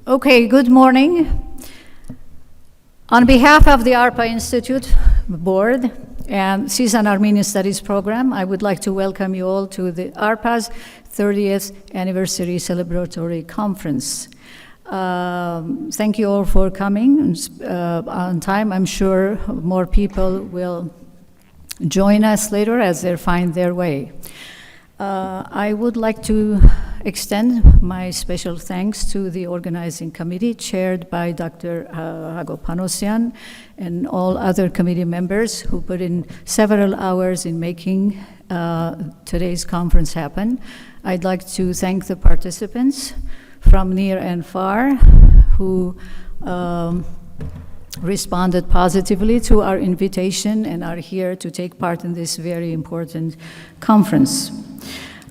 Okay, good morning. On behalf of the ARPA Institute Board and CSUN Armenian Studies Program, I would like to welcome you all to the ARPA's 30th Anniversary Celebratory Conference. Thank you all for coming on time. I'm sure more people will join us later as they find their way. I would like to extend my special thanks to the organizing committee chaired by Dr. Hagopanosian and all other committee members who put in several hours in making today's conference happen. I'd like to thank the participants from near and far who responded positively to our invitation and are here to take part in this very important conference.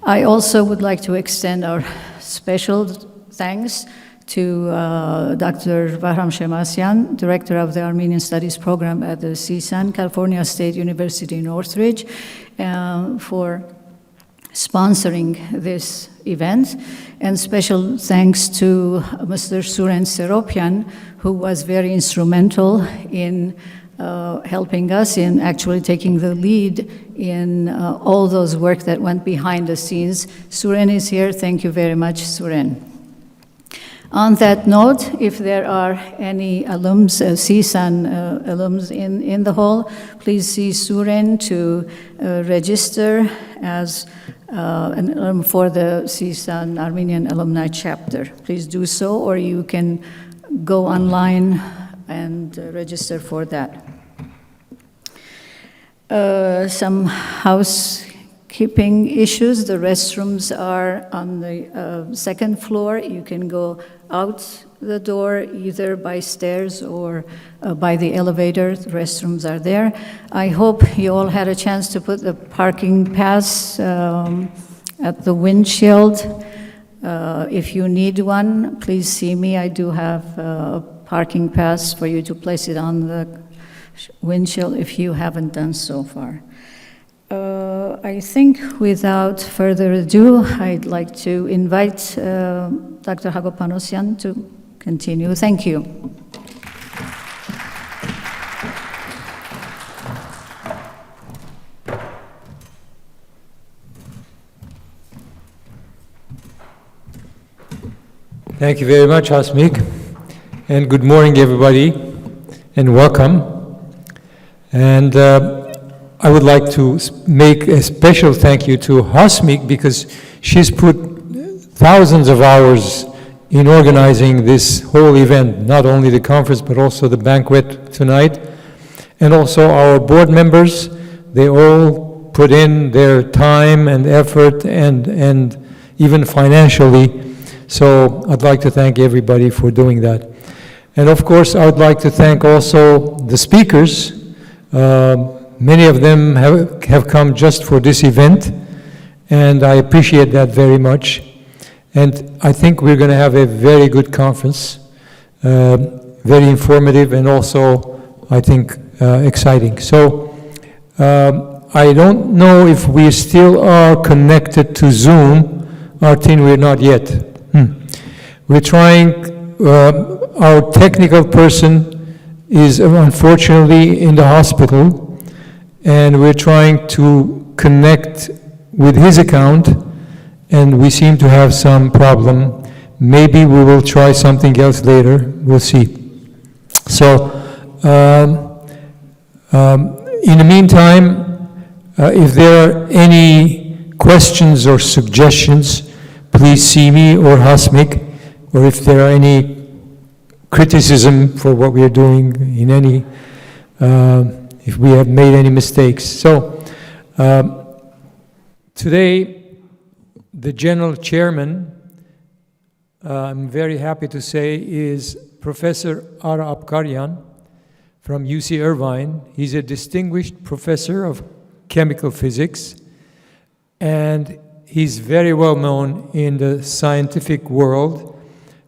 I also would like to extend our special thanks to Dr. Bahram Shemasian, Director of the Armenian Studies Program at the CSUN, Califoria State University, Northridge, for sponsoring this event. And special thanks to Mr. Suren Seropian, who was very instrumental in helping us in actually taking the lead in all those work that went behind the scenes. Suren is here. Thank you very much, Suren. On that note, if there are any alums, CSUN alums in the hall, please see Suren to register as an alum for the CSUN Armenian Alumni Chapter. Please do so, or you can go online and register for that. Some housekeeping issues. The restrooms are on the second floor. You can go out the door either by stairs or by the elevator. The restrooms are there. I hope you all had a chance to put the parking pass at the windshield. If you need one, please see me. I do have a parking pass for you to place it on the windshield if you haven't done so far. I think without further ado, I'd like to invite Dr. Hagopanosian to continue. Thank you. Thank you very much, Hasmik, and good morning, everybody, and welcome. And I would like to make a special thank you to Hasmik because she's put thousands of hours in organizing this whole event, not only the conference, but also the banquet tonight. And also our board members, they all put in their time and effort and even financially. So I'd like to thank everybody for doing that. And of course, I would like to thank also the speakers. Many of them have come just for this event, and I appreciate that very much. And I think we're going to have a very good conference, very informative and also, I think, exciting. So I don't know if we still are connected to Zoom. Martin, we're not yet. We're trying, our technical person is unfortunately in the hospital, and we're trying to connect with his account, and we seem to have some problem. Maybe we will try something else later, we'll see. So, in the meantime, if there are any questions or suggestions, please see me or Hasmik, or if there are any criticism for what we are doing in any, if we have made any mistakes. So, today, the general chairman, I'm very happy to say, is Professor Ara Apkaryan from UC Irvine. He's a distinguished professor of chemical physics, and he's very well known in the scientific world.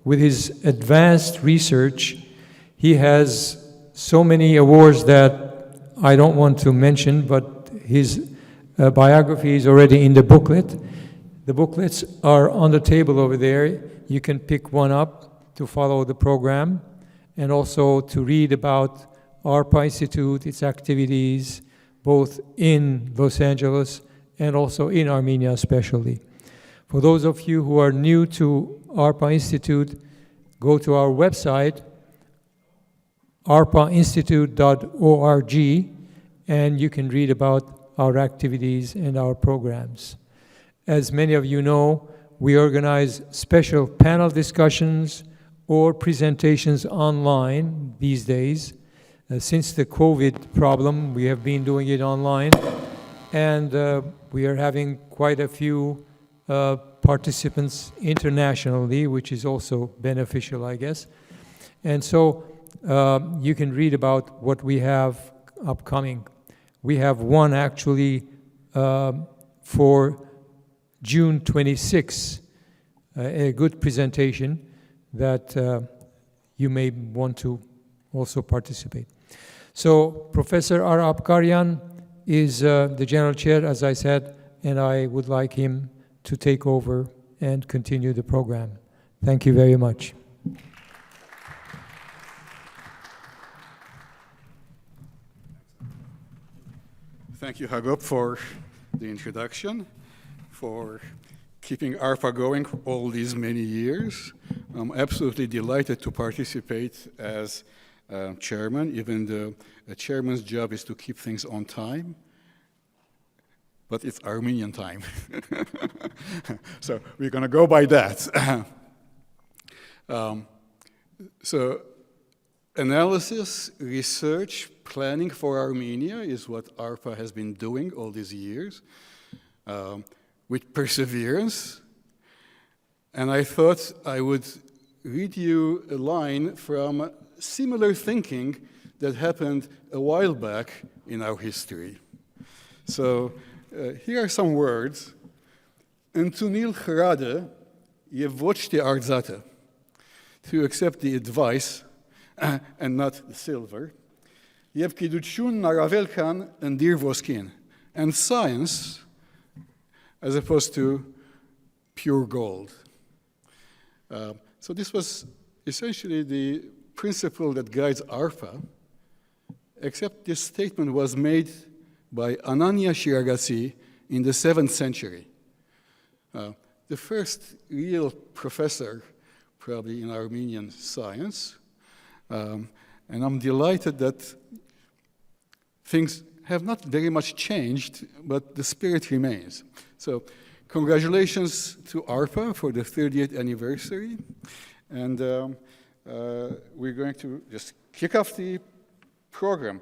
With his advanced research, he has so many awards that I don't want to mention, but his biography is already in the booklet. The booklets are on the table over there. You can pick one up to follow the program and also to read about ARPA Institute, its activities, both in Los Angeles and also in Armenia especially. For those of you who are new to ARPA Institute, go to our website, arpainstitute.org, and you can read about our activities and our programs. As many of you know, we organize special panel discussions or presentations online these days. Since the COVID problem, we have been doing it online, and we are having quite a few participants internationally, which is also beneficial, I guess. And so you can read about what we have upcoming. We have one actually for June 26, a good presentation that you may want to also participate. So Professor Ara Apkaryan is the General Chair, as I said, and I would like him to take over and continue the program. Thank you very much. Thank you, Hagop, for the introduction, for keeping ARPA going all these many years. I'm absolutely delighted to participate as chairman, even though a chairman's job is to keep things on time, but it's Armenian time. So we're going to go by that. So analysis, research, planning for Armenia is what ARPA has been doing all these years with perseverance. And I thought I would read you a line from similar thinking that happened a while back in our history. So here are some words. Ընդունիլ խրադը եւ ոչ թե արձատը, to accept the advice and not the silver, եւ գիտությունն առավել քան ընդիր ոսկին, and science as opposed to pure gold. So this was essentially the principle that guides ARPA, except this statement was made by Anania Shiragatsi in the 7th century. The first real professor, probably in Armenian science. And I'm delighted that things have not very much changed, but the spirit remains. So congratulations to ARPA for the 30th anniversary. And we're going to just kick off the program.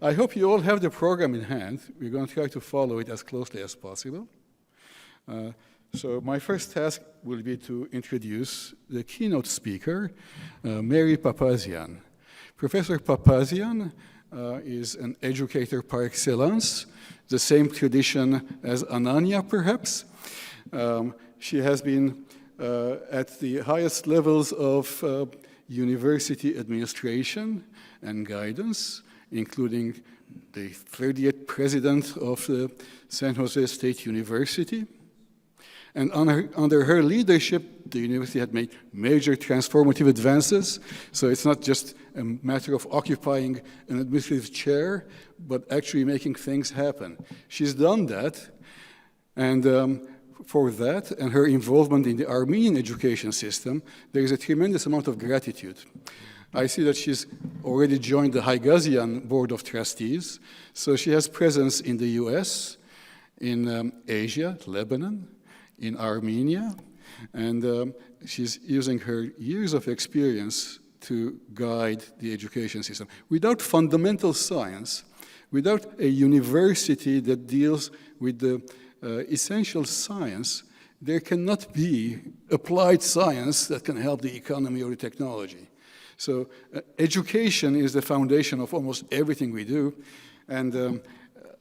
I hope you all have the program in hand. We're going to try to follow it as closely as possible. So my first task will be to introduce the keynote speaker, Mary Papazian. Professor Papazian is an educator par excellence, the same tradition as Anania, perhaps. She has been at the highest levels of university administration and guidance, including the 30th president of the San Jose State University. And under her leadership, the university had made major transformative advances. So it's not just a matter of occupying an administrative chair, but actually making things happen. She's done that, and for that and her involvement in the Armenian education system, there is a tremendous amount of gratitude. I see that she's already joined the Haigazian Board of Trustees, so she has presence in the US, in Asia, Lebanon, in Armenia, and she's using her years of experience to guide the education system. Without fundamental science, without a university that deals with the essential science, there cannot be applied science that can help the economy or the technology. So education is the foundation of almost everything we do. And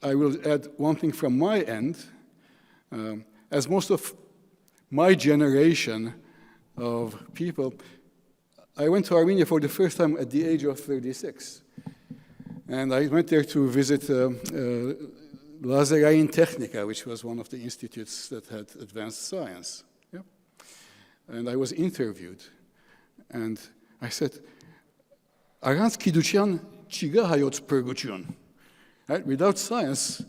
I will add one thing from my end. As most of my generation of people, I went to Armenia for the first time at the age of 36. And I went there to visit Lazerain Technica, which was one of the institutes that had advanced science. Yeah? And I was interviewed. And I said, Առանց գիտության չի գա հայոց փրկություն. Right? Without science,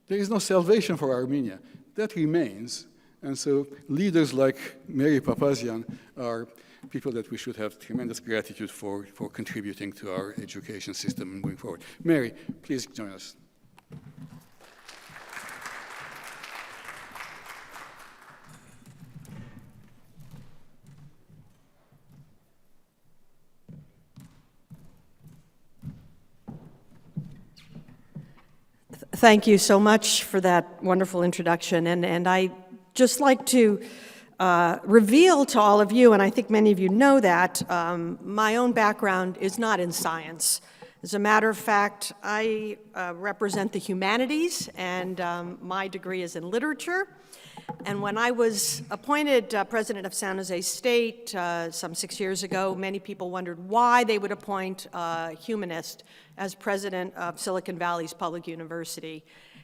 there is no salvation for Armenia. That remains. And so leaders like Mary Papazian are people that we should have tremendous gratitude for contributing to our education system and moving forward. Mary, please join us. Thank you so much for that wonderful introduction. And I just like to reveal to all of you, and I think many of you know that, my own background is not in science. As a matter of fact, I represent the humanities, and my degree is in literature. And when I was appointed president of San Jose State some 6 years ago, many people wondered why they would appoint a humanist as president of Silicon Valley's public university.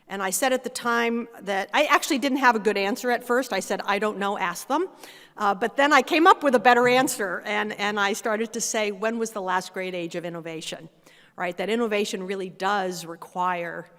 And I said at the time that I actually didn't have a good answer at first. I said, I don't know, ask them. But then I came up with a better answer, and I started to say, when was the last great age of innovation? Right? That innovation really does require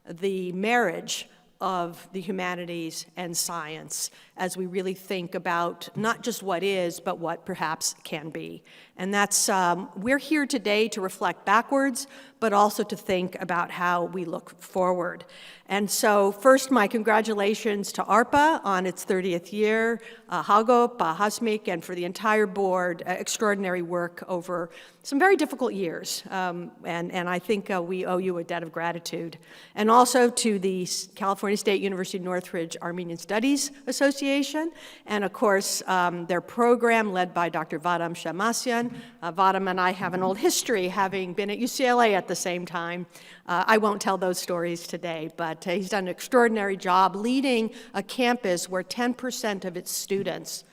the marriage of the humanities and science as we really think about not just what is, but what perhaps can be. And that's, we're here today to reflect backwards, but also to think about how we look forward. And so first, my congratulations to ARPA on its 30th year, Hagop, Hasmik, and for the entire board, extraordinary work over some very difficult years. And I think we owe you a debt of gratitude. And also to the California State University Northridge Armenian Studies Association, and of course, their program led by Dr. Vadam Shamasyan. Vadam and I have an old history, having been at UCLA at the same time. I won't tell those stories today, but he's done an extraordinary job leading a campus where 10% of its students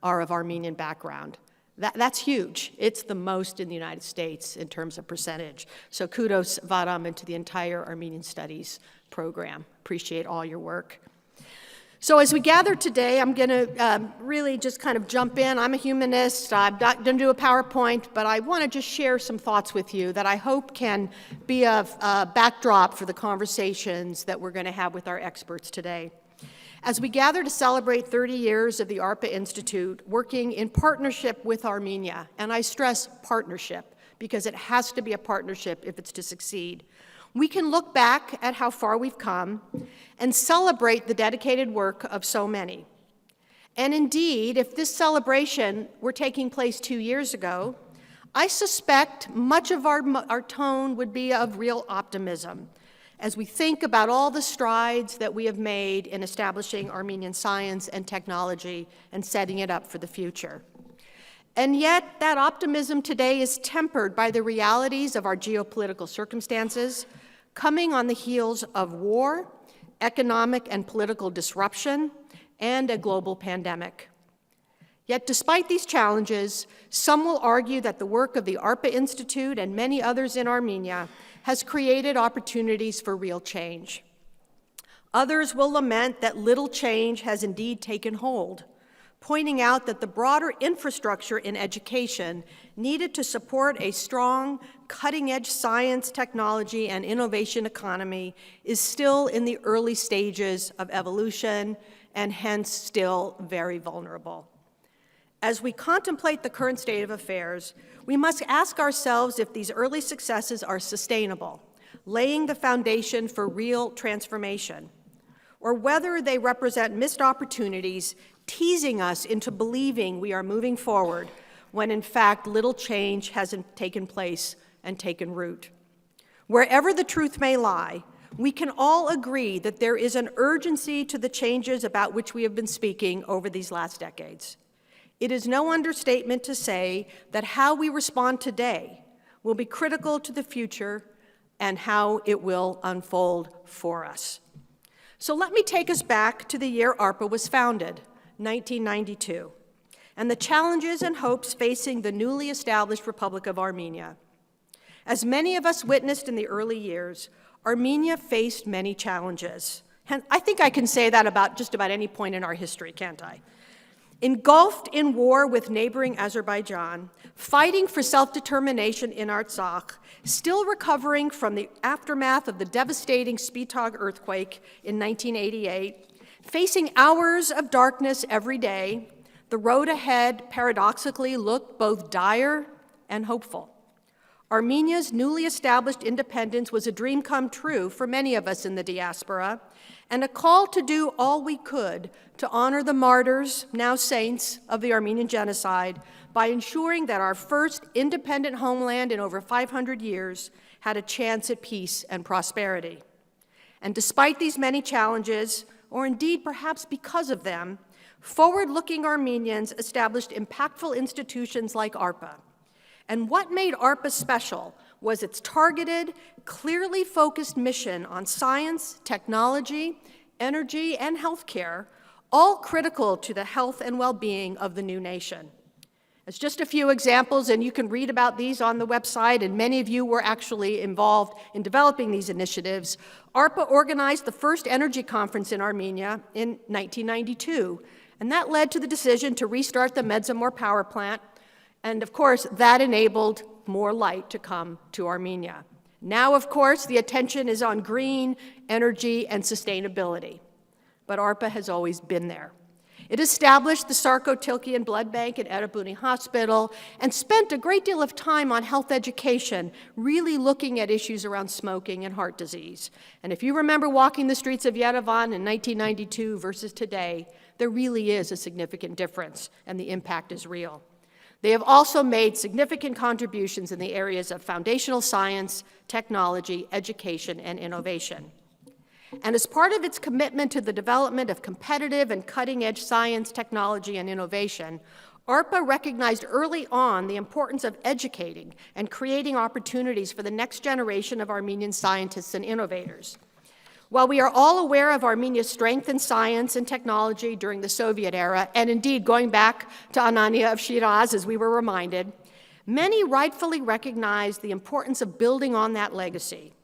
are of Armenian background. That's huge. It's the most in the United States in terms of percentage. So kudos, Vadam, and to the entire Armenian Studies program. Appreciate all your work. So as we gather today, I'm going to really just kind of jump in. I'm a humanist. I'm not going to do a PowerPoint, but I want to just share some thoughts with you that I hope can be a backdrop for the conversations that we're going to have with our experts today. As we gather to celebrate 30 years of the ARPA Institute, working in partnership with Armenia, and I stress partnership because it has to be a partnership if it's to succeed, we can look back at how far we've come and celebrate the dedicated work of so many. And indeed, if this celebration were taking place 2 years ago, I suspect much of our tone would be of real optimism as we think about all the strides that we have made in establishing Armenian science and technology and setting it up for the future. And yet, that optimism today is tempered by the realities of our geopolitical circumstances, coming on the heels of war, economic and political disruption, and a global pandemic. Yet despite these challenges, some will argue that the work of the ARPA Institute and many others in Armenia has created opportunities for real change. Others will lament that little change has indeed taken hold, pointing out that the broader infrastructure in education needed to support a strong, cutting-edge science, technology, and innovation economy is still in the early stages of evolution and hence still very vulnerable. As we contemplate the current state of affairs, we must ask ourselves if these early successes are sustainable, laying the foundation for real transformation, or whether they represent missed opportunities teasing us into believing we are moving forward when in fact little change hasn't taken place and taken root. Wherever the truth may lie, we can all agree that there is an urgency to the changes about which we have been speaking over these last decades. It is no understatement to say that how we respond today will be critical to the future and how it will unfold for us. So let me take us back to the year ARPA was founded, 1992, and the challenges and hopes facing the newly established Republic of Armenia. As many of us witnessed in the early years, Armenia faced many challenges. And I think I can say that about just about any point in our history, can't I? Engulfed in war with neighboring Azerbaijan, fighting for self-determination in Artsakh, still recovering from the aftermath of the devastating Spitag earthquake in 1988, facing hours of darkness every day, the road ahead paradoxically looked both dire and hopeful. Armenia's newly established independence was a dream come true for many of us in the diaspora, and a call to do all we could to honor the martyrs, now saints, of the Armenian genocide by ensuring that our first independent homeland in over 500 years had a chance at peace and prosperity. And despite these many challenges, or indeed perhaps because of them, forward-looking Armenians established impactful institutions like ARPA. And what made ARPA special was its targeted, clearly focused mission on science, technology, energy, and healthcare, all critical to the health and well-being of the new nation. As just a few examples, and you can read about these on the website, and many of you were actually involved in developing these initiatives, ARPA organized the first energy conference in Armenia in 1992, and that led to the decision to restart the Medzamor power plant, and of course, that enabled more light to come to Armenia. Now, of course, the attention is on green, energy, and sustainability, but ARPA has always been there. It established the Sarko-Tilkian Blood Bank at Erebuni Hospital and spent a great deal of time on health education, really looking at issues around smoking and heart disease. And if you remember walking the streets of Yerevan in 1992 versus today, there really is a significant difference, and the impact is real. They have also made significant contributions in the areas of foundational science, technology, education, and innovation. And as part of its commitment to the development of competitive and cutting-edge science, technology, and innovation, ARPA recognized early on the importance of educating and creating opportunities for the next generation of Armenian scientists and innovators. While we are all aware of Armenia's strength in science and technology during the Soviet era, and indeed going back to Anania of Shiraz, as we were reminded, many rightfully recognize the importance of building on that legacy.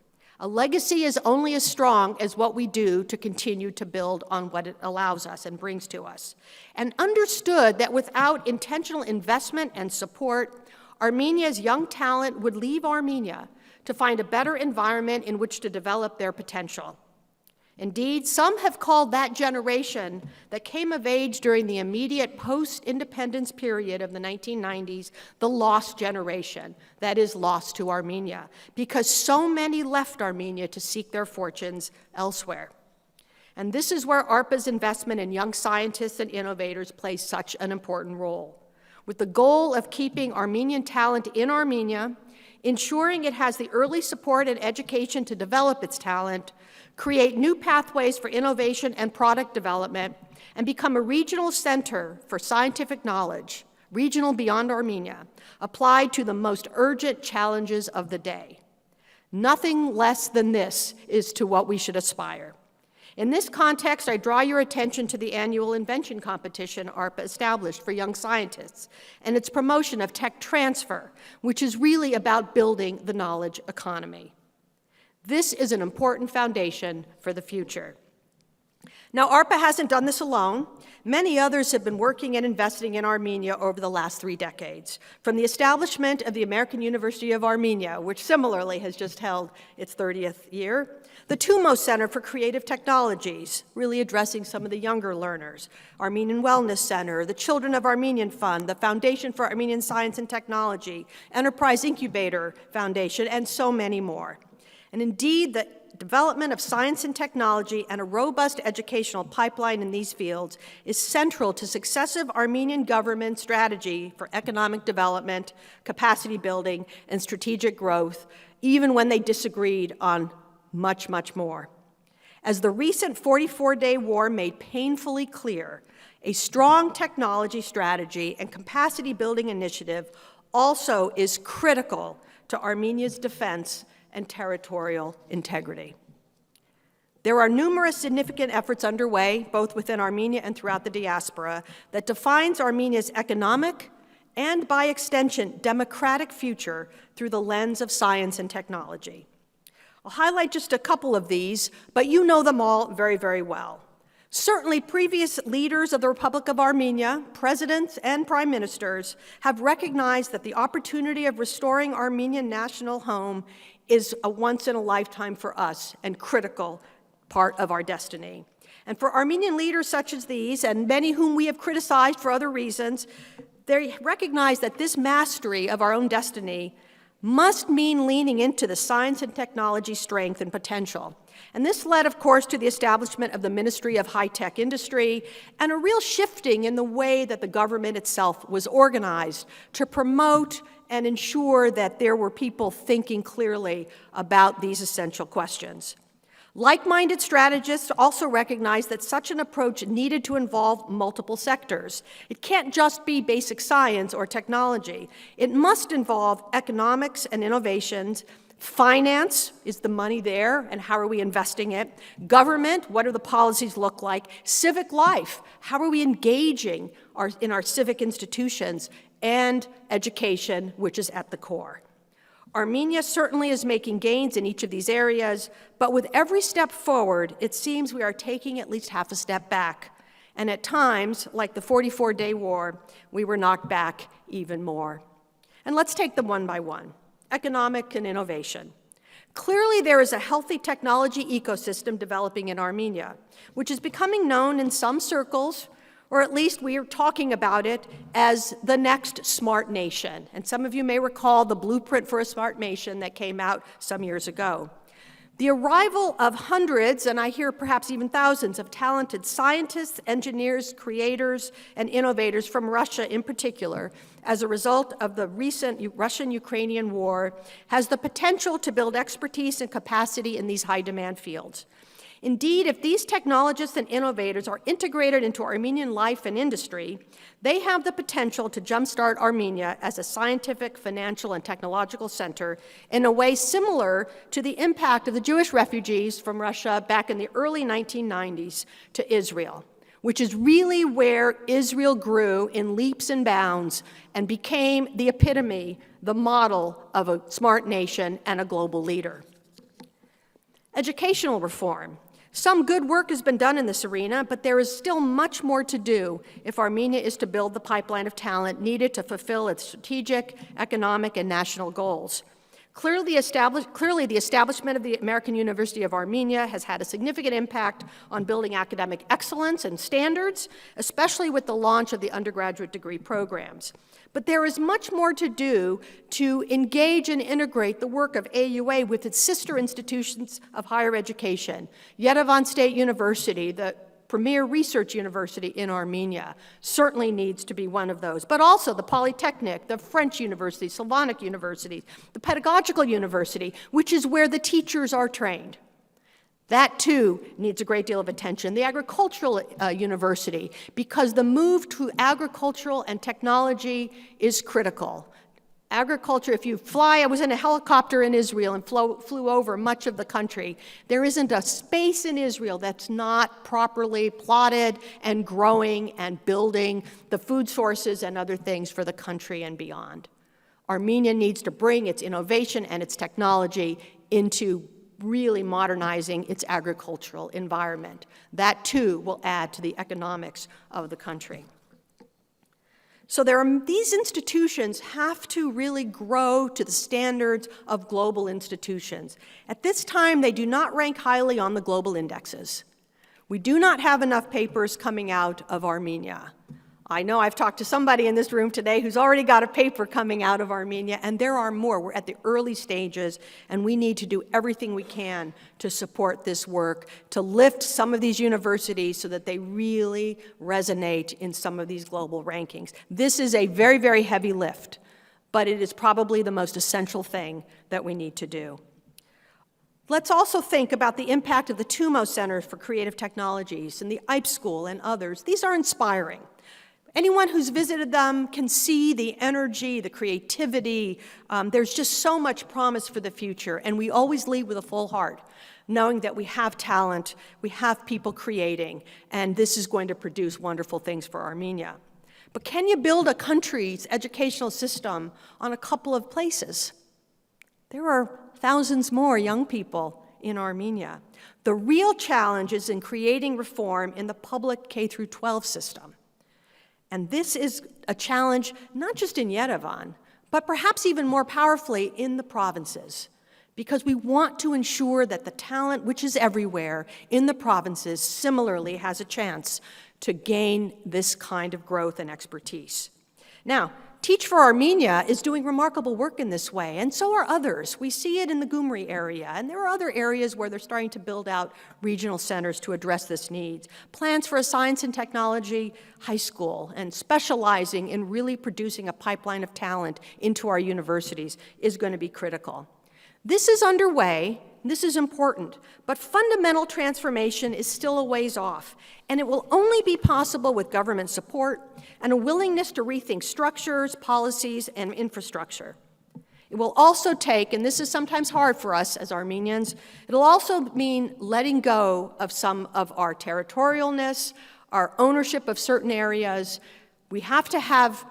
A legacy is only as strong as what we do to continue to build on what it allows us and brings to us, and understood that without intentional investment and support, Armenia's young talent would leave Armenia to find a better environment in which to develop their potential. Indeed, some have called that generation that came of age during the immediate post-independence period of the 1990s the lost generation, that is, lost to Armenia, because so many left Armenia to seek their fortunes elsewhere. And this is where ARPA's investment in young scientists and innovators plays such an important role, with the goal of keeping Armenian talent in Armenia, ensuring it has the early support and education to develop its talent, create new pathways for innovation and product development, and become a regional center for scientific knowledge, regional beyond Armenia, applied to the most urgent challenges of the day. Nothing less than this is to what we should aspire. In this context, I draw your attention to the annual invention competition ARPA established for young scientists and its promotion of tech transfer, which is really about building the knowledge economy. This is an important foundation for the future. Now, ARPA hasn't done this alone. Many others have been working and investing in Armenia over the last 3 decades, from the establishment of the American University of Armenia, which similarly has just held its 30th year, the Tumos Center for Creative Technologies, really addressing some of the younger learners, Armenian Wellness Center, the Children of Armenian Fund, the Foundation for Armenian Science and Technology, Enterprise Incubator Foundation, and so many more. And indeed, the development of science and technology and a robust educational pipeline in these fields is central to successive Armenian government strategy for economic development, capacity building, and strategic growth, even when they disagreed on much, much more. As the recent 44-day war made painfully clear, a strong technology strategy and capacity building initiative also is critical to Armenia's defense and territorial integrity. There are numerous significant efforts underway, both within Armenia and throughout the diaspora, that defines Armenia's economic and, by extension, democratic future through the lens of science and technology. I'll highlight just a couple of these, but you know them all very, very well. Certainly, previous leaders of the Republic of Armenia, presidents and prime ministers, have recognized that the opportunity of restoring Armenian national home is a once-in-a-lifetime for us and critical part of our destiny. And for Armenian leaders such as these, and many whom we have criticized for other reasons, they recognize that this mastery of our own destiny must mean leaning into the science and technology strength and potential. And this led, of course, to the establishment of the Ministry of High-Tech Industry and a real shifting in the way that the government itself was organized to promote and ensure that there were people thinking clearly about these essential questions. Like-minded strategists also recognize that such an approach needed to involve multiple sectors. It can't just be basic science or technology. It must involve economics and innovations. Finance, is the money there, and how are we investing it? Government, what do the policies look like? Civic life, how are we engaging in our civic institutions? And education, which is at the core. Armenia certainly is making gains in each of these areas, but with every step forward, it seems we are taking at least half a step back. And at times, like the 44-day war, we were knocked back even more. And let's take them one by one. Economic and innovation. Clearly, there is a healthy technology ecosystem developing in Armenia, which is becoming known in some circles, or at least we are talking about it as the next smart nation. And some of you may recall the blueprint for a smart nation that came out some years ago. The arrival of hundreds, and I hear perhaps even thousands, of talented scientists, engineers, creators, and innovators from Russia in particular, as a result of the recent Russian-Ukrainian war, has the potential to build expertise and capacity in these high-demand fields. Indeed, if these technologists and innovators are integrated into Armenian life and industry, they have the potential to jumpstart Armenia as a scientific, financial, and technological center in a way similar to the impact of the Jewish refugees from Russia back in the early 1990s to Israel, which is really where Israel grew in leaps and bounds and became the epitome, the model of a smart nation and a global leader. Educational reform. Some good work has been done in this arena, but there is still much more to do if Armenia is to build the pipeline of talent needed to fulfill its strategic, economic, and national goals. Clearly, the establishment of the American University of Armenia has had a significant impact on building academic excellence and standards, especially with the launch of the undergraduate degree programs. But there is much more to do to engage and integrate the work of AUA with its sister institutions of higher education. Yerevan State University, the premier research university in Armenia, certainly needs to be one of those. But also the Polytechnic, the French university, Slavonic universities, the Pedagogical University, which is where the teachers are trained. That, too, needs a great deal of attention. The Agricultural University, because the move to agricultural and technology is critical. Agriculture, if you fly, I was in a helicopter in Israel and flew over much of the country. There isn't a space in Israel that's not properly plotted and growing and building the food sources and other things for the country and beyond. Armenia needs to bring its innovation and its technology into really modernizing its agricultural environment. That, too, will add to the economics of the country. So these institutions have to really grow to the standards of global institutions. At this time, they do not rank highly on the global indexes. We do not have enough papers coming out of Armenia. I know I've talked to somebody in this room today who's already got a paper coming out of Armenia, and there are more. We're at the early stages, and we need to do everything we can to support this work, to lift some of these universities so that they really resonate in some of these global rankings. This is a very, very heavy lift, but it is probably the most essential thing that we need to do. Let's also think about the impact of the TUMO Center for Creative Technologies and the IPE School and others. These are inspiring. Anyone who's visited them can see the energy, the creativity. There's just so much promise for the future, and we always leave with a full heart, knowing that we have talent, we have people creating, and this is going to produce wonderful things for Armenia. But can you build a country's educational system on a couple of places? There are thousands more young people in Armenia. The real challenge is in creating reform in the public K-12 system. And this is a challenge not just in Yerevan, but perhaps even more powerfully in the provinces, because we want to ensure that the talent, which is everywhere in the provinces, similarly has a chance to gain this kind of growth and expertise. Now, Teach for Armenia is doing remarkable work in this way, and so are others. We see it in the Gyumri area, and there are other areas where they're starting to build out regional centers to address this need. Plans for a science and technology high school and specializing in really producing a pipeline of talent into our universities is going to be critical. This is underway. This is important, but fundamental transformation is still a ways off, and it will only be possible with government support and a willingness to rethink structures, policies, and infrastructure. It will also take, and this is sometimes hard for us as Armenians, it'll also mean letting go of some of our territorialness, our ownership of certain areas. We have to have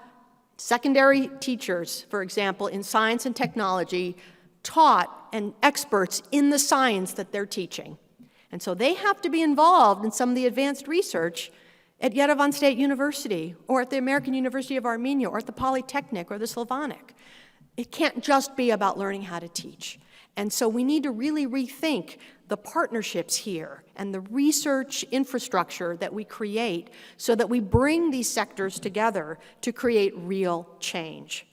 secondary teachers, for example, in science and technology, taught and experts in the science that they're teaching. And so they have to be involved in some of the advanced research at Yerevan State University or at the American University of Armenia or at the Polytechnic or the Slavonic. It can't just be about learning how to teach. And so we need to really rethink the partnerships here and the research infrastructure that we create so that we bring these sectors together to create real change.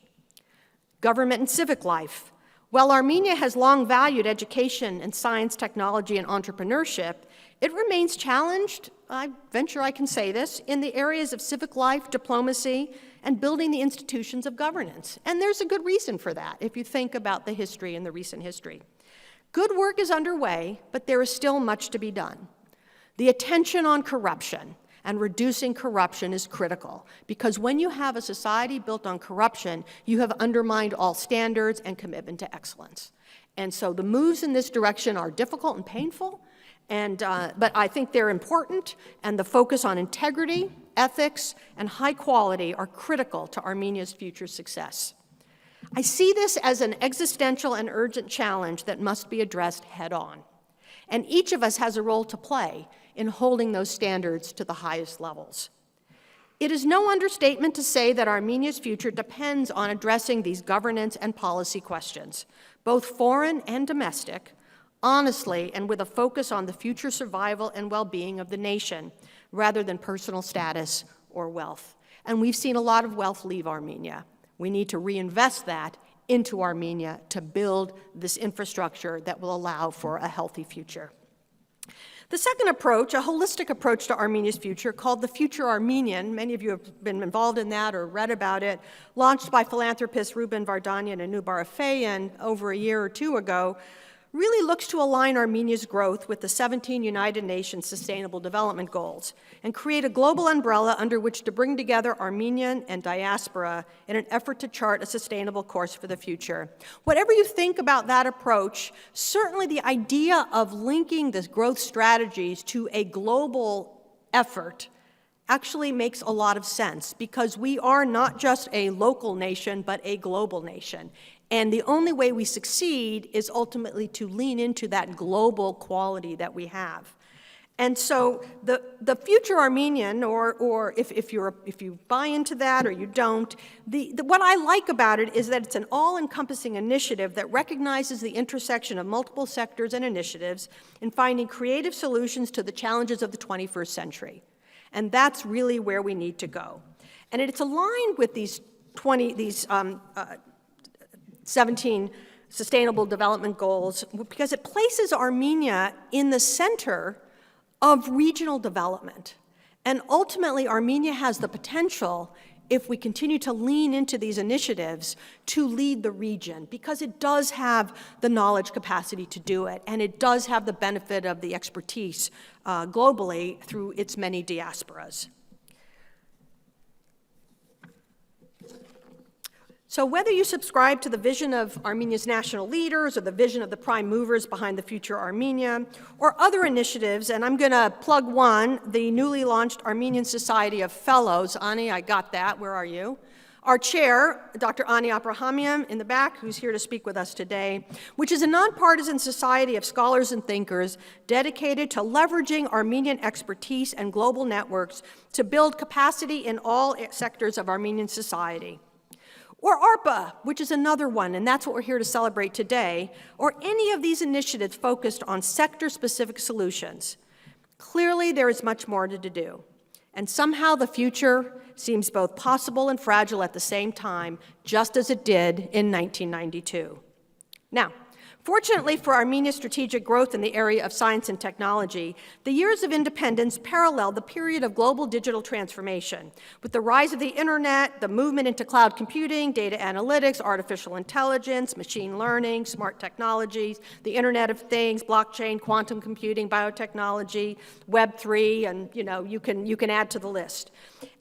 Government and civic life. While Armenia has long valued education and science, technology, and entrepreneurship, it remains challenged, I venture I can say this, in the areas of civic life, diplomacy, and building the institutions of governance. And there's a good reason for that, if you think about the history and the recent history. Good work is underway, but there is still much to be done. The attention on corruption and reducing corruption is critical, because when you have a society built on corruption, you have undermined all standards and commitment to excellence. And so the moves in this direction are difficult and painful, but I think they're important, and the focus on integrity, ethics, and high quality are critical to Armenia's future success. I see this as an existential and urgent challenge that must be addressed head-on. And each of us has a role to play in holding those standards to the highest levels. It is no understatement to say that Armenia's future depends on addressing these governance and policy questions, both foreign and domestic, honestly and with a focus on the future survival and well-being of the nation, rather than personal status or wealth. And we've seen a lot of wealth leave Armenia. We need to reinvest that into Armenia to build this infrastructure that will allow for a healthy future. The second approach, a holistic approach to Armenia's future called the Future Armenian, many of you have been involved in that or read about it, launched by philanthropists Ruben Vardanyan and Nubar Afeyan over a year or two ago, really looks to align Armenia's growth with the 17 United Nations Sustainable Development Goals and create a global umbrella under which to bring together Armenian and diaspora in an effort to chart a sustainable course for the future. Whatever you think about that approach, certainly the idea of linking the growth strategies to a global effort actually makes a lot of sense, because we are not just a local nation, but a global nation. And the only way we succeed is ultimately to lean into that global quality that we have. And so the Future Armenian, or if you buy into that or you don't, what I like about it is that it's an all-encompassing initiative that recognizes the intersection of multiple sectors and initiatives in finding creative solutions to the challenges of the 21st century. And that's really where we need to go. And it's aligned with these 17 Sustainable Development Goals because it places Armenia in the center of regional development. And ultimately, Armenia has the potential, if we continue to lean into these initiatives, to lead the region, because it does have the knowledge capacity to do it, and it does have the benefit of the expertise globally through its many diasporas. So whether you subscribe to the vision of Armenia's national leaders or the vision of the prime movers behind the Future Armenia or other initiatives, and I'm going to plug one, the newly launched Armenian Society of Fellows. Ani, I got that. Where are you? Our chair, Dr. Ani Abrahamian in the back, who's here to speak with us today, which is a nonpartisan society of scholars and thinkers dedicated to leveraging Armenian expertise and global networks to build capacity in all sectors of Armenian society. Or ARPA, which is another one, and that's what we're here to celebrate today, or any of these initiatives focused on sector-specific solutions. Clearly, there is much more to do, and somehow the future seems both possible and fragile at the same time, just as it did in 1992. Now, fortunately for Armenia's strategic growth in the area of science and technology, the years of independence paralleled the period of global digital transformation. With the rise of the internet, the movement into cloud computing, data analytics, artificial intelligence, machine learning, smart technologies, the Internet of Things, blockchain, quantum computing, biotechnology, Web3, and you can add to the list.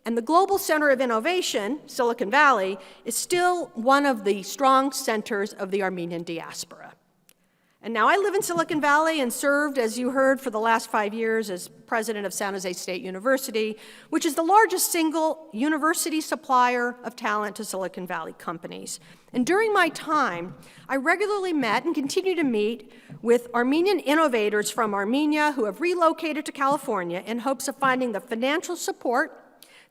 And the global center of innovation, Silicon Valley, is still one of the strong centers of the Armenian diaspora. And now I live in Silicon Valley and served, as you heard, for the last 5 years as president of San Jose State University, which is the largest single university supplier of talent to Silicon Valley companies. And during my time, I regularly met and continue to meet with Armenian innovators from Armenia who have relocated to California in hopes of finding the financial support,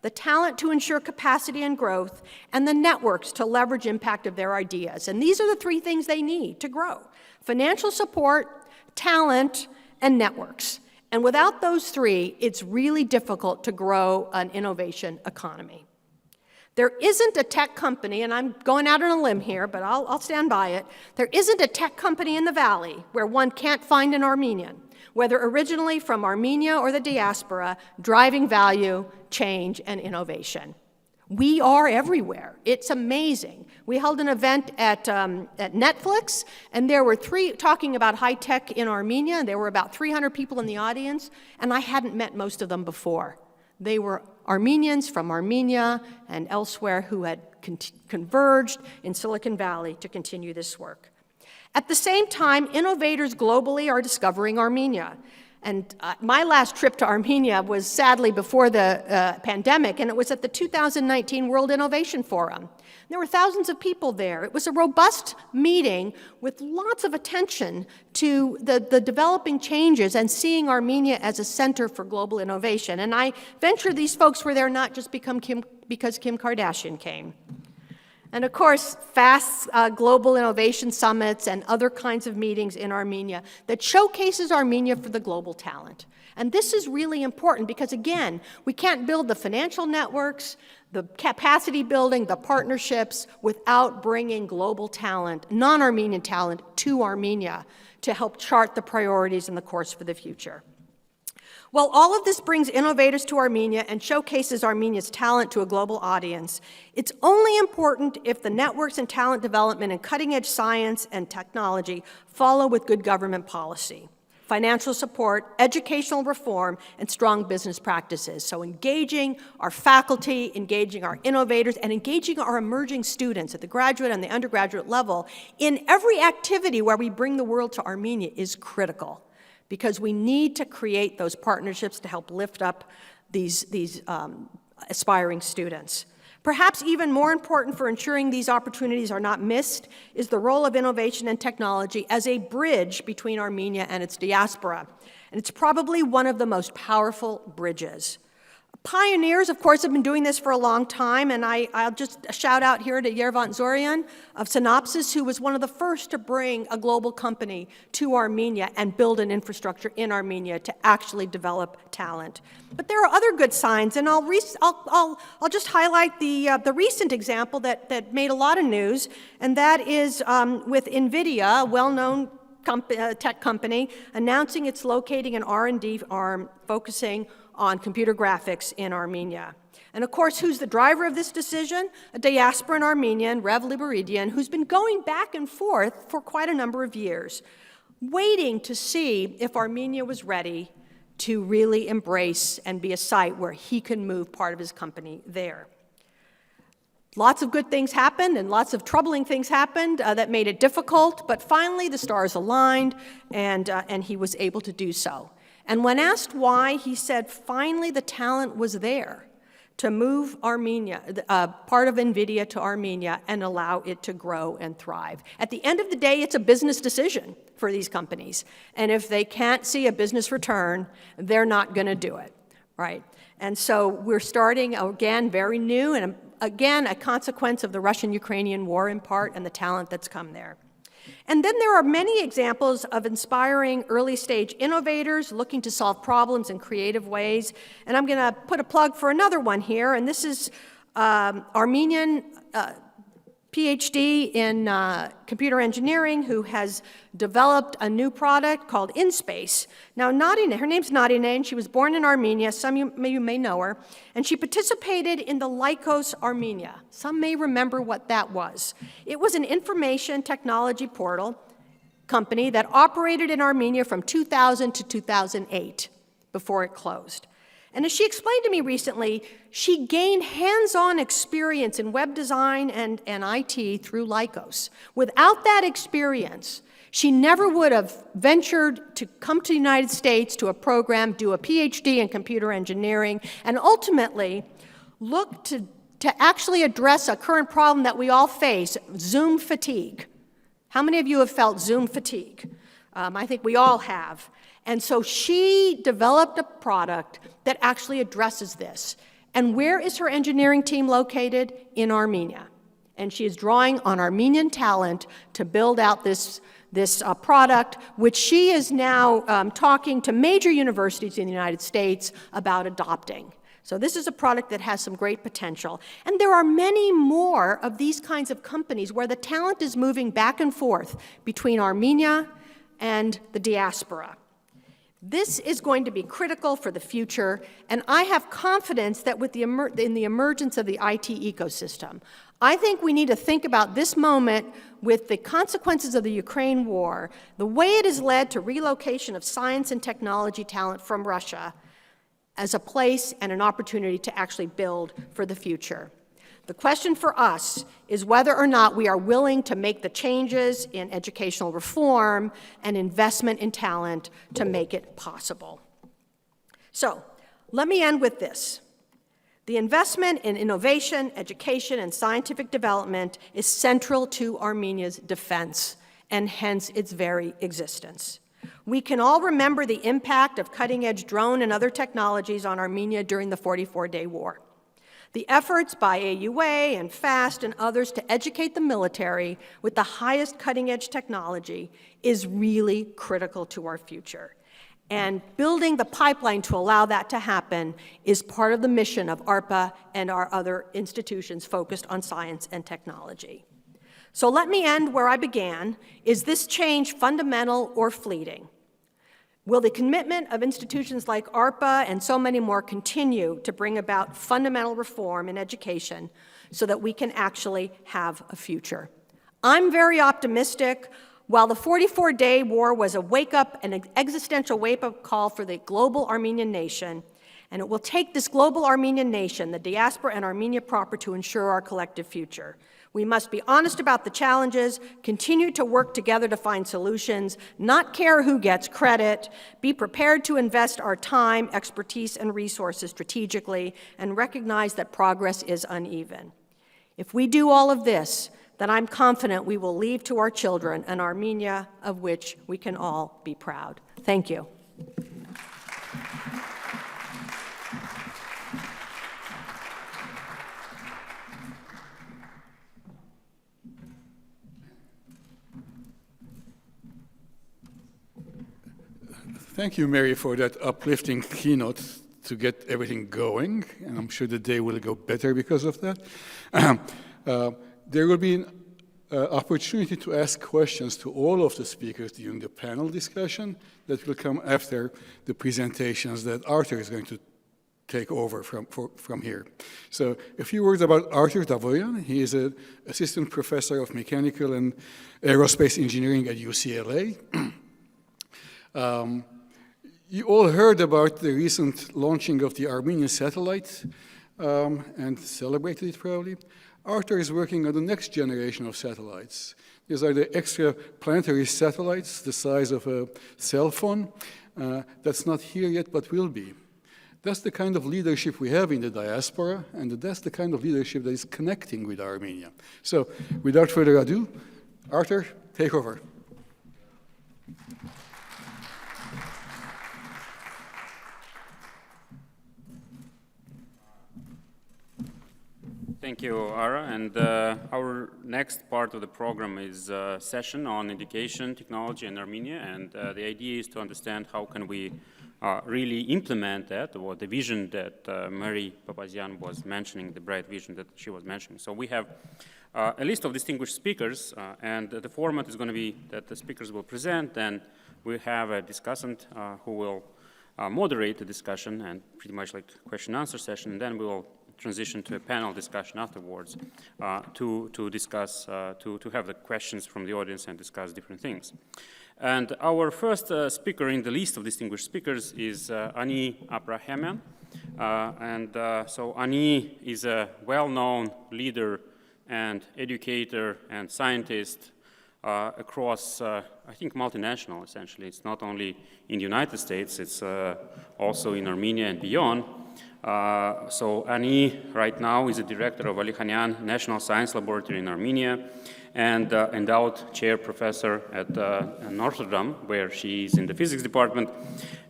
the talent to ensure capacity and growth, and the networks to leverage impact of their ideas. And these are the three things they need to grow: financial support, talent, and networks. And without those three, it's really difficult to grow an innovation economy. There isn't a tech company, and I'm going out on a limb here, but I'll stand by it. There isn't a tech company in the Valley where one can't find an Armenian, whether originally from Armenia or the diaspora, driving value, change, and innovation. We are everywhere. It's amazing. We held an event at Netflix, and there were talking about high tech in Armenia, and there were about 300 people in the audience, and I hadn't met most of them before. They were Armenians from Armenia and elsewhere who had converged in Silicon Valley to continue this work. At the same time, innovators globally are discovering Armenia. And my last trip to Armenia was sadly before the pandemic, and it was at the 2019 World Innovation Forum. There were thousands of people there. It was a robust meeting with lots of attention to the developing changes and seeing Armenia as a center for global innovation. And I venture these folks were there not just because Kim Kardashian came. And of course, fast global innovation summits and other kinds of meetings in Armenia that showcases Armenia for the global talent. And this is really important because, again, we can't build the financial networks, the capacity building, the partnerships without bringing global talent, non-Armenian talent, to Armenia to help chart the priorities and the course for the future. Well, all of this brings innovators to Armenia and showcases Armenia's talent to a global audience. It's only important if the networks and talent development and cutting-edge science and technology follow with good government policy, financial support, educational reform, and strong business practices. So engaging our faculty, engaging our innovators, and engaging our emerging students at the graduate and the undergraduate level in every activity where we bring the world to Armenia is critical, because we need to create those partnerships to help lift up these aspiring students. Perhaps even more important for ensuring these opportunities are not missed is the role of innovation and technology as a bridge between Armenia and its diaspora. And it's probably one of the most powerful bridges. Pioneers, of course, have been doing this for a long time, and I'll just shout out here to Yervant Zorian of Synopsys, who was one of the first to bring a global company to Armenia and build an infrastructure in Armenia to actually develop talent. But there are other good signs, and I'll just highlight the recent example that made a lot of news, and that is with NVIDIA, a well-known tech company, announcing it's locating an R&D arm focusing on computer graphics in Armenia. And of course, who's the driver of this decision? A diasporan Armenian, Rev Liberidian, who's been going back and forth for quite a number of years, waiting to see if Armenia was ready to really embrace and be a site where he can move part of his company there. Lots of good things happened and lots of troubling things happened that made it difficult, but finally the stars aligned and he was able to do so. And when asked why, he said, finally the talent was there. to move Armenia, part of NVIDIA to Armenia, and allow it to grow and thrive. At the end of the day, it's a business decision for these companies. And if they can't see a business return, they're not going to do it, right? And so we're starting, again, very new, and again, a consequence of the Russian-Ukrainian war in part and the talent that's come there. And then there are many examples of inspiring early-stage innovators looking to solve problems in creative ways. And I'm going to put a plug for another one here, and this is Armenian PhD in computer engineering who has developed a new product called InSpace. Now, Nadine, her name's Nadine, and she was born in Armenia. Some of you may know her. And she participated in the Lycos Armenia. Some may remember what that was. It was an information technology portal company that operated in Armenia from 2000 to 2008 before it closed. And as she explained to me recently, she gained hands-on experience in web design and IT through Lycos. Without that experience, she never would have ventured to come to the United States to a program, do a PhD in computer engineering, and ultimately look to actually address a current problem that we all face, Zoom fatigue. How many of you have felt Zoom fatigue? I think we all have. And so she developed a product that actually addresses this. And where is her engineering team located? In Armenia. And she is drawing on Armenian talent to build out this product, which she is now talking to major universities in the United States about adopting. So this is a product that has some great potential. And there are many more of these kinds of companies where the talent is moving back and forth between Armenia and the diaspora. This is going to be critical for the future, and I have confidence that with in the emergence of the IT ecosystem, I think we need to think about this moment with the consequences of the Ukraine war, the way it has led to relocation of science and technology talent from Russia as a place and an opportunity to actually build for the future. The question for us is whether or not we are willing to make the changes in educational reform and investment in talent to make it possible. So, let me end with this. The investment in innovation, education, and scientific development is central to Armenia's defense, and hence its very existence. We can all remember the impact of cutting-edge drone and other technologies on Armenia during the 44-day war. The efforts by AUA and FAST and others to educate the military with the highest cutting-edge technology is really critical to our future. And building the pipeline to allow that to happen is part of the mission of ARPA and our other institutions focused on science and technology. So let me end where I began. Is this change fundamental or fleeting? Will the commitment of institutions like ARPA and so many more continue to bring about fundamental reform in education so that we can actually have a future? I'm very optimistic. While the 44-day war was a wake-up, an existential wake-up call for the global Armenian nation, and it will take this global Armenian nation, the diaspora and Armenia proper, to ensure our collective future. We must be honest about the challenges, continue to work together to find solutions, not care who gets credit, be prepared to invest our time, expertise, and resources strategically, and recognize that progress is uneven. If we do all of this, then I'm confident we will leave to our children an Armenia of which we can all be proud. Thank you. Thank you, Mary, for that uplifting keynote to get everything going, and I'm sure the day will go better because of that. There will be an opportunity to ask questions to all of the speakers during the panel discussion that will come after the presentations that Arthur is going to take over from here. So a few words about Arthur Davoyan. He is an assistant professor of mechanical and aerospace engineering at UCLA. You all heard about the recent launching of the Armenian satellite and celebrated it probably. Arthur is working on the next generation of satellites. These are the extraplanetary satellites, the size of a cell phone. That's not here yet, but will be. That's the kind of leadership we have in the diaspora, and that's the kind of leadership that is connecting with Armenia. So, without further ado, Arthur, take over. Thank you, Ara. And our next part of the program is a session on education, technology in Armenia. And the idea is to understand how can we really implement that, or the vision that Mary Papazian was mentioning, the bright vision that she was mentioning. So we have a list of distinguished speakers, and the format is going to be that the speakers will present, then we have a discussant who will moderate the discussion, and pretty much like question and answer session, and then we will transition to a panel discussion afterwards to discuss, to have the questions from the audience and discuss different things. And our first speaker in the list of distinguished speakers is Ani Abrahamian. So Ani is a well-known leader and educator and scientist across, I think, multinational, essentially. It's not only in the United States, it's also in Armenia and beyond. So Ani right now is the director of Alikhanyan National Science Laboratory in Armenia and endowed chair professor at Northridge, where she is in the physics department.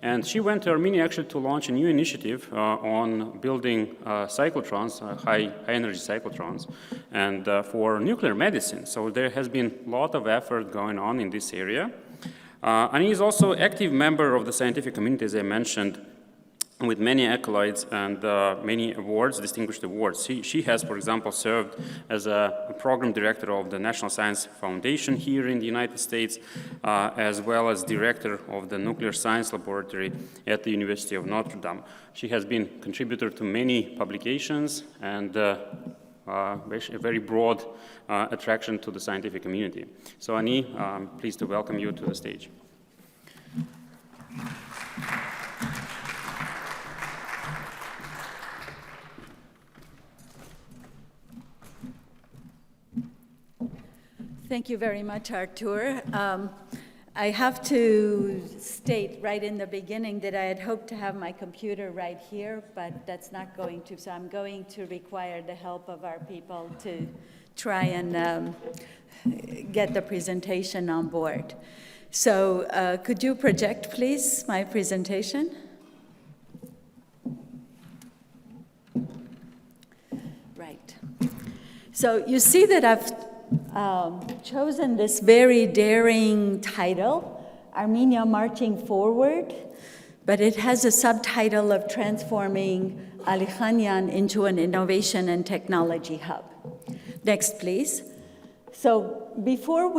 And she went to Armenia actually to launch a new initiative on building cyclotrons, high energy cyclotrons, and for nuclear medicine. So there has been a lot of effort going on in this area. Ani is also an active member of the scientific community, as I mentioned, with many accolades and many awards, distinguished awards. She has, for example, served as a program director of the National Science Foundation here in the United States, as well as director of the Nuclear Science Laboratory at the University of Notre Dame. She has been a contributor to many publications and a very broad attraction to the scientific community. So Ani, I'm pleased to welcome you to the stage. Thank you very much, Artur. I have to state right in the beginning that I had hoped to have my computer right here, but that's not going to, so I'm going to require the help of our people to try and get the presentation on board. So could you project, please, my presentation? Right. So you see that I've chosen this very daring title, Armenia Marching Forward, but it has a subtitle of transforming Alikhanyan into an innovation and technology hub. Next, please. So before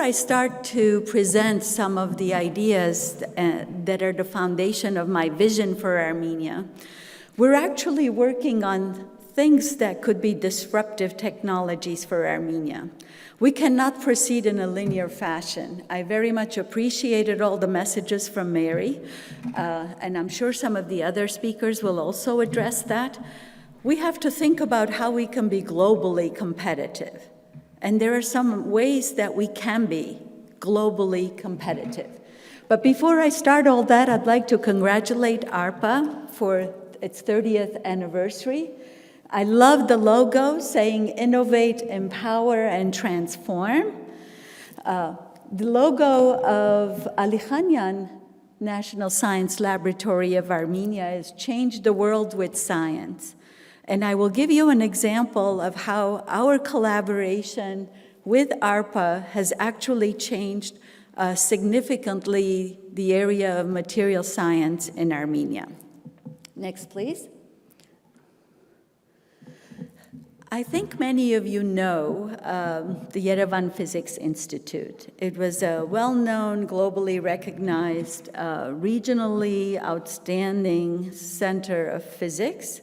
I start to present some of the ideas that are the foundation of my vision for Armenia, we're actually working on things that could be disruptive technologies for Armenia. We cannot proceed in a linear fashion. I very much appreciated all the messages from Mary, and I'm sure some of the other speakers will also address that. We have to think about how we can be globally competitive. And there are some ways that we can be globally competitive. But before I start all that, I'd like to congratulate ARPA for its 30th anniversary. I love the logo saying innovate, empower, and transform. The logo of Alikhanyan National Science Laboratory of Armenia has changed the world with science. And I will give you an example of how our collaboration with ARPA has actually changed significantly the area of material science in Armenia. Next, please. I think many of you know the Yerevan Physics Institute. It was a well-known, globally recognized, regionally outstanding center of physics.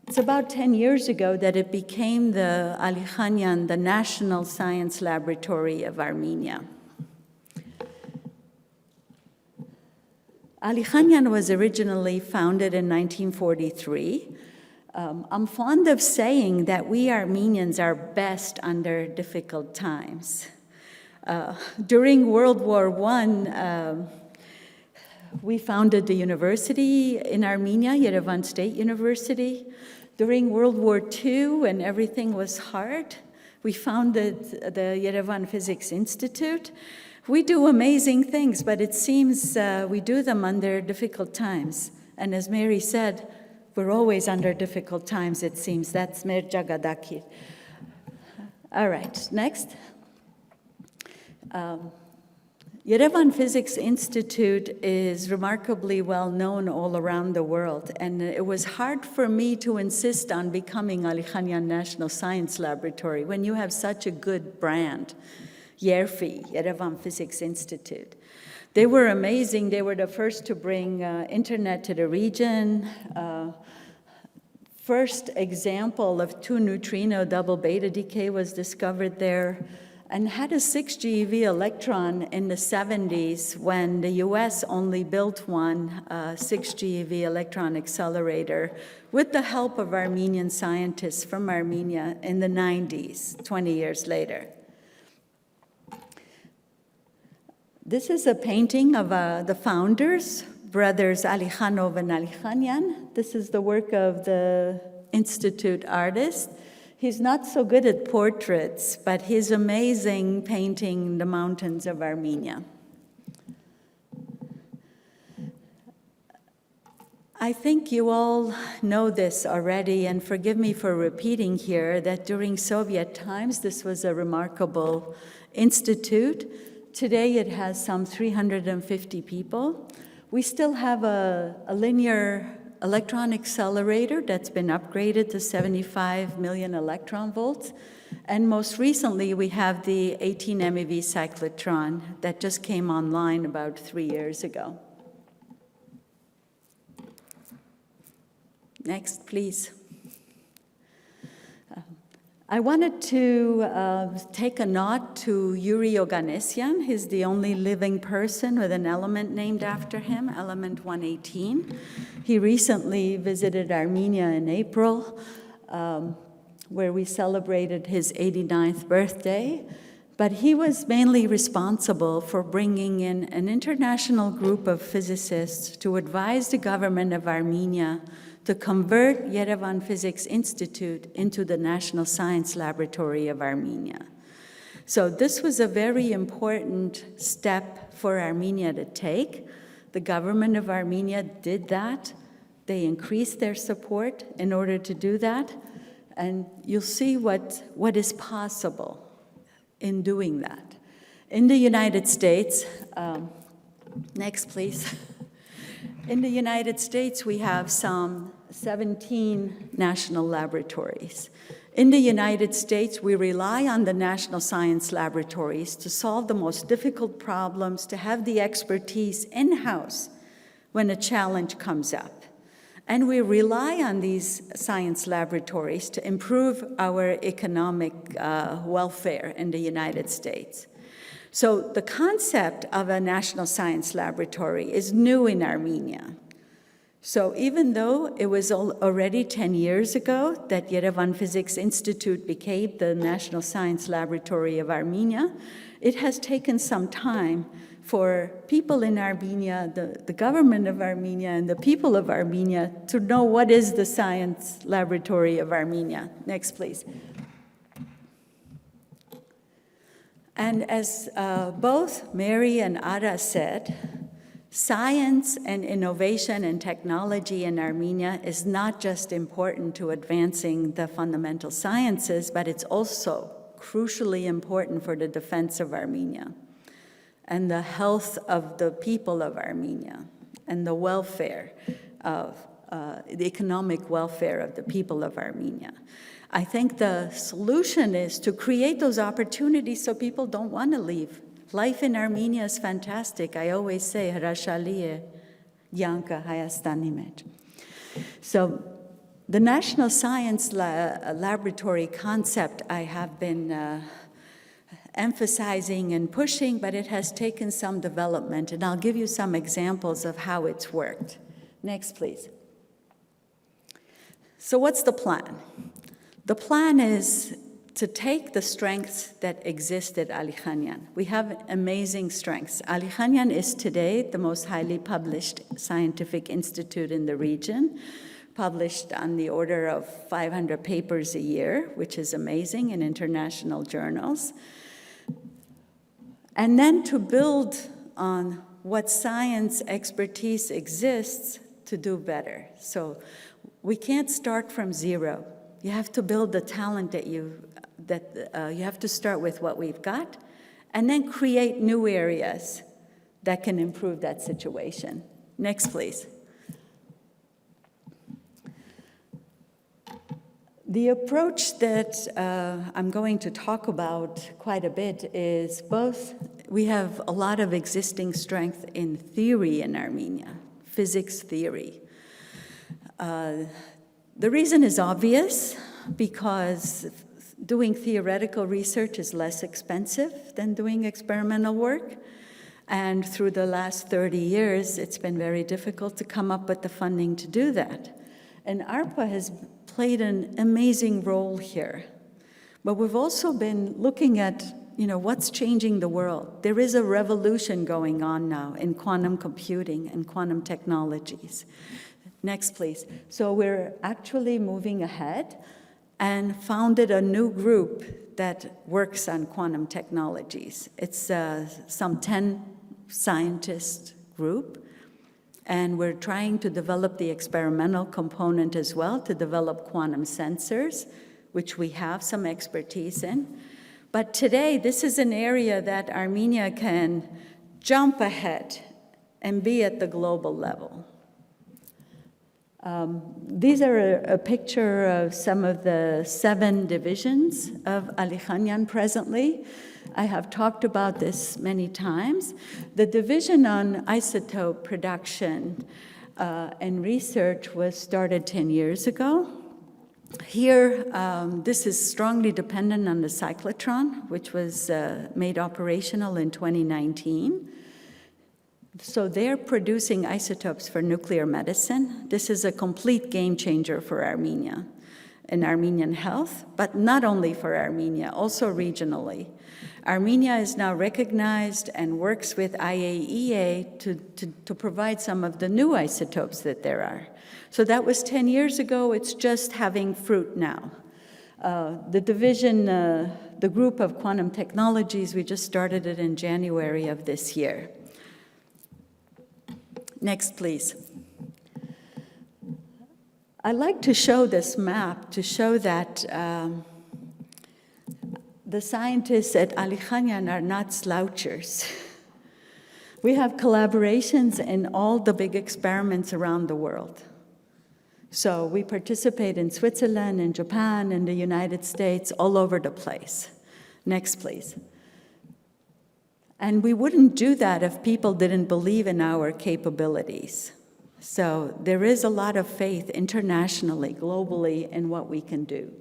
It's about 10 years ago that it became the Alikhanyan, the National Science Laboratory of Armenia. Alikhanyan was originally founded in 1943. I'm fond of saying that we Armenians are best under difficult times. During World War I, We founded the university in Armenia, Yerevan State University. During World War II, when everything was hard, we founded the Yerevan Physics Institute. We do amazing things, but it seems we do them under difficult times. And as Mary said, we're always under difficult times, it seems. That's Mer Jagadakir. All right, next. Yerevan Physics Institute is remarkably well known all around the world, and it was hard for me to insist on becoming Ali Khanyan National Science Laboratory when you have such a good brand, YERFI, Yerevan Physics Institute. They were amazing. They were the first to bring internet to the region, first example of 2-neutrino double beta decay was discovered there, and had a 6 GeV electron in the 70s when the US only built one 6 GeV electron accelerator with the help of Armenian scientists from Armenia in the 90s, 20 years later. This is a painting of the founders, brothers Ali Khanov and Ali Khanyan. This is the work of the Institute artist. He's not so good at portraits, but he's amazing painting the mountains of Armenia. I think you all know this already, and forgive me for repeating here, that during Soviet times, this was a remarkable institute. Today, it has some 350 people. We still have a linear electron accelerator that's been upgraded to 75 million electron volts. And most recently, we have the 18 MeV cyclotron that just came online about 3 years ago. Next, please. I wanted to take a nod to Yuri Oganessian. He's the only living person with an element named after him, element 118. He recently visited Armenia in April, where we celebrated his 89th birthday. But he was mainly responsible for bringing in an international group of physicists to advise the government of Armenia to convert Yerevan Physics Institute into the National Science Laboratory of Armenia. So this was a very important step for Armenia to take. The government of Armenia did that. They increased their support in order to do that. And you'll see what is possible in doing that. In the United States, next please. In the United States, we have some 17 national laboratories. In the United States, we rely on the national science laboratories to solve the most difficult problems, to have the expertise in-house when a challenge comes up. And we rely on these science laboratories to improve our economic welfare in the United States. So the concept of a national science laboratory is new in Armenia. So even though it was already 10 years ago that Yerevan Physics Institute became the National Science Laboratory of Armenia, it has taken some time for people in Armenia, the government of Armenia, and the people of Armenia to know what is the Science Laboratory of Armenia. Next, please. And as both Mary and Ara said, science and innovation and technology in Armenia is not just important to advancing the fundamental sciences, but it's also crucially important for the defense of Armenia and the health of the people of Armenia and the welfare of the economic welfare of the people of Armenia. I think the solution is to create those opportunities so people don't want to leave. Life in Armenia is fantastic. I always say, Harashaliye Yanka Hayastani Mej. So the National Science Laboratory concept I have been emphasizing and pushing, but it has taken some development, and I'll give you some examples of how it's worked. Next, please. So what's the plan? The plan is to take the strengths that exist at Ali Khanyan. We have amazing strengths. Ali Khanyan is today the most highly published scientific institute in the region, published on the order of 500 papers a year, which is amazing in international journals. And then to build on what science expertise exists to do better. So we can't start from zero. You have to build the talent that you have to start with what we've got, and then create new areas that can improve that situation. Next, please. The approach that I'm going to talk about quite a bit is both, we have a lot of existing strength in theory in Armenia, physics theory. The reason is obvious, because doing theoretical research is less expensive than doing experimental work. And through the last 30 years, it's been very difficult to come up with the funding to do that. And ARPA has played an amazing role here. But we've also been looking at, what's changing the world. There is a revolution going on now in quantum computing and quantum technologies. Next, please. So we're actually moving ahead and founded a new group that works on quantum technologies. It's some 10 scientist group, and we're trying to develop the experimental component as well to develop quantum sensors, which we have some expertise in. But today, this is an area that Armenia can jump ahead and be at the global level. These are a picture of some of the 7 divisions of Ali Khanyan presently. I have talked about this many times. The division on isotope production and research was started 10 years ago. Here, this is strongly dependent on the cyclotron, which was made operational in 2019. So they're producing isotopes for nuclear medicine. This is a complete game changer for Armenia and Armenian health, but not only for Armenia, also regionally. Armenia is now recognized and works with IAEA to provide some of the new isotopes that there are. So that was 10 years ago. It's just having fruit now. The division, the group of quantum technologies, we just started it in January of this year. Next, please. I like to show this map to show that the scientists at Ali Khanyan are not slouchers. We have collaborations in all the big experiments around the world. So we participate in Switzerland, in Japan, in the United States, all over the place. Next, please. And we wouldn't do that if people didn't believe in our capabilities. So there is a lot of faith internationally, globally, in what we can do.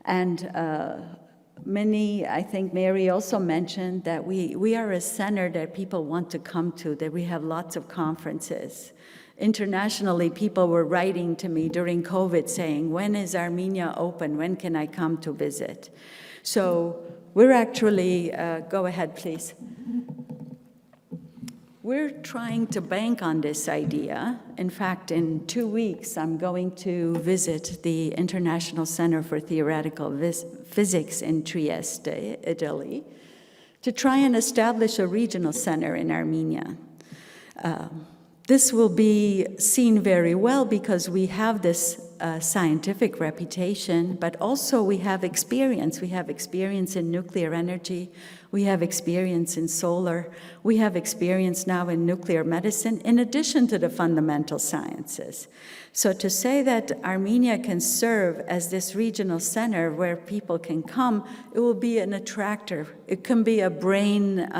And I think Mary also mentioned that we are a center that people want to come to, that we have lots of conferences. Internationally, people were writing to me during COVID saying, when is Armenia open? When can I come to visit? So we're actually, go ahead, please. We're trying to bank on this idea. In fact, in 2 weeks, I'm going to visit the International Center for Theoretical Physics in Trieste, Italy, to try and establish a regional center in Armenia. This will be seen very well because we have this scientific reputation, but also we have experience. We have experience in nuclear energy. We have experience in solar. We have experience now in nuclear medicine, in addition to the fundamental sciences. So to say that Armenia can serve as this regional center where people can come, it will be an attractor. It can be a brain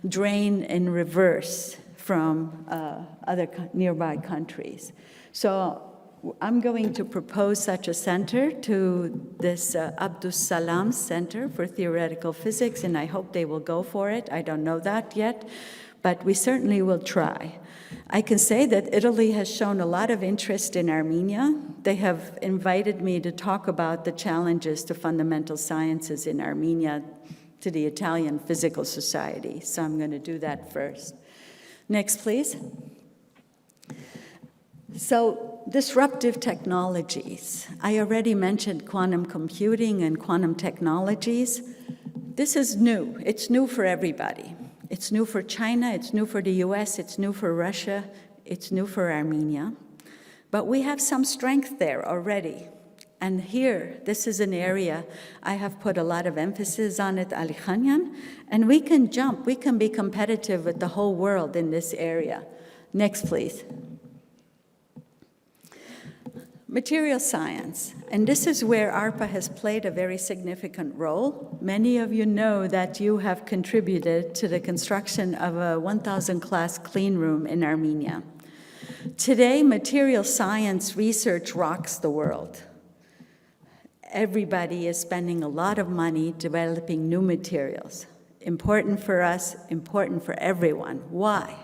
drain in reverse from other nearby countries. So I'm going to propose such a center to this Abdus Salam Center for Theoretical Physics, and I hope they will go for it. I don't know that yet, but we certainly will try. I can say that Italy has shown a lot of interest in Armenia. They have invited me to talk about the challenges to fundamental sciences in Armenia to the Italian Physical Society, so I'm going to do that first. Next, please. So, disruptive technologies. I already mentioned quantum computing and quantum technologies. This is new. It's new for everybody. It's new for China, it's new for the US, it's new for Russia, it's new for Armenia. But we have some strength there already. And here, this is an area I have put a lot of emphasis on at Alichanyan, and we can jump, we can be competitive with the whole world in this area. Next, please. Material science, and this is where ARPA has played a very significant role. Many of you know that you have contributed to the construction of a 1,000 class clean room in Armenia. Today, material science research rocks the world. Everybody is spending a lot of money developing new materials. Important for us, important for everyone. Why?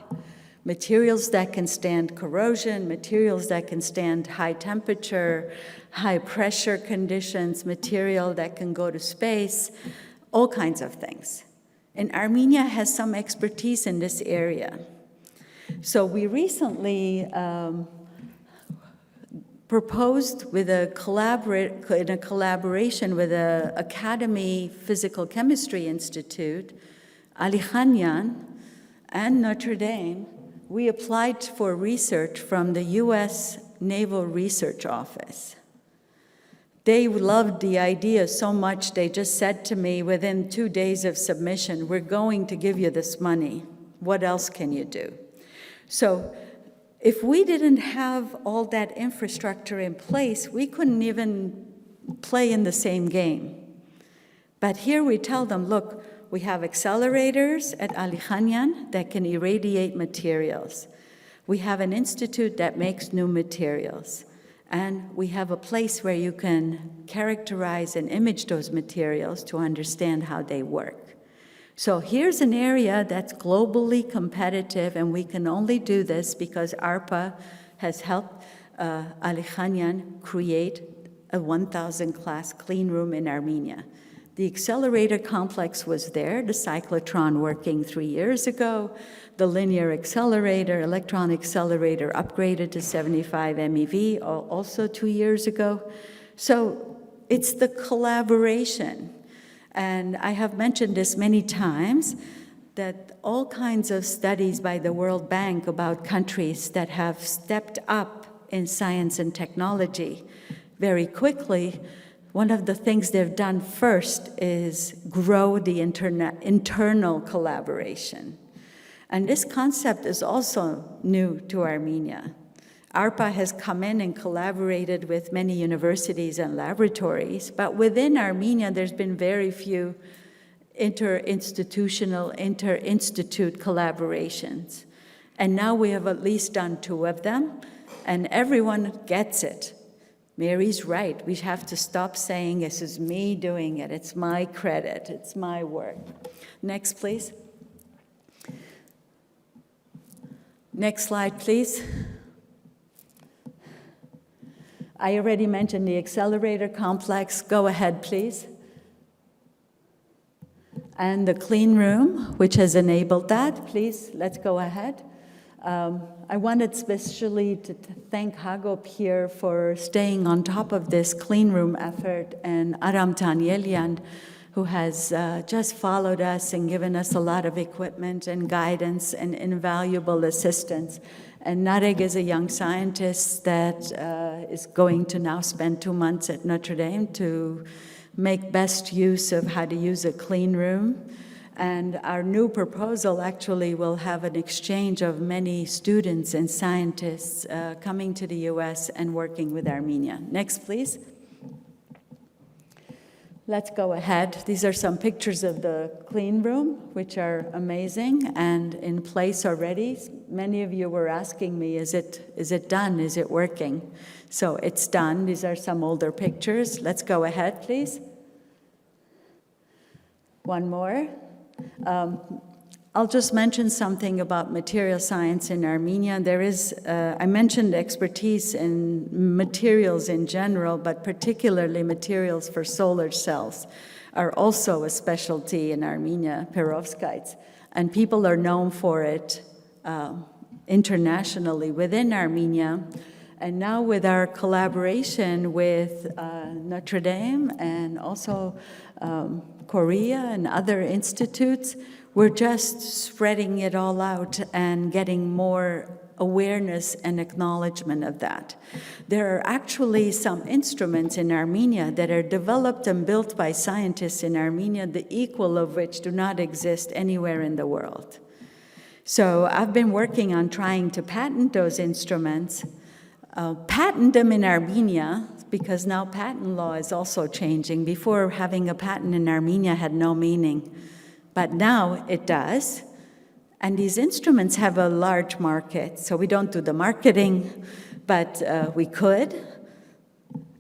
Materials that can stand corrosion, materials that can stand high temperature, high pressure conditions, material that can go to space, all kinds of things. And Armenia has some expertise in this area. So we recently proposed in a collaboration with the Academy Physical Chemistry Institute, Alichanyan, and Notre Dame. We applied for research from the US Naval Research Office. They loved the idea so much, they just said to me within 2 days of submission, we're going to give you this money. What else can you do? So if we didn't have all that infrastructure in place, we couldn't even play in the same game. But here we tell them, look, we have accelerators at Alichanyan that can irradiate materials. We have an institute that makes new materials. And we have a place where you can characterize and image those materials to understand how they work. So here's an area that's globally competitive, and we can only do this because ARPA has helped Alichanyan create a 1,000 class clean room in Armenia. The accelerator complex was there, the cyclotron working 3 years ago, the linear accelerator, electron accelerator upgraded to 75 MeV also 2 years ago. So it's the collaboration. And I have mentioned this many times, that all kinds of studies by the World Bank about countries that have stepped up in science and technology very quickly, one of the things they've done first is grow the internal collaboration. And this concept is also new to Armenia. ARPA has come in and collaborated with many universities and laboratories, but within Armenia, there's been very few interinstitutional, inter-institute collaborations. And now we have at least done 2 of them, and everyone gets it. Mary's right. We have to stop saying, this is me doing it. It's my credit. It's my work. Next, please. Next slide, please. I already mentioned the accelerator complex. Go ahead, please. And the clean room, which has enabled that. Please, let's go ahead. I wanted especially to thank Hagop here for staying on top of this clean room effort, and Aram Tanyelian, who has just followed us and given us a lot of equipment and guidance and invaluable assistance. And Nareg is a young scientist that is going to now spend 2 months at Notre Dame to make best use of how to use a clean room. And our new proposal actually will have an exchange of many students and scientists coming to the US and working with Armenia. Next, please. Let's go ahead. These are some pictures of the clean room, which are amazing and in place already. Many of you were asking me, is it done? Is it working? So it's done. These are some older pictures. Let's go ahead, please. One more. I'll just mention something about material science in Armenia. There is, I mentioned expertise in materials in general, but particularly materials for solar cells are also a specialty in Armenia, perovskites, and people are known for it internationally within Armenia. And now with our collaboration with Notre Dame and also Korea and other institutes, we're just spreading it all out and getting more awareness and acknowledgement of that. There are actually some instruments in Armenia that are developed and built by scientists in Armenia, the equal of which do not exist anywhere in the world. So I've been working on trying to patent those instruments, patent them in Armenia, because now patent law is also changing. Before, having a patent in Armenia had no meaning, but now it does. And these instruments have a large market, so we don't do the marketing, but we could.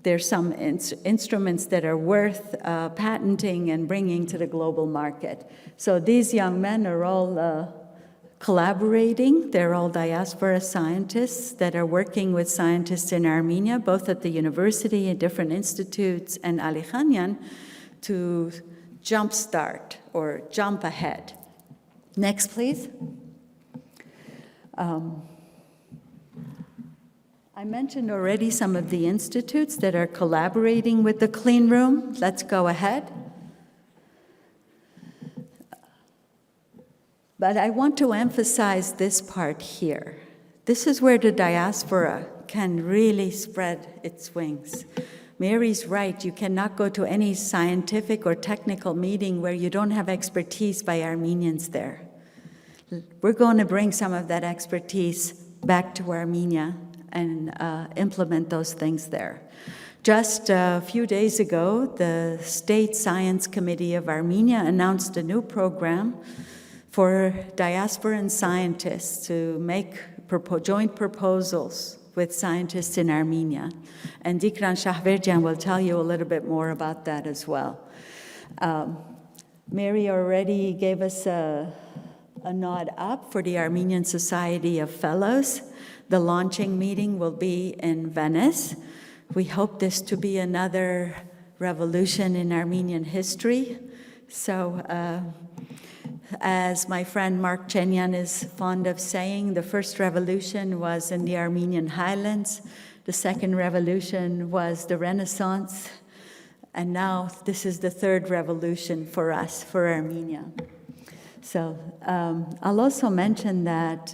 There's some instruments that are worth patenting and bringing to the global market. So these young men are all collaborating. They're all diaspora scientists that are working with scientists in Armenia, both at the university and different institutes and Ali Khanyan, to jumpstart or jump ahead. Next, please. I mentioned already some of the institutes that are collaborating with the Clean Room. Let's go ahead. But I want to emphasize this part here. This is where the diaspora can really spread its wings. Mary's right, you cannot go to any scientific or technical meeting where you don't have expertise by Armenians there. We're going to bring some of that expertise back to Armenia and implement those things there. Just a few days ago, the State Science Committee of Armenia announced a new program for diasporan scientists to make joint proposals with scientists in Armenia. And Dikran Shahverjan will tell you a little bit more about that as well. Mary already gave us a nod up for the Armenian Society of Fellows. The launching meeting will be in Venice. We hope this to be another revolution in Armenian history. So, as my friend Mark Chenyan is fond of saying, the first revolution was in the Armenian highlands, the second revolution was the Renaissance, and now this is the third revolution for us, for Armenia. So I'll also mention that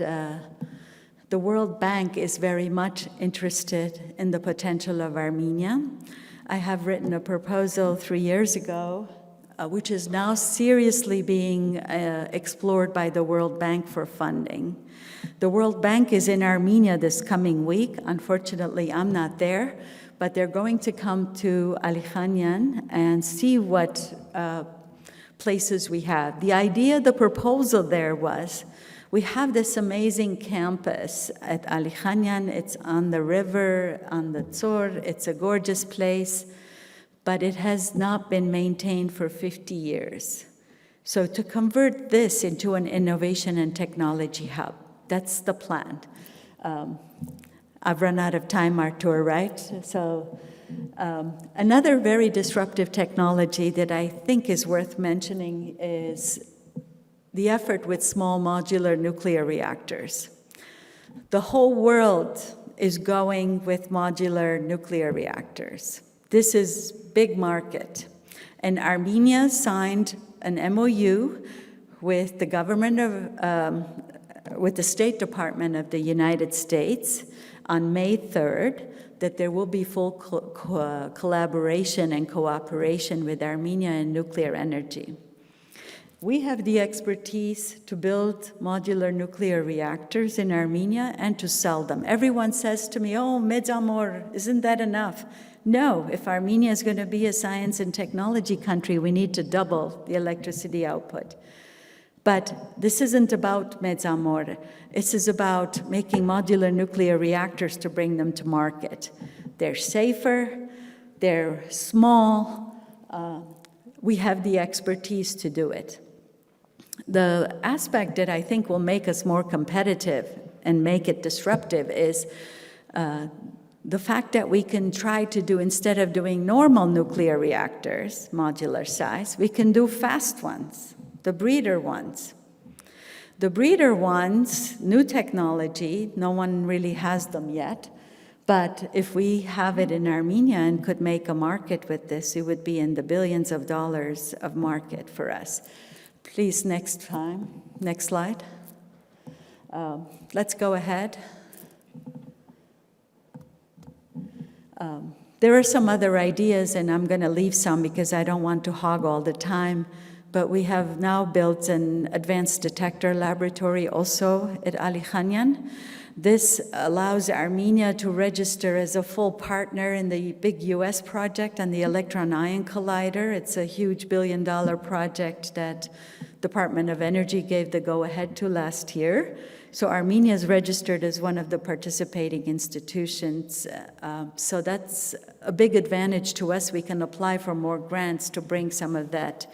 the World Bank is very much interested in the potential of Armenia. I have written a proposal 3 years ago which is now seriously being explored by the World Bank for funding. The World Bank is in Armenia this coming week. Unfortunately, I'm not there, but they're going to come to Ali Khanyan and see what places we have. The idea, the proposal there was, we have this amazing campus at Ali Khanyan. It's on the river, on the Tsor. It's a gorgeous place, but it has not been maintained for 50 years. So to convert this into an innovation and technology hub, that's the plan. I've run out of time, Artur, right? So another very disruptive technology that I think is worth mentioning is the effort with small modular nuclear reactors. The whole world is going with modular nuclear reactors. This is big market. And Armenia signed an MOU with the government of, with the State Department of the United States on May 3rd, that there will be full collaboration and cooperation with Armenia in nuclear energy. We have the expertise to build modular nuclear reactors in Armenia and to sell them. Everyone says to me, oh, Medzamor, isn't that enough? No, if Armenia is going to be a science and technology country, we need to double the electricity output. But this isn't about Medzamor. This is about making modular nuclear reactors to bring them to market. They're safer, they're small, we have the expertise to do it. The aspect that I think will make us more competitive and make it disruptive is the fact that we can try to do, instead of doing normal nuclear reactors, modular size, we can do fast ones, the breeder ones. The breeder ones, new technology, no one really has them yet, but if we have it in Armenia and could make a market with this, it would be in the billions of dollars of market for us. Please, next slide. Let's go ahead. There are some other ideas, and I'm going to leave some because I don't want to hog all the time, but we have now built an advanced detector laboratory also at Ali Khanyan. This allows Armenia to register as a full partner in the big US project on the electron-ion collider. It's a huge billion-dollar project that Department of Energy gave the go-ahead to last year. So Armenia is registered as one of the participating institutions. So that's a big advantage to us. We can apply for more grants to bring some of that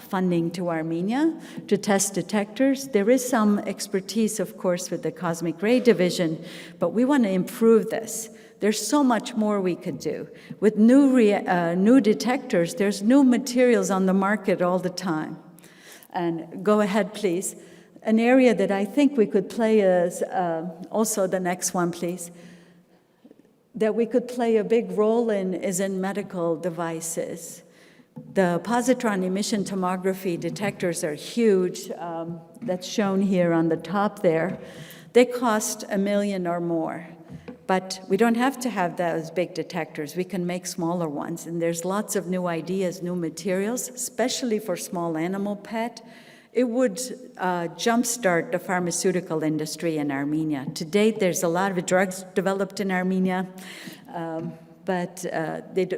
funding to Armenia to test detectors. There is some expertise, of course, with the cosmic ray division, but we want to improve this. There's so much more we could do. With new detectors, there's new materials on the market all the time. And go ahead, please. An area that I think we could play is, also the next one, please, that we could play a big role in is in medical devices. The positron emission tomography detectors are huge. That's shown here on the top there. They cost $1 million or more. But we don't have to have those big detectors. We can make smaller ones. And there's lots of new ideas, new materials, especially for small animal PET. It would jumpstart the pharmaceutical industry in Armenia. To date, there's a lot of drugs developed in Armenia, but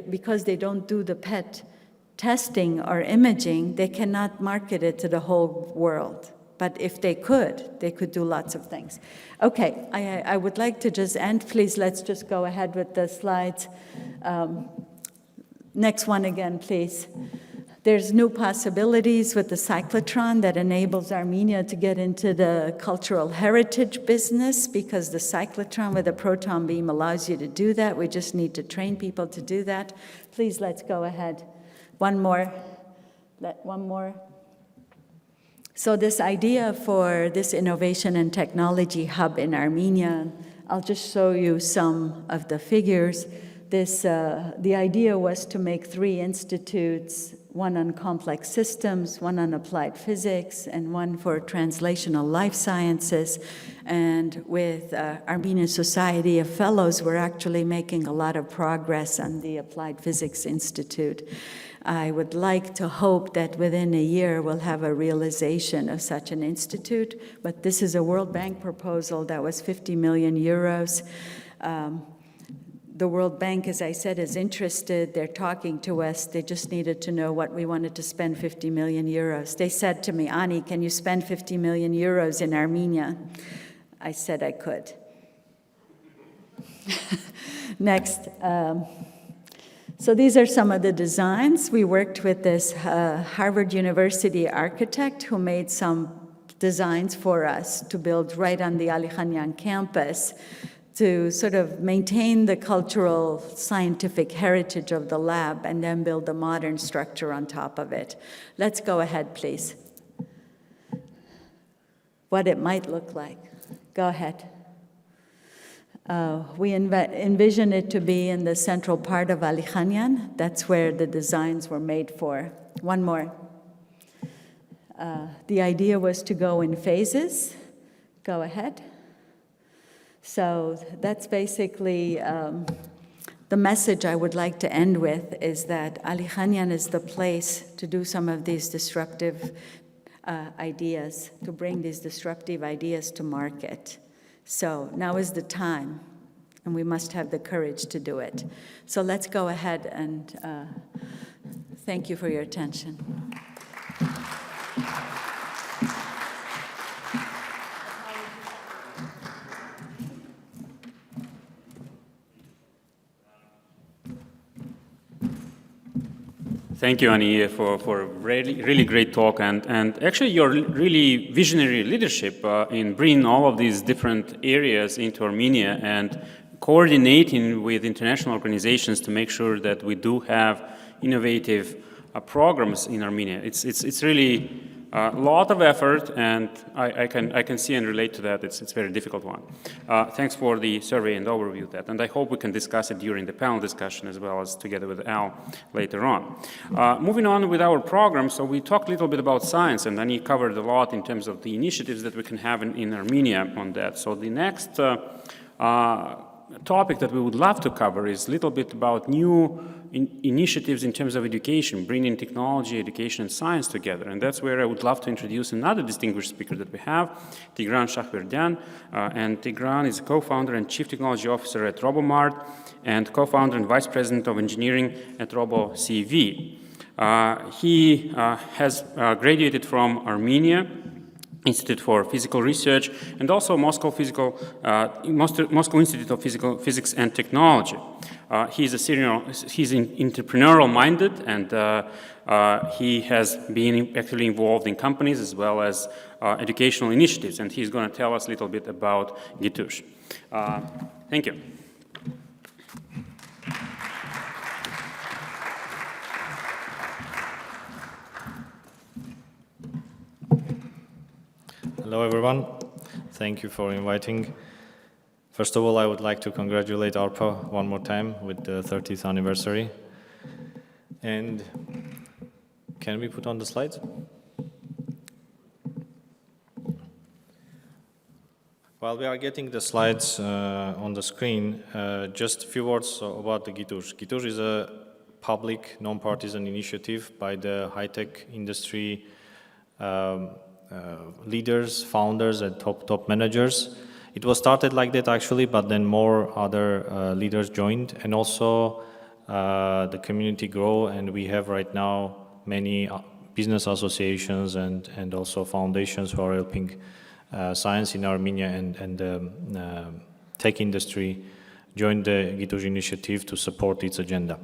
because they don't do the PET testing or imaging, they cannot market it to the whole world. But if they could do lots of things. Okay, I would like to just end. Please, let's just go ahead with the slides. Next one again, please. There's new possibilities with the cyclotron that enables Armenia to get into the cultural heritage business, because the cyclotron with a proton beam allows you to do that. We just need to train people to do that. Please, let's go ahead. One more. One more. So this idea for this innovation and technology hub in Armenia, I'll just show you some of the figures. The idea was to make 3 institutes, one on complex systems, one on applied physics, and one for translational life sciences. And with Armenian Society of Fellows, we're actually making a lot of progress on the Applied Physics Institute. I would like to hope that within a year we'll have a realization of such an institute, but this is a World Bank proposal that was 50 million euros. The World Bank, as I said, is interested. They're talking to us. They just needed to know what we wanted to spend 50 million euros. They said to me, Ani, can you spend 50 million euros in Armenia? I said I could. Next. So these are some of the designs. We worked with this Harvard University architect who made some designs for us to build right on the Ali Khanyan campus, to sort of maintain the cultural scientific heritage of the lab and then build a modern structure on top of it. Let's go ahead, please. What it might look like. Go ahead. We envision it to be in the central part of Ali Khanyan. That's where the designs were made for. One more. The idea was to go in phases. Go ahead. So that's basically the message I would like to end with, is that Ali Khanyan is the place to do some of these disruptive ideas, to bring these disruptive ideas to market. So now is the time, and we must have the courage to do it. So let's go ahead and thank you for your attention. Thank you, Ani, for really great talk and actually your really visionary leadership in bringing all of these different areas into Armenia and coordinating with international organizations to make sure that we do have innovative programs in Armenia. It's really a lot of effort, and I can see and relate to that. It's a very difficult one. Thanks for the survey and overview of that, and I hope we can discuss it during the panel discussion as well as together with Al later on. Moving on with our program, so we talked a little bit about science, and then he covered a lot in terms of the initiatives that we can have in Armenia on that. So the next topic that we would love to cover is a little bit about new initiatives in terms of education, bringing technology, education, and science together. And that's where I would love to introduce another distinguished speaker that we have, Tigran Shahverdian. And Tigran is a co-founder and chief technology officer at RoboMart and co-founder and vice president of engineering at RoboCV. He has graduated from Armenia Institute for Physical Research and also Moscow Institute of Physics and Technology. He's entrepreneurial minded, and he has been actually involved in companies as well as educational initiatives, and he's going to tell us a little bit about Gitush. Thank you. Hello, everyone. Thank you for inviting. First of all, I would like to congratulate ARPA one more time with the 30th anniversary. And can we put on the slides? While we are getting the slides on the screen, just a few words about the Gitush. Gitush is a public, non-partisan initiative by the high-tech industry leaders, founders, and top managers. It was started like that actually, but then more other leaders joined, and also the community grew, and we have right now many business associations and also foundations who are helping science in Armenia and tech industry join the Gitush initiative to support its agenda.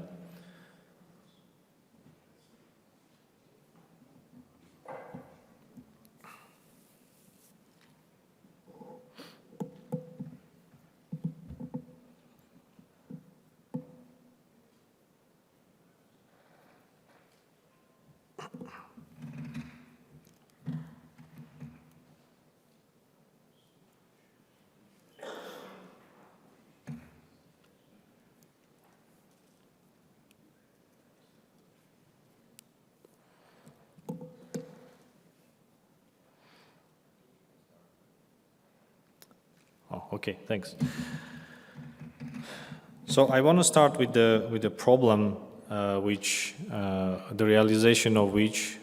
Okay, thanks. So I want to start with the problem, which the realization of which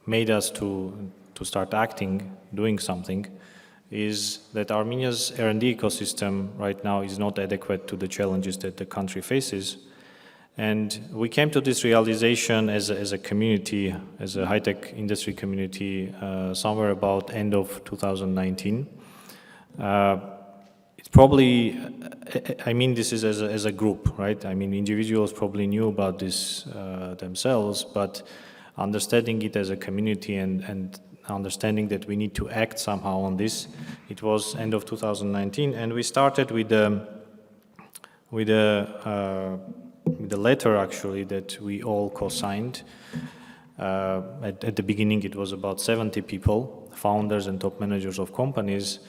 made us to start acting, doing something, is that Armenia's R&D ecosystem right now is not adequate to the challenges that the country faces. And we came to this realization as a community, as a high-tech industry community, somewhere about end of 2019. It's probably, I mean, this is as a group, right? I mean, individuals probably knew about this themselves, but understanding it as a community and understanding that we need to act somehow on this, it was end of 2019, and we started with the letter actually that we all co-signed. At the beginning, it was about 70 people, founders and top managers of companies,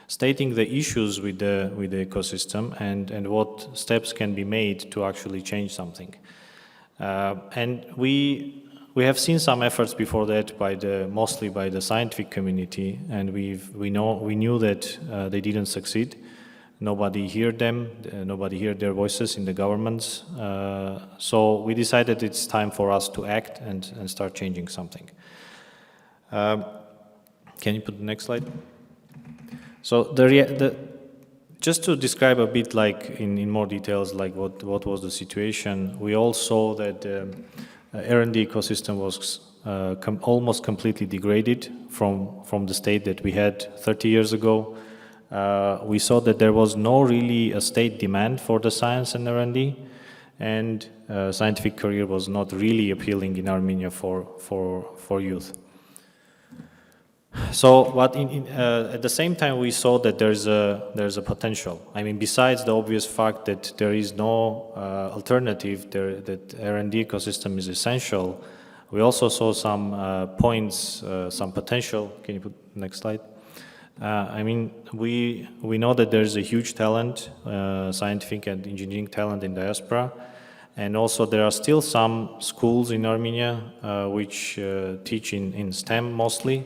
stating the issues with the ecosystem and what steps can be made to actually change something. And we have seen some efforts before that mostly by the scientific community, and we knew that they didn't succeed. Nobody heard them, nobody heard their voices in the governments. So we decided it's time for us to act and start changing something. Can you put the next slide? So just to describe a bit like in more details like what was the situation, we all saw that the R&D ecosystem was almost completely degraded from the state that we had 30 years ago. We saw that there was no really a state demand for the science and R&D, and scientific career was not really appealing in Armenia for youth. So, but at the same time, we saw that there's a potential. I mean, besides the obvious fact that there is no alternative, that R&D ecosystem is essential, we also saw some points, some potential. Can you put next slide? I mean, we know that there's a huge talent, scientific and engineering talent in diaspora, and also there are still some schools in Armenia which teach in STEM mostly.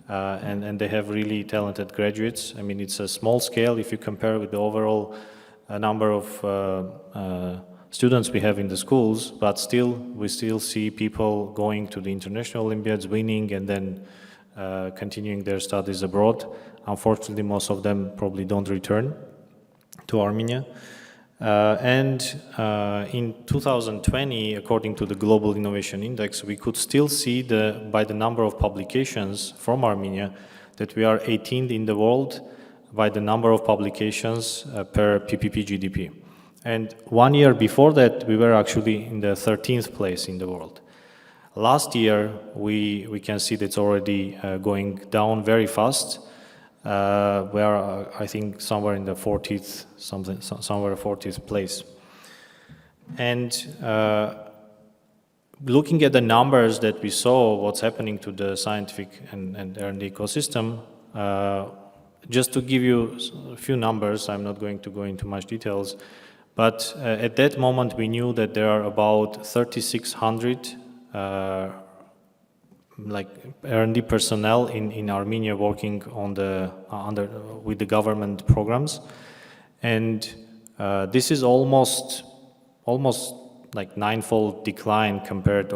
And they have really talented graduates. I mean, it's a small scale if you compare with the overall number of students we have in the schools, but still, we still see people going to the international Olympiads, winning, and then continuing their studies abroad. Unfortunately, most of them probably don't return to Armenia. In 2020, according to the Global Innovation Index, we could still see by the number of publications from Armenia that we are 18th in the world by the number of publications per PPP GDP. And 1 year before that, we were actually in the 13th place in the world. Last year, we can see that it's already going down very fast. We are, I think, somewhere in the 40th, somewhere 40th place. And looking at the numbers that we saw, what's happening to the scientific and R&D ecosystem, just to give you a few numbers, I'm not going to go into much details, but at that moment we knew that there are about 3,600 like R&D personnel in Armenia working on with the government programs, and this is almost like ninefold decline compared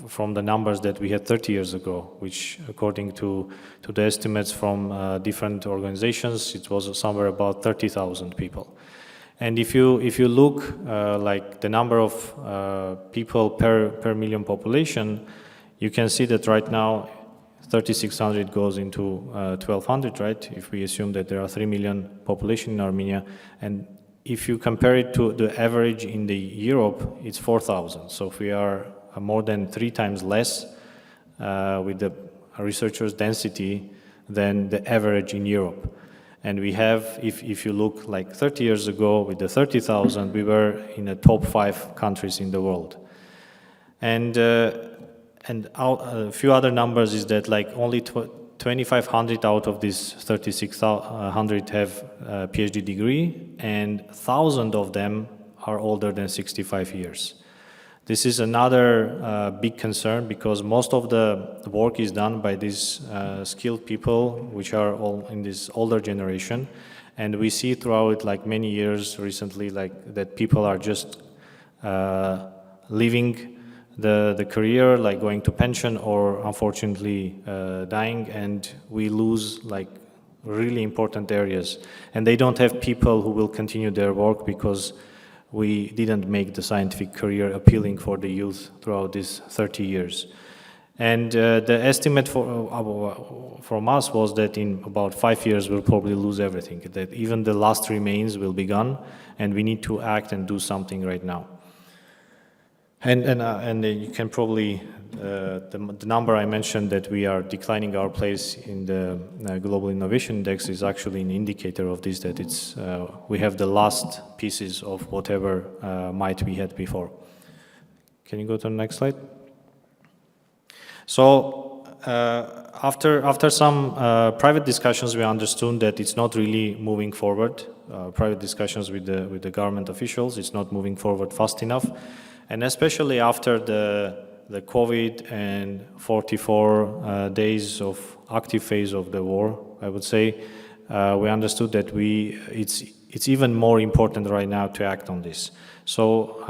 from the numbers that we had 30 years ago, which according to the estimates from different organizations, it was somewhere about 30,000 people. And if you look like the number of people per million population, you can see that right now 3,600 goes into 1,200, right? If we assume that there are 3 million population in Armenia, and if you compare it to the average in the Europe, it's 4,000. So if we are more than 3 times less with the researchers' density than the average in Europe. And we have, if you look like 30 years ago with the 30,000, we were in the top 5 countries in the world. And a few other numbers is that like only 2,500 out of these 3,600 have a PhD degree, and 1,000 of them are older than 65 years. This is another big concern because most of the work is done by these skilled people, which are all in this older generation, and we see throughout like many years recently like that people are just leaving the career, like going to pension or unfortunately dying, and we lose like really important areas. And they don't have people who will continue their work because we didn't make the scientific career appealing for the youth throughout these 30 years. And the estimate from us was that in about 5 years we'll probably lose everything, that even the last remains will be gone, and we need to act and do something right now. And you can probably, the number I mentioned that we are declining our place in the Global Innovation Index is actually an indicator of this, that it's, we have the last pieces of whatever might we had before. Can you go to the next slide? So after some private discussions, we understood that it's not really moving forward. Private discussions with the government officials, it's not moving forward fast enough. And especially after the COVID and 44 days of active phase of the war, I would say, we understood that it's even more important right now to act on this. So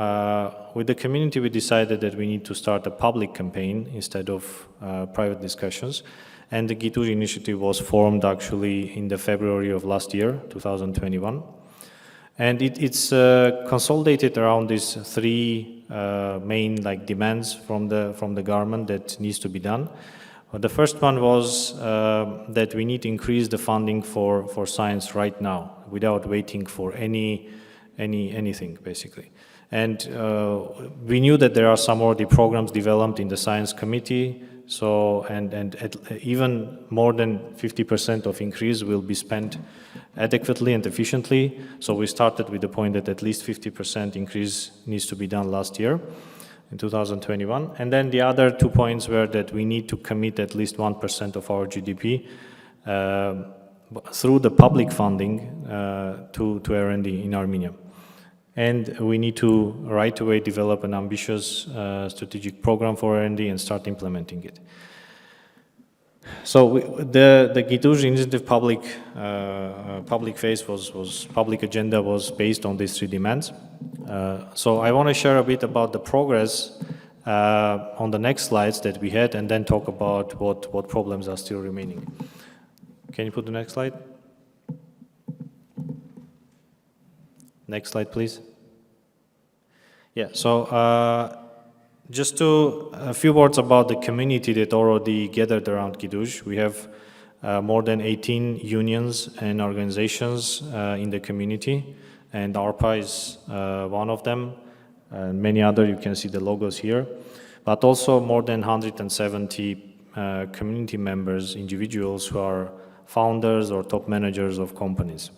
with the community, we decided that we need to start a public campaign instead of private discussions. And the G2 initiative was formed actually in the February of last year, 2021. And it's consolidated around these 3 main like demands from the government that needs to be done. The first one was that we need to increase the funding for science right now, without waiting for any anything basically. And we knew that there are some already programs developed in the science committee. So, even more than 50% of increase will be spent adequately and efficiently. So we started with the point that at least 50% increase needs to be done last year in 2021. And then the other 2 points were that we need to commit at least 1% of our GDP through the public funding to R&D in Armenia. And we need to right away develop an ambitious strategic program for R&D and start implementing it. So the Gituj initiative public phase public agenda was based on these 3 demands. So I want to share a bit about the progress on the next slides that we had, and then talk about what problems are still remaining. Can you put the next slide? Next slide, please. Yeah, so just a few words about the community that already gathered around Gituj. We have more than 18 unions and organizations in the community, and ARPA is one of them, and many other, you can see the logos here, but also more than 170 community members, individuals who are founders or top managers of companies.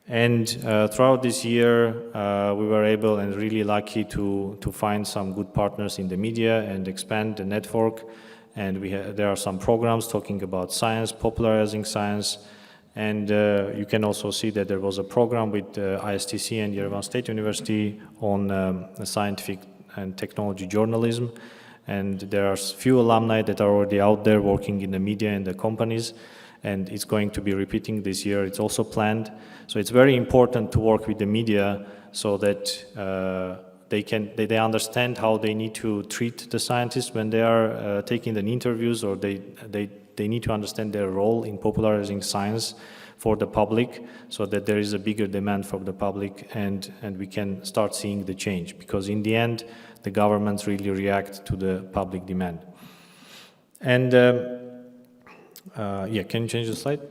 And throughout this year, we were able and really lucky to find some good partners in the media and expand the network. And there are some programs talking about science, popularizing science. And you can also see that there was a program with ISTC and Yerevan State University on scientific and technology journalism. And there are few alumni that are already out there working in the media and the companies. And it's going to be repeating this year. It's also planned. So it's very important to work with the media so that they understand how they need to treat the scientists when they are taking the interviews, or they need to understand their role in popularizing science for the public, so that there is a bigger demand from the public, and we can start seeing the change. Because in the end, the governments really react to the public demand. And yeah, can you change the slide?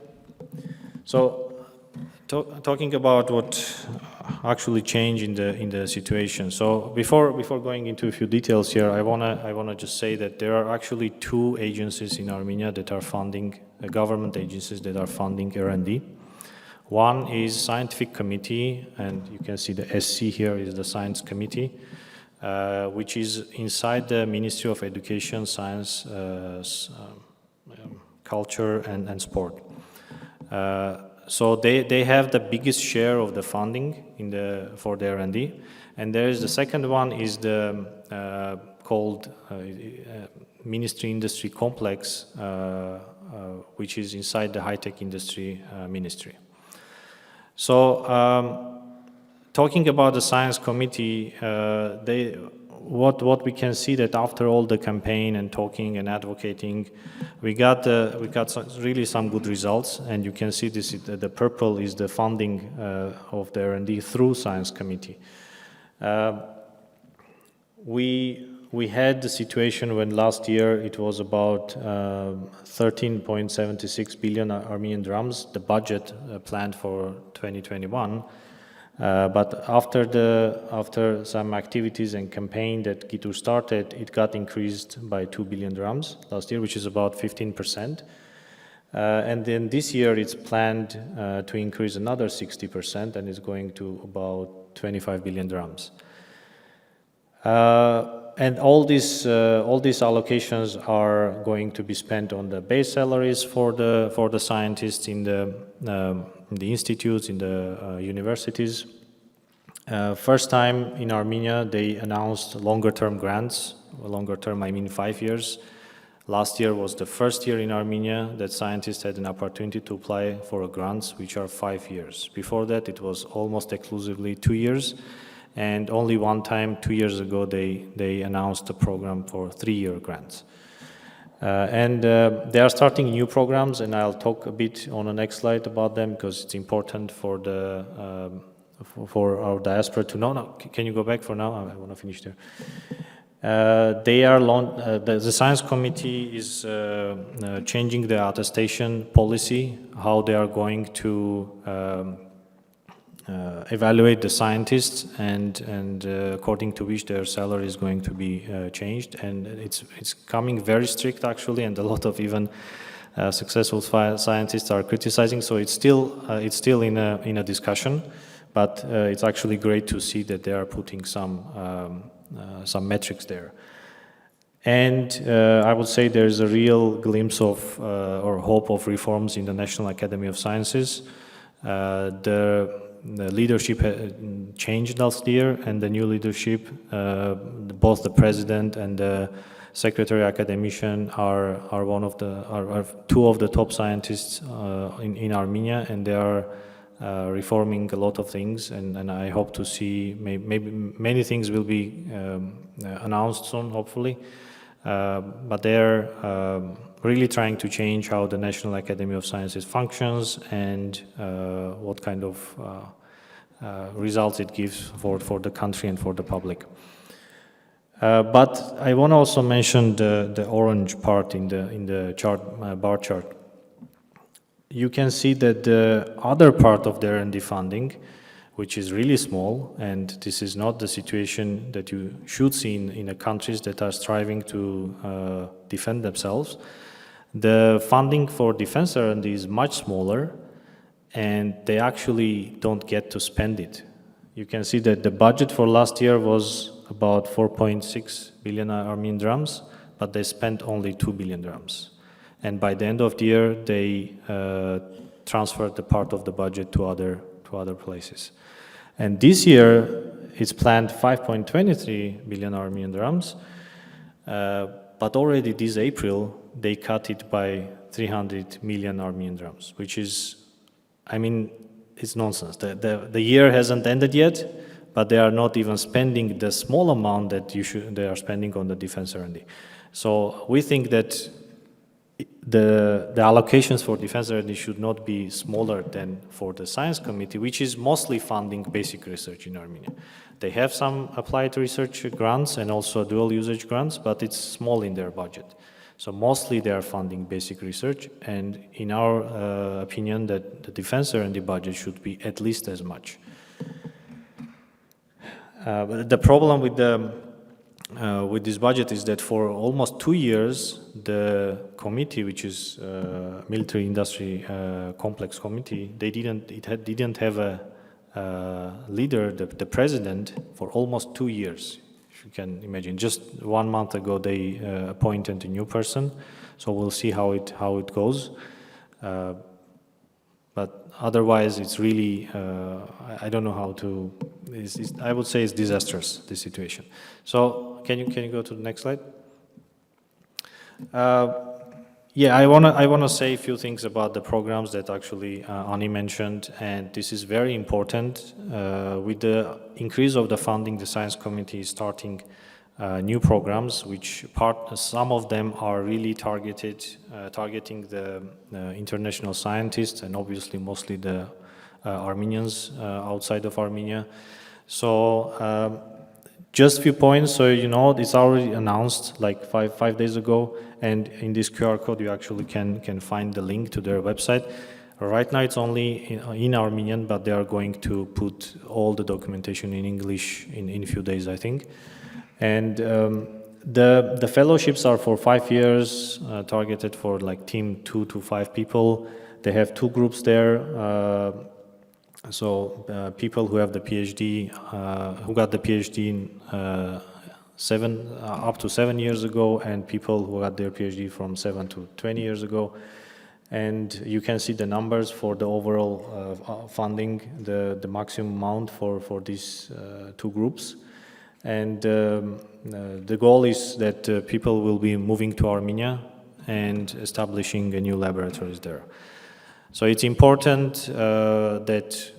So, talking about what actually changed in the situation. So before going into a few details here, I wanna just say that there are actually 2 agencies in Armenia that are funding government agencies that are funding R&D. One is Scientific Committee, and you can see the SC here is the Science Committee, which is inside the Ministry of Education, Science, Culture and Sport. So they have the biggest share of the funding for the R&D, and there is the second one is the called Ministry Industry Complex, which is inside the High-Tech Industry Ministry. So talking about the Science Committee, what we can see that after all the campaign and talking and advocating, we got really some good results, and you can see this. The purple is the funding of the R&D through Science Committee. We had the situation when last year it was about 13.76 billion Armenian drams, the budget planned for 2021. But after some activities and campaign that Gituj started, it got increased by 2 billion drams last year, which is about 15%. And then this year it's planned to increase another 60%, and it's going to about 25 billion drams. And all these allocations are going to be spent on the base salaries for the scientists in the institutes, in the universities. First time in Armenia, they announced longer-term grants. Longer term, I mean 5 years. Last year was the first year in Armenia that scientists had an opportunity to apply for grants, which are 5 years. Before that, it was almost exclusively 2 years. And only one time, 2 years ago, they announced a program for 3-year grants. And they are starting new programs, and I'll talk a bit on the next slide about them because it's important for our diaspora to know. No, can you go back for now? I want to finish there. The Science Committee is changing the attestation policy, how they are going to evaluate the scientists and according to which their salary is going to be changed. And it's coming very strict actually, and a lot of even successful scientists are criticizing. So it's still in a discussion, but it's actually great to see that they are putting some metrics there. And I would say there's a real glimpse of or hope of reforms in the National Academy of Sciences. The leadership changed last year, and the new leadership, both the president and the secretary academician are two of the top scientists in Armenia, and they are reforming a lot of things, and I hope to see maybe many things will be announced soon, hopefully. But they're really trying to change how the National Academy of Sciences functions and what kind of results it gives for the country and for the public. But I want to also mention the orange part in the chart, bar chart. You can see that the other part of the R&D funding, which is really small, and this is not the situation that you should see in the countries that are striving to defend themselves. The funding for defense R&D is much smaller, and they actually don't get to spend it. You can see that the budget for last year was about 4.6 billion Armenian drams, but they spent only 2 billion drams. And by the end of the year, they transferred the part of the budget to other places. And this year, it's planned 5.23 billion Armenian drams, but already this April, they cut it by 300 million Armenian drams, which is, I mean, it's nonsense. The year hasn't ended yet, but they are not even spending the small amount that they are spending on the defense R&D. So we think that the allocations for defense R&D should not be smaller than for the science committee, which is mostly funding basic research in Armenia. They have some applied research grants and also dual usage grants, but it's small in their budget. So mostly they are funding basic research, and in our opinion that the defense R&D budget should be at least as much. But the problem with this budget is that for almost 2 years, the committee, which is Military Industry Complex Committee, didn't have a leader, the president, for almost 2 years. If you can imagine, just 1 month ago they appointed a new person, so we'll see how it goes. But otherwise, it's really I don't know how to. I would say it's disastrous, this situation. So can you go to the next slide? Yeah, I wanna say a few things about the programs that actually Ani mentioned, and this is very important. With the increase of the funding, the Science Committee is starting new programs, some of them are really targeting the international scientists, and obviously mostly the Armenians outside of Armenia. So just a few points, so you know, it's already announced like five days ago, and in this QR code you actually can find the link to their website. Right now it's only in Armenian, but they are going to put all the documentation in English in a few days, I think. And the fellowships are for 5 years, targeted for like team 2 to 5 people. They have 2 groups there. So people who have the PhD, who got the PhD in up to 7 years ago, and people who got their PhD from 7 to 20 years ago. And you can see the numbers for the overall funding, the maximum amount for these 2 groups. And the goal is that people will be moving to Armenia and establishing a new laboratories there. So it's important that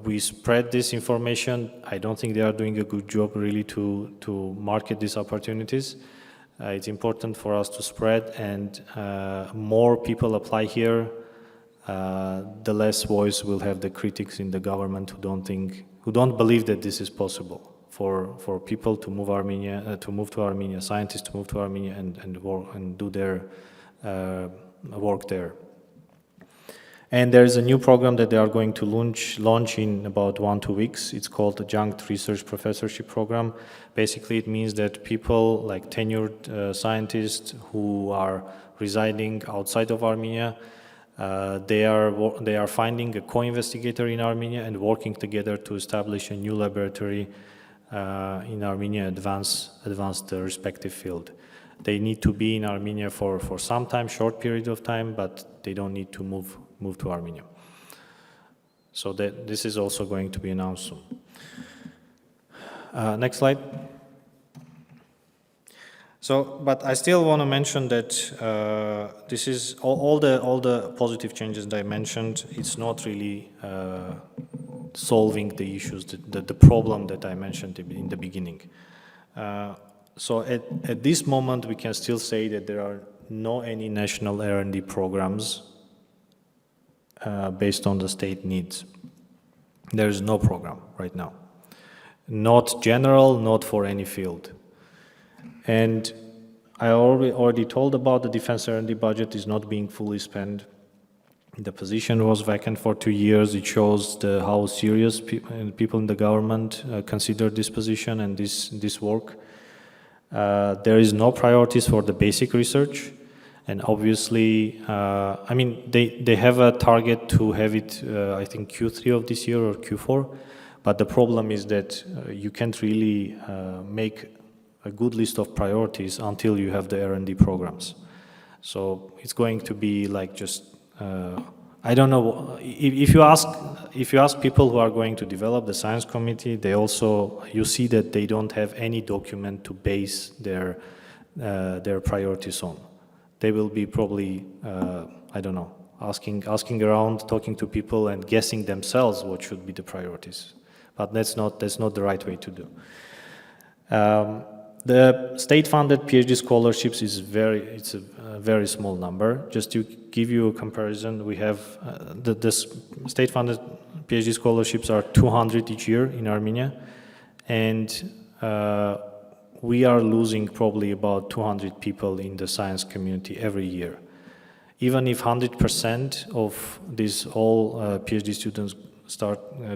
we spread this information. I don't think they are doing a good job really to market these opportunities. It's important for us to spread, and more people apply here, the less voice will have the critics in the government who don't believe that this is possible for people to move to Armenia, scientists to move to Armenia and work and do their work there. And there's a new program that they are going to launch in about 1-2 weeks. It's called the Adjunct Research Professorship Program. Basically, it means that people like tenured scientists who are residing outside of Armenia, they are finding a co-investigator in Armenia and working together to establish a new laboratory in Armenia, advance the respective field. They need to be in Armenia for some time, short period of time, but they don't need to move to Armenia. So this is also going to be announced soon. Next slide. So, but I still want to mention that this is all the positive changes that I mentioned. It's not really solving the issues, the problem that I mentioned in the beginning. So at this moment, we can still say that there are no any national R&D programs based on the state needs. There is no program right now. Not general, not for any field. And I already told about the defense R&D budget is not being fully spent. The position was vacant for 2 years. It shows how serious people in the government consider this position and this work. There is no priorities for the basic research. And obviously, I mean, they have a target to have it, I think, Q3 of this year or Q4. But the problem is that you can't really make a good list of priorities until you have the R&D programs. So it's going to be like just, I don't know, if you ask people who are going to develop the science committee, they also, you see that they don't have any document to base their priorities on. They will be probably, I don't know, asking around, talking to people and guessing themselves what should be the priorities. But that's not the right way to do. The state-funded PhD scholarships it's a very small number. Just to give you a comparison, we have the state-funded PhD scholarships are 200 each year in Armenia, and we are losing probably about 200 people in the science community every year. Even if 100% of these all PhD students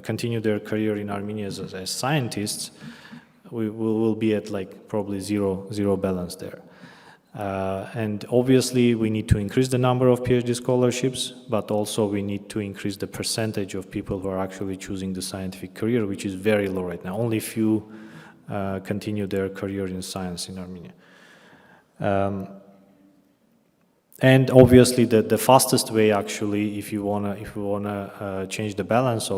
continue their career in Armenia as scientists, we will be at like probably zero balance there. And obviously we need to increase the number of PhD scholarships, but also we need to increase the percentage of people who are actually choosing the scientific career, which is very low right now. Only few continue their career in science in Armenia. And obviously the fastest way actually, if you wanna change the balance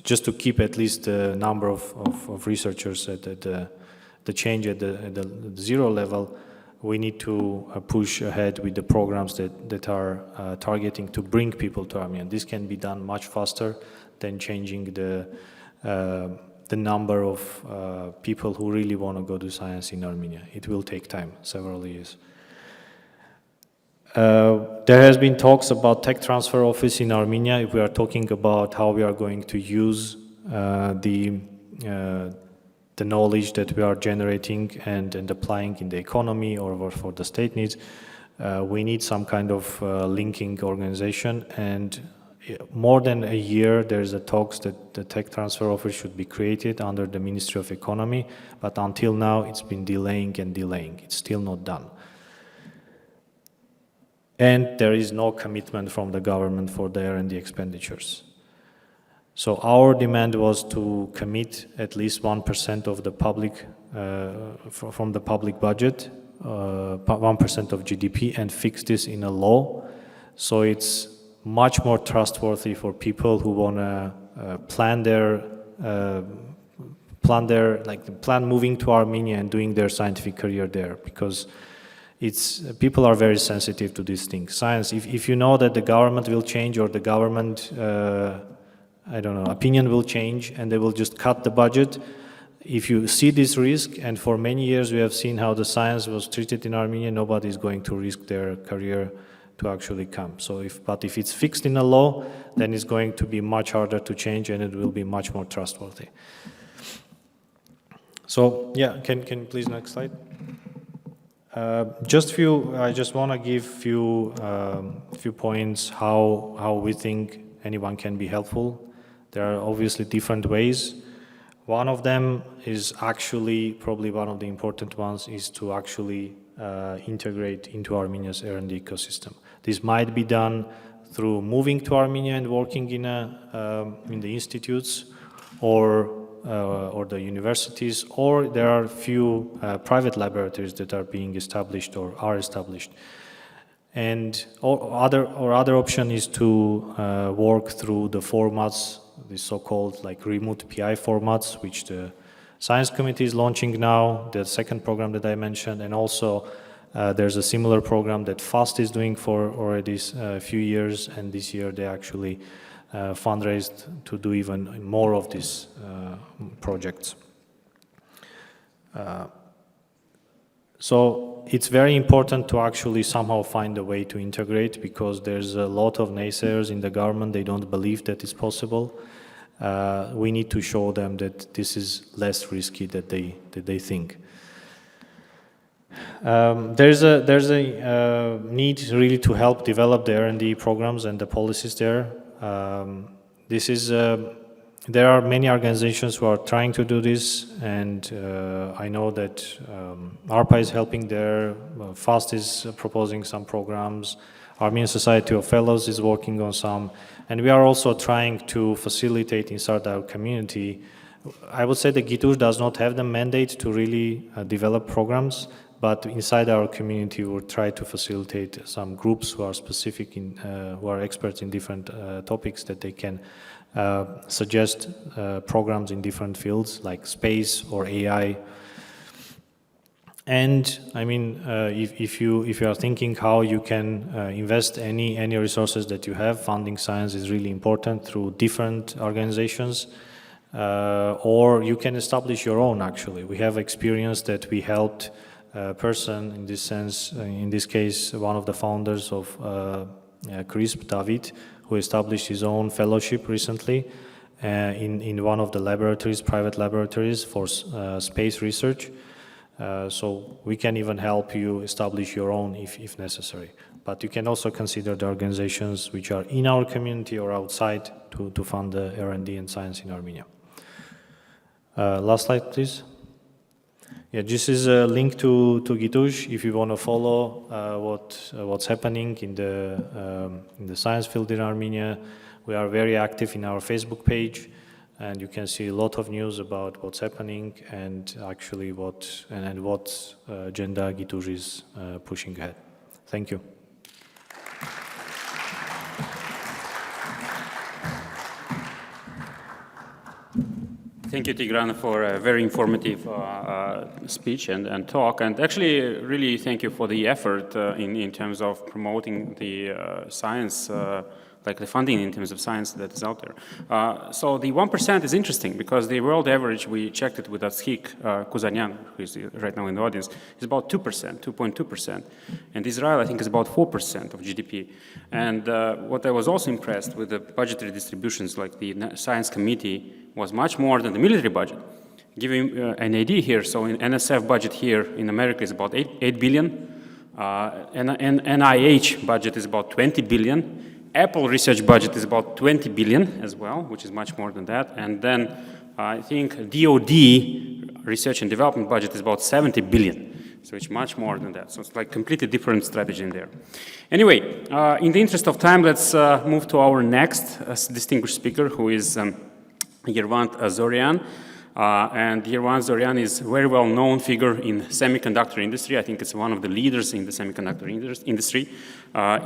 just to keep at least the number of researchers at the change at the zero level, we need to push ahead with the programs that are targeting to bring people to Armenia. This can be done much faster than changing the number of people who really want to go to science in Armenia. It will take time, several years. There has been talks about tech transfer office in Armenia. If we are talking about how we are going to use the knowledge that we are generating and applying in the economy or for the state needs, we need some kind of linking organization. And more than a year, there's a talks that the tech transfer office should be created under the Ministry of Economy, but until now it's been delaying and delaying. It's still not done. And there is no commitment from the government for the R&D expenditures. So our demand was to commit at least 1% of the public, from the public budget, 1% of GDP, and fix this in a law. So it's much more trustworthy for people who want to plan moving to Armenia and doing their scientific career there, because people are very sensitive to these things. Science, if you know that the government will change or the government, I don't know, opinion will change and they will just cut the budget, if you see this risk, and for many years we have seen how the science was treated in Armenia, nobody is going to risk their career to actually come. So but if it's fixed in a law, then it's going to be much harder to change and it will be much more trustworthy. So yeah, can you please next slide? I just want to give few points how we think anyone can be helpful. There are obviously different ways. One of them is actually, probably one of the important ones, is to actually integrate into Armenia's R&D ecosystem. This might be done through moving to Armenia and working in the institutes or the universities, or there are few private laboratories that are being established or are established. And other option is to work through the formats, the so-called like remote PI formats, which the Science Committee is launching now, the second program that I mentioned, and also there's a similar program that FAST is doing for already a few years, and this year they actually fundraised to do even more of these projects. So it's very important to actually somehow find a way to integrate, because there's a lot of naysayers in the government. They don't believe that it's possible. We need to show them that this is less risky than they think. There's a need really to help develop the R&D programs and the policies there. There are many organizations who are trying to do this, and I know that ARPA is helping there, FAST is proposing some programs, Armenian Society of Fellows is working on some, and we are also trying to facilitate inside our community. I would say that Gitush does not have the mandate to really develop programs, but inside our community we'll try to facilitate some groups who are specific in, who are experts in different topics, that they can suggest programs in different fields like space or AI. And I mean, if you are thinking how you can invest any resources that you have, funding science is really important through different organizations, or you can establish your own. Actually, we have experience that we helped a person in this sense. In this case, one of the founders of CRISP, David, who established his own fellowship recently in one of the laboratories, private laboratories for space research. So we can even help you establish your own if necessary. But you can also consider the organizations which are in our community or outside to fund the R&D and science in Armenia. Last slide, please. Yeah, this is a link to Gitush if you want to follow what's happening in the science field in Armenia. We are very active in our Facebook page, and you can see a lot of news about what's happening and actually what agenda Gitush is pushing ahead. Thank you. Thank you, Tigran, for a very informative speech and talk. And actually, really thank you for the effort in terms of promoting the science, like the funding in terms of science that is out there. So the 1% is interesting because the world average, we checked it with Atskik Kuzanyan, who is right now in the audience, is about 2%, 2.2%. And Israel, I think, is about 4% of GDP. And what I was also impressed with the budgetary distributions, like the Science Committee, was much more than the military budget. Giving an idea here, so in NSF budget here in America is about 8 billion. NIH budget is about 20 billion. Apple research budget is about 20 billion as well, which is much more than that. And then I think DOD research and development budget is about 70 billion. So it's much more than that. So it's like completely different strategy in there. Anyway, in the interest of time, let's move to our next distinguished speaker, who is Yervant Zorian. And Yervant Zorian is a very well-known figure in semiconductor industry. I think it's one of the leaders in the semiconductor industry.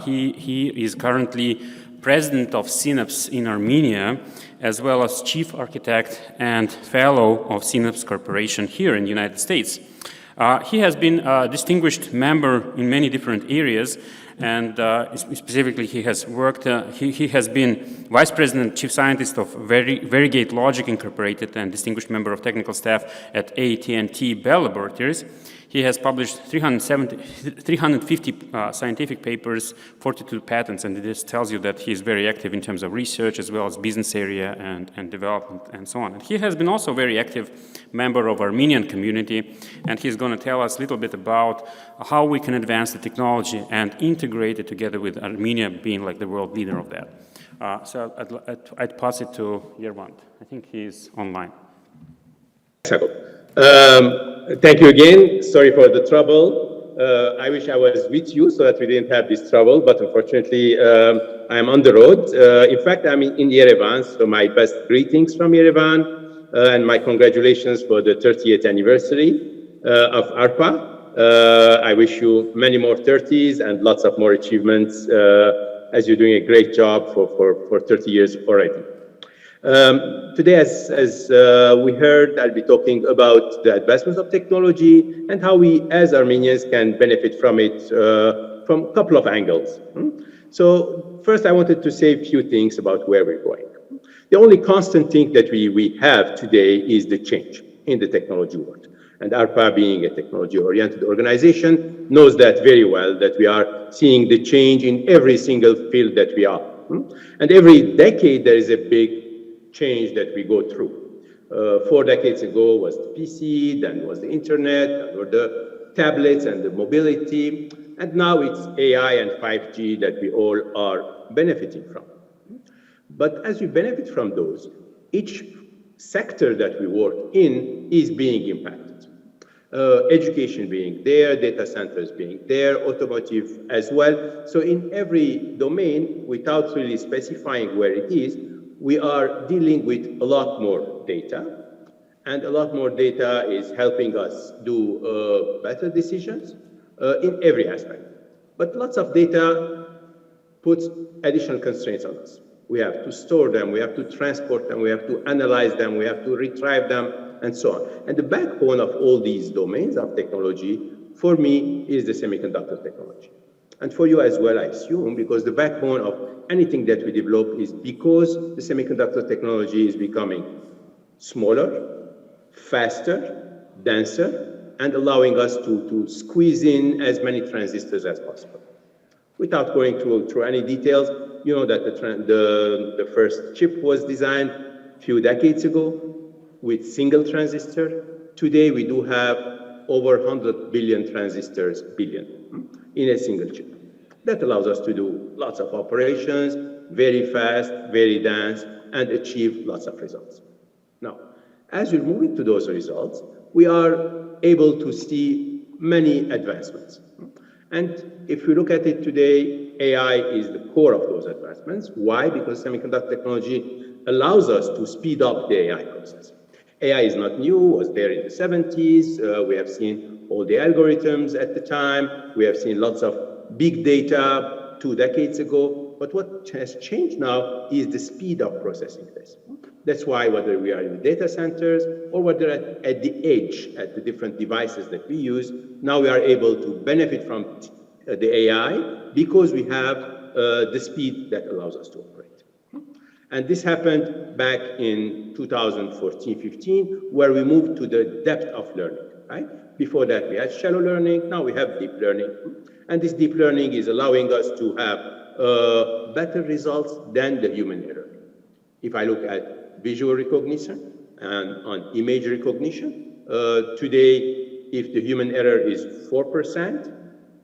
He is currently president of Synapse in Armenia, as well as chief architect and fellow of Synapse Corporation here in the United States. He has been a distinguished member in many different areas, and specifically he has worked, he has been vice president, chief scientist of Varigate Logic Incorporated and distinguished member of technical staff at AT&T Bell Laboratories. He has published 350 scientific papers, 42 patents, and this tells you that he is very active in terms of research as well as business area and development and so on. And he has been also a very active member of Armenian community, and he's going to tell us a little bit about how we can advance the technology and integrate it together with Armenia being like the world leader of that. So I'd pass it to Yervant. I think he's online. Thank you again. Sorry for the trouble. I wish I was with you so that we didn't have this trouble, but unfortunately, I am on the road. In fact, I'm in Yerevan, so my best greetings from Yerevan, and my congratulations for the 30th anniversary of ARPA. I wish you many more 30s and lots of more achievements, as you're doing a great job for 30 years already. Today, as we heard, I'll be talking about the advancements of technology and how we, as Armenians, can benefit from it from a couple of angles. So first, I wanted to say a few things about where we're going. The only constant thing that we have today is the change in the technology world. And ARPA, being a technology-oriented organization, knows that very well, that we are seeing the change in every single field that we are. And every decade, there is a big change that we go through. 4 decades ago was the PC, then was the internet, then were the tablets and the mobility, and now it's AI and 5G that we all are benefiting from. But as we benefit from those, each sector that we work in is being impacted. Education being there, data centers being there, automotive as well. So in every domain, without really specifying where it is, we are dealing with a lot more data, and a lot more data is helping us do better decisions in every aspect. But lots of data puts additional constraints on us. We have to store them, we have to transport them, we have to analyze them, we have to retrieve them, and so on. And the backbone of all these domains of technology, for me, is the semiconductor technology. And for you as well, I assume, because the backbone of anything that we develop is because the semiconductor technology is becoming smaller, faster, denser, and allowing us to squeeze in as many transistors as possible. Without going through any details, you know that the first chip was designed a few decades ago with single transistor. Today, we do have over 100 billion transistors, in a single chip. That allows us to do lots of operations, very fast, very dense, and achieve lots of results. Now, as we're moving to those results, we are able to see many advancements. And if we look at it today, AI is the core of those advancements. Why? Because semiconductor technology allows us to speed up the AI process. AI is not new, was there in the 70s. We have seen all the algorithms at the time. We have seen lots of big data 2 decades ago. But what has changed now is the speed of processing this. That's why whether we are in the data centers or whether at the edge, at the different devices that we use, now we are able to benefit from the AI because we have the speed that allows us to operate. And this happened back in 2014-15, where we moved to the depth of learning, right? Before that, we had shallow learning. Now we have deep learning. And this deep learning is allowing us to have better results than the human error. If I look at visual recognition and on image recognition, today, if the human error is 4%,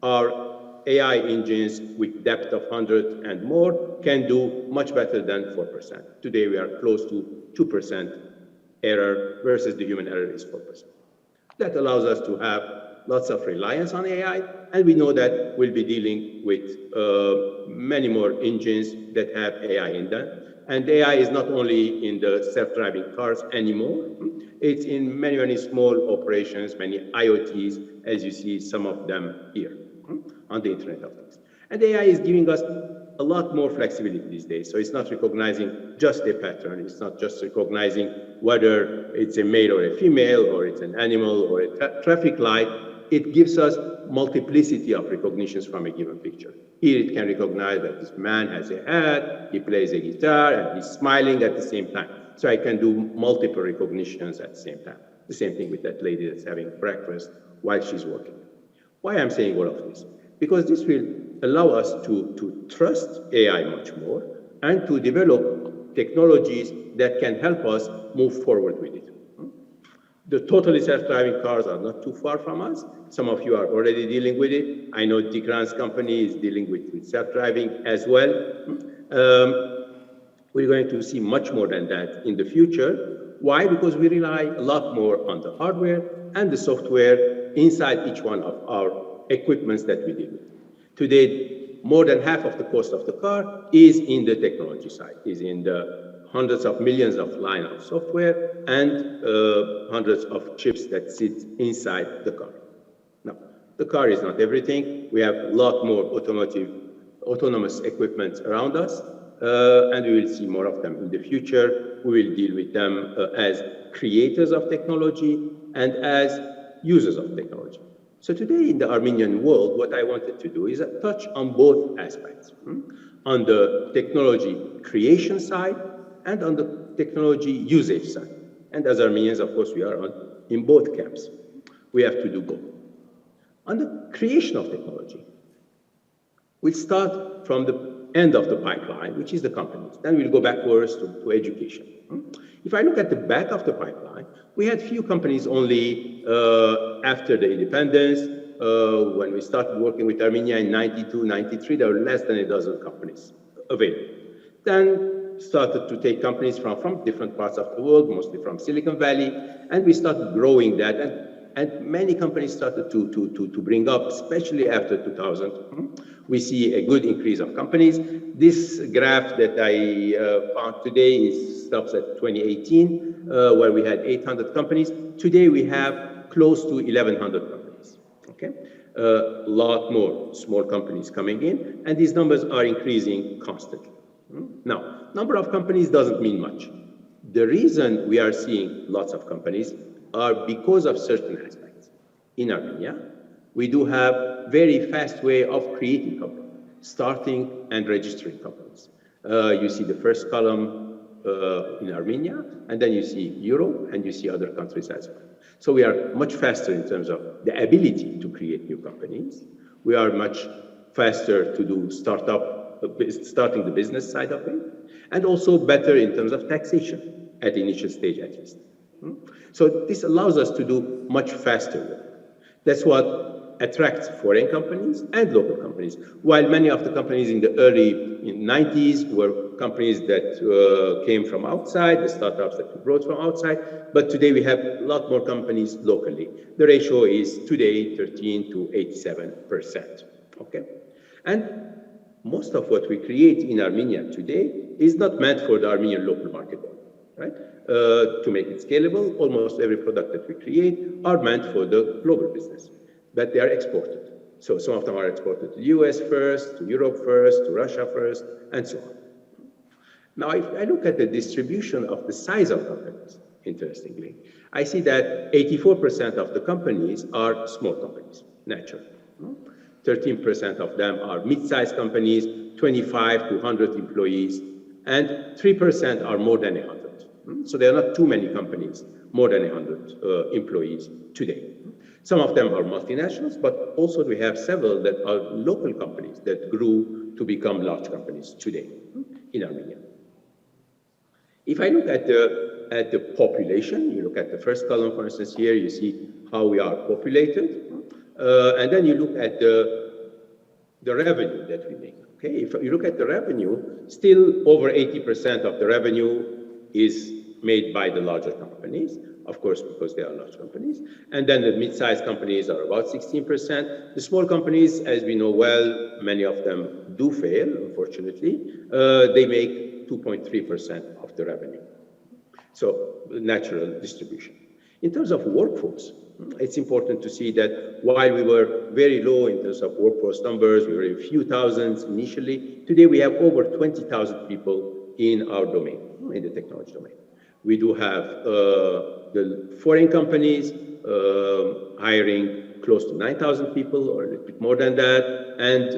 our AI engines with depth of 100 and more can do much better than 4%. Today, we are close to 2% error versus the human error is 4%. That allows us to have lots of reliance on AI, and we know that we'll be dealing with many more engines that have AI in them. And AI is not only in the self-driving cars anymore, it's in many, many small operations, many IoTs, as you see some of them here on the Internet of Things. And AI is giving us a lot more flexibility these days. So it's not recognizing just a pattern. It's not just recognizing whether it's a male or a female, or it's an animal or a traffic light. It gives us multiplicity of recognitions from a given picture. Here it can recognize that this man has a hat, he plays a guitar, and he's smiling at the same time. So I can do multiple recognitions at the same time. The same thing with that lady that's having breakfast while she's working. Why I'm saying all of this? Because this will allow us to trust AI much more and to develop technologies that can help us move forward with it. The totally self-driving cars are not too far from us. Some of you are already dealing with it. I know Tigran's company is dealing with self-driving as well. We're going to see much more than that in the future. Why? Because we rely a lot more on the hardware and the software inside each one of our equipments that we deal with. Today, more than half of the cost of the car is in the technology side, is in the hundreds of millions of lines of software and hundreds of chips that sit inside the car. Now, the car is not everything. We have a lot more autonomous equipment around us, and we will see more of them in the future. We will deal with them as creators of technology and as users of technology. So today in the Armenian world, what I wanted to do is touch on both aspects, on the technology creation side and on the technology usage side. And as Armenians, of course, we are in both camps. We have to do both. On the creation of technology, we'll start from the end of the pipeline, which is the companies. Then we'll go backwards to education. If I look at the back of the pipeline, we had few companies only after the independence. When we started working with Armenia in 92, 93, there were less than a dozen companies available. Then started to take companies from different parts of the world, mostly from Silicon Valley, and we started growing that. And many companies started to bring up, especially after 2000. We see a good increase of companies. This graph that I found today stops at 2018, where we had 800 companies. Today we have close to 1,100 companies, okay? A lot more small companies coming in, and these numbers are increasing constantly. Now, number of companies doesn't mean much. The reason we are seeing lots of companies are because of certain aspects. In Armenia, we do have very fast way of creating companies, starting and registering companies. You see the first column in Armenia, and then you see Europe, and you see other countries as well. So we are much faster in terms of the ability to create new companies. We are much faster to do starting the business side of it, and also better in terms of taxation at the initial stage at least. So this allows us to do much faster work. That's what attracts foreign companies and local companies. While many of the companies in the early 90s were companies that came from outside, the startups that we brought from outside, but today we have a lot more companies locally. The ratio is today 13 to 87%, okay? And most of what we create in Armenia today is not meant for the Armenian local market, right? To make it scalable, almost every product that we create are meant for the global business, but they are exported. So some of them are exported to the US first, to Europe first, to Russia first, and so on. Now, if I look at the distribution of the size of companies, interestingly, I see that 84% of the companies are small companies, naturally. 13% of them are mid-sized companies, 25 to 100 employees, and 3% are more than 100. So there are not too many companies, more than 100 employees today. Some of them are multinationals, but also we have several that are local companies that grew to become large companies today in Armenia. If I look at the population, you look at the first column, for instance, here, you see how we are populated. And then you look at the revenue that we make, okay? If you look at the revenue, still over 80% of the revenue is made by the larger companies, of course, because they are large companies. And then the mid-sized companies are about 16%. The small companies, as we know well, many of them do fail, unfortunately. They make 2.3% of the revenue. So natural distribution. In terms of workforce, it's important to see that while we were very low in terms of workforce numbers, we were a few thousands initially, today we have over 20,000 people in our domain, in the technology domain. We do have the foreign companies hiring close to 9,000 people or a little bit more than that, and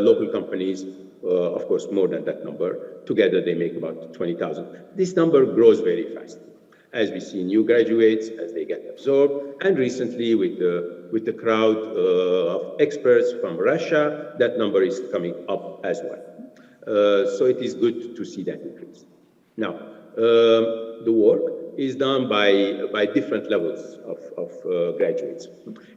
local companies, of course, more than that number. Together they make about 20,000. This number grows very fast as we see new graduates, as they get absorbed, and recently with the with the crowd of experts from Russia, that number is coming up as well. So it is good to see that increase. Now, the work is done by different levels of graduates.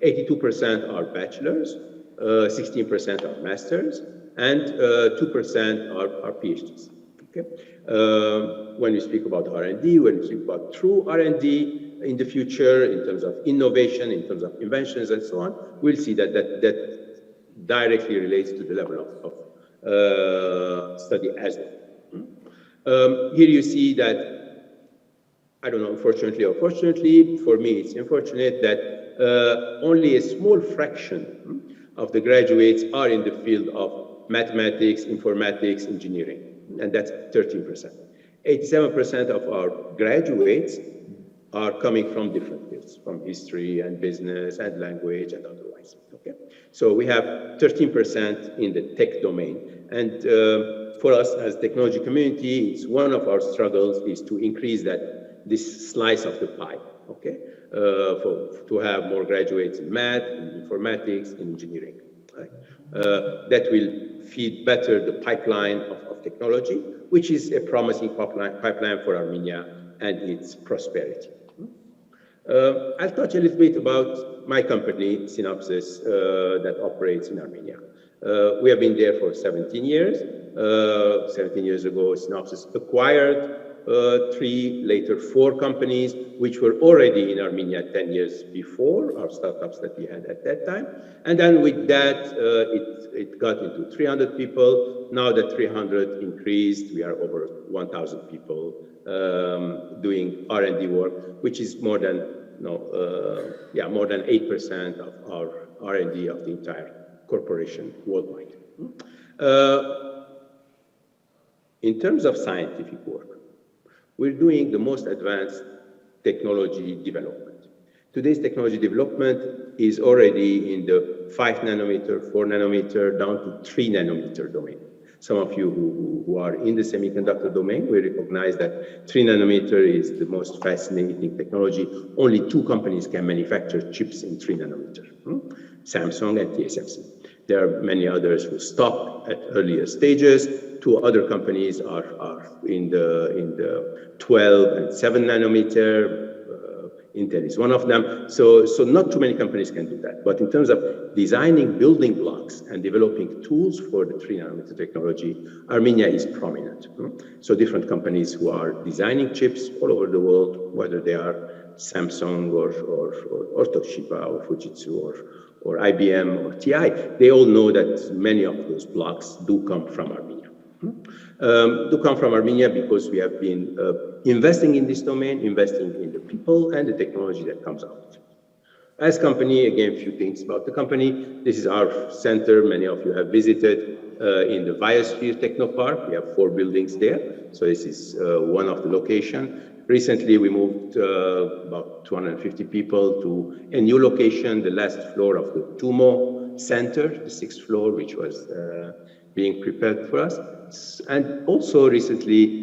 82% are bachelors, 16% are masters, and 2% are PhDs. Okay? When we speak about R&D, when we speak about true R&D in the future, in terms of innovation, in terms of inventions and so on, we'll see that directly relates to the level of study as well. Here you see that, I don't know, unfortunately or fortunately, for me it's unfortunate that only a small fraction of the graduates are in the field of mathematics, informatics, engineering, and that's 13%. 87% of our graduates are coming from different fields, from history and business and language and otherwise, okay? So we have 13% in the tech domain, and for us as technology community, it's one of our struggles is to increase this slice of the pie, okay? To have more graduates in math, in informatics, in engineering. Right? That will feed better the pipeline of technology, which is a promising pipeline for Armenia and its prosperity. I'll touch a little bit about my company, Synopsys, that operates in Armenia. We have been there for 17 years. 17 years ago, Synopsys acquired 3, later 4 companies, which were already in Armenia 10 years before, our startups that we had at that time. And then with that, it got into 300 people. Now that 300 increased, we are over 1,000 people doing R&D work, which is more than, more than 8% of our R&D of the entire corporation worldwide. In terms of scientific work, we're doing the most advanced technology development. Today's technology development is already in the 5 nanometer, 4 nanometer, down to 3 nanometer domain. Some of you who are in the semiconductor domain will recognize that 3 nanometer is the most fascinating technology. Only 2 companies can manufacture chips in 3 nanometer, Samsung and TSMC. There are many others who stop at earlier stages. 2 other companies are in the 12 and 7 nanometer. Intel is one of them. So not too many companies can do that. But in terms of designing building blocks and developing tools for the 3 nanometer technology, Armenia is prominent. So different companies who are designing chips all over the world, whether they are Samsung or Toshiba or Fujitsu or IBM or TI, they all know that many of those blocks do come from Armenia. Do come from Armenia because we have been investing in this domain, investing in the people and the technology that comes out. As company, again, a few things about the company. This is our center. Many of you have visited in the Biosphere Technopark. We have 4 buildings there. So this is one of the locations. Recently, we moved about 250 people to a new location, the last floor of the TUMO Center, the 6th floor, which was being prepared for us. And also recently,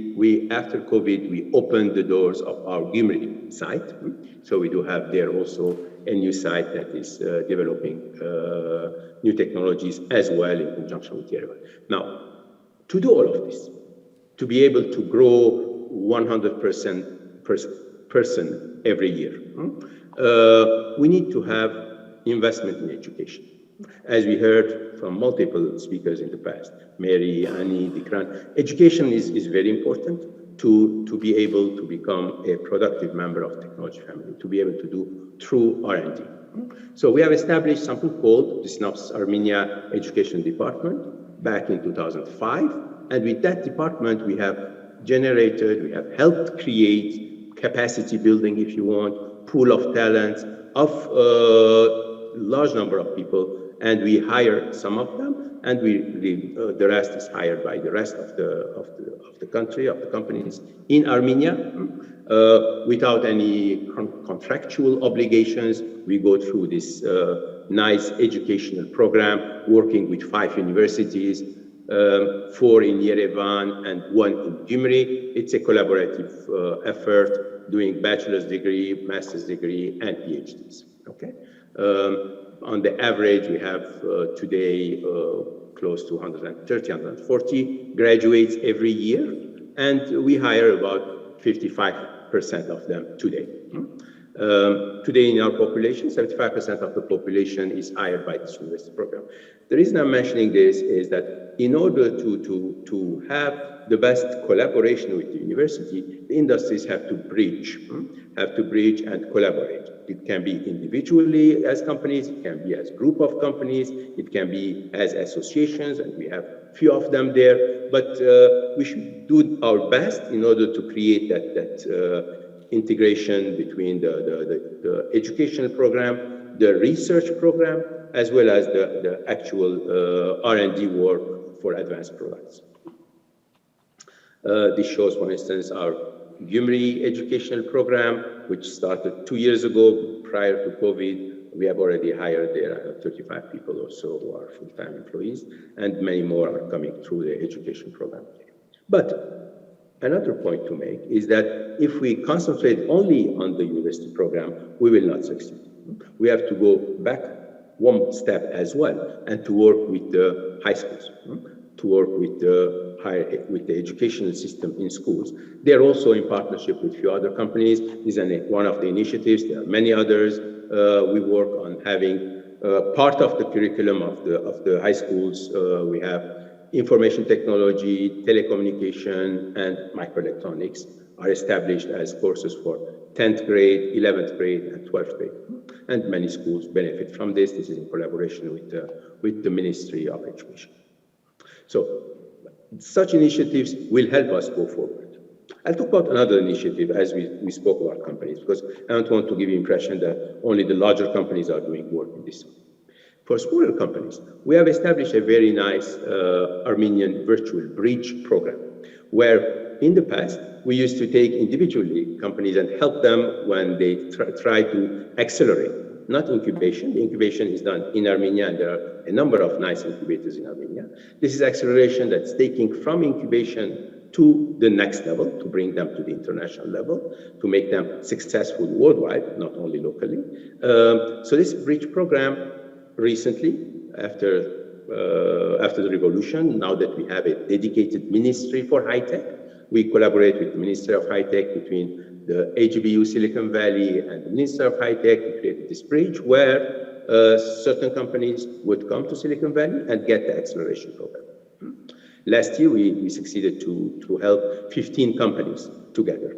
after COVID, we opened the doors of our Gümrük site. So we do have there also a new site that is developing new technologies as well in conjunction with Yerevan. Now, to do all of this, to be able to grow 100% person every year, we need to have investment in education. As we heard from multiple speakers in the past, Mary, Annie, Dikran, education is very important to be able to become a productive member of the technology family, to be able to do true R&D. So we have established something called the Synopsys Armenia Education Department back in 2005. And with that department, we have helped create capacity building, if you want, pool of talents of a large number of people. And we hire some of them, and the rest is hired by the rest of the country, of the companies in Armenia, without any contractual obligations. We go through this nice educational program, working with 5 universities, 4 in Yerevan and 1 in Gümrük. It's a collaborative effort, doing bachelor's degree, master's degree, and PhDs. Okay. On the average, we have today close to 130, 140 graduates every year, and we hire about 55% of them today. Today in our population, 75% of the population is hired by this university program. The reason I'm mentioning this is that in order to have the best collaboration with the university, the industries have to bridge and collaborate. It can be individually as companies, it can be as group of companies, it can be as associations, and we have few of them there, but we should do our best in order to create that integration between the educational program, the research program, as well as the actual R&D work for advanced products. This shows, for instance, our Gyumri educational program, which started 2 years ago prior to COVID. We have already hired there 35 people or so who are full-time employees, and many more are coming through the education program. But another point to make is that if we concentrate only on the university program, we will not succeed. We have to go back one step as well and to work with the high schools, to work with the educational system in schools. They're also in partnership with a few other companies. This is one of the initiatives. There are many others. We work on having part of the curriculum of the high schools. We have information technology, telecommunication, and microelectronics are established as courses for 10th grade, 11th grade, and 12th grade. And many schools benefit from this. This is in collaboration with the Ministry of Education. So such initiatives will help us go forward. I'll talk about another initiative as we spoke about companies, because I don't want to give the impression that only the larger companies are doing work in this. For smaller companies, we have established a very nice Armenian virtual bridge program, where in the past, we used to take individually companies and help them when they try to accelerate, not incubation. The incubation is done in Armenia, and there are a number of nice incubators in Armenia. This is acceleration that's taking from incubation to the next level, to bring them to the international level, to make them successful worldwide, not only locally. So this bridge program recently, after the revolution, now that we have a dedicated ministry for high tech, we collaborate with the Ministry of High Tech between the AGBU Silicon Valley and the Ministry of High Tech. We created this bridge where certain companies would come to Silicon Valley and get the acceleration program. Last year, we succeeded to help 15 companies together.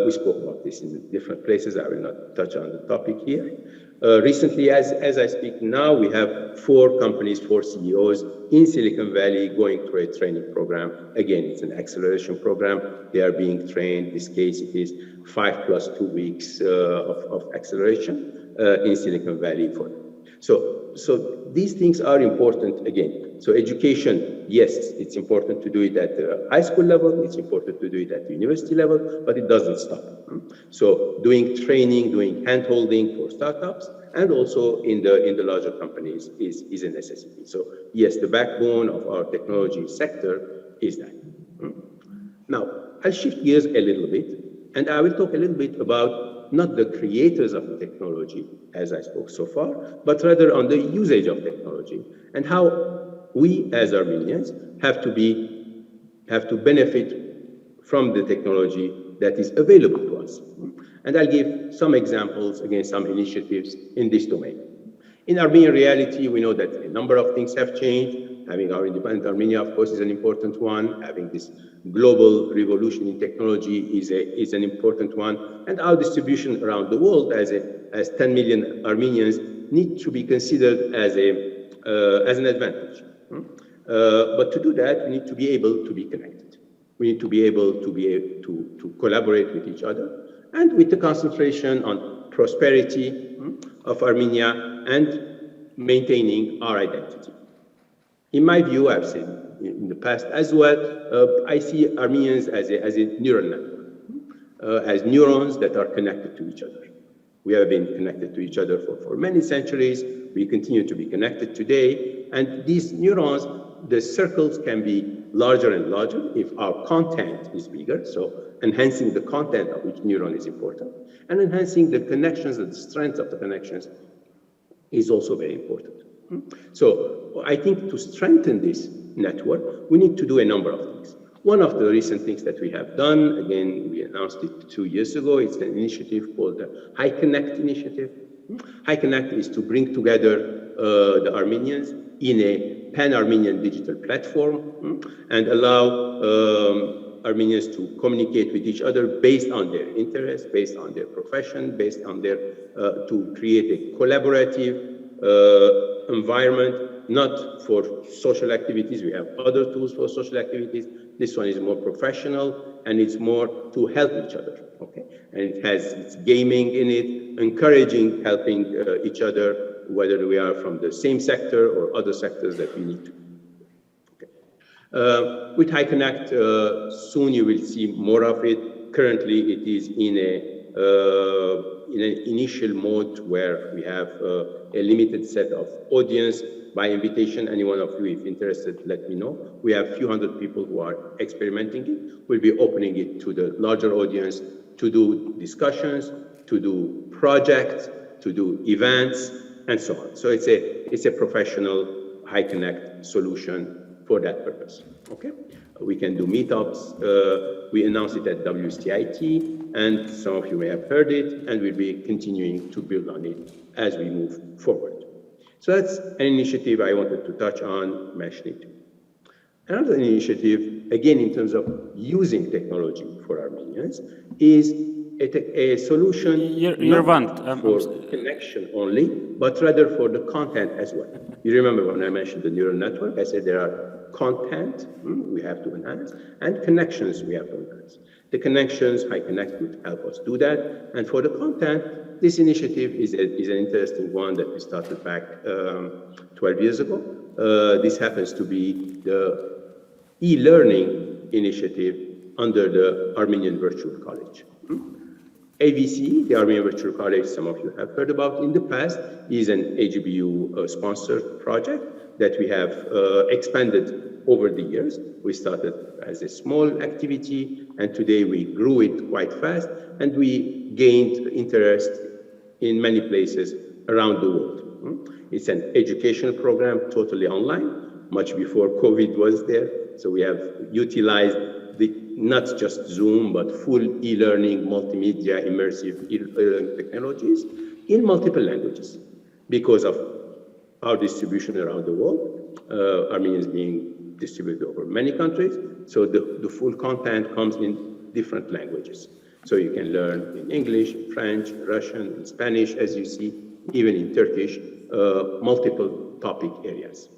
We spoke about this in different places. I will not touch on the topic here. Recently, as I speak now, we have 4 companies, 4 CEOs in Silicon Valley going through a training program. Again, it's an acceleration program. They are being trained. In this case, it is 5 plus 2 weeks of acceleration in Silicon Valley for them. So these things are important again. So education, yes, it's important to do it at the high school level, it's important to do it at the university level, but it doesn't stop. So doing training, doing hand-holding for startups, and also in the larger companies is a necessity. So yes, the backbone of our technology sector is that. Now, I'll shift gears a little bit, and I will talk a little bit about not the creators of the technology, as I spoke so far, but rather on the usage of technology and how we as Armenians have to benefit from the technology that is available to us. And I'll give some examples, again, some initiatives in this domain. In Armenian reality, we know that a number of things have changed. Having our independent Armenia, of course, is an important one. Having this global revolution in technology is an important one. And our distribution around the world as 10 million Armenians need to be considered as an advantage. But to do that, we need to be able to be connected. We need to be able to collaborate with each other, and with the concentration on prosperity of Armenia and maintaining our identity. In my view, I've said in the past as well, I see Armenians as a neural network, as neurons that are connected to each other. We have been connected to each other for many centuries. We continue to be connected today. And these neurons, the circles can be larger and larger if our content is bigger. So enhancing the content of each neuron is important. And enhancing the connections and the strength of the connections is also very important. So I think to strengthen this network, we need to do a number of things. One of the recent things that we have done, again, we announced it 2 years ago, it's an initiative called the HiConnect initiative. HiConnect is to bring together the Armenians in a pan-Armenian digital platform and allow Armenians to communicate with each other based on their interests, based on their profession, based on their, to create a collaborative environment, not for social activities. We have other tools for social activities. This one is more professional and it's more to help each other, okay? And it has its gaming in it, encouraging, helping each other, whether we are from the same sector or other sectors that we need to. Okay. With HiConnect, soon you will see more of it. Currently, it is in an initial mode where we have a limited set of audience by invitation. Any one of you, if interested, let me know. We have a few hundred people who are experimenting it. We'll be opening it to the larger audience to do discussions, to do projects, to do events, and so on. So it's a professional HiConnect solution for that purpose, okay? We can do meetups. We announced it at WCIT, and some of you may have heard it, and we'll be continuing to build on it as we move forward. So that's an initiative I wanted to touch on, mentioning it. Another initiative, again, in terms of using technology for Armenians, is a solution not for connection only, but rather for the content as well. You remember when I mentioned the neural network, I said there are content we have to enhance and connections we have to enhance. The connections, HiConnect would help us do that. And for the content, this initiative is an interesting one that we started back 12 years ago. This happens to be the e-learning initiative under the Armenian Virtual College. AVC, the Armenian Virtual College, some of you have heard about in the past, is an AGBU sponsored project that we have expanded over the years. We started as a small activity, and today we grew it quite fast, and we gained interest in many places around the world. It's an educational program, totally online, much before COVID was there. So we have utilized not just Zoom, but full e-learning, multimedia, immersive e-learning technologies in multiple languages because of our distribution around the world, Armenians being distributed over many countries. So the full content comes in different languages. So you can learn in English, French, Russian, in Spanish, as you see, even in Turkish, multiple topic areas.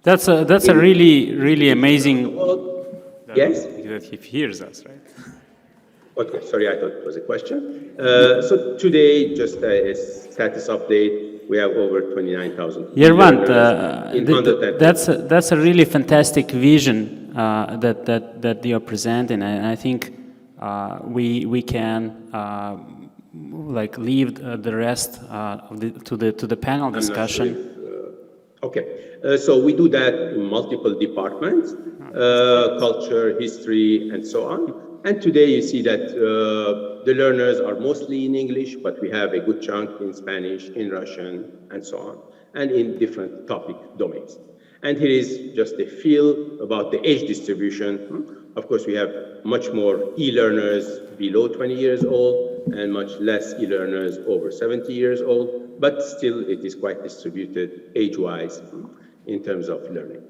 That's a really amazing. Yes? That he hears us, right? Okay, sorry, I thought it was a question. So today, just a status update, we have over 29,000. Yervant, that's a really fantastic vision that you are presenting, and I think we can like leave the rest to the panel discussion. Okay, so we do that in multiple departments, culture, history, and so on. And today you see that the learners are mostly in English, but we have a good chunk in Spanish, in Russian, and so on, and in different topic domains. And here is just a feel about the age distribution. Of course, we have much more e-learners below 20 years old and much less e-learners over 70 years old, but still it is quite distributed age-wise in terms of learning.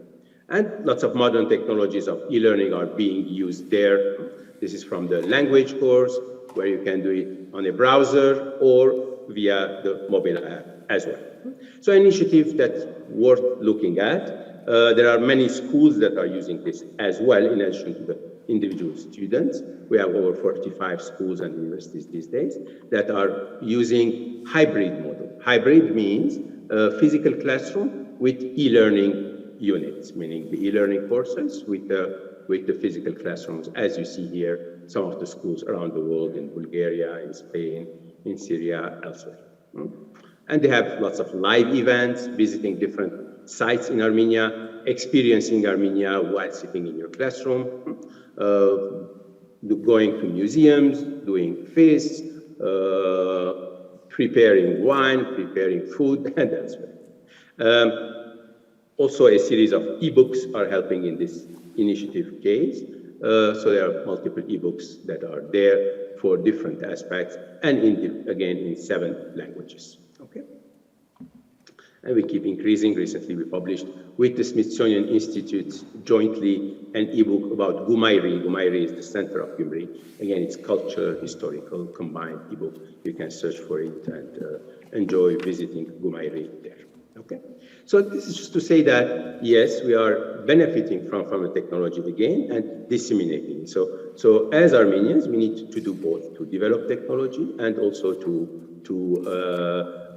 And lots of modern technologies of e-learning are being used there. This is from the language course, where you can do it on a browser or via the mobile app as well. So an initiative that's worth looking at. There are many schools that are using this as well, in addition to the individual students. We have over 45 schools and universities these days that are using hybrid model. Hybrid means physical classroom with e-learning units, meaning the e-learning courses with the physical classrooms, as you see here, some of the schools around the world, in Bulgaria, in Spain, in Syria, elsewhere. And they have lots of live events, visiting different sites in Armenia, experiencing Armenia while sitting in your classroom, going to museums, doing feasts, preparing wine, preparing food, and elsewhere. Also, a series of ebooks are helping in this initiative case. So there are multiple ebooks that are there for different aspects, and again in 7 languages. Okay. And we keep increasing. Recently, we published with the Smithsonian Institute jointly an ebook about Gumayri. Gumayri is the center of Gyumri. Again, it's culture, historical, combined ebook. You can search for it and enjoy visiting Gumayri there. Okay. So this is just to say that, yes, we are benefiting from the technology again and disseminating it. So as Armenians, we need to do both, to develop technology and also to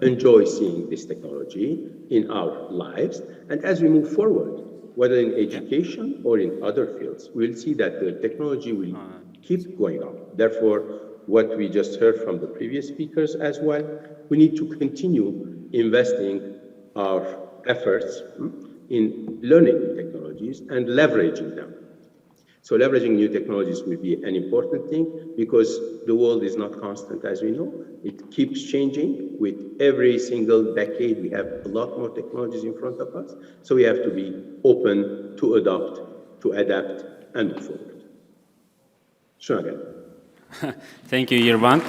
enjoy seeing this technology in our lives. And as we move forward, whether in education or in other fields, we'll see that the technology will keep going on. Therefore, what we just heard from the previous speakers as well, we need to continue investing our efforts in learning new technologies and leveraging them. So leveraging new technologies will be an important thing because the world is not constant, as we know. It keeps changing. With every single decade, we have a lot more technologies in front of us. So we have to be open to adopt, to adapt, and move forward. Shragan. Thank you, Yervant.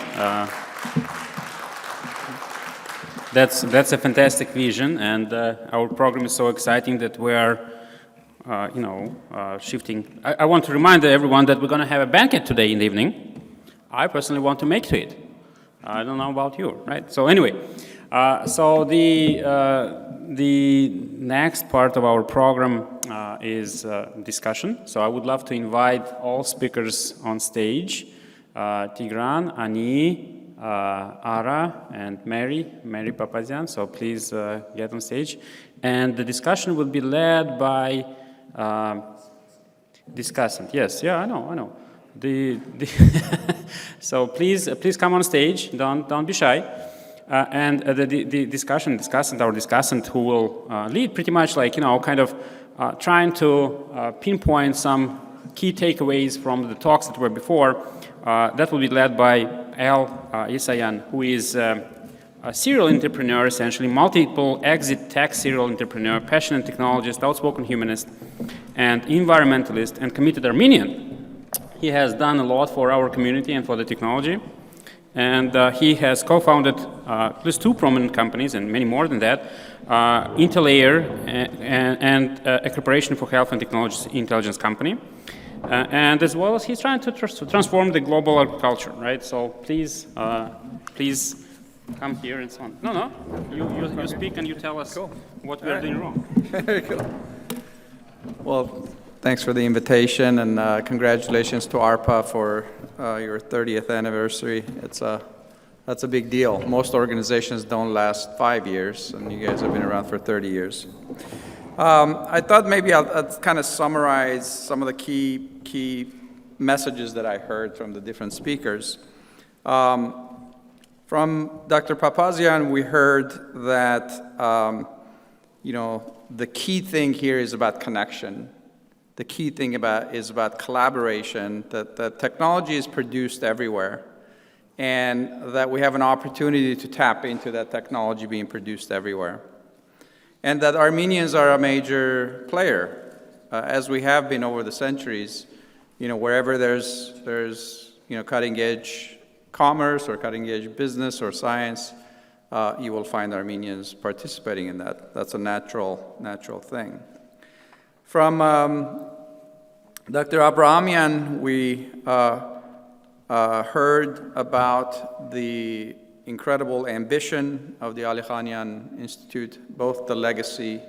That's a fantastic vision, and our program is so exciting that we are, shifting. I want to remind everyone that we're going to have a banquet today in the evening. I personally want to make to it. I don't know about you, right? So anyway, so the next part of our program is discussion. So I would love to invite all speakers on stage: Tigran, Ani, Ara, and Mary Papazian. So please get on stage. And the discussion will be led by discussant. Yes, yeah, I know. So please come on stage. Don't be shy. And the discussant who will lead pretty much like kind of trying to pinpoint some key takeaways from the talks that were before. That will be led by Al Isayan, who is a serial entrepreneur, essentially, multiple exit tech serial entrepreneur, passionate technologist, outspoken humanist, and environmentalist, and committed Armenian. He has done a lot for our community and for the technology, and he has co-founded at least 2 prominent companies, and many more than that, Interlayer and a corporation for health and technology intelligence company. And as well as he's trying to transform the global agriculture, right? So please come here and so on. No, you speak and you tell us what we are doing wrong. Very cool. Well, thanks for the invitation, and congratulations to ARPA for your 30th anniversary. That's a big deal. Most organizations don't last 5 years, and you guys have been around for 30 years. I thought maybe I'll kind of summarize some of the key messages that I heard from the different speakers. From Dr. Papazian, we heard that the key thing here is about connection. The key thing is about collaboration, that technology is produced everywhere, and that we have an opportunity to tap into that technology being produced everywhere. And that Armenians are a major player, as we have been over the centuries. Wherever there's cutting-edge commerce or cutting-edge business or science, you will find Armenians participating in that. That's a natural thing. From Dr. Abrahamian, we heard about the incredible ambition of the Ali Khanian Institute, both the legacy,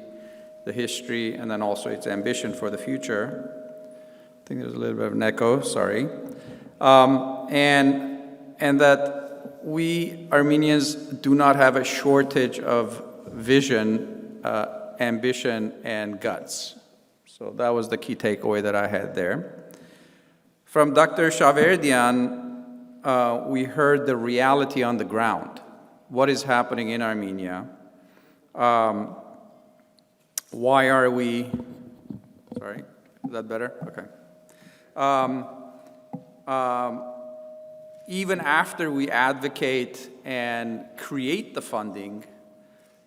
the history, and then also its ambition for the future. I think there's a little bit of an echo, sorry. And that we Armenians do not have a shortage of vision, ambition, and guts. So that was the key takeaway that I had there. From Dr. Shaverdian, we heard the reality on the ground. What is happening in Armenia? Why are we, sorry, is that better? Okay. even after we advocate and create the funding,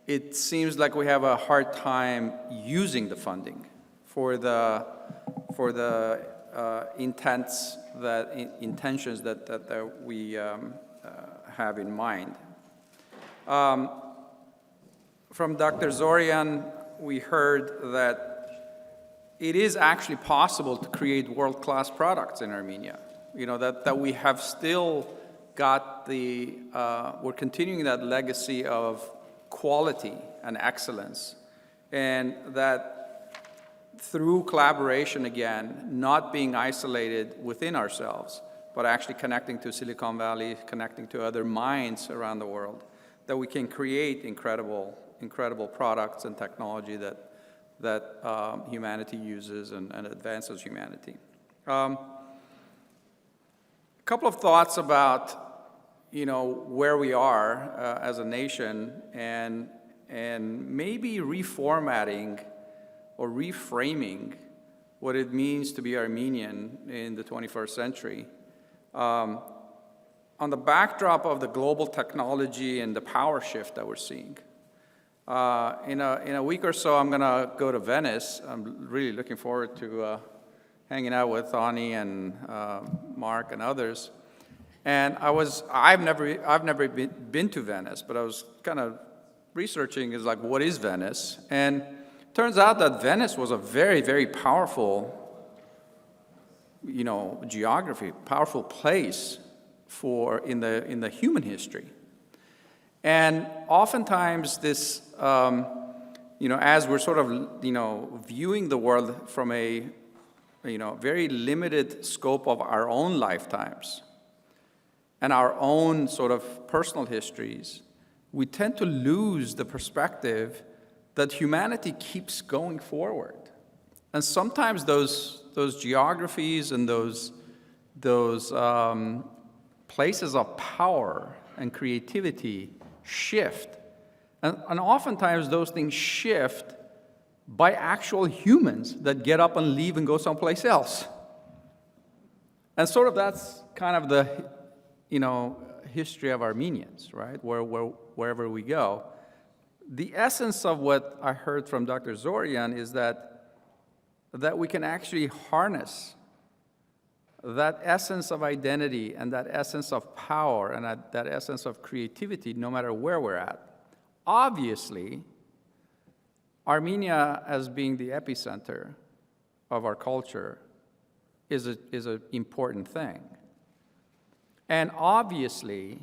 it seems like we have a hard time using the funding for the intentions that we have in mind. From Dr. Zorian, we heard that it is actually possible to create world-class products in Armenia. You know, that we have still got we're continuing that legacy of quality and excellence, and that through collaboration again, not being isolated within ourselves, but actually connecting to Silicon Valley, connecting to other minds around the world, that we can create incredible products and technology that humanity uses and advances humanity. A couple of thoughts about where we are as a nation, and maybe reformatting or reframing what it means to be Armenian in the 21st century. On the backdrop of the global technology and the power shift that we're seeing. In a week or so, I'm gonna go to Venice. I'm really looking forward to hanging out with Ani and Mark and others. And I've never been to Venice, but I was kind of researching what is Venice? And it turns out that Venice was a very, very powerful, geography, powerful place in the human history. And oftentimes this, as we're sort of, viewing the world from a, very limited scope of our own lifetimes and our own sort of personal histories, we tend to lose the perspective that humanity keeps going forward. And sometimes those geographies and those places of power and creativity shift. And oftentimes those things shift by actual humans that get up and leave and go someplace else. And sort of that's kind of the, history of Armenians, right? Wherever we go. The essence of what I heard from Dr. Zorian is that we can actually harness that essence of identity and that essence of power and that essence of creativity no matter where we're at. Obviously, Armenia as being the epicenter of our culture is an important thing. And obviously,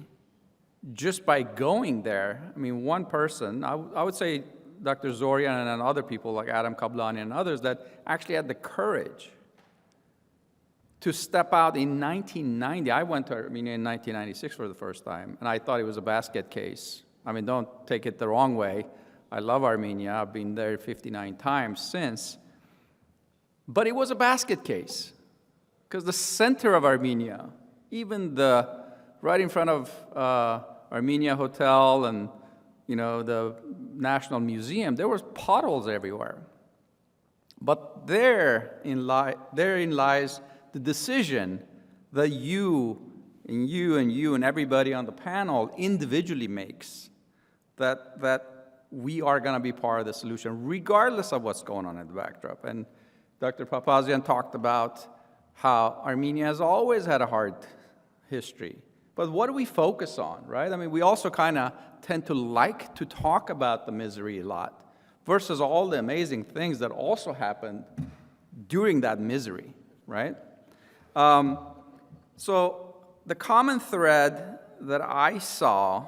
just by going there, one person, I would say Dr. Zorian and other people like Adam Kablani and others that actually had the courage to step out in 1990. I went to Armenia in 1996 for the first time, and I thought it was a basket case. Don't take it the wrong way. I love Armenia. I've been there 59 times since. But it was a basket case, because the center of Armenia, even right in front of Armenia Hotel and the National Museum, there was potholes everywhere. But therein lies the decision that you and everybody on the panel individually makes, that we are going to be part of the solution, regardless of what's going on in the backdrop. And Dr. Papazian talked about how Armenia has always had a hard history. But what do we focus on, right? We also kind of tend to like to talk about the misery a lot versus all the amazing things that also happened during that misery, right? So the common thread that I saw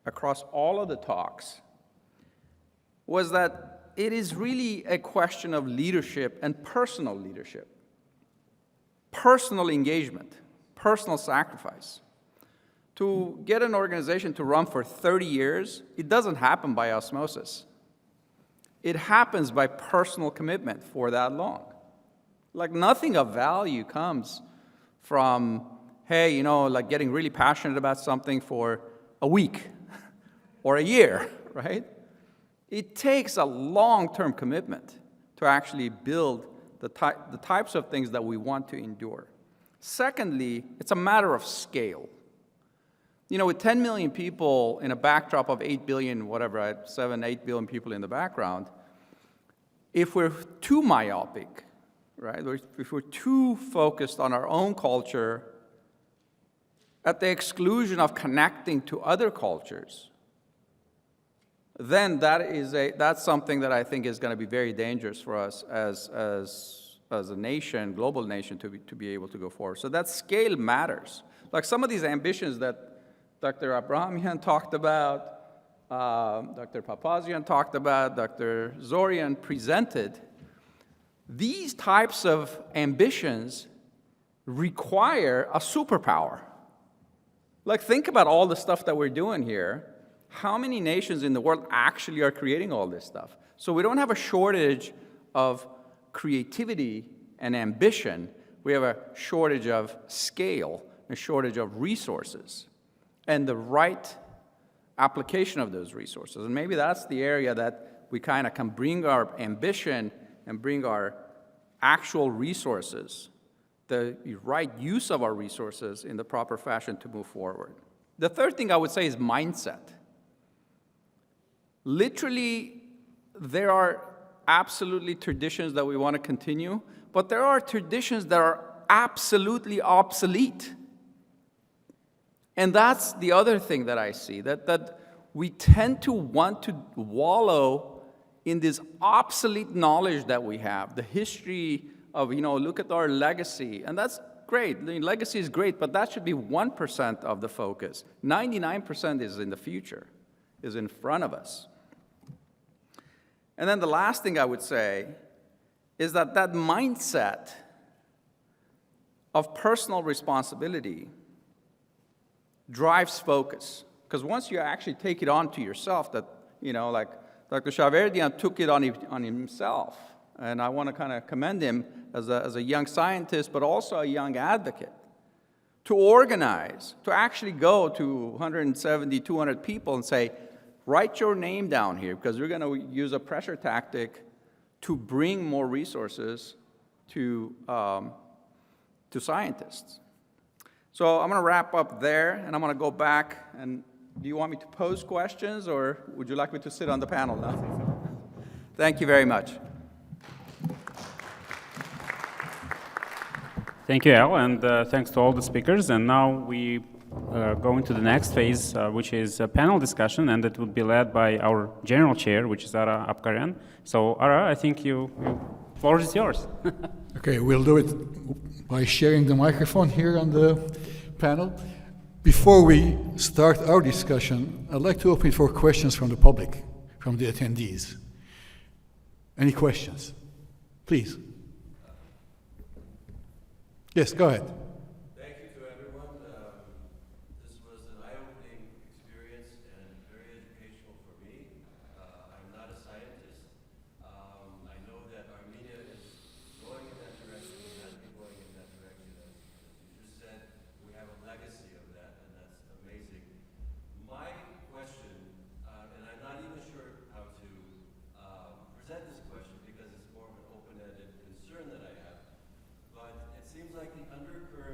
across all of the talks was that it is really a question of leadership and personal leadership, personal engagement, personal sacrifice. To get an organization to run for 30 years, it doesn't happen by osmosis. It happens by personal commitment for that long. Nothing of value comes from, hey, getting really passionate about something for a week or a year, right? It takes a long-term commitment to actually build the types of things that we want to endure. Secondly, it's a matter of scale. You know, with 10 million people in a backdrop of 8 billion, whatever, 7, 8 billion people in the background, if we're too myopic, right, or if we're too focused on our own culture at the exclusion of connecting to other cultures, then that's something that I think is going to be very dangerous for us as a nation, global nation, to be able to go forward. So that scale matters. Like some of these ambitions that Dr. Abrahamian talked about, Dr. Papazian talked about, Dr. Zorian presented, these types of ambitions require a superpower. Like, think about all the stuff that we're doing here. How many nations in the world actually are creating all this stuff? So we don't have a shortage of creativity and ambition. We have a shortage of scale, a shortage of resources, and the right application of those resources. And maybe that's the area that we kind of can bring our ambition and bring our actual resources, the right use of our resources in the proper fashion to move forward. The third thing I would say is mindset. Literally, there are absolutely traditions that we want to continue, but there are traditions that are absolutely obsolete. And that's the other thing that I see, that we tend to want to wallow in this obsolete knowledge that we have, the history of, look at our legacy. And that's great. I mean, legacy is great, but that should be 1% of the focus. 99% is in the future, is in front of us. And then the last thing I would say is that mindset of personal responsibility drives focus. Because once you actually take it on to yourself, that, like Dr. Shaverdian took it on himself, and I want to kind of commend him as a young scientist, but also a young advocate, to organize, to actually go to 170, 200 people and say, write your name down here, because we're going to use a pressure tactic to bring more resources to scientists. So I'm going to wrap up there, and I'm going to go back. And do you want me to pose questions, or would you like me to sit on the panel now? Thank you very much. Thank you, Al, and thanks to all the speakers. And now we go into the next phase, which is a panel discussion, and it will be led by our general chair, which is Ara Apkarian. So, Ara, I think the floor is yours. Okay, we'll do it by sharing the microphone here on the panel. Before we start our discussion, I'd like to open for questions from the public, from the attendees. Any questions? Please. Yes, go ahead. Thank you to everyone. This was an eye-opening experience and very educational for me. I'm not a scientist. I know that Armenia is going in that direction, has been going in that direction. As you just said, we have a legacy of that, and that's amazing. My question, and I'm not even sure how to present this question because it's more of an open-ended concern that I have, but it seems like the undercurrent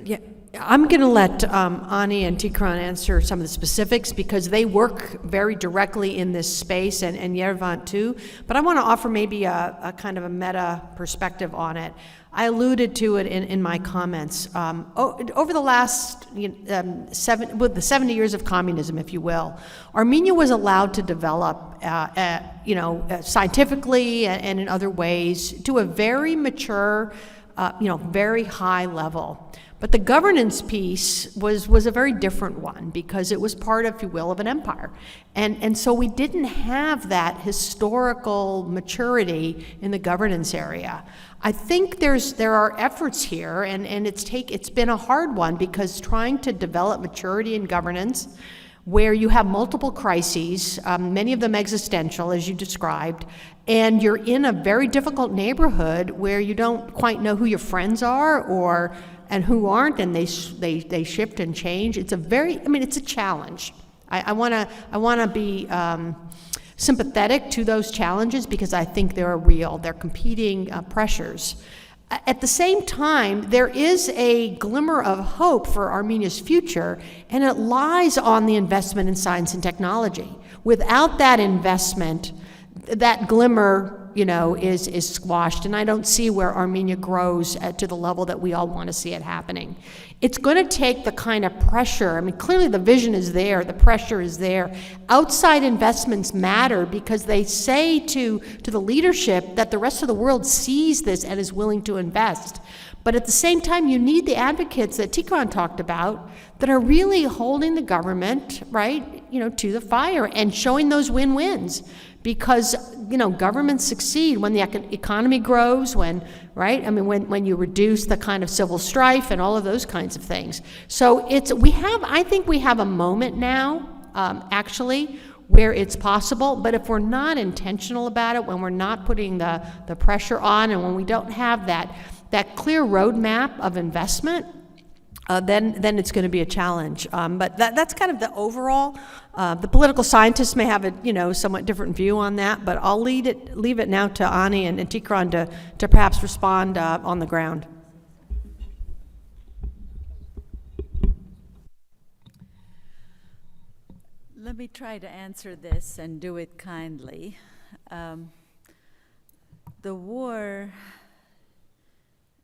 Yeah, I'm going to let Ani and Tikran answer some of the specifics because they work very directly in this space, and Yerevan too. But I want to offer maybe a kind of a meta perspective on it. I alluded to it in my comments. Over the last the 70 years of communism, if you will, Armenia was allowed to develop, scientifically and in other ways to a very mature, very high level. But the governance piece was a very different one because it was part, if you will, of an empire. And so we didn't have that historical maturity in the governance area. I think there are efforts here, and it's been a hard one because trying to develop maturity in governance where you have multiple crises, many of them existential, as you described, and you're in a very difficult neighborhood where you don't quite know who your friends are and who aren't, and they shift and change. It's a challenge. I want to be sympathetic to those challenges because I think they're real. They're competing pressures. At the same time, there is a glimmer of hope for Armenia's future, and it lies on the investment in science and technology. Without that investment, that glimmer, is squashed, and I don't see where Armenia grows to the level that we all want to see it happening. It's going to take the kind of pressure. Clearly the vision is there, the pressure is there. Outside investments matter because they say to the leadership that the rest of the world sees this and is willing to invest. But at the same time, you need the advocates that Tikran talked about that are really holding the government, right, to the fire and showing those win-wins. Because, governments succeed when the economy grows, when you reduce the kind of civil strife and all of those kinds of things. So I think we have a moment now, actually, where it's possible, but if we're not intentional about it, when we're not putting the pressure on, and when we don't have that clear roadmap of investment, then it's going to be a challenge. But that's kind of the overall. The political scientists may have a somewhat different view on that, but I'll leave it now to Ani and Tikran to perhaps respond on the ground. Let me try to answer this and do it kindly. The war,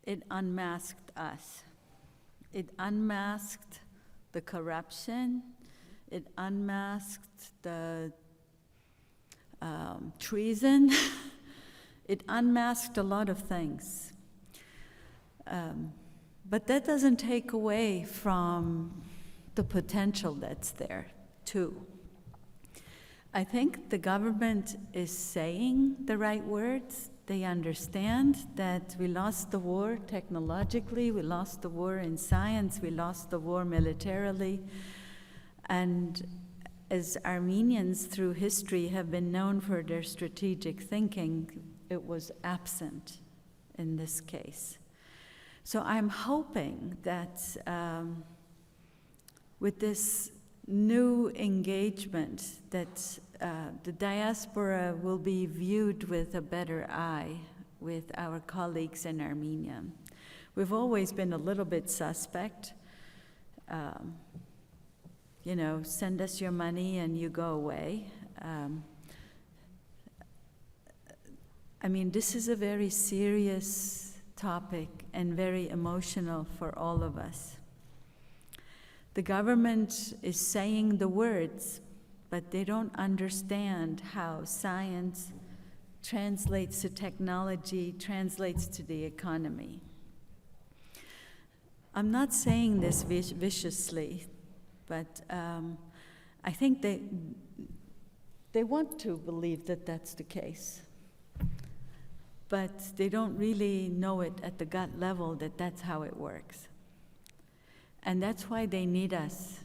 it unmasked us. It unmasked the corruption. It unmasked the treason. It unmasked a lot of things. But that doesn't take away from the potential that's there, too. I think the government is saying the right words. They understand that we lost the war technologically, we lost the war in science, we lost the war militarily. And as Armenians through history have been known for their strategic thinking, it was absent in this case. So I'm hoping that with this new engagement that the diaspora will be viewed with a better eye with our colleagues in Armenia. We've always been a little bit suspect. Send us your money and you go away. This is a very serious topic and very emotional for all of us. The government is saying the words, but they don't understand how science translates to technology, translates to the economy. I'm not saying this viciously, but I think they want to believe that that's the case. But they don't really know it at the gut level that that's how it works. And that's why they need us.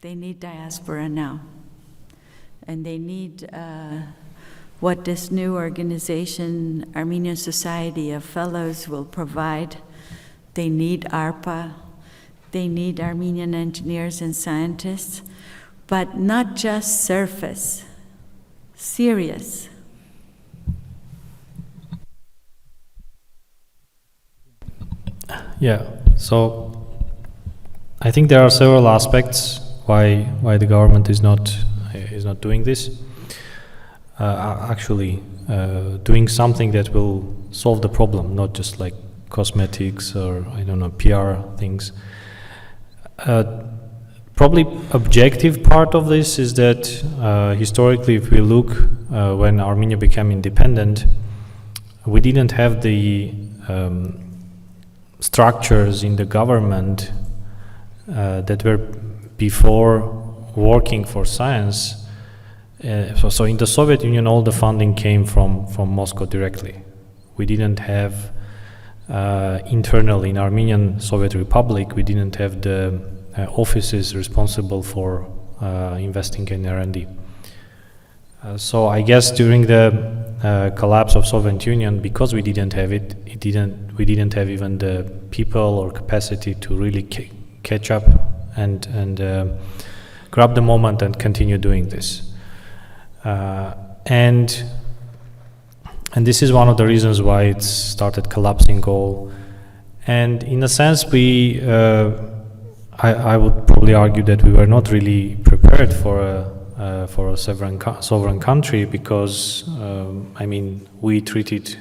They need diaspora now. And they need what this new organization, Armenian Society of Fellows, will provide. They need ARPA. They need Armenian engineers and scientists, but not just surface, serious. Yeah, so I think there are several aspects why the government is not doing this. Actually, doing something that will solve the problem, not just like cosmetics or I don't know PR things. Probably objective part of this is that historically, if we look when Armenia became independent, we didn't have the structures in the government that were before working for science. So in the Soviet Union, all the funding came from Moscow directly. We didn't have internally in Armenian Soviet Republic, we didn't have the offices responsible for investing in R&D. So I guess during the collapse of Soviet Union, because we didn't have it, we didn't have even the people or capacity to really catch up and grab the moment and continue doing this. And this is one of the reasons why it started collapsing all. And in a sense, I would probably argue that we were not really prepared for a sovereign country because, I mean, we treated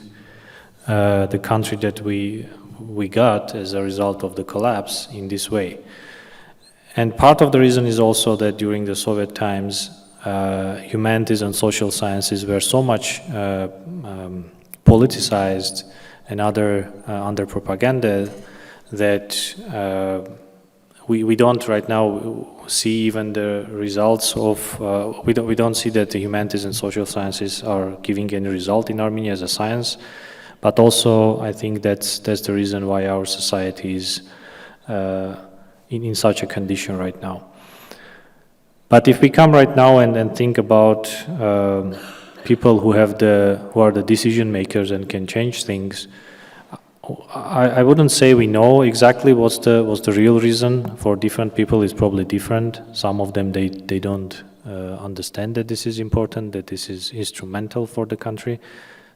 the country that we got as a result of the collapse in this way. And part of the reason is also that during the Soviet times, humanities and social sciences were so much politicized and under propaganda that we don't right now see even the results of, we don't see that the humanities and social sciences are giving any result in Armenia as a science, but also I think that's the reason why our society is in such a condition right now. But if we come right now and think about people who are the decision makers and can change things, I wouldn't say we know exactly what's the real reason. For different people, it's probably different. Some of them they don't understand that this is important, that this is instrumental for the country.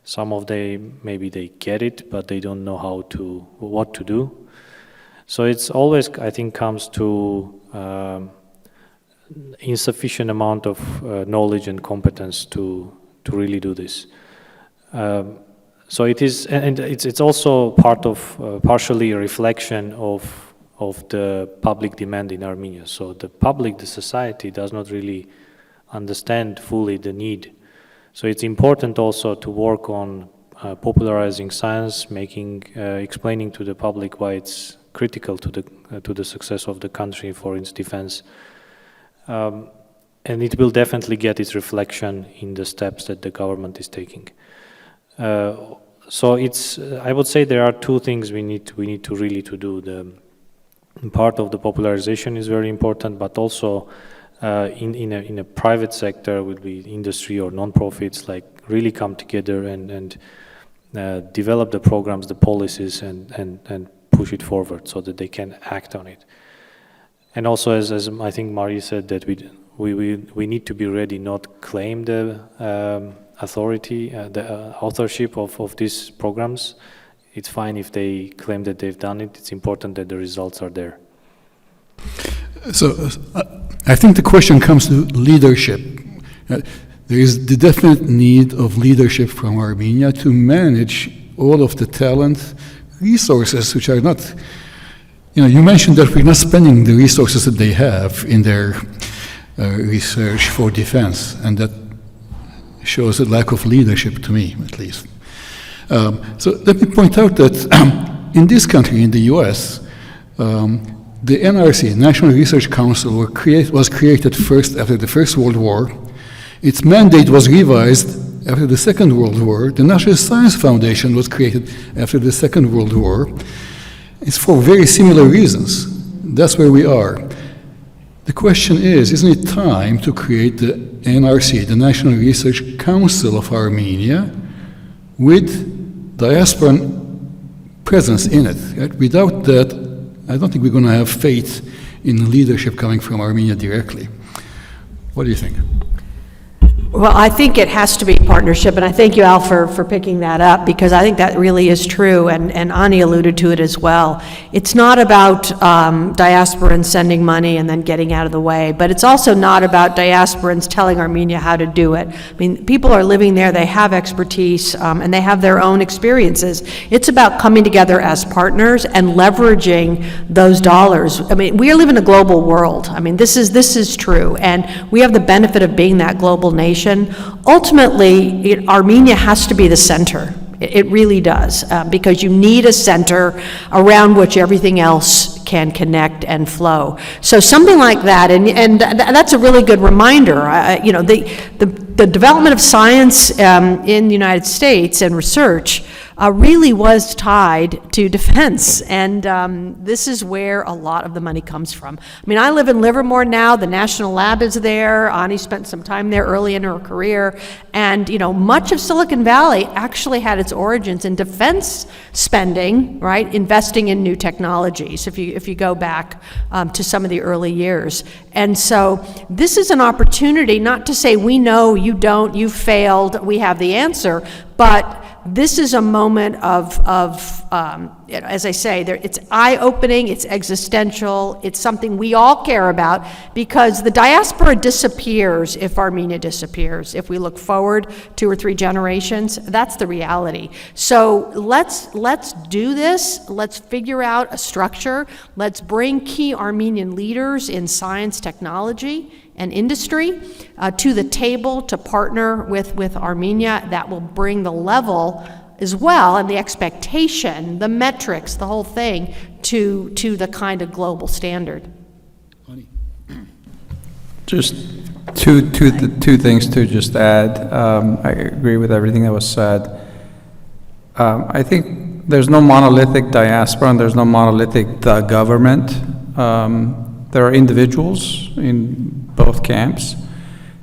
Some of them maybe they get it, but they don't know what to do. So it's always, I think, comes to insufficient amount of knowledge and competence to really do this. So it is, and it's also part of partially a reflection of the public demand in Armenia. So the public, the society, does not really understand fully the need. So it's important also to work on popularizing science, explaining to the public why it's critical to the success of the country for its defense. And it will definitely get its reflection in the steps that the government is taking. So it's, I would say there are two things we need to really do. The part of the popularization is very important, but also in a private sector, would be industry or non-profits, like really come together and develop the programs, the policies, and push it forward so that they can act on it. And also, as I think Marie said, that we need to be ready, not claim the authority, the authorship of these programs. It's fine if they claim that they've done it. It's important that the results are there. So I think the question comes to leadership. There is the definite need of leadership from Armenia to manage all of the talent, resources which are not, you mentioned that we're not spending the resources that they have in their research for defense, and that shows a lack of leadership to me, at least. So let me point out that in this country, in the US, the NRC, National Research Council, was created first after the First World War. Its mandate was revised after the Second World War. The National Science Foundation was created after the Second World War. It's for very similar reasons. That's where we are. The question is, isn't it time to create the NRC, the National Research Council of Armenia, with diaspora presence in it? Right? Without that, I don't think we're going to have faith in leadership coming from Armenia directly. What do you think? Well, I think it has to be partnership, and I thank you, Al, for picking that up, because I think that really is true, and Ani alluded to it as well. It's not about diasporans sending money and then getting out of the way, but it's also not about diasporans telling Armenia how to do it. I mean, people are living there, they have expertise, and they have their own experiences. It's about coming together as partners and leveraging those dollars. I mean, we live in a global world. I mean, this is true, and we have the benefit of being that global nation. Ultimately, Armenia has to be the center. It really does, because you need a center around which everything else can connect and flow. So something like that, and that's a really good reminder. The development of science in the United States and research really was tied to defense, and this is where a lot of the money comes from. I mean, I live in Livermore now. The National Lab is there. Ani spent some time there early in her career, and much of Silicon Valley actually had its origins in defense spending, right? Investing in new technologies. If you go back to some of the early years, and so this is an opportunity not to say we know, you don't, you failed, we have the answer, but this is a moment of as I say, it's eye-opening, it's existential, it's something we all care about, because the diaspora disappears if Armenia disappears. If we look forward 2 or 3 generations, that's the reality. So let's do this. Let's figure out a structure. Let's bring key Armenian leaders in science, technology, and industry to the table to partner with Armenia. That will bring the level as well, and the expectation, the metrics, the whole thing, to the kind of global standard. Just two things to just add. I agree with everything that was said. I think there's no monolithic diaspora and there's no monolithic the government. There are individuals in both camps,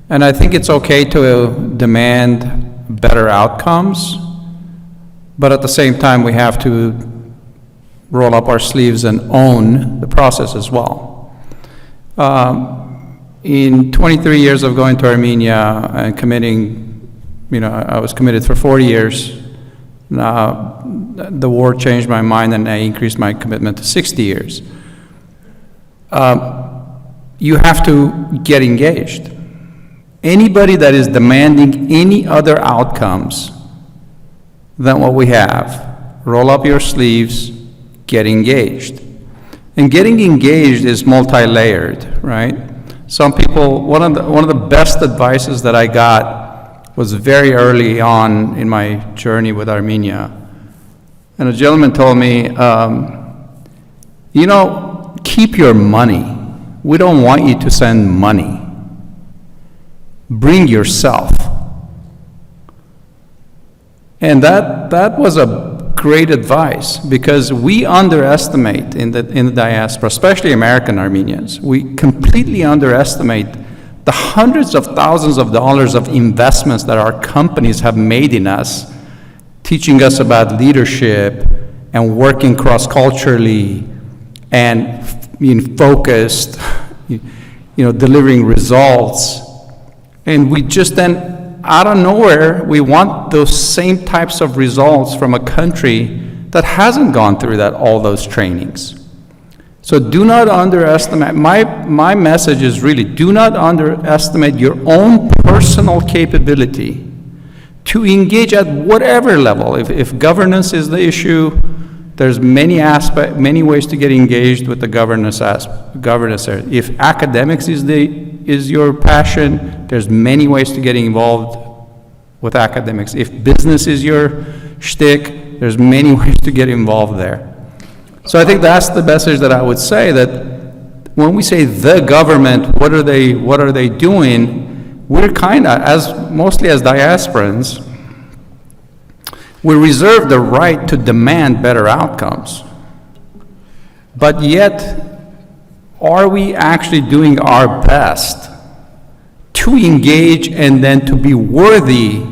and I think it's okay to demand better outcomes, but at the same time we have to roll up our sleeves and own the process as well. In 23 years of going to Armenia and committing, I was committed for 40 years. The war changed my mind and I increased my commitment to 60 years. You have to get engaged. Anybody that is demanding any other outcomes than what we have, roll up your sleeves, get engaged. And getting engaged is multi-layered, right? Some people, one of the best advices that I got was very early on in my journey with Armenia. And a gentleman told me, keep your money. We don't want you to send money. Bring yourself. And that was a great advice, because we underestimate in the diaspora, especially American Armenians, we completely underestimate the hundreds of thousands of dollars of investments that our companies have made in us, teaching us about leadership and working cross-culturally and being focused, delivering results. And we just then, out of nowhere, we want those same types of results from a country that hasn't gone through all those trainings. So do not underestimate, my message is really, do not underestimate your own personal capability to engage at whatever level. If governance is the issue, there's many ways to get engaged with the governance area. If academics is your passion, there's many ways to get involved with academics. If business is your shtick, there's many ways to get involved there. So I think that's the message that I would say, that when we say the government, what are they doing? We're mostly as diasporans, we reserve the right to demand better outcomes. But yet, are we actually doing our best to engage and then to be worthy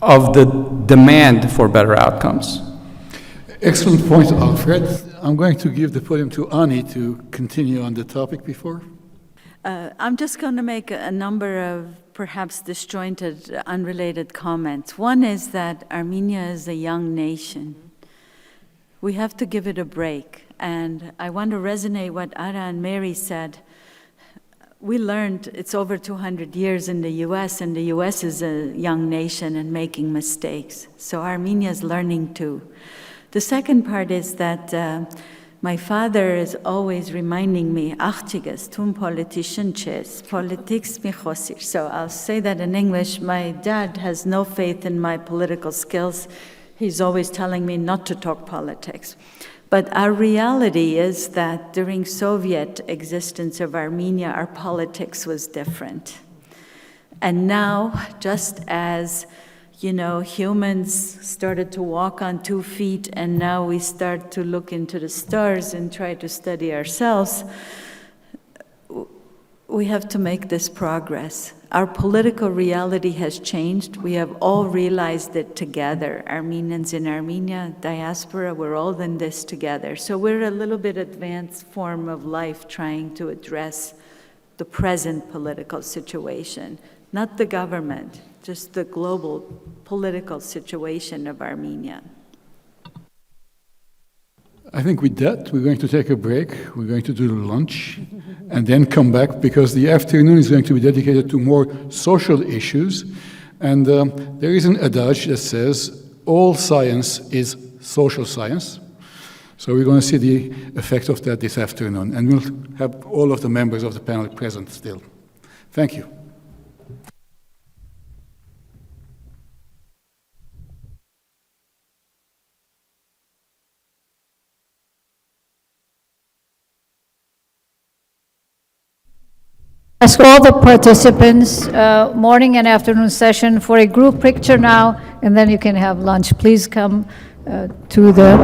of the demand for better outcomes? Excellent point, Alfred. I'm going to give the podium to Ani to continue on the topic before. I'm just going to make a number of perhaps disjointed, unrelated comments. One is that Armenia is a young nation. We have to give it a break. And I want to resonate what Ara and Mary said. We learned it's over 200 years in the US, and the US is a young nation and making mistakes. So Armenia is learning too. The second part is that my father is always reminding me, "Աղջիկս, tun politician chess, politics mi khosir." So I'll say that in English. My dad has no faith in my political skills. He's always telling me not to talk politics. But our reality is that during Soviet existence of Armenia, our politics was different. And now, just as humans started to walk on 2 feet, and now we start to look into the stars and try to study ourselves, we have to make this progress. Our political reality has changed. We have all realized it together. Armenians in Armenia, diaspora, we're all in this together. So we're a little bit advanced form of life trying to address the present political situation, not the government, just the global political situation of Armenia. I think with that, we're going to take a break. We're going to do lunch and then come back, because the afternoon is going to be dedicated to more social issues. And there is an adage that says, all science is social science. So we're going to see the effect of that this afternoon. And we'll have all of the members of the panel present still. Thank you. Ask all the participants, morning and afternoon session, for a group picture now, and then you can have lunch. Please come to the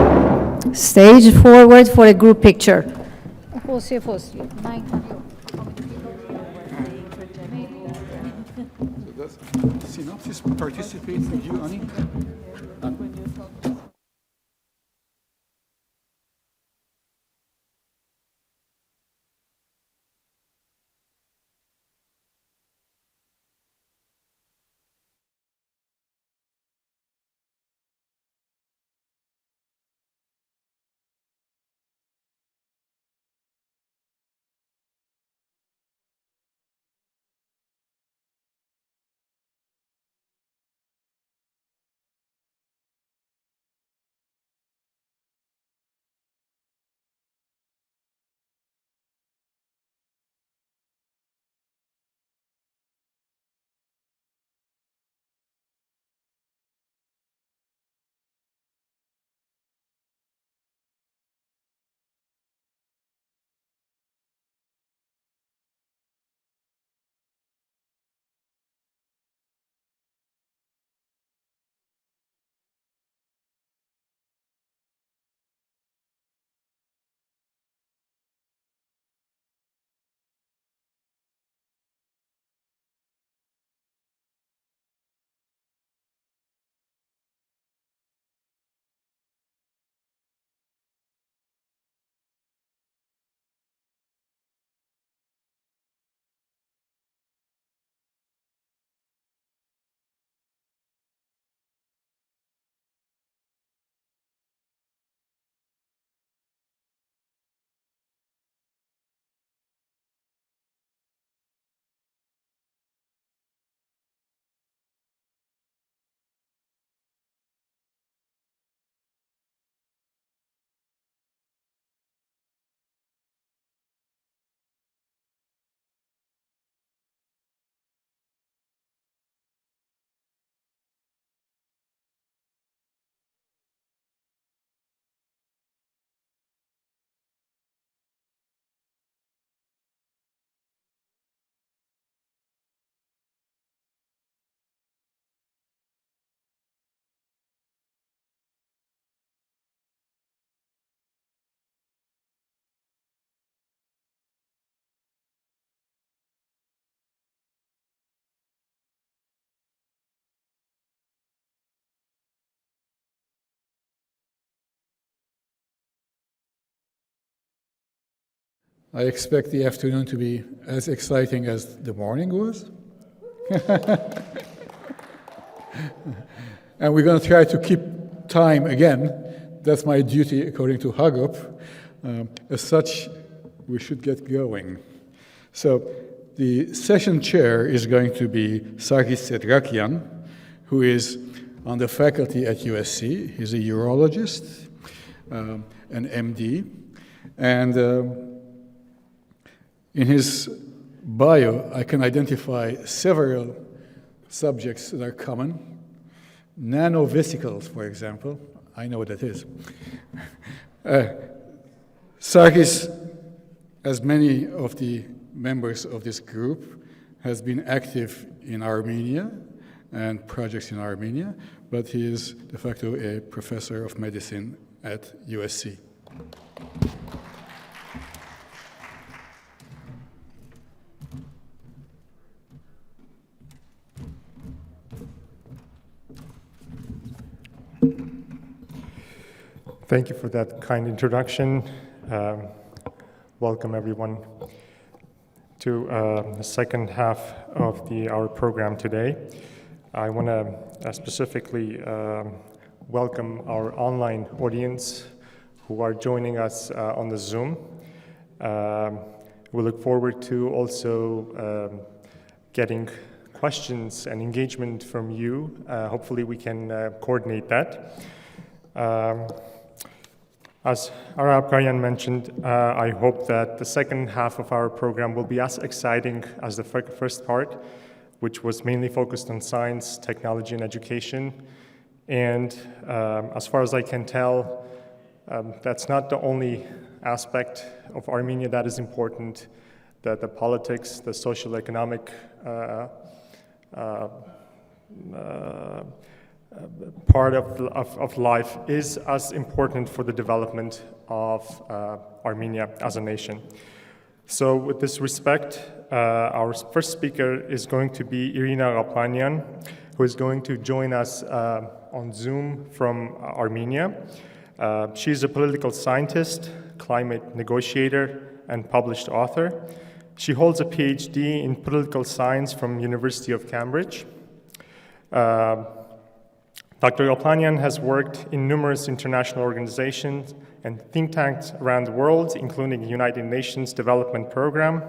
stage forward for a group picture. Does Synopsis participate with you, Ani? I expect the afternoon to be as exciting as the morning was. And we're going to try to keep time again. That's my duty according to Hagop. As such, we should get going. So the session chair is going to be Sarkis Sedrakian, who is on the faculty at USC. He's a urologist, an MD, and in his bio, I can identify several subjects that are common. Nanovesicles, for example. I know what that is. Sarkis, as many of the members of this group, has been active in Armenia and projects in Armenia, but he is de facto a professor of medicine at USC. Thank you for that kind introduction. Welcome everyone to the second half of our program today. I want to specifically welcome our online audience who are joining us on the Zoom. We look forward to also getting questions and engagement from you. Hopefully we can coordinate that. As Arab Kayan mentioned, I hope that the second half of our program will be as exciting as the first part, which was mainly focused on science, technology, and education. And as far as I can tell, that's not the only aspect of Armenia that is important, that the politics, the social economic part of life is as important for the development of Armenia as a nation. So with this respect, our first speaker is going to be Irina Gaplanyan, who is going to join us on Zoom from Armenia. She's a political scientist, climate negotiator, and published author. She holds a PhD in political science from University of Cambridge. Dr. Gaplanyan has worked in numerous international organizations and think tanks around the world, including the United Nations Development Program,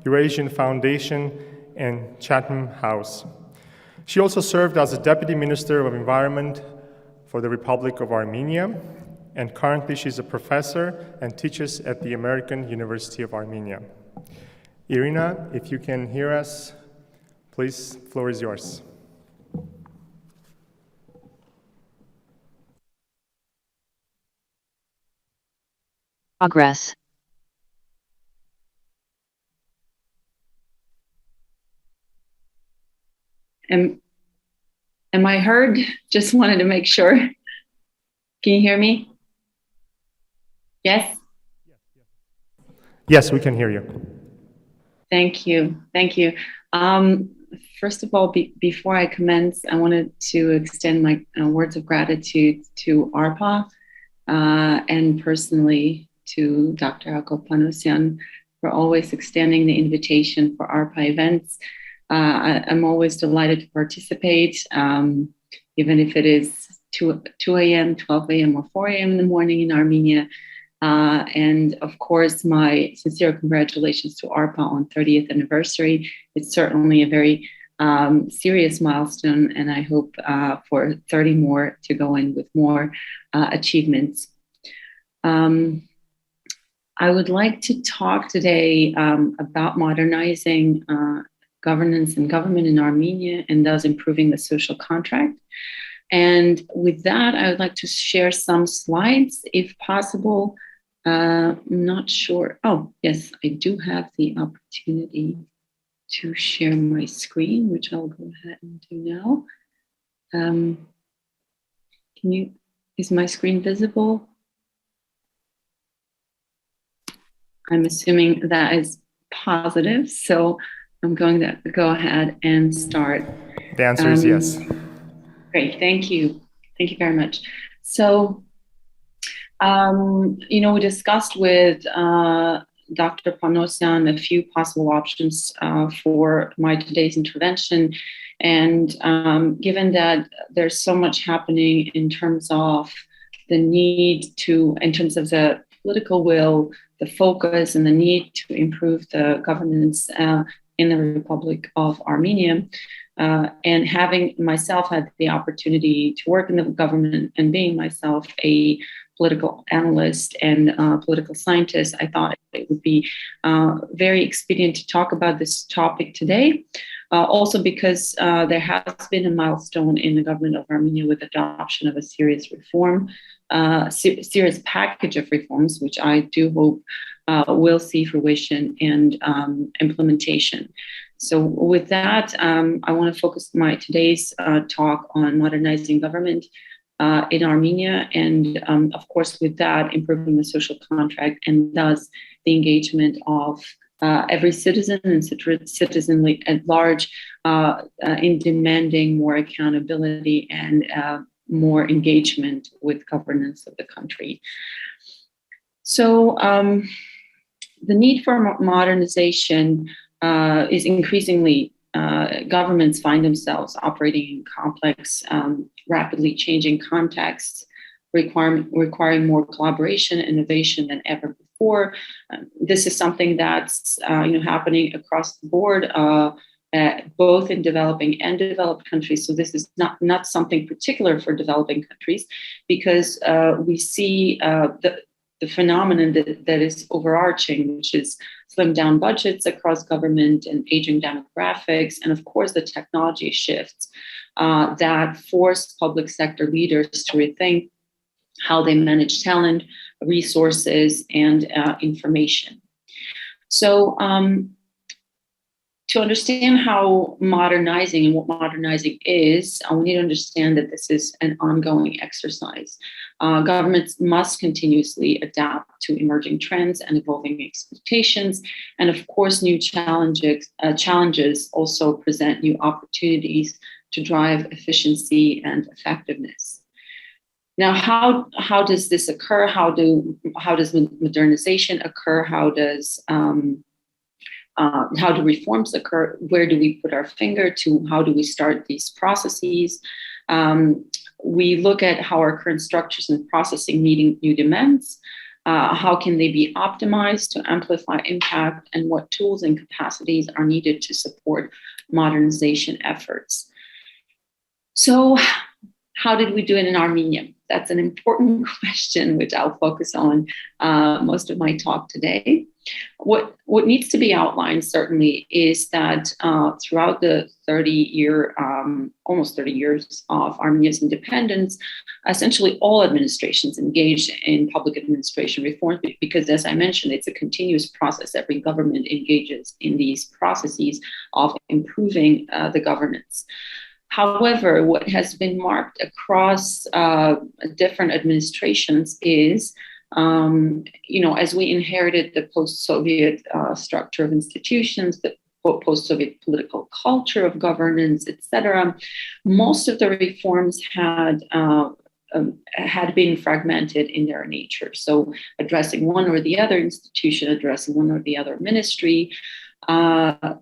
Eurasian Foundation, and Chatham House. She also served as a Deputy Minister of Environment for the Republic of Armenia, and currently she's a professor and teaches at the American University of Armenia. Irina, if you can hear us, please, the floor is yours. Progress. Am I heard? Just wanted to make sure. Can you hear me? Yes? Yes, we can hear you. Thank you. Thank you. First of all, before I commence, I wanted to extend my words of gratitude to ARPA and personally to Dr. Akopanosian for always extending the invitation for ARPA events. I'm always delighted to participate, even if it is 2 a.m., 12 a.m., or 4 a.m. in the morning in Armenia. And of course, my sincere congratulations to ARPA on 30th anniversary. It's certainly a very serious milestone, and I hope for 30 more to go in with more achievements. I would like to talk today about modernizing governance and government in Armenia and thus improving the social contract. And with that, I would like to share some slides, if possible. I'm not sure. Oh, yes, I do have the opportunity to share my screen, which I'll go ahead and do now. Is my screen visible? I'm assuming that is positive, so I'm going to go ahead and start. The answer is yes. Great, thank you. Thank you very much. So, we discussed with Dr. Panosyan a few possible options for my today's intervention. And given that there's so much happening in terms of the need to, in terms of the political will, the focus, and the need to improve the governance in the Republic of Armenia, and having myself had the opportunity to work in the government and being myself a political analyst and political scientist, I thought it would be very expedient to talk about this topic today. Also because there has been a milestone in the government of Armenia with adoption of a serious reform, serious package of reforms, which I do hope will see fruition and implementation. So with that, I want to focus my today's talk on modernizing government in Armenia, and of course with that, improving the social contract and thus the engagement of every citizen and citizenry at large in demanding more accountability and more engagement with governance of the country. So the need for modernization is increasingly, governments find themselves operating in complex, rapidly changing contexts, requiring more collaboration and innovation than ever before. This is something that's happening across the board, both in developing and developed countries. So this is not something particular for developing countries, because we see the phenomenon that is overarching, which is slimmed down budgets across government and aging demographics, and of course the technology shifts that force public sector leaders to rethink how they manage talent, resources, and information. So to understand how modernizing and what modernizing is, we need to understand that this is an ongoing exercise. Governments must continuously adapt to emerging trends and evolving expectations. And of course, new challenges also present new opportunities to drive efficiency and effectiveness. Now, how does this occur? How does modernization occur? How do reforms occur? Where do we put our finger to? How do we start these processes? We look at how our current structures and processing meeting new demands. How can they be optimized to amplify impact, and what tools and capacities are needed to support modernization efforts? So how did we do it in Armenia? That's an important question, which I'll focus on most of my talk today. What needs to be outlined certainly is that throughout the almost 30 years of Armenia's independence, essentially all administrations engaged in public administration reform, because as I mentioned, it's a continuous process. Every government engages in these processes of improving the governance. However, what has been marked across different administrations is, as we inherited the post-Soviet structure of institutions, the post-Soviet political culture of governance, etc., most of the reforms had been fragmented in their nature. So addressing one or the other institution, addressing one or the other ministry,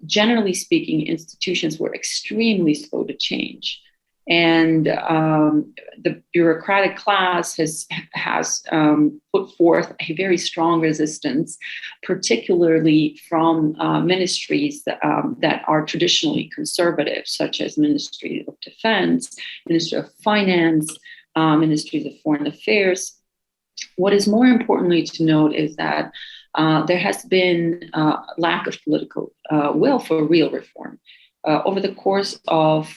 generally speaking, institutions were extremely slow to change. And the bureaucratic class has put forth a very strong resistance, particularly from ministries that are traditionally conservative, such as Ministry of Defense, Ministry of Finance, Ministries of Foreign Affairs. What is more importantly to note is that there has been lack of political will for real reform. Over the course of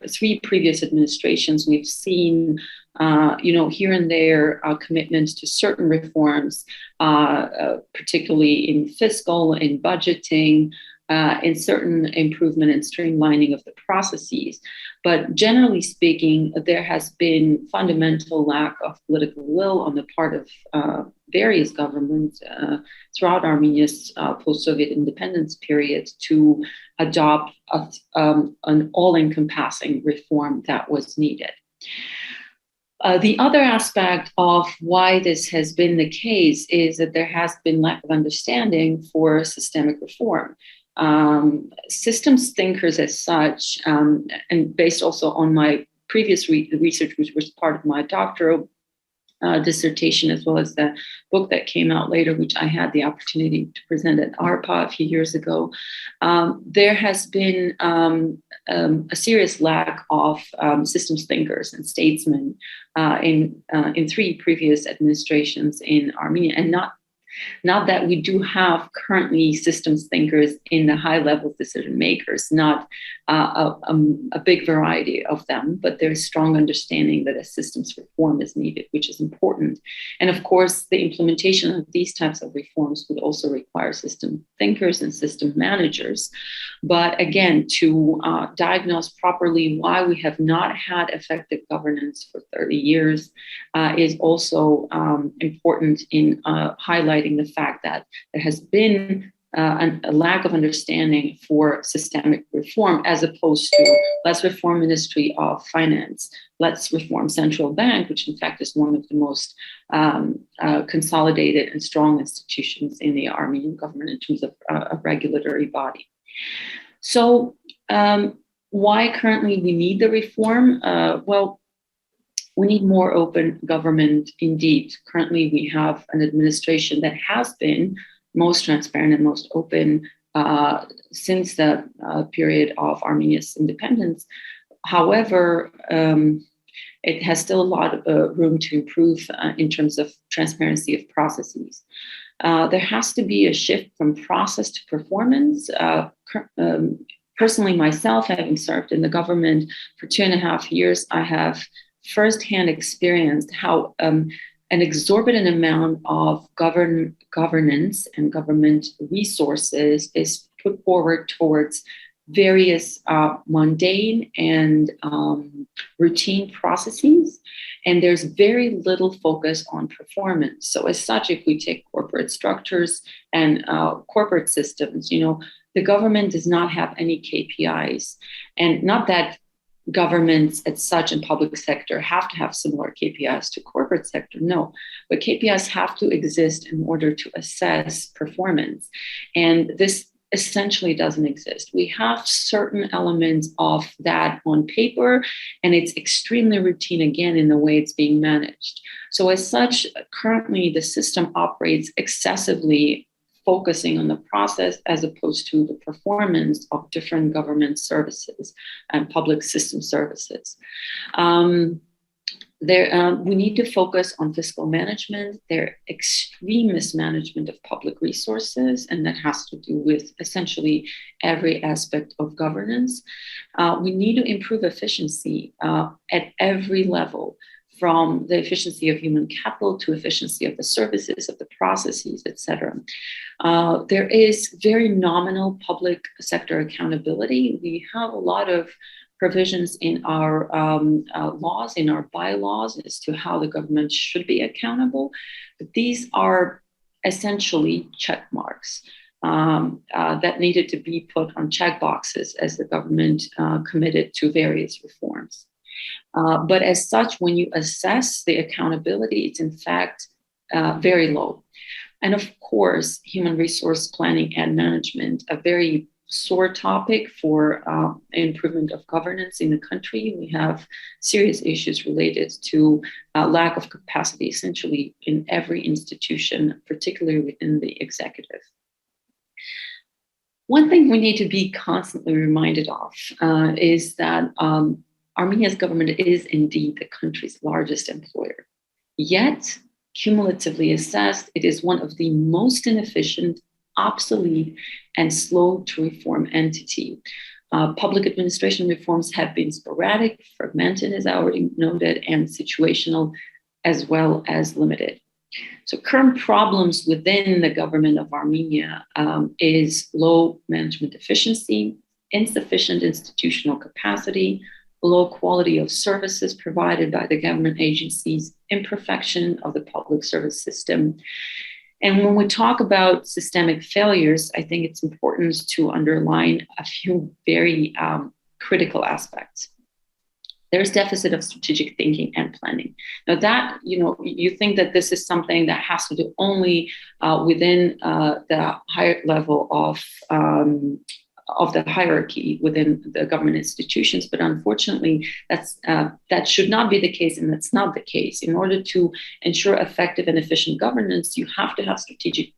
three previous administrations, we've seen, here and there, commitments to certain reforms, particularly in fiscal, in budgeting, in certain improvement and streamlining of the processes. But generally speaking, there has been fundamental lack of political will on the part of various governments throughout Armenia's post-Soviet independence period to adopt an all-encompassing reform that was needed. The other aspect of why this has been the case is that there has been lack of understanding for systemic reform. Systems thinkers as such, and based also on my previous research, which was part of my doctoral dissertation, as well as the book that came out later, which I had the opportunity to present at ARPA a few years ago, there has been a serious lack of systems thinkers and statesmen in three previous administrations in Armenia, and not that we do have currently systems thinkers in the high level decision makers, not a big variety of them, but there's strong understanding that a systems reform is needed, which is important. And of course, the implementation of these types of reforms would also require system thinkers and system managers. But again, to diagnose properly why we have not had effective governance for 30 years is also important in highlighting the fact that there has been a lack of understanding for systemic reform, as opposed to let's reform Ministry of Finance, let's reform Central Bank, which in fact is one of the most consolidated and strong institutions in the Armenian government in terms of a regulatory body. So why currently we need the reform? Well, we need more open government indeed. Currently, we have an administration that has been most transparent and most open since the period of Armenia's independence. However, it has still a lot of room to improve in terms of transparency of processes. There has to be a shift from process to performance. Personally, myself, having served in the government for 2.5 years, I have firsthand experienced how an exorbitant amount of governance and government resources is put forward towards various mundane and routine processes, and there's very little focus on performance. So as such, if we take corporate structures and corporate systems, the government does not have any KPIs, and not that governments as such in public sector have to have similar KPIs to corporate sector, no, but KPIs have to exist in order to assess performance. And this essentially doesn't exist. We have certain elements of that on paper, and it's extremely routine again in the way it's being managed. So as such, currently the system operates excessively focusing on the process as opposed to the performance of different government services and public system services. We need to focus on fiscal management, their extreme mismanagement of public resources, and that has to do with essentially every aspect of governance. We need to improve efficiency at every level, from the efficiency of human capital to efficiency of the services, of the processes, et cetera. There is very nominal public sector accountability. We have a lot of provisions in our laws, in our bylaws, as to how the government should be accountable. But these are essentially check marks that needed to be put on check boxes as the government committed to various reforms. But as such, when you assess the accountability, it's in fact very low. And of course, human resource planning and management, a very sore topic for improvement of governance in the country. We have serious issues related to lack of capacity, essentially in every institution, particularly within the executive. One thing we need to be constantly reminded of is that Armenia's government is indeed the country's largest employer. Yet, cumulatively assessed, it is one of the most inefficient, obsolete, and slow to reform entity. Public administration reforms have been sporadic, fragmented, as I already noted, and situational, as well as limited. So current problems within the government of Armenia is low management efficiency, insufficient institutional capacity, low quality of services provided by the government agencies, imperfection of the public service system. And when we talk about systemic failures, I think it's important to underline a few very critical aspects. there's deficit of strategic thinking and planning. Now that, you think that this is something that has to do only within the higher level of the hierarchy within the government institutions, but unfortunately, that should not be the case, and that's not the case. In order to ensure effective and efficient governance, you have to have strategic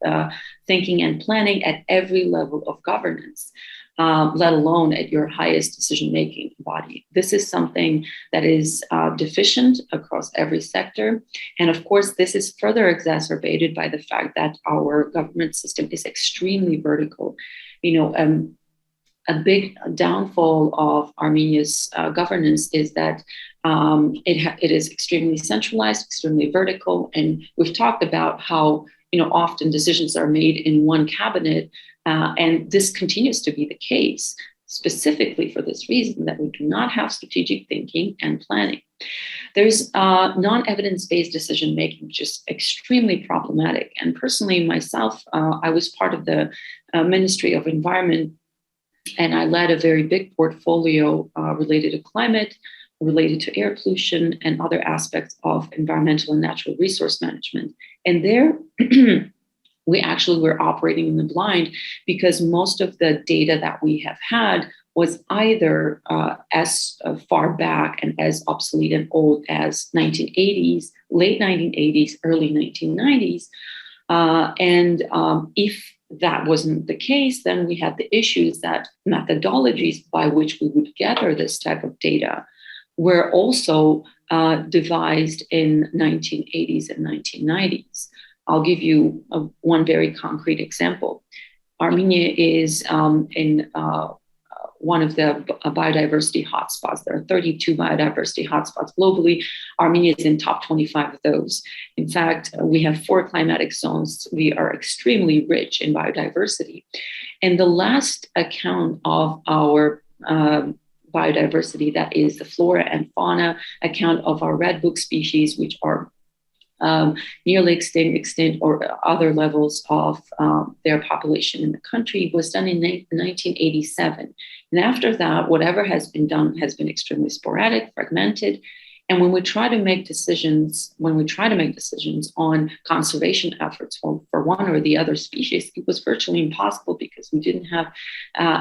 thinking and planning at every level of governance. Let alone at your highest decision-making body. This is something that is deficient across every sector. And of course, this is further exacerbated by the fact that our government system is extremely vertical. A big downfall of Armenia's governance is that it is extremely centralized, extremely vertical. And we've talked about how often decisions are made in one cabinet, and this continues to be the case, specifically for this reason, that we do not have strategic thinking and planning. There's non-evidence-based decision-making, which is extremely problematic. And personally, myself, I was part of the Ministry of Environment, and I led a very big portfolio related to climate, related to air pollution, and other aspects of environmental and natural resource management. And there, we actually were operating in the blind because most of the data that we have had was either as far back and as obsolete and old as 1980s, late 1980s, early 1990s. If that wasn't the case, then we had the issues that methodologies by which we would gather this type of data were also devised in 1980s and 1990s. I'll give you one very concrete example. Armenia is in one of the biodiversity hotspots. There are 32 biodiversity hotspots globally. Armenia is in top 25 of those. In fact, we have 4 climatic zones. We are extremely rich in biodiversity. And the last account of our biodiversity, that is the flora and fauna account of our red book species, which are nearly extinct, or other levels of their population in the country, was done in 1987. And after that, whatever has been done has been extremely sporadic, fragmented. And when we try to make decisions on conservation efforts for one or the other species, it was virtually impossible because we didn't have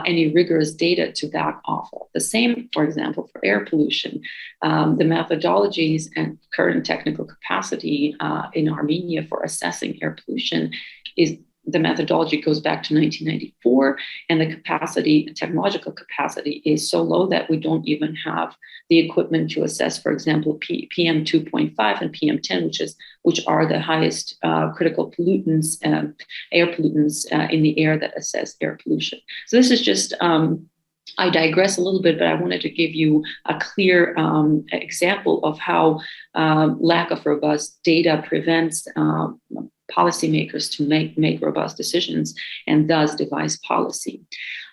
any rigorous data to back off of. The same, for example, for air pollution. The methodologies and current technical capacity in Armenia for assessing air pollution the methodology goes back to 1994, and the technological capacity is so low that we don't even have the equipment to assess, for example, PM 2.5 and PM 10, which are the highest critical pollutants, air pollutants in the air that assess air pollution. So this is just I digress a little bit, but I wanted to give you a clear example of how lack of robust data prevents policymakers to make robust decisions and thus devise policy.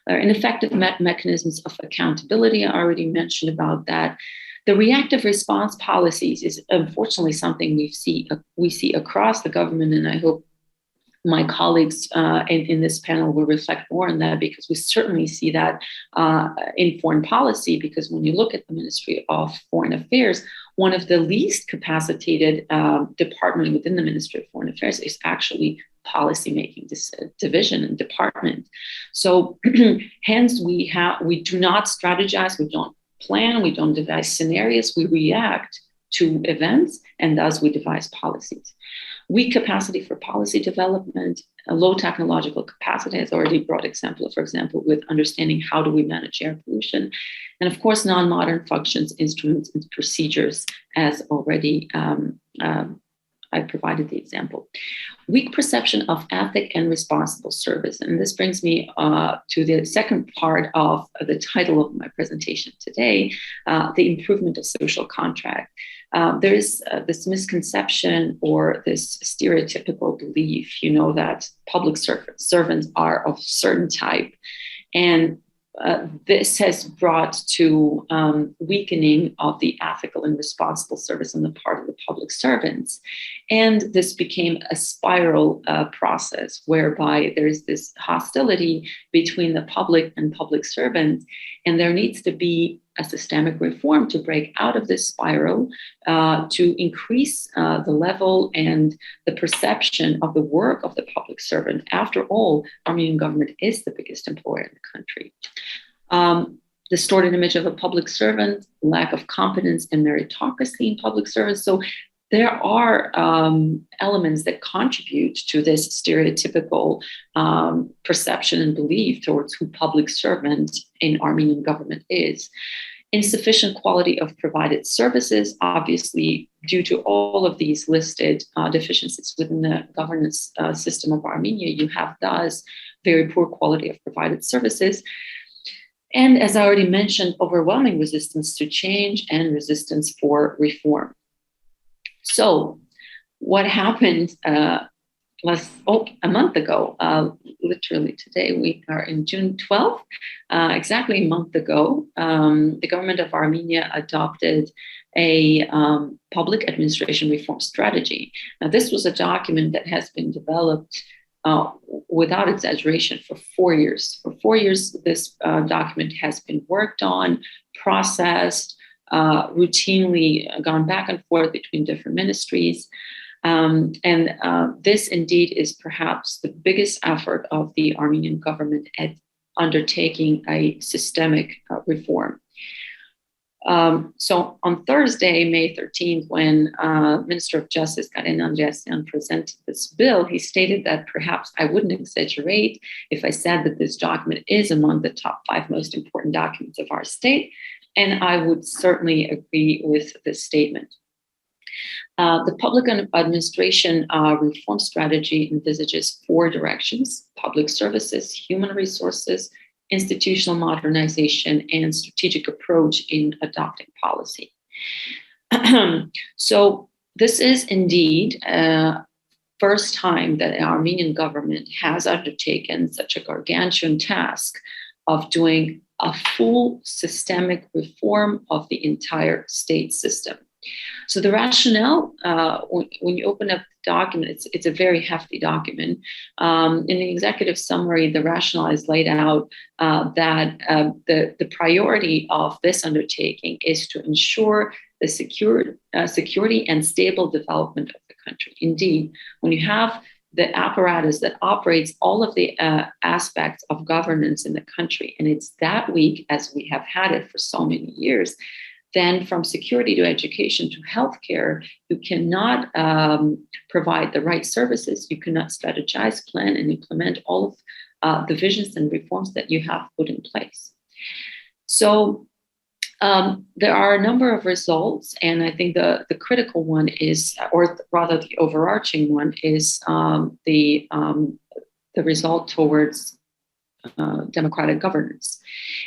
Ineffective mechanisms of accountability, I already mentioned about that. The reactive response policies is unfortunately something we see across the government, and I hope my colleagues in this panel will reflect more on that, because we certainly see that in foreign policy, because when you look at the Ministry of Foreign Affairs, one of the least capacitated department within the Ministry of Foreign Affairs is actually policymaking division and department. So hence we do not strategize, we don't plan, we don't devise scenarios, we react to events, and thus we devise policies. Weak capacity for policy development, a low technological capacity, has already brought example, for example, with understanding how do we manage air pollution. And of course, non-modern functions, instruments, and procedures, as already I provided the example. Weak perception of ethic and responsible service. And this brings me to the second part of the title of my presentation today, the improvement of social contract. There is this misconception or this stereotypical belief, that public servants are of a certain type. And this has brought to weakening of the ethical and responsible service on the part of the public servants. And this became a spiral process whereby there's this hostility between the public and public servants, and there needs to be a systemic reform to break out of this spiral, to increase the level and the perception of the work of the public servant. After all, Armenian government is the biggest employer in the country. Distorted image of a public servant, lack of competence and meritocracy in public service. So there are elements that contribute to this stereotypical perception and belief towards who public servant in Armenian government is. Insufficient quality of provided services, obviously, due to all of these listed deficiencies within the governance system of Armenia, you have thus very poor quality of provided services. And as I already mentioned, overwhelming resistance to change and resistance for reform. So what happened a month ago, literally today, we are in June 12th, exactly a month ago, the government of Armenia adopted a public administration reform strategy. Now, this was a document that has been developed without exaggeration for 4 years. For 4 years, this document has been worked on, processed, routinely gone back and forth between different ministries. This indeed is perhaps the biggest effort of the Armenian government at undertaking a systemic reform. So on Thursday, May 13th, when Minister of Justice Karen Andreasyan presented this bill, he stated that perhaps I wouldn't exaggerate if I said that this document is among the top 5 most important documents of our state, and I would certainly agree with this statement. The public administration reform strategy envisages 4 directions: public services, human resources, institutional modernization, and strategic approach in adopting policy. So this is indeed first time that the Armenian government has undertaken such a gargantuan task of doing a full systemic reform of the entire state system. So the rationale, when you open up the document, it's a very hefty document. In the executive summary, the rationale is laid out that the priority of this undertaking is to ensure the security and stable development of the country. Indeed, when you have the apparatus that operates all of the aspects of governance in the country, and it's that weak as we have had it for so many years, then from security to education to healthcare, you cannot provide the right services, you cannot strategize, plan, and implement all of the visions and reforms that you have put in place. So there are a number of results, and I think the critical one is, or rather the overarching one is the result towards democratic governance.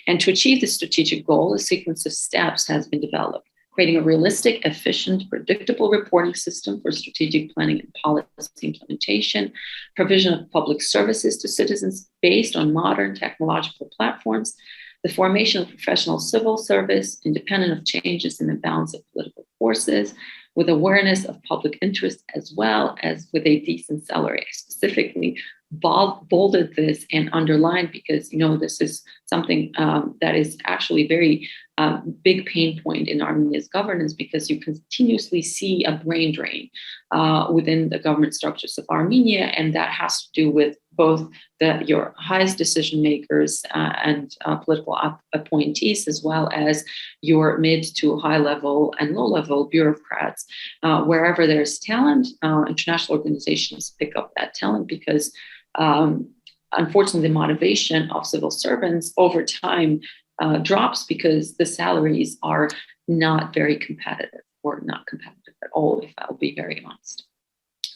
And to achieve this strategic goal, a sequence of steps has been developed, creating a realistic, efficient, predictable reporting system for strategic planning and policy implementation, provision of public services to citizens based on modern technological platforms, the formation of professional civil service, independent of changes in the balance of political forces, with awareness of public interest as well as with a decent salary. I specifically bolded this and underlined because, you know, this is something that is actually very big pain point in Armenia's governance, because you continuously see a brain drain within the government structures of Armenia, and that has to do with both your highest decision makers and political appointees, as well as your mid to high level and low level bureaucrats. Wherever there's talent, international organizations pick up that talent because unfortunately, the motivation of civil servants over time drops because the salaries are not very competitive, or not competitive at all, if I'll be very honest.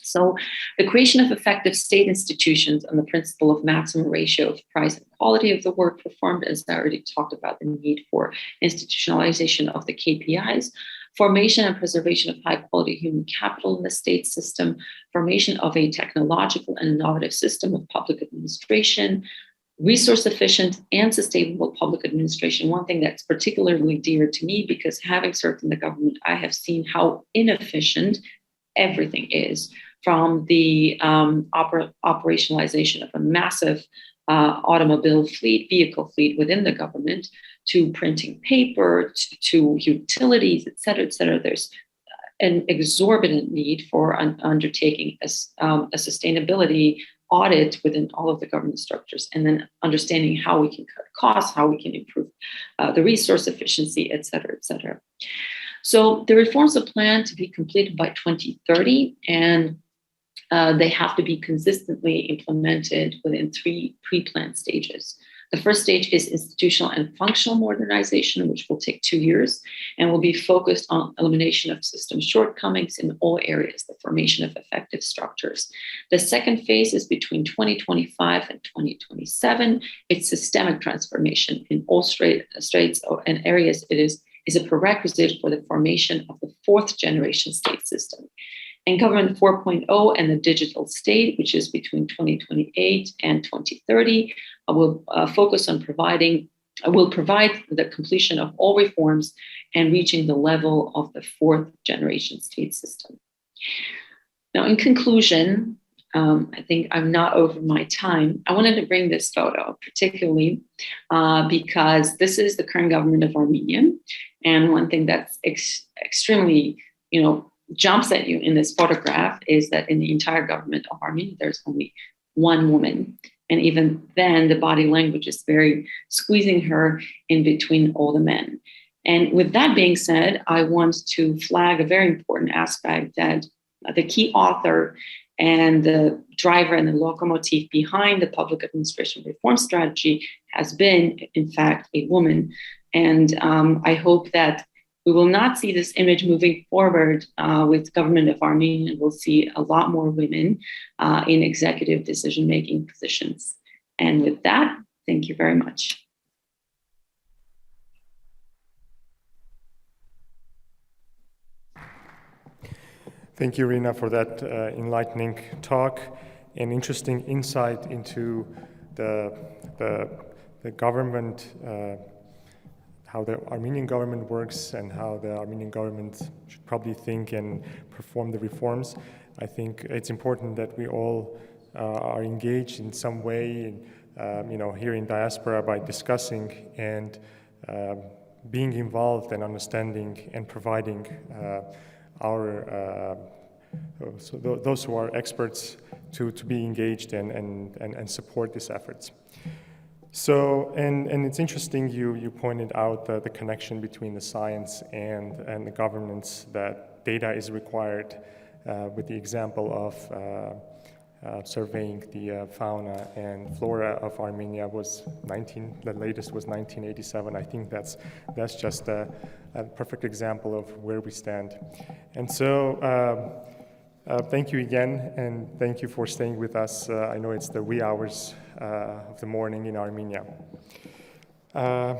So the creation of effective state institutions on the principle of maximum ratio of price and quality of the work performed, as I already talked about, the need for institutionalization of the KPIs, formation and preservation of high quality human capital in the state system, formation of a technological and innovative system of public administration, resource efficient and sustainable public administration. One thing that's particularly dear to me, because having served in the government, I have seen how inefficient everything is, from the operationalization of a massive automobile fleet, vehicle fleet within the government, to printing paper, to utilities, et cetera, there's an exorbitant need for undertaking a sustainability audit within all of the government structures, and then understanding how we can cut costs, how we can improve the resource efficiency, et cetera, et cetera. So the reforms are planned to be completed by 2030, and they have to be consistently implemented within 3 pre-planned stages. The first stage is institutional and functional modernization, which will take 2 years and will be focused on elimination of system shortcomings in all areas, the formation of effective structures. The second phase is between 2025 and 2027. It's systemic transformation in all straits and areas. It is a prerequisite for the formation of the 4th generation state system. And Government 4.0 and the digital state, which is between 2028 and 2030, will focus on will provide the completion of all reforms and reaching the level of the 4th generation state system. Now, in conclusion, I think I'm not over my time. I wanted to bring this photo, particularly because this is the current government of Armenia. And one thing that's extremely, jumps at you in this photograph is that in the entire government of Armenia, there's only one woman. And even then, the body language is very squeezing her in between all the men. And with that being said, I want to flag a very important aspect that the key author and the driver and the locomotive behind the public administration reform strategy has been, in fact, a woman. And I hope that we will not see this image moving forward with government of Armenia. We'll see a lot more women in executive decision-making positions. And with that, thank you very much. Thank you, Rina, for that enlightening talk and interesting insight into the government, how the Armenian government works and how the Armenian government should probably think and perform the reforms. I think it's important that we all are engaged in some way, here in Diaspora by discussing and being involved and understanding and providing those who are experts to be engaged and support these efforts. So, and it's interesting you pointed out the connection between the science and the governance, that data is required with the example of surveying the fauna and flora of Armenia the latest was 1987. I think that's just a perfect example of where we stand. And so thank you again, and thank you for staying with us. I know it's the wee hours of the morning in Armenia.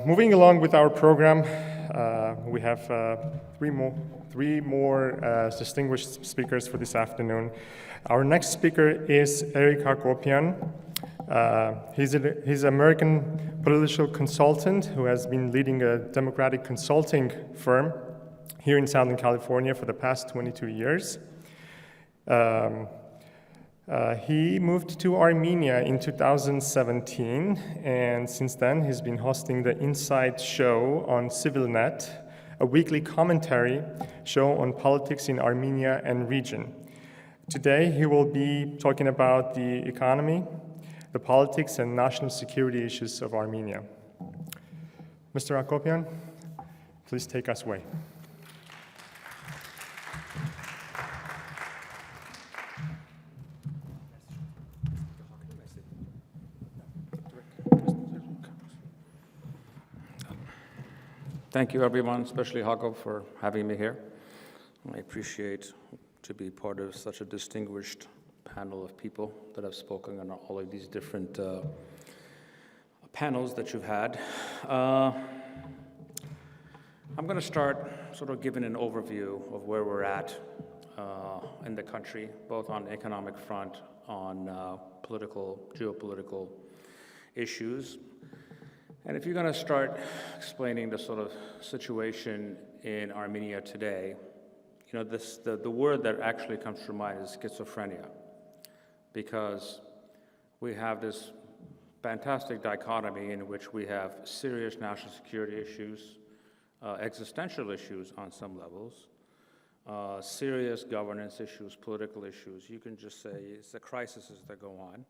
Moving along with our program, we have three more distinguished speakers for this afternoon. Our next speaker is Eric Hakopian. He's an American political consultant who has been leading a democratic consulting firm here in Southern California for the past 22 years. He moved to Armenia in 2017, and since then he's been hosting the Insight Show on CivilNet, a weekly commentary show on politics in Armenia and region. Today he will be talking about the economy, the politics and national security issues of Armenia. Mr. Hakopian, please take us away. Thank you, everyone, especially Hako, for having me here. I appreciate to be part of such a distinguished panel of people that have spoken on all of these different panels that you've had. I'm going to start sort of giving an overview of where we're at in the country, both on the economic front, on geopolitical issues. And if you're going to start explaining the sort of situation in Armenia today, the word that actually comes to mind is schizophrenia, because we have this fantastic dichotomy in which we have serious national security issues, existential issues on some levels, serious governance issues, political issues. You can just say it's the crises that go on.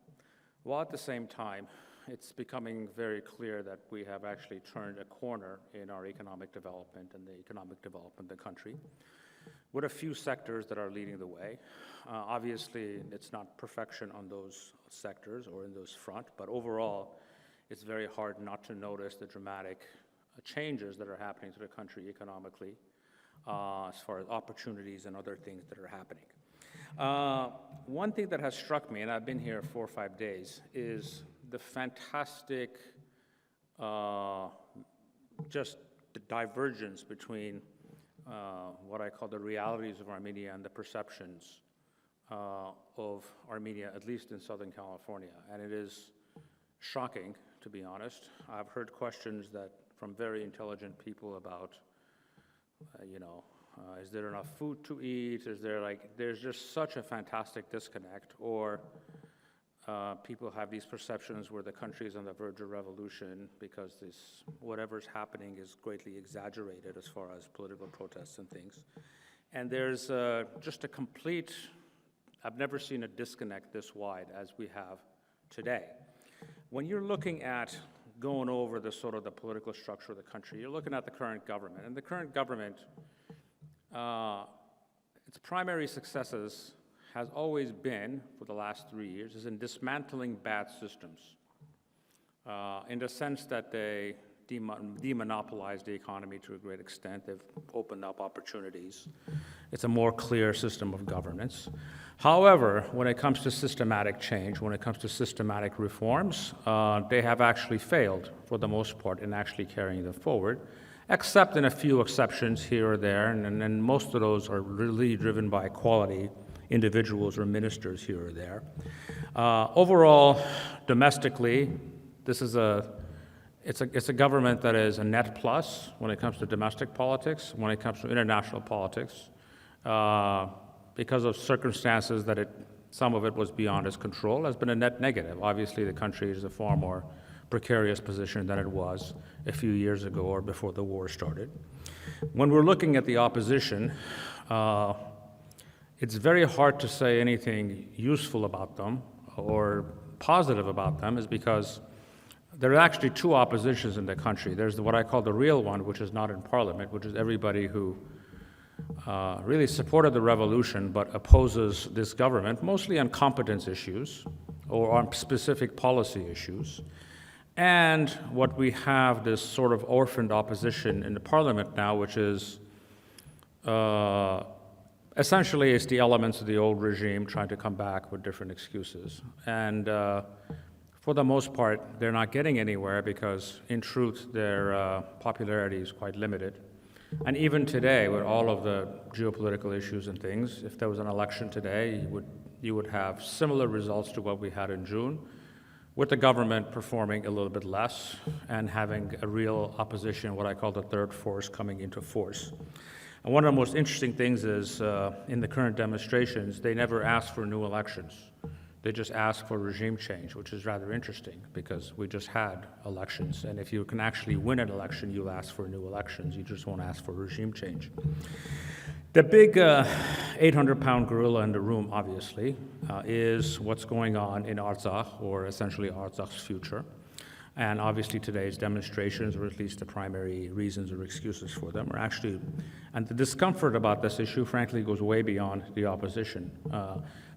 While at the same time, it's becoming very clear that we have actually turned a corner in our economic development and the economic development of the country, with a few sectors that are leading the way. Obviously, it's not perfection on those sectors or in those front, but overall, it's very hard not to notice the dramatic changes that are happening to the country economically, as far as opportunities and other things that are happening. One thing that has struck me, and I've been here 4 or 5 days, is the fantastic, just the divergence between what I call the realities of Armenia and the perceptions of Armenia, at least in Southern California. And it is shocking, to be honest. I've heard questions that from very intelligent people about, is there enough food to eat? There's just such a fantastic disconnect. Or people have these perceptions where the country is on the verge of revolution because whatever's happening is greatly exaggerated as far as political protests and things. And there's just a complete, I've never seen a disconnect this wide as we have today. When you're looking at going over the sort of the political structure of the country, you're looking at the current government. And the current government, its primary successes has always been, for the last 3 years, is in dismantling bad systems, in the sense that they demonopolized the economy to a great extent. They've opened up opportunities. It's a more clear system of governance. However, when it comes to systematic change, when it comes to systematic reforms, they have actually failed, for the most part, in actually carrying them forward, except in a few exceptions here or there, and most of those are really driven by quality individuals or ministers here or there. Overall, domestically, it's a government that is a net plus when it comes to domestic politics, when it comes to international politics, because of circumstances that some of it was beyond its control, has been a net negative. Obviously, the country is a far more precarious position than it was a few years ago or before the war started. When we're looking at the opposition, it's very hard to say anything useful about them or positive about them, is because there are actually two oppositions in the country. There's what I call the real one, which is not in parliament, which is everybody who really supported the revolution but opposes this government, mostly on competence issues or on specific policy issues. And what we have, this sort of orphaned opposition in the parliament now, which is essentially it's the elements of the old regime trying to come back with different excuses. And for the most part, they're not getting anywhere because, in truth, their popularity is quite limited. And even today, with all of the geopolitical issues and things, if there was an election today, you would have similar results to what we had in June, with the government performing a little bit less and having a real opposition, what I call the third force, coming into force. And one of the most interesting things is, in the current demonstrations, they never ask for new elections. They just ask for regime change, which is rather interesting because we just had elections. And if you can actually win an election, you'll ask for new elections. You just won't ask for regime change. The big 800-pound gorilla in the room, obviously, is what's going on in Artsakh, or essentially Artsakh's future. And obviously today's demonstrations, or at least the primary reasons or excuses for them, are actually, and the discomfort about this issue, frankly, goes way beyond the opposition.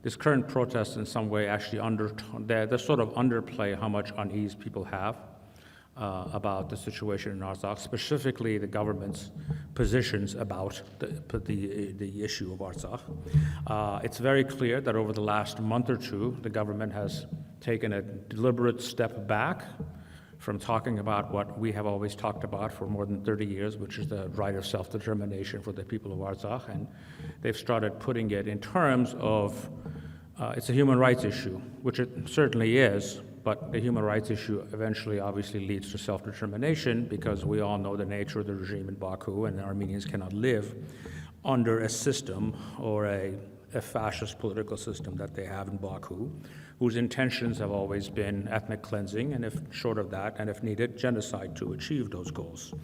This current protest in some way actually they sort of underplay how much unease people have about the situation in Artsakh, specifically the government's positions about the issue of Artsakh. It's very clear that over the last month or two, the government has taken a deliberate step back from talking about what we have always talked about for more than 30 years, which is the right of self-determination for the people of Artsakh, and they've started putting it in terms of it's a human rights issue, which it certainly is, but the human rights issue eventually obviously leads to self-determination, because we all know the nature of the regime in Baku, and the Armenians cannot live under a system or a a fascist political system that they have in Baku, whose intentions have always been ethnic cleansing, and if short of that, and if needed, genocide to achieve those goals.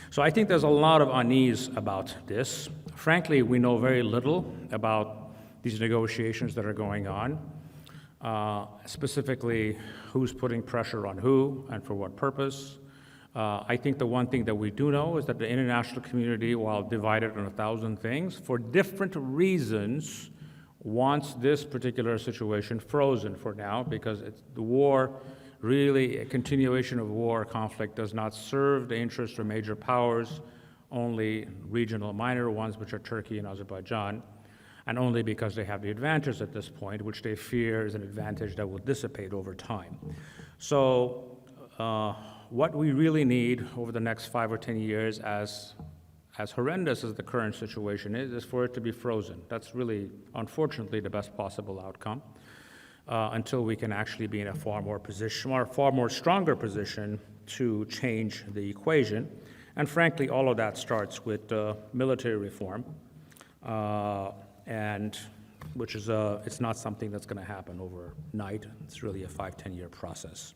So I think there's a lot of unease about this. Frankly, we know very little about these negotiations that are going on, specifically who's putting pressure on who and for what purpose. I think the one thing that we do know is that the international community, while divided on 1,000 things, for different reasons, wants this particular situation frozen for now, because the war, really a continuation of war conflict, does not serve the interests of major powers, only regional minor ones, which are Turkey and Azerbaijan, and only because they have the advantage at this point, which they fear is an advantage that will dissipate over time. So what we really need over the next 5 or 10 years, as horrendous as the current situation is for it to be frozen. That's really, unfortunately, the best possible outcome until we can actually be in a far more stronger position to change the equation. And frankly, all of that starts with military reform, and which is it's not something that's going to happen overnight. It's really a 5-10 year process.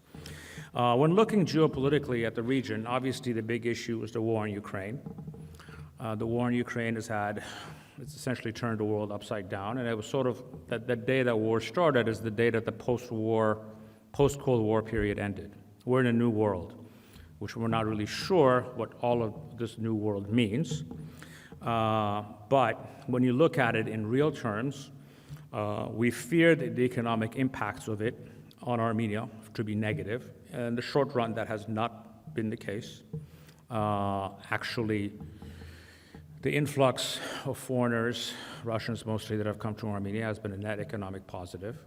When looking geopolitically at the region, obviously the big issue is the war in Ukraine. The war in Ukraine it's essentially turned the world upside down, and it was sort of the day that war started is the day that the post-Cold War period ended. We're in a new world, which we're not really sure what all of this new world means. But when you look at it in real terms, we feared the economic impacts of it on Armenia to be negative. In the short run, that has not been the case. Actually, the influx of foreigners, Russians mostly, that have come to Armenia has been a net economic positive.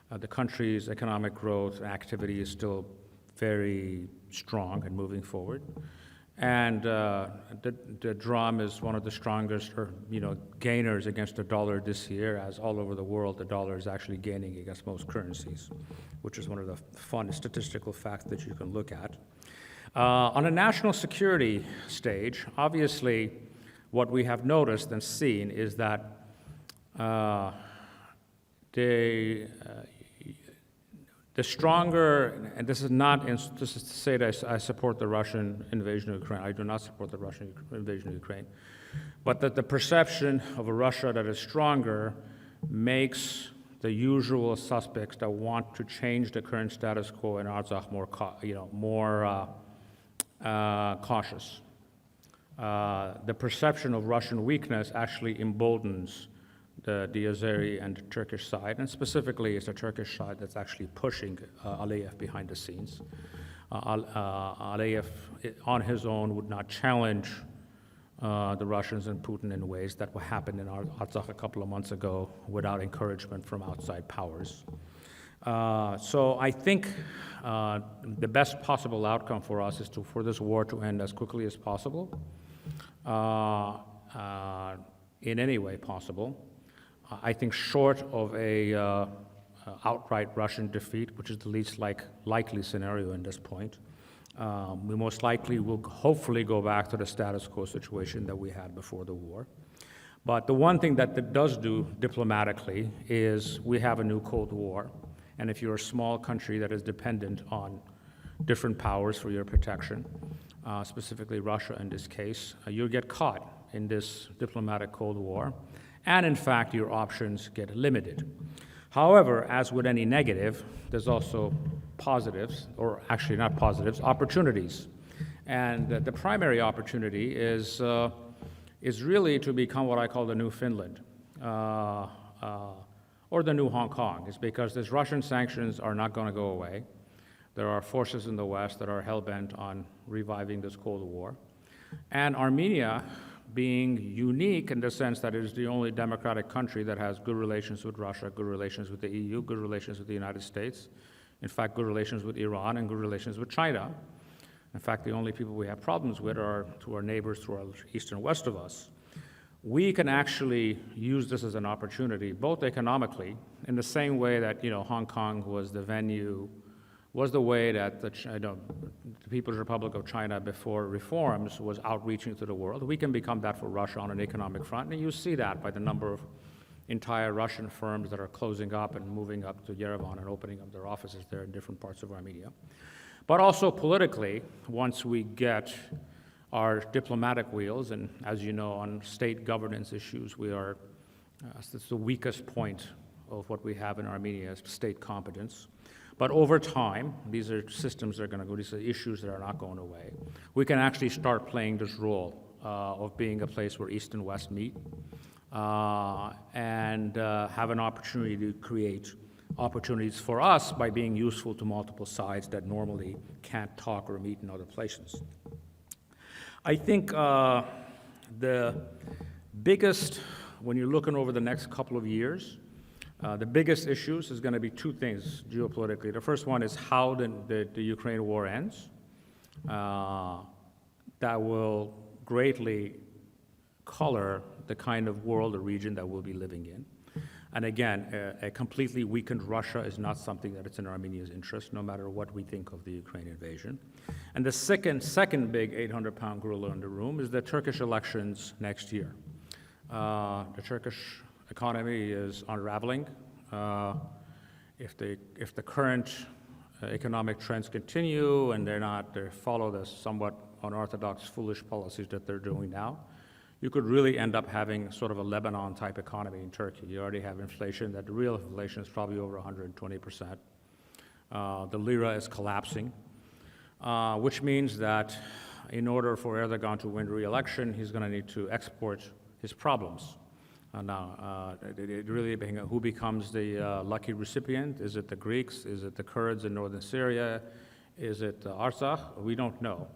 The country's economic growth and activity is still very strong and moving forward. And the dram is one of the strongest gainers against the dollar this year, as all over the world the dollar is actually gaining against most currencies, which is one of the fun statistical facts that you can look at. On a national security stage, obviously, what we have noticed and seen is that the stronger, and this is to say that I support the Russian invasion of Ukraine. I do not support the Russian invasion of Ukraine. But that the perception of a Russia that is stronger makes the usual suspects that want to change the current status quo in Artsakh more cautious. The perception of Russian weakness actually emboldens the Azeri and Turkish side, and specifically it's the Turkish side that's actually pushing Aliyev behind the scenes. Aliyev, on his own, would not challenge the Russians and Putin in ways that what happened in Artsakh a couple of months ago without encouragement from outside powers. So I think the best possible outcome for us is for this war to end as quickly as possible, in any way possible. I think short of a outright Russian defeat, which is the least likely scenario in this point, we most likely will hopefully go back to the status quo situation that we had before the war. But the one thing that it does do diplomatically is we have a new Cold War, and if you're a small country that is dependent on different powers for your protection, specifically Russia in this case, you'll get caught in this diplomatic Cold War, and in fact your options get limited. However, as with any negative, there's also positives, or actually not positives, opportunities. And the primary opportunity is really to become what I call the new Finland, or the new Hong Kong. It's because these Russian sanctions are not going to go away. There are forces in the West that are hell-bent on reviving this Cold War. And Armenia, being unique in the sense that it is the only democratic country that has good relations with Russia, good relations with the EU, good relations with the United States, in fact, good relations with Iran and good relations with China. In fact, the only people we have problems with are to our neighbors to our east and west of us. We can actually use this as an opportunity, both economically, in the same way that Hong Kong was the venue, was the way that the People's Republic of China before reforms was outreaching to the world. We can become that for Russia on an economic front, and you see that by the number of entire Russian firms that are closing up and moving up to Yerevan and opening up their offices there in different parts of Armenia. But also politically, once we get our diplomatic wheels, and as you know, on state governance issues, we are, it's the weakest point of what we have in Armenia is state competence. But over time, these are systems that are going to go, these are issues that are not going away. We can actually start playing this role of being a place where East and West meet and have an opportunity to create opportunities for us by being useful to multiple sides that normally can't talk or meet in other places. I think the biggest, when you're looking over the next couple of years, the biggest issues is going to be two things geopolitically. The first one is how the Ukraine war ends. That will greatly color the kind of world or region that we'll be living in. And again, a completely weakened Russia is not something that is in Armenia's interest, no matter what we think of the Ukraine invasion. And the second big 800-pound gorilla in the room is the Turkish elections next year. The Turkish economy is unraveling. If the current economic trends continue and they follow the somewhat unorthodox, foolish policies that they're doing now, you could really end up having sort of a Lebanon-type economy in Turkey. You already have inflation, that the real inflation is probably over 120%. The lira is collapsing, which means that in order for Erdogan to win re-election, he's going to need to export his problems. Now, it really, who becomes the lucky recipient? Is it the Greeks? Is it the Kurds in northern Syria? Is it Artsakh? We don't know.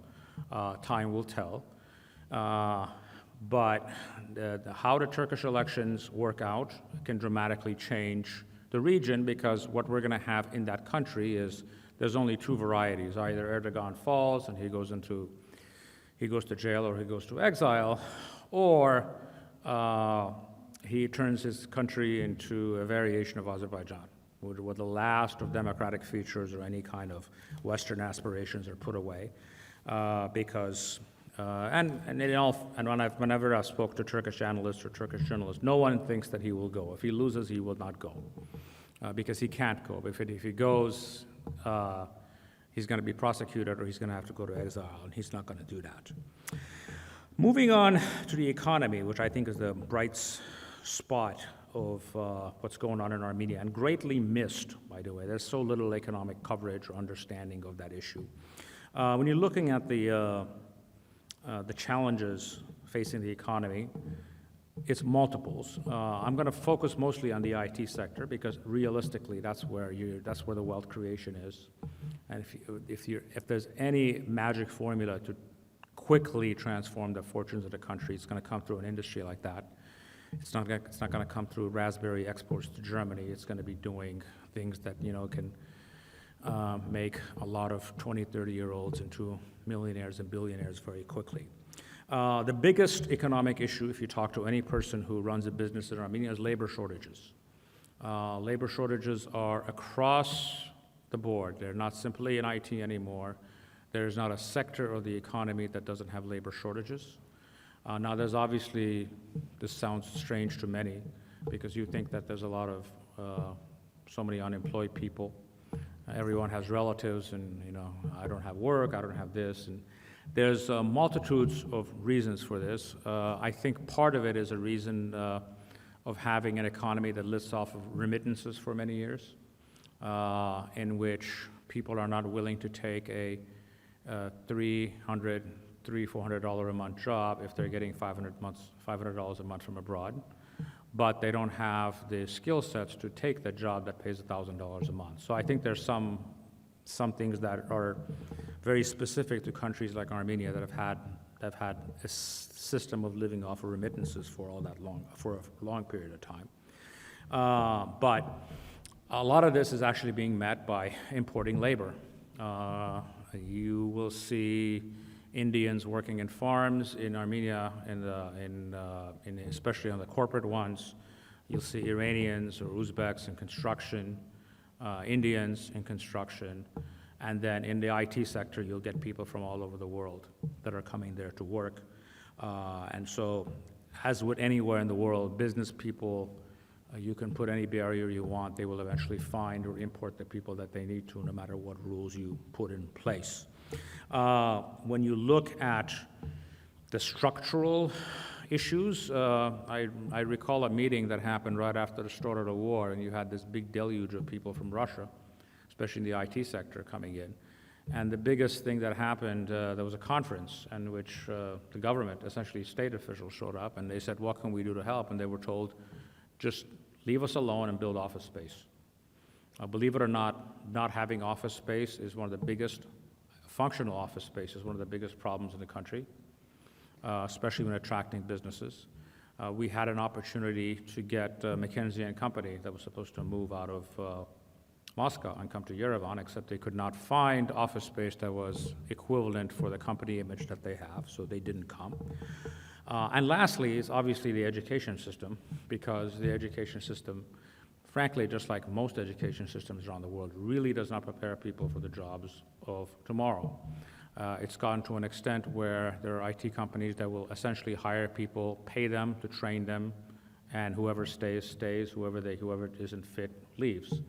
Time will tell. But how the Turkish elections work out can dramatically change the region, because what we're going to have in that country is there's only two varieties. Either Erdogan falls and he goes to jail or he goes to exile, or he turns his country into a variation of Azerbaijan, where the last of democratic features or any kind of Western aspirations are put away, because whenever I spoke to Turkish analysts or Turkish journalists, no one thinks that he will go. If he loses, he will not go, because he can't go. If he goes, he's going to be prosecuted or he's going to have to go to exile, and he's not going to do that. Moving on to the economy, which I think is the bright spot of what's going on in Armenia, and greatly missed, by the way. There's so little economic coverage or understanding of that issue. When you're looking at the challenges facing the economy, it's multiples. I'm going to focus mostly on the IT sector, because realistically, that's where the wealth creation is. And if there's any magic formula to quickly transform the fortunes of the country, it's going to come through an industry like that. It's not going to come through raspberry exports to Germany. It's going to be doing things that can make a lot of 20, 30-year-olds into millionaires and billionaires very quickly. The biggest economic issue, if you talk to any person who runs a business in Armenia, is labor shortages. Labor shortages are across the board. They're not simply in IT anymore. There's not a sector of the economy that doesn't have labor shortages. Now, there's obviously, this sounds strange to many, because you think that there's a lot of, so many unemployed people. Everyone has relatives, and I don't have work, I don't have this, and there's multitudes of reasons for this. I think part of it is a reason of having an economy that lives off of remittances for many years, in which people are not willing to take a $300, $400 a month job if they're getting $500 a month from abroad, but they don't have the skill sets to take the job that pays $1,000 a month. So I think there's some things that are very specific to countries like Armenia that have had a system of living off of remittances for a long period of time. But a lot of this is actually being met by importing labor. You will see Indians working in farms in Armenia, especially on the corporate ones. You'll see Iranians or Uzbeks in construction, Indians in construction, and then in the IT sector, you'll get people from all over the world that are coming there to work. And so, as with anywhere in the world, business people You can put any barrier you want. They will eventually find or import the people that they need to, no matter what rules you put in place. When you look at the structural issues, I recall a meeting that happened right after the start of the war, and you had this big deluge of people from Russia, especially in the IT sector, coming in. And the biggest thing that happened, there was a conference in which the government, essentially state officials, showed up, and they said, what can we do to help? And they were told, just leave us alone and build office space. Believe it or not having office space is one of the biggest, functional office space is one of the biggest problems in the country, especially when attracting businesses. We had an opportunity to get McKinsey & Company that was supposed to move out of Moscow and come to Yerevan, except they could not find office space that was equivalent for the company image that they have, so they didn't come. And lastly is obviously the education system, because the education system, frankly, just like most education systems around the world, really does not prepare people for the jobs of tomorrow. It's gotten to an extent where there are IT companies that will essentially hire people, pay them to train them, and whoever stays, stays, whoever isn't fit leaves.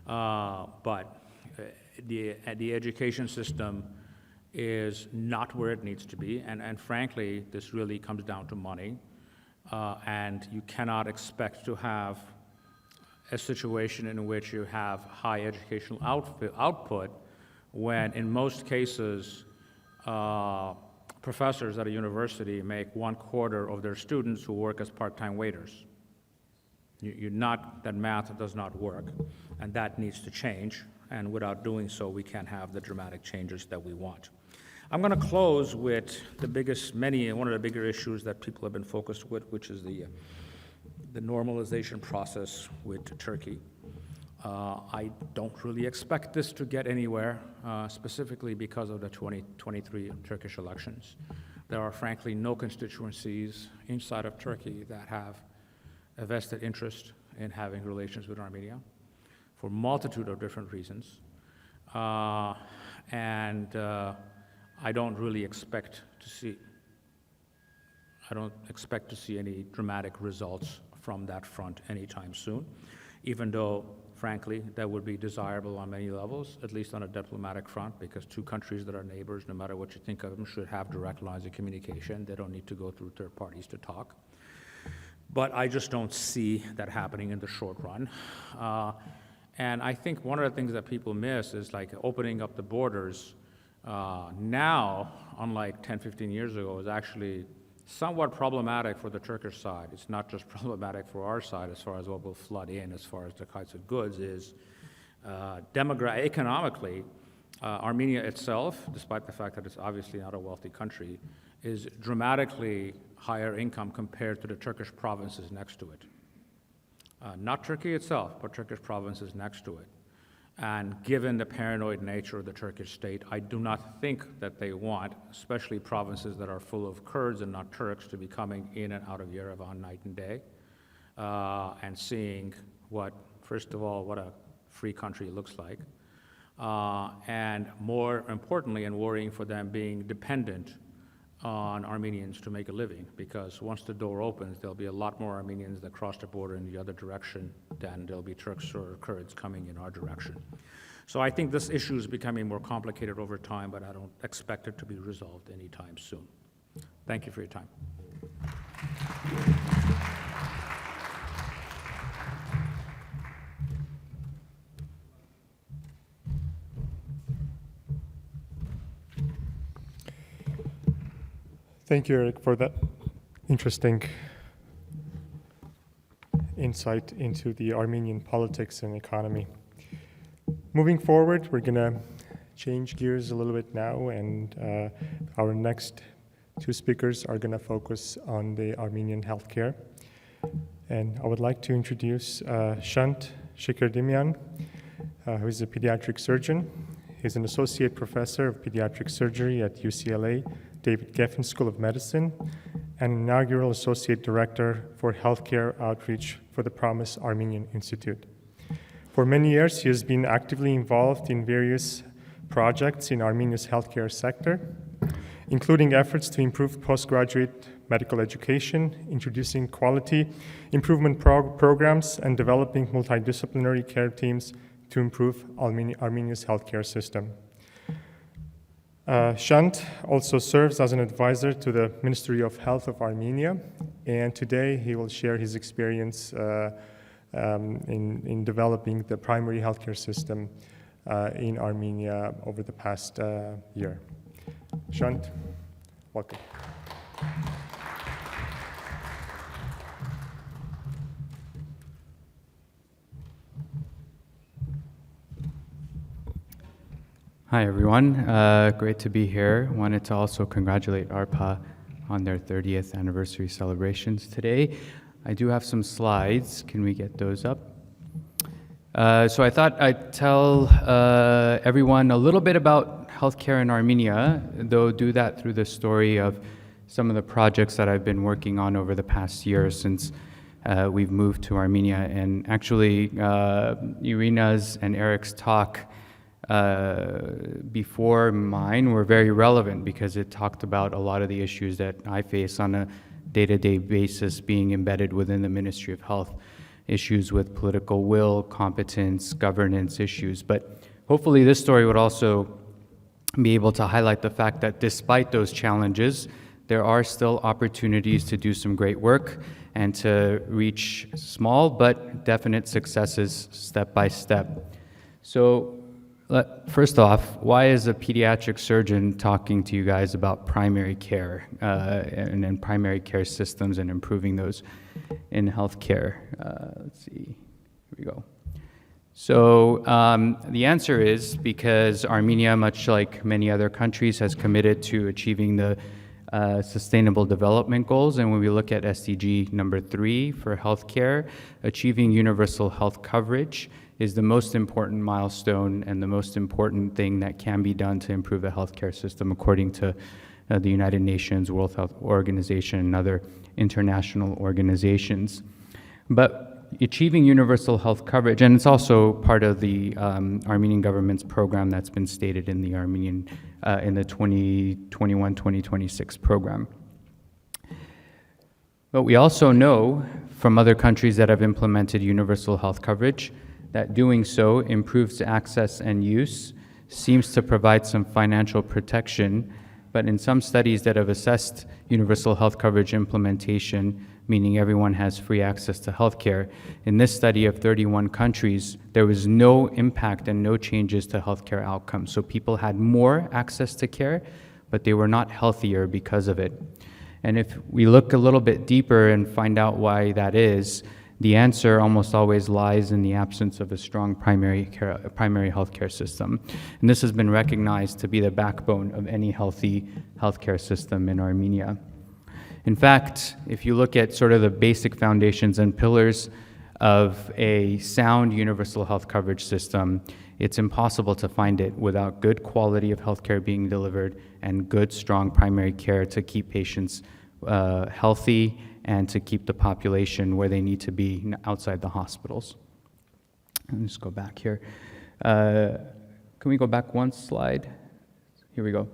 But the education system is not where it needs to be, and frankly, this really comes down to money, and you cannot expect to have a situation in which you have high educational output when in most cases professors at a university make 1/4 of their students who work as part-time waiters. That math does not work, and that needs to change, and without doing so, we can't have the dramatic changes that we want. I'm going to close with one of the bigger issues that people have been focused with, which is the normalization process with Turkey. I don't really expect this to get anywhere, specifically because of the 2023 Turkish elections. There are frankly no constituencies inside of Turkey that have a vested interest in having relations with Armenia for a multitude of different reasons. I don't really expect to see any dramatic results from that front anytime soon, even though, frankly, that would be desirable on many levels, at least on a diplomatic front, because two countries that are neighbors, no matter what you think of them, should have direct lines of communication. They don't need to go through third parties to talk. But I just don't see that happening in the short run. And I think one of the things that people miss is like opening up the borders now, unlike 10, 15 years ago, is actually somewhat problematic for the Turkish side. It's not just problematic for our side as far as what will flood in as far as the kinds of goods is economically, Armenia itself, despite the fact that it's obviously not a wealthy country, is dramatically higher income compared to the Turkish provinces next to it. Not Turkey itself, but Turkish provinces next to it. And given the paranoid nature of the Turkish state, I do not think that they want, especially provinces that are full of Kurds and not Turks, to be coming in and out of Yerevan night and day, and seeing first of all, what a free country looks like, and more importantly, and worrying for them being dependent on Armenians to make a living, because once the door opens, there'll be a lot more Armenians that cross the border in the other direction than there'll be Turks or Kurds coming in our direction. So I think this issue is becoming more complicated over time, but I don't expect it to be resolved anytime soon. Thank you for your time. Thank you, Eric, for that interesting insight into the Armenian politics and economy. Moving forward, we're going to change gears a little bit now, and our next two speakers are going to focus on the Armenian healthcare. And I would like to introduce Shant Shikerdimian, who is a pediatric surgeon. He's an associate professor of pediatric surgery at UCLA David Geffen School of Medicine, and inaugural associate director for healthcare outreach for the Promise Armenian Institute. For many years, he has been actively involved in various projects in Armenia's healthcare sector, including efforts to improve postgraduate medical education, introducing quality improvement programs, and developing multidisciplinary care teams to improve Armenia's healthcare system. Shant also serves as an advisor to the Ministry of Health of Armenia, and today he will share his experience in developing the primary healthcare system in Armenia over the past year. Shant, welcome. Hi, everyone. Great to be here. Wanted to also congratulate ARPA on their 30th anniversary celebrations today. I do have some slides. Can we get those up? So I thought I'd tell everyone a little bit about healthcare in Armenia, though do that through the story of some of the projects that I've been working on over the past year since we've moved to Armenia. And actually, Irina's and Eric's talk before mine were very relevant because it talked about a lot of the issues that I face on a day-to-day basis being embedded within the Ministry of Health, issues with political will, competence, governance issues. But hopefully this story would also be able to highlight the fact that despite those challenges, there are still opportunities to do some great work and to reach small but definite successes step by step. So first off, why is a pediatric surgeon talking to you guys about primary care and primary care systems and improving those in healthcare? Let's see, here we go. So the answer is because Armenia, much like many other countries, has committed to achieving the Sustainable Development Goals. And when we look at SDG number 3 for healthcare, achieving universal health coverage is the most important milestone and the most important thing that can be done to improve the healthcare system according to the United Nations, World Health Organization, and other international organizations. But achieving universal health coverage, and it's also part of the Armenian government's program that's been stated in the Armenian, in the 2021-2026 program. But we also know from other countries that have implemented universal health coverage that doing so improves access and use, seems to provide some financial protection, but in some studies that have assessed universal health coverage implementation, meaning everyone has free access to healthcare, in this study of 31 countries, there was no impact and no changes to healthcare outcomes. So people had more access to care, but they were not healthier because of it. And if we look a little bit deeper and find out why that is, the answer almost always lies in the absence of a strong primary healthcare system. And this has been recognized to be the backbone of any healthy healthcare system in Armenia. In fact, if you look at sort of the basic foundations and pillars of a sound universal health coverage system, it's impossible to find it without good quality of healthcare being delivered and good, strong primary care to keep patients healthy and to keep the population where they need to be outside the hospitals. Let me just go back here. Can we go back one slide? Here we go.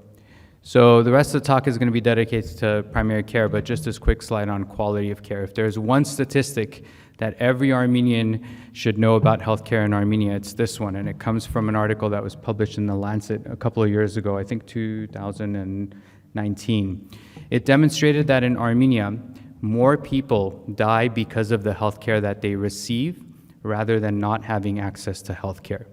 So the rest of the talk is going to be dedicated to primary care, but just this quick slide on quality of care. If there's one statistic that every Armenian should know about healthcare in Armenia, it's this one, and it comes from an article that was published in The Lancet a couple of years ago, I think 2019. It demonstrated that in Armenia, more people die because of the healthcare that they receive rather than not having access to healthcare.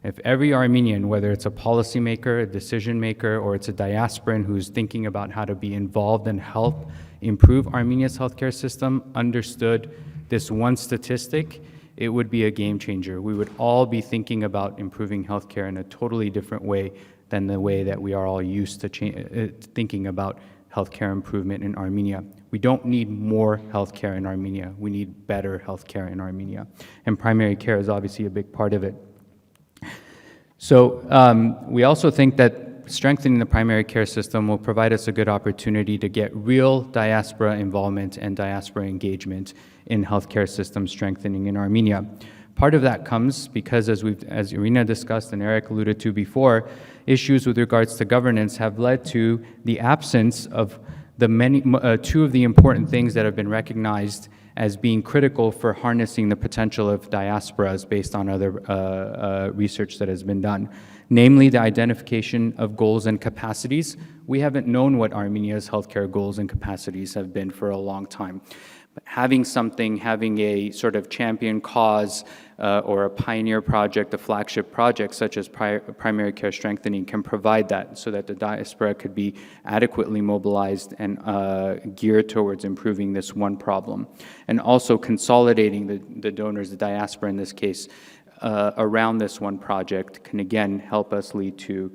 If every Armenian, whether it's a policymaker, a decision maker, or it's a diasporan who's thinking about how to be involved and help improve Armenia's healthcare system, understood this one statistic, it would be a game changer. We would all be thinking about improving healthcare in a totally different way than the way that we are all used to thinking about healthcare improvement in Armenia. We don't need more healthcare in Armenia. We need better healthcare in Armenia. And primary care is obviously a big part of it. So we also think that strengthening the primary care system will provide us a good opportunity to get real diaspora involvement and diaspora engagement in healthcare system strengthening in Armenia. Part of that comes because, as Irina discussed and Eric alluded to before, issues with regards to governance have led to the absence of the two of the important things that have been recognized as being critical for harnessing the potential of diasporas based on other research that has been done, namely the identification of goals and capacities. We haven't known what Armenia's healthcare goals and capacities have been for a long time. But having a sort of champion cause or a pioneer project, a flagship project such as primary care strengthening can provide that so that the diaspora could be adequately mobilized and geared towards improving this one problem. And also consolidating the donors, the diaspora in this case, around this one project can again help us lead to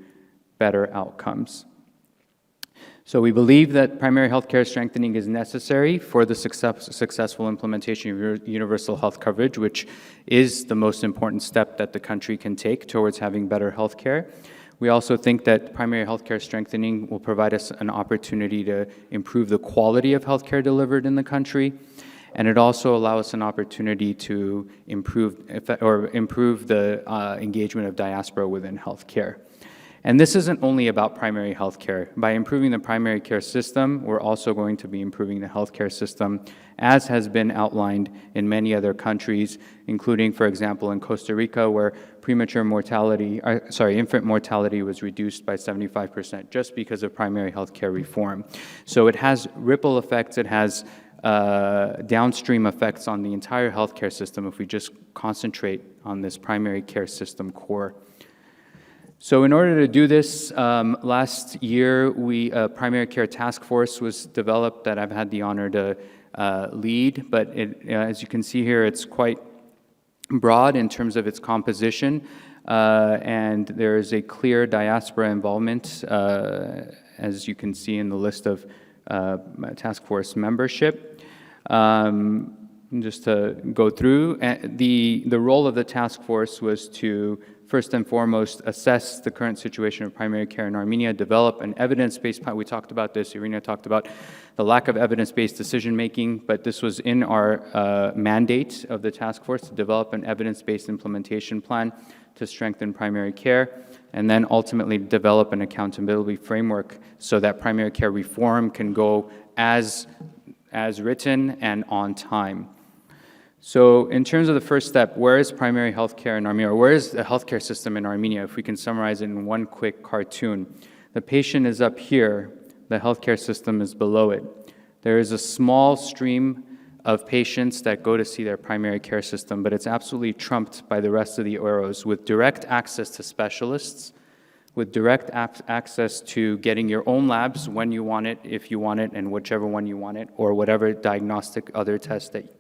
better outcomes. So we believe that primary healthcare strengthening is necessary for the successful implementation of universal health coverage, which is the most important step that the country can take towards having better healthcare. We also think that primary healthcare strengthening will provide us an opportunity to improve the quality of healthcare delivered in the country, and it also allows us an opportunity to improve the engagement of diaspora within healthcare. And this isn't only about primary health care. By improving the primary care system, we're also going to be improving the healthcare system, as has been outlined in many other countries, including, for example, in Costa Rica, where infant mortality was reduced by 75% just because of primary health care reform. So it has ripple effects, it has downstream effects on the entire healthcare system if we just concentrate on this primary care system core. So in order to do this, last year, a primary care task force was developed that I've had the honor to lead, but as you can see here, it's quite broad in terms of its composition, and there is a clear diaspora involvement, as you can see in the list of task force membership. Just to go through, the role of the task force was to first and foremost assess the current situation of primary care in Armenia, develop an evidence-based plan. We talked about this, Irina talked about the lack of evidence-based decision-making, but this was in our mandate of the task force to develop an evidence-based implementation plan to strengthen primary care, and then ultimately develop an accountability framework so that primary care reform can go as written and on time. So in terms of the first step, where is primary health care in Armenia, or where is the healthcare system in Armenia, if we can summarize it in one quick cartoon? The patient is up here, the healthcare system is below it. There is a small stream of patients that go to see their primary care system, but it's absolutely trumped by the rest of the arrows with direct access to specialists, with direct access to getting your own labs when you want it, if you want it, and whichever one you want it, or whatever diagnostic other test that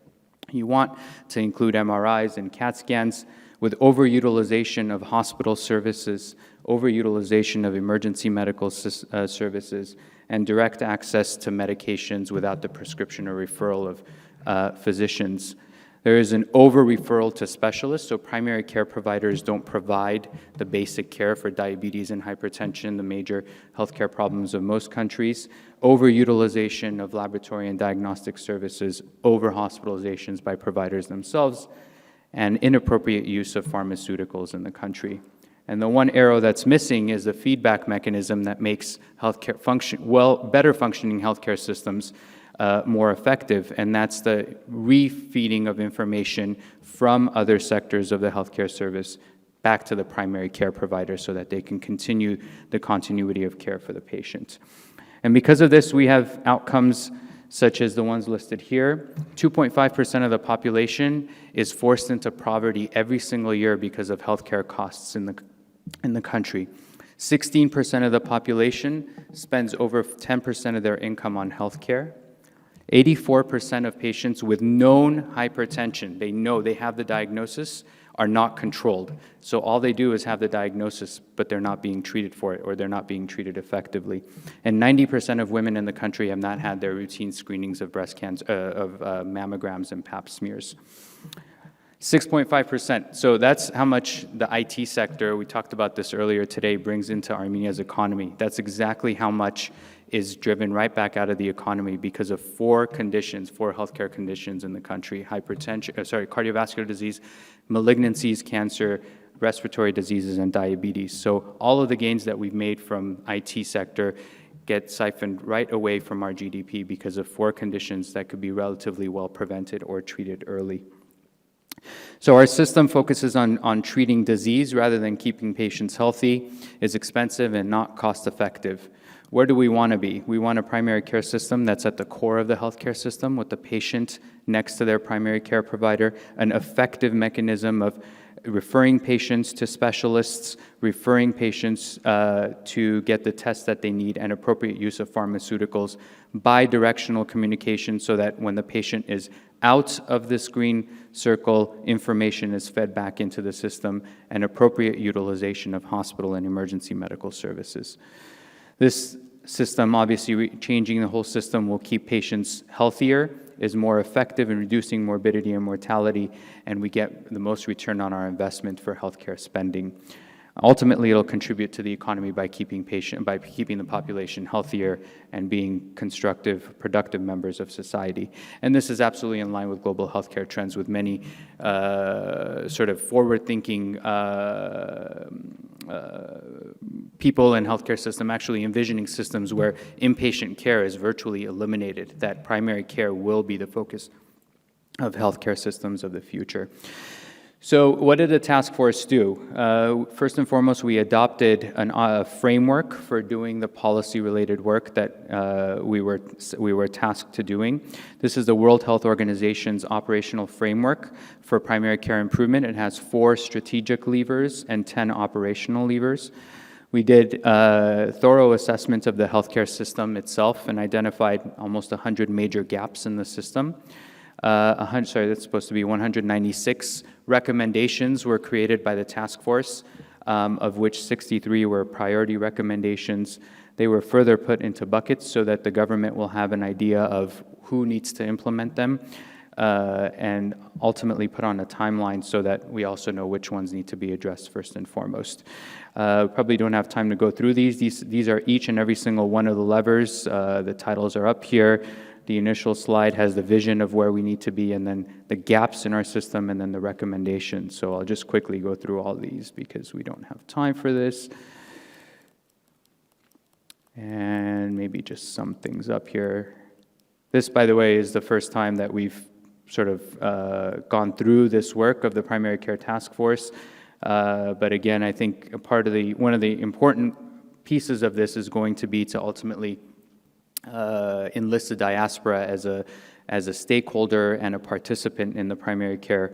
you want, to include MRIs and CAT scans, with overutilization of hospital services, overutilization of emergency medical services, and direct access to medications without the prescription or referral of physicians. There is an over-referral to specialists, so primary care providers don't provide the basic care for diabetes and hypertension, the major healthcare problems of most countries. Overutilization of laboratory and diagnostic services, over-hospitalizations by providers themselves, and inappropriate use of pharmaceuticals in the country. And the one arrow that's missing is the feedback mechanism that makes healthcare better functioning healthcare systems more effective, and that's the refeeding of information from other sectors of the healthcare service back to the primary care provider so that they can continue the continuity of care for the patient. And because of this, we have outcomes such as the ones listed here. 2.5% of the population is forced into poverty every single year because of healthcare costs in the country. 16% of the population spends over 10% of their income on healthcare. 84% of patients with known hypertension, they know they have the diagnosis, are not controlled. So all they do is have the diagnosis, but they're not being treated for it, or they're not being treated effectively. And 90% of women in the country have not had their routine screenings of breast cancer, mammograms and pap smears. 6.5%. So that's how much the IT sector, we talked about this earlier today, brings into Armenia's economy. That's exactly how much is driven right back out of the economy because of four healthcare conditions in the country: cardiovascular disease, malignancies, cancer, respiratory diseases, and diabetes. So all of the gains that we've made from IT sector get siphoned right away from our GDP because of 4 conditions that could be relatively well prevented or treated early. So our system focuses on treating disease rather than keeping patients healthy, is expensive and not cost effective. Where do we want to be? We want a primary care system that's at the core of the healthcare system with the patient next to their primary care provider, an effective mechanism of referring patients to specialists, referring patients to get the tests that they need, and appropriate use of pharmaceuticals, bi-directional communication so that when the patient is out of this green circle, information is fed back into the system, and appropriate utilization of hospital and emergency medical services. This system, obviously changing the whole system, will keep patients healthier, is more effective in reducing morbidity and mortality, and we get the most return on our investment for healthcare spending. Ultimately, it'll contribute to the economy by keeping the population healthier and being constructive, productive members of society. And this is absolutely in line with global healthcare trends, with many sort of forward-thinking people in healthcare system actually envisioning systems where inpatient care is virtually eliminated, that primary care will be the focus of healthcare systems of the future. So what did the task force do? First and foremost, we adopted a framework for doing the policy-related work that we were tasked to doing. This is the World Health Organization's operational framework for primary care improvement. It has 4 strategic levers and 10 operational levers. We did a thorough assessment of the healthcare system itself and identified almost 100 major gaps in the system. That's supposed to be 196 recommendations were created by the task force, of which 63 were priority recommendations. They were further put into buckets so that the government will have an idea of who needs to implement them, and ultimately put on a timeline so that we also know which ones need to be addressed first and foremost. Probably don't have time to go through these. These are each and every single one of the levers. The titles are up here. The initial slide has the vision of where we need to be, and then the gaps in our system, and then the recommendations. So I'll just quickly go through all these because we don't have time for this. And maybe just sum things up here. This, by the way, is the first time that we've sort of gone through this work of the primary care task force. But again, I think one of the important pieces of this is going to be to ultimately enlist the diaspora as a stakeholder and a participant in the primary care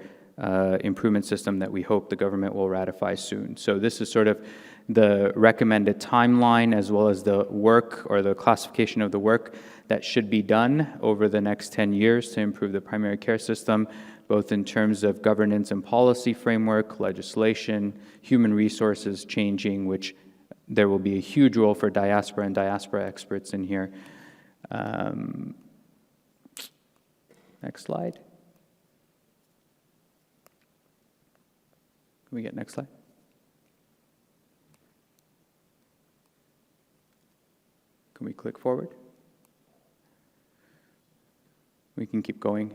improvement system that we hope the government will ratify soon. So this is sort of the recommended timeline as well as the work or the classification of the work that should be done over the next 10 years to improve the primary care system, both in terms of governance and policy framework, legislation, human resources changing, which there will be a huge role for diaspora and diaspora experts in here. Next slide. Can we get next slide? Can we click forward? We can keep going,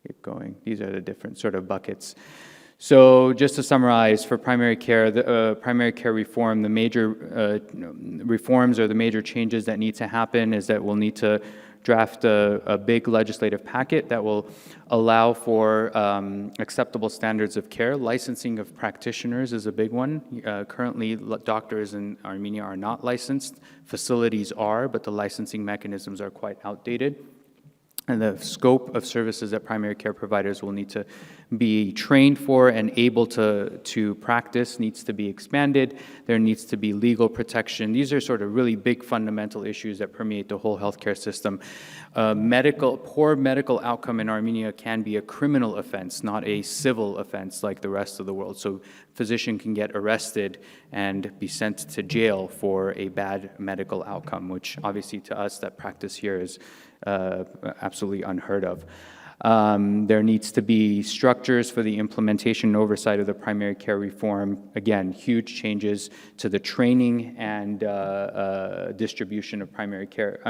keep going. These are the different sort of buckets. So just to summarize, for primary care, the primary care reform, the major reforms or the major changes that need to happen is that we'll need to draft a big legislative packet that will allow for acceptable standards of care. Licensing of practitioners is a big one. Currently, doctors in Armenia are not licensed. Facilities are, but the licensing mechanisms are quite outdated. And the scope of services that primary care providers will need to be trained for and able to practice needs to be expanded. There needs to be legal protection. These are sort of really big fundamental issues that permeate the whole healthcare system. Poor medical outcome in Armenia can be a criminal offense, not a civil offense like the rest of the world. So physician can get arrested and be sent to jail for a bad medical outcome, which obviously to us that practice here is absolutely unheard of. There needs to be structures for the implementation and oversight of the primary care reform. Again, huge changes to the training and distribution of primary care,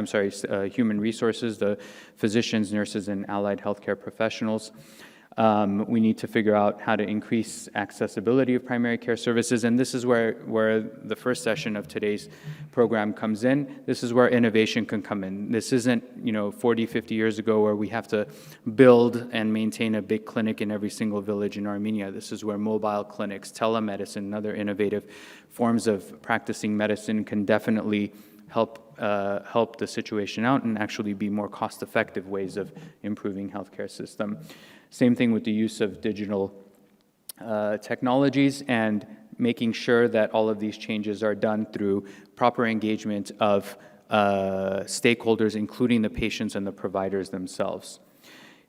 human resources, the physicians, nurses, and allied healthcare professionals. We need to figure out how to increase accessibility of primary care services, and this is where the first session of today's program comes in. This is where innovation can come in. This isn't, 40, 50 years ago where we have to build and maintain a big clinic in every single village in Armenia. This is where mobile clinics, telemedicine, and other innovative forms of practicing medicine can definitely help the situation out and actually be more cost-effective ways of improving healthcare system. Same thing with the use of digital technologies and making sure that all of these changes are done through proper engagement of stakeholders, including the patients and the providers themselves.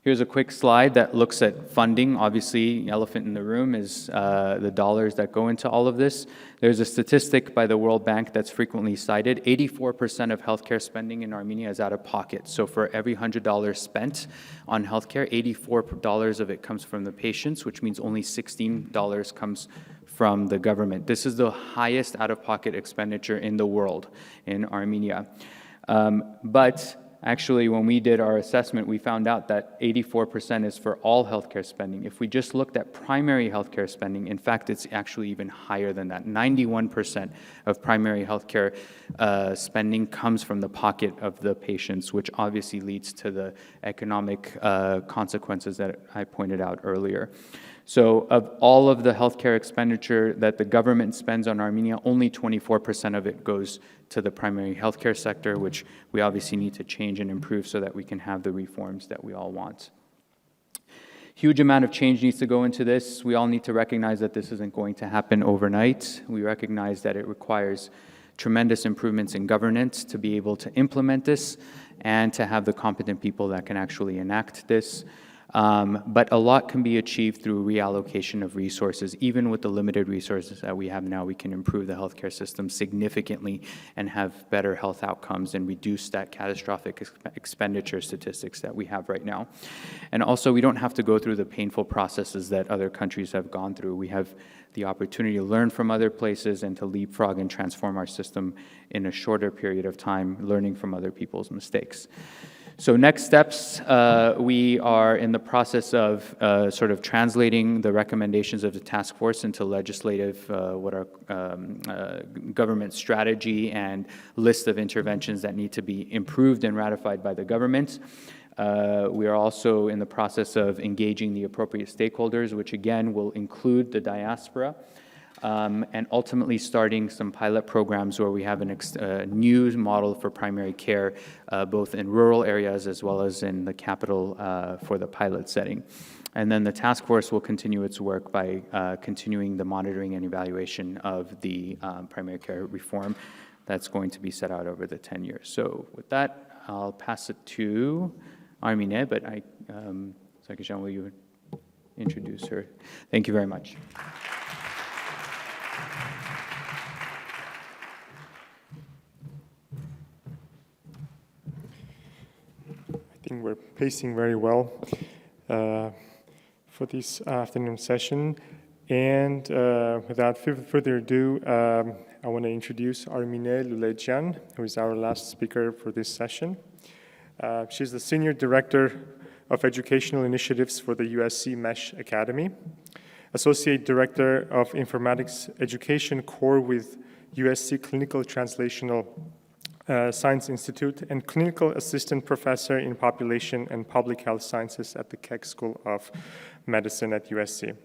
Here's a quick slide that looks at funding. Obviously, the elephant in the room is the dollars that go into all of this. There's a statistic by the World Bank that's frequently cited. 84% of healthcare spending in Armenia is out of pocket. So for every $100 spent on healthcare, $84 of it comes from the patients, which means only $16 comes from the government. This is the highest out-of-pocket expenditure in the world in Armenia. But actually, when we did our assessment, we found out that 84% is for all healthcare spending. If we just looked at primary healthcare spending, in fact, it's actually even higher than that. 91% of primary healthcare spending comes from the pocket of the patients, which obviously leads to the economic consequences that I pointed out earlier. So of all of the healthcare expenditure that the government spends on Armenia, only 24% of it goes to the primary healthcare sector, which we obviously need to change and improve so that we can have the reforms that we all want. Huge amount of change needs to go into this. We all need to recognize that this isn't going to happen overnight. We recognize that it requires tremendous improvements in governance to be able to implement this and to have the competent people that can actually enact this. But a lot can be achieved through reallocation of resources. Even with the limited resources that we have now, we can improve the healthcare system significantly and have better health outcomes and reduce that catastrophic expenditure statistics that we have right now. And also, we don't have to go through the painful processes that other countries have gone through. We have the opportunity to learn from other places and to leapfrog and transform our system in a shorter period of time, learning from other people's mistakes. So next steps, we are in the process of sort of translating the recommendations of the task force into legislative, what are government strategy and list of interventions that need to be improved and ratified by the government. We are also in the process of engaging the appropriate stakeholders, which again will include the diaspora. And ultimately starting some pilot programs where we have a new model for primary care, both in rural areas as well as in the capital for the pilot setting. And then the task force will continue its work by continuing the monitoring and evaluation of the primary care reform that's going to be set out over the 10 years. So with that, I'll pass it to Armenia, but Sakishan, will you introduce her? Thank you very much. I think we're pacing very well for this afternoon session. And without further ado, I want to introduce Armine Lulejian, who is our last speaker for this session. She's the Senior Director of Educational Initiatives for the USC Mesh Academy, Associate Director of Informatics Education Core with USC Clinical Translational Science Institute, and Clinical Assistant Professor in Population and Public Health Sciences at the Keck School of Medicine at USC.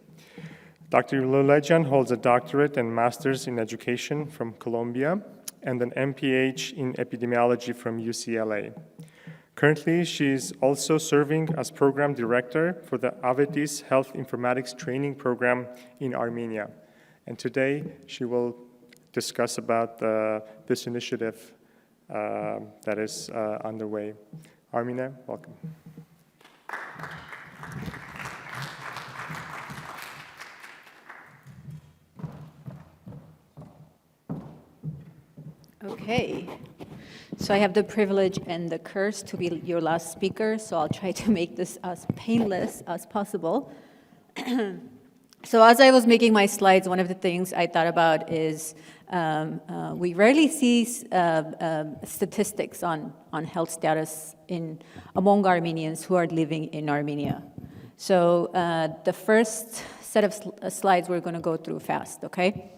Dr. Lulejian holds a doctorate and master's in education from Columbia and an MPH in epidemiology from UCLA. Currently, she is also serving as program director for the Avetis Health Informatics Training Program in Armenia. And today, she will discuss about this initiative that is underway. Armina, welcome. Okay, so I have the privilege and the curse to be your last speaker, so I'll try to make this as painless as possible. So as I was making my slides, one of the things I thought about is we rarely see statistics on health status among Armenians who are living in Armenia. So the first set of slides we're going to go through fast, okay?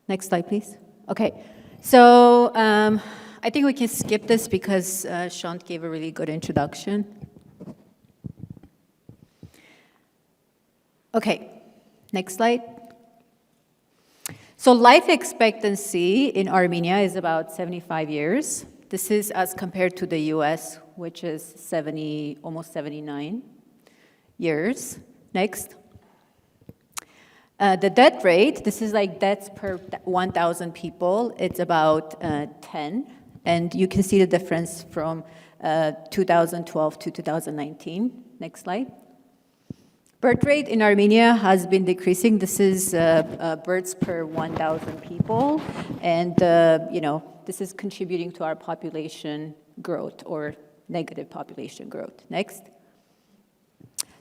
Next slide, please. Okay, so I think we can skip this because Shant gave a really good introduction. Okay, next slide. So life expectancy in Armenia is about 75 years. This is as compared to the US, which is almost 79 years. Next. The death rate, this is like deaths per 1,000 people. It's about 10. And you can see the difference from 2012 to 2019. Next slide. Birth rate in Armenia has been decreasing. This is births per 1,000 people. And, this is contributing to our population growth or negative population growth. Next.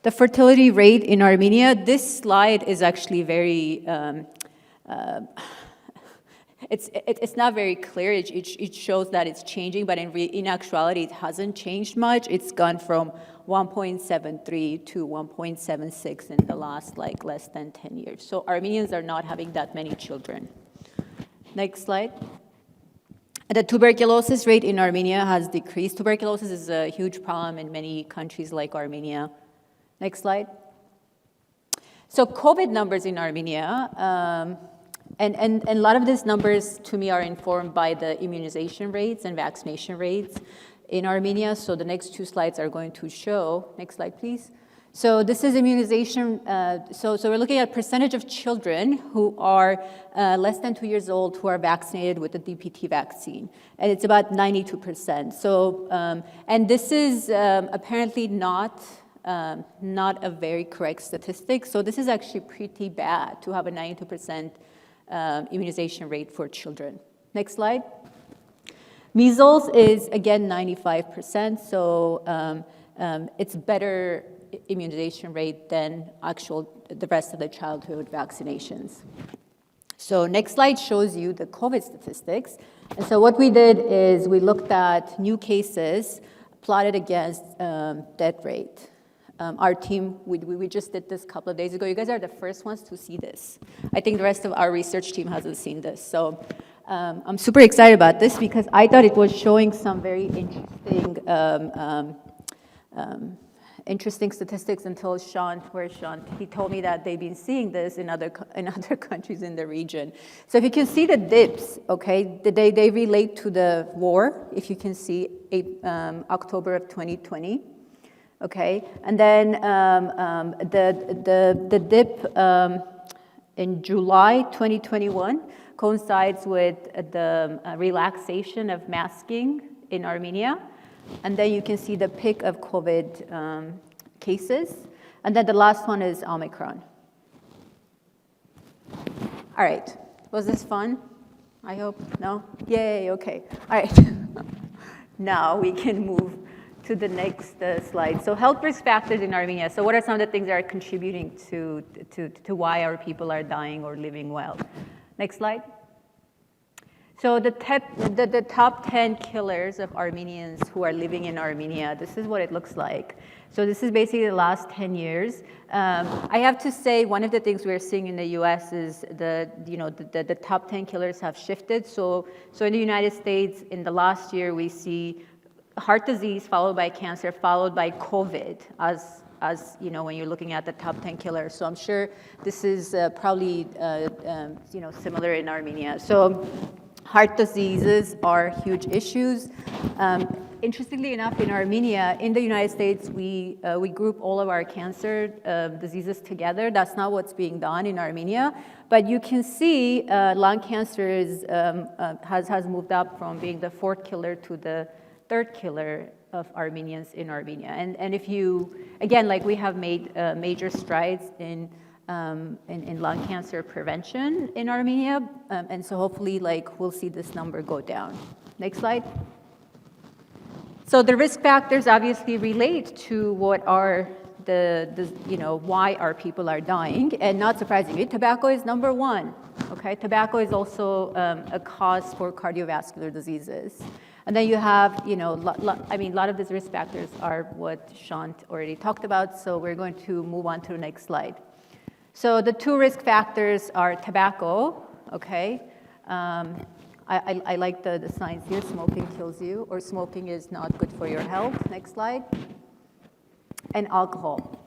The fertility rate in Armenia, this slide is actually very, it's not very clear. It shows that it's changing, but in actuality, it hasn't changed much. It's gone from 1.73 to 1.76 in the last less than 10 years. So Armenians are not having that many children. Next slide. The tuberculosis rate in Armenia has decreased. Tuberculosis is a huge problem in many countries like Armenia. Next slide. So COVID numbers in Armenia, and a lot of these numbers to me are informed by the immunization rates and vaccination rates in Armenia. So the next two slides are going to show. Next slide, please. So this is immunization. So we're looking at percentage of children who are less than 2 years old who are vaccinated with the DPT vaccine. And it's about 92%. So, and this is apparently not a very correct statistic. So this is actually pretty bad to have a 92% immunization rate for children. Next slide. Measles is, again, 95%. So it's better immunization rate than the rest of the childhood vaccinations. So next slide shows you the COVID statistics. And so what we did is we looked at new cases plotted against death rate. Our team, we just did this a couple of days ago. You guys are the first ones to see this. I think the rest of our research team hasn't seen this. So I'm super excited about this because I thought it was showing some very interesting statistics until he told me that they've been seeing this in other countries in the region. So if you can see the dips, okay, they relate to the war, if you can see October of 2020, okay, and then the dip in July 2021 coincides with the relaxation of masking in Armenia. And then you can see the peak of COVID cases. And then the last one is Omicron. All right. Was this fun? I hope. No? Yay, okay. All right. Now we can move to the next slide. So health risk factors in Armenia. So what are some of the things that are contributing to why our people are dying or living well? Next slide. So the top 10 killers of Armenians who are living in Armenia, this is what it looks like. So this is basically the last 10 years. I have to say one of the things we're seeing in the US is the top 10 killers have shifted. So in the United States, in the last year, we see heart disease followed by cancer, followed by COVID as when you're looking at the top 10 killers. So I'm sure this is probably similar in Armenia. So heart diseases are huge issues. Interestingly enough, in Armenia, in the United States, we group all of our cancer diseases together. That's not what's being done in Armenia. But you can see lung cancer has moved up from being the fourth killer to the third killer of Armenians in Armenia. And if you, again, we have made major strides in lung cancer prevention in Armenia, and so hopefully we'll see this number go down. Next slide. So the risk factors obviously relate to what are why our people are dying, and not surprisingly, tobacco is number one. Okay, tobacco is also a cause for cardiovascular diseases. And then you have, a lot of these risk factors are what Sean already talked about, so we're going to move on to the next slide. So the 2 risk factors are tobacco, okay? I like the signs here, smoking kills you, or smoking is not good for your health. Next slide. And alcohol.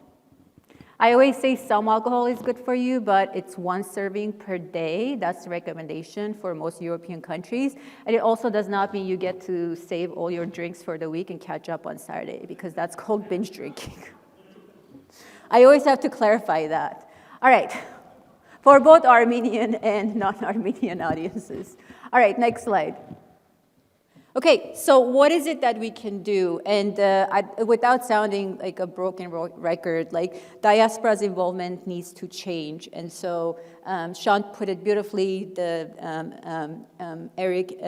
I always say some alcohol is good for you, but it's 1 serving per day. That's the recommendation for most European countries. And it also does not mean you get to save all your drinks for the week and catch up on Saturday, because that's called binge drinking. I always have to clarify that. All right, for both Armenian and non-Armenian audiences. All right, next slide. Okay, so what is it that we can do? And without sounding like a broken record, like Diaspora's involvement needs to change. And so Sean put it beautifully, Eric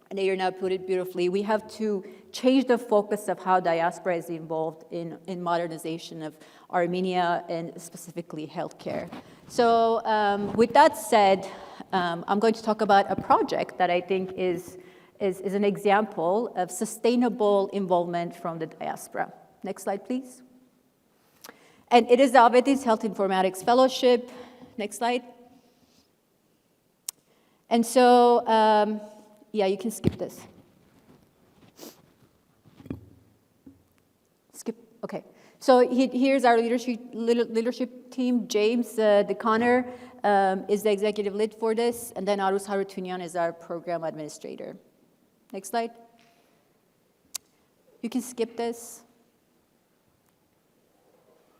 and Irina put it beautifully. We have to change the focus of how Diaspora is involved in modernization of Armenia and specifically healthcare. So with that said, I'm going to talk about a project that I think is an example of sustainable involvement from the diaspora. Next slide, please. And it is the Avedis Health Informatics Fellowship. Next slide. And so, yeah, you can skip this. Skip, okay. So here's our leadership team. James DeConnor is the executive lead for this, and then Arus Harutyunyan is our program administrator. Next slide. You can skip this.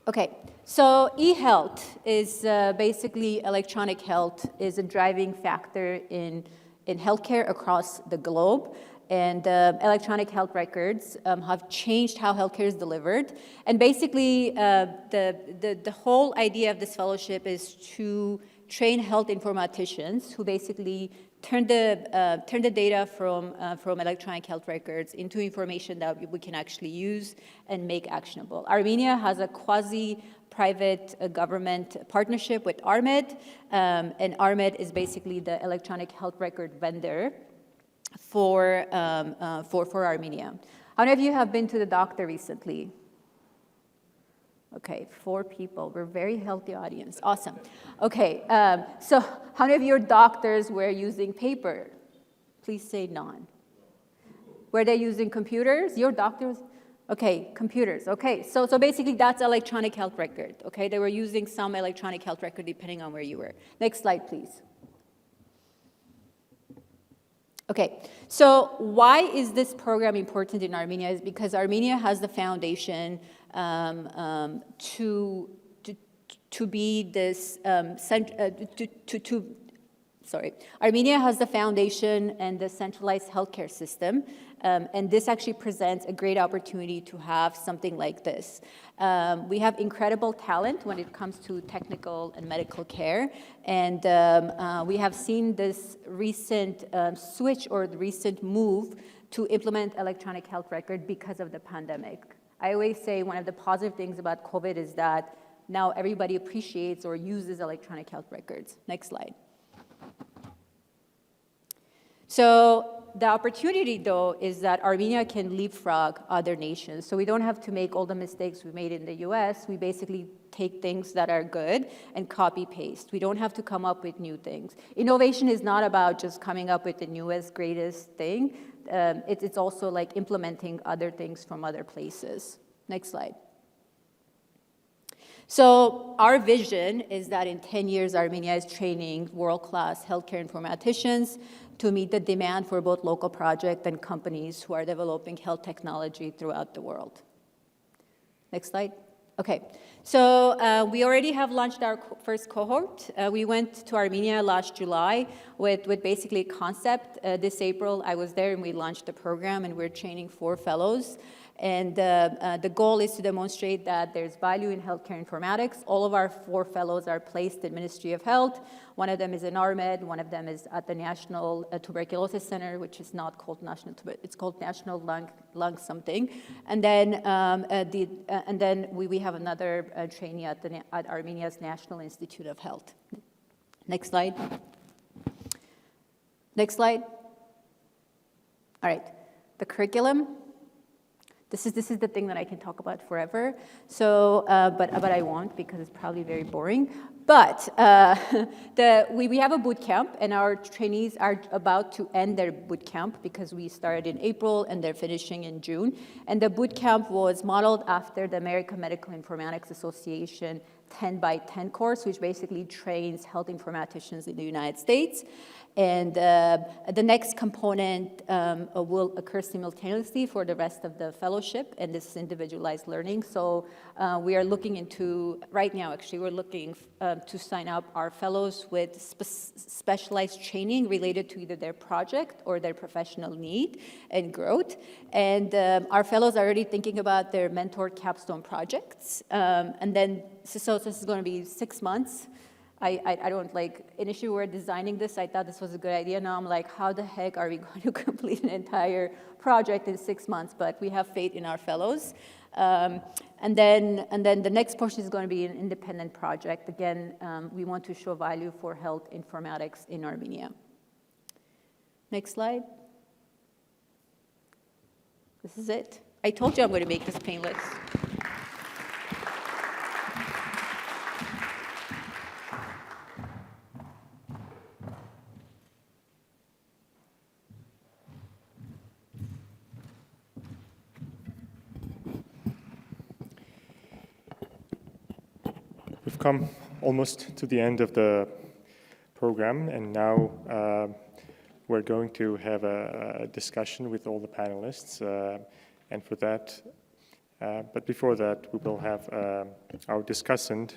Okay, so e-health is basically electronic health is a driving factor in healthcare across the globe. And electronic health records have changed how healthcare is delivered. And basically, the whole idea of this fellowship is to train health informaticians who basically turn the data from electronic health records into information that we can actually use and make actionable. Armenia has a quasi-private government partnership with ARMED, and ARMED is basically the electronic health record vendor for Armenia. How many of you have been to the doctor recently? Okay, 4 people. We're a very healthy audience. Awesome. Okay, so how many of your doctors were using paper? Please say none. Were they using computers? Your doctors? Okay, computers. Okay, so basically that's electronic health record. Okay, they were using some electronic health record depending on where you were. Next slide, please. Okay, so why is this program important in Armenia? Is because Armenia has the foundation to be this Armenia has the foundation and the centralized healthcare system, and this actually presents a great opportunity to have something like this. We have incredible talent when it comes to technical and medical care, and we have seen this recent switch or the recent move to implement electronic health record because of the pandemic. I always say one of the positive things about COVID is that now everybody appreciates or uses electronic health records. Next slide. So the opportunity, though, is that Armenia can leapfrog other nations. So we don't have to make all the mistakes we made in the US. We basically take things that are good and copy-paste. We don't have to come up with new things. Innovation is not about just coming up with the newest, greatest thing. It's also like implementing other things from other places. Next slide. So our vision is that in 10 years, Armenia is training world-class healthcare informaticians to meet the demand for both local projects and companies who are developing health technology throughout the world. Next slide. Okay, so we already have launched our first cohort. We went to Armenia last July with basically a concept. This April, I was there and we launched the program and we're training 4 fellows. And the goal is to demonstrate that there's value in healthcare informatics. All of our 4 fellows are placed in Ministry of Health. One of them is in ARMED. One of them is at the National Tuberculosis Center, which is not called National, it's called National Lung something. And then we have another trainee at Armenia's National Institute of Health. Next slide. Next slide. All right. the curriculum. This is the thing that I can talk about forever. So, but I won't because it's probably very boring. But we have a boot camp, and our trainees are about to end their boot camp because we started in April and they're finishing in June. And the boot camp was modeled after the American Medical Informatics Association 10 by 10 course, which basically trains health informaticians in the United States. And the next component will occur simultaneously for the rest of the fellowship, and this is individualized learning. So we are looking into, right now actually, we're looking to sign up our fellows with specialized training related to either their project or their professional need and growth. And our fellows are already thinking about their mentor capstone projects. And then, so this is going to be 6 months. I don't initially we were designing this, I thought this was a good idea. Now I'm like, how the heck are we going to complete an entire project in 6 months? But we have faith in our fellows. And then the next portion is going to be an independent project. Again, we want to show value for health informatics in Armenia. Next slide. This is it. I told you I'm going to make this painless. We've come almost to the end of the program, and now we're going to have a discussion with all the panelists. And for that, but before that, we will have our discussant,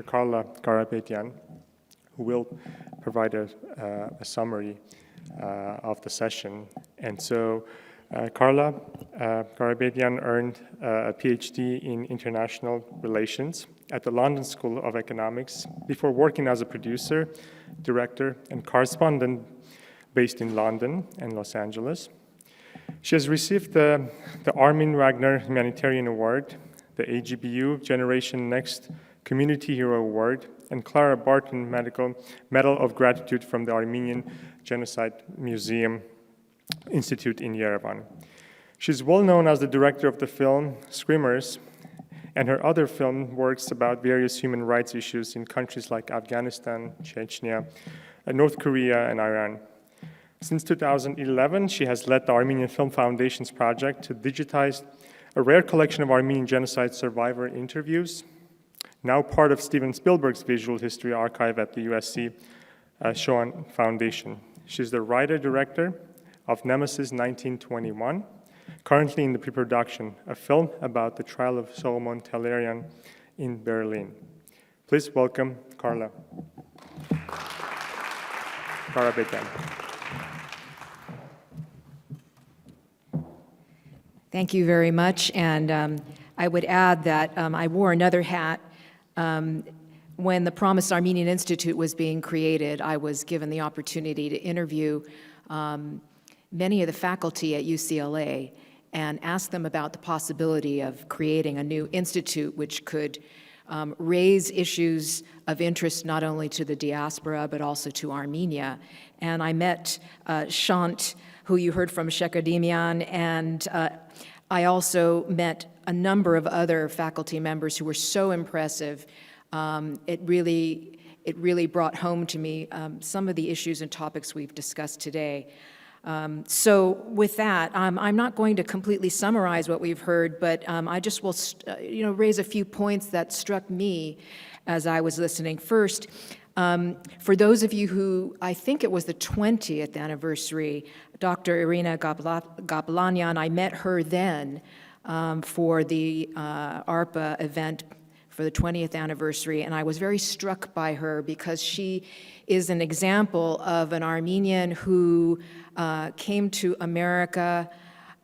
Carla Garabedian, who will provide a summary of the session. And so Carla Garabedian earned a PhD in international relations at the London School of Economics before working as a producer, director, and correspondent based in London and Los Angeles. She has received the Armin Wagner Humanitarian Award, the AGBU Generation Next Community Hero Award, and Clara Barton Medal of Gratitude from the Armenian Genocide Museum Institute in Yerevan. She's well known as the director of the film Screamers, and her other film works about various human rights issues in countries like Afghanistan, Chechnya, North Korea, and Iran. Since 2011, she has led the Armenian Film Foundation's project to digitize a rare collection of Armenian genocide survivor interviews, now part of Steven Spielberg's visual history archive at the USC Shoah Foundation. She's the writer-director of Nemesis 1921, currently in the pre-production, a film about the trial of Solomon Tehlirian in Berlin. Please welcome Carla Garabedian. Thank you very much, and I would add that I wore another hat. When the Promised Armenian Institute was being created, I was given the opportunity to interview many of the faculty at UCLA and ask them about the possibility of creating a new institute which could raise issues of interest not only to the diaspora but also to Armenia. And I met Shant, who you heard from, Shekardemian, and I also met a number of other faculty members who were so impressive. It really brought home to me some of the issues and topics we've discussed today. So with that, I'm not going to completely summarize what we've heard, but I just will raise a few points that struck me as I was listening. First, for those of you who, I think it was the 20th anniversary, Dr. Irina Gabalanyan, I met her then for the ARPA event for the 20th anniversary, and I was very struck by her because she is an example of an Armenian who came to America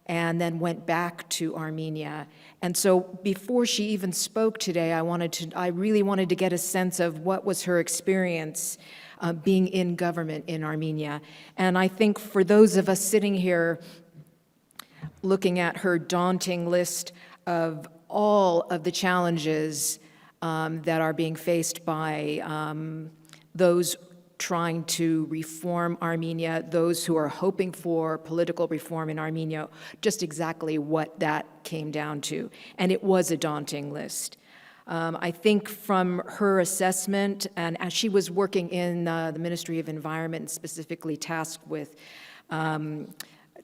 and then went back to Armenia. And so before she even spoke today, I really wanted to get a sense of what was her experience being in government in Armenia. And I think for those of us sitting here looking at her daunting list of all of the challenges that are being faced by those trying to reform Armenia, those who are hoping for political reform in Armenia, just exactly what that came down to. And it was a daunting list. I think from her assessment, and as she was working in the Ministry of Environment, and specifically tasked with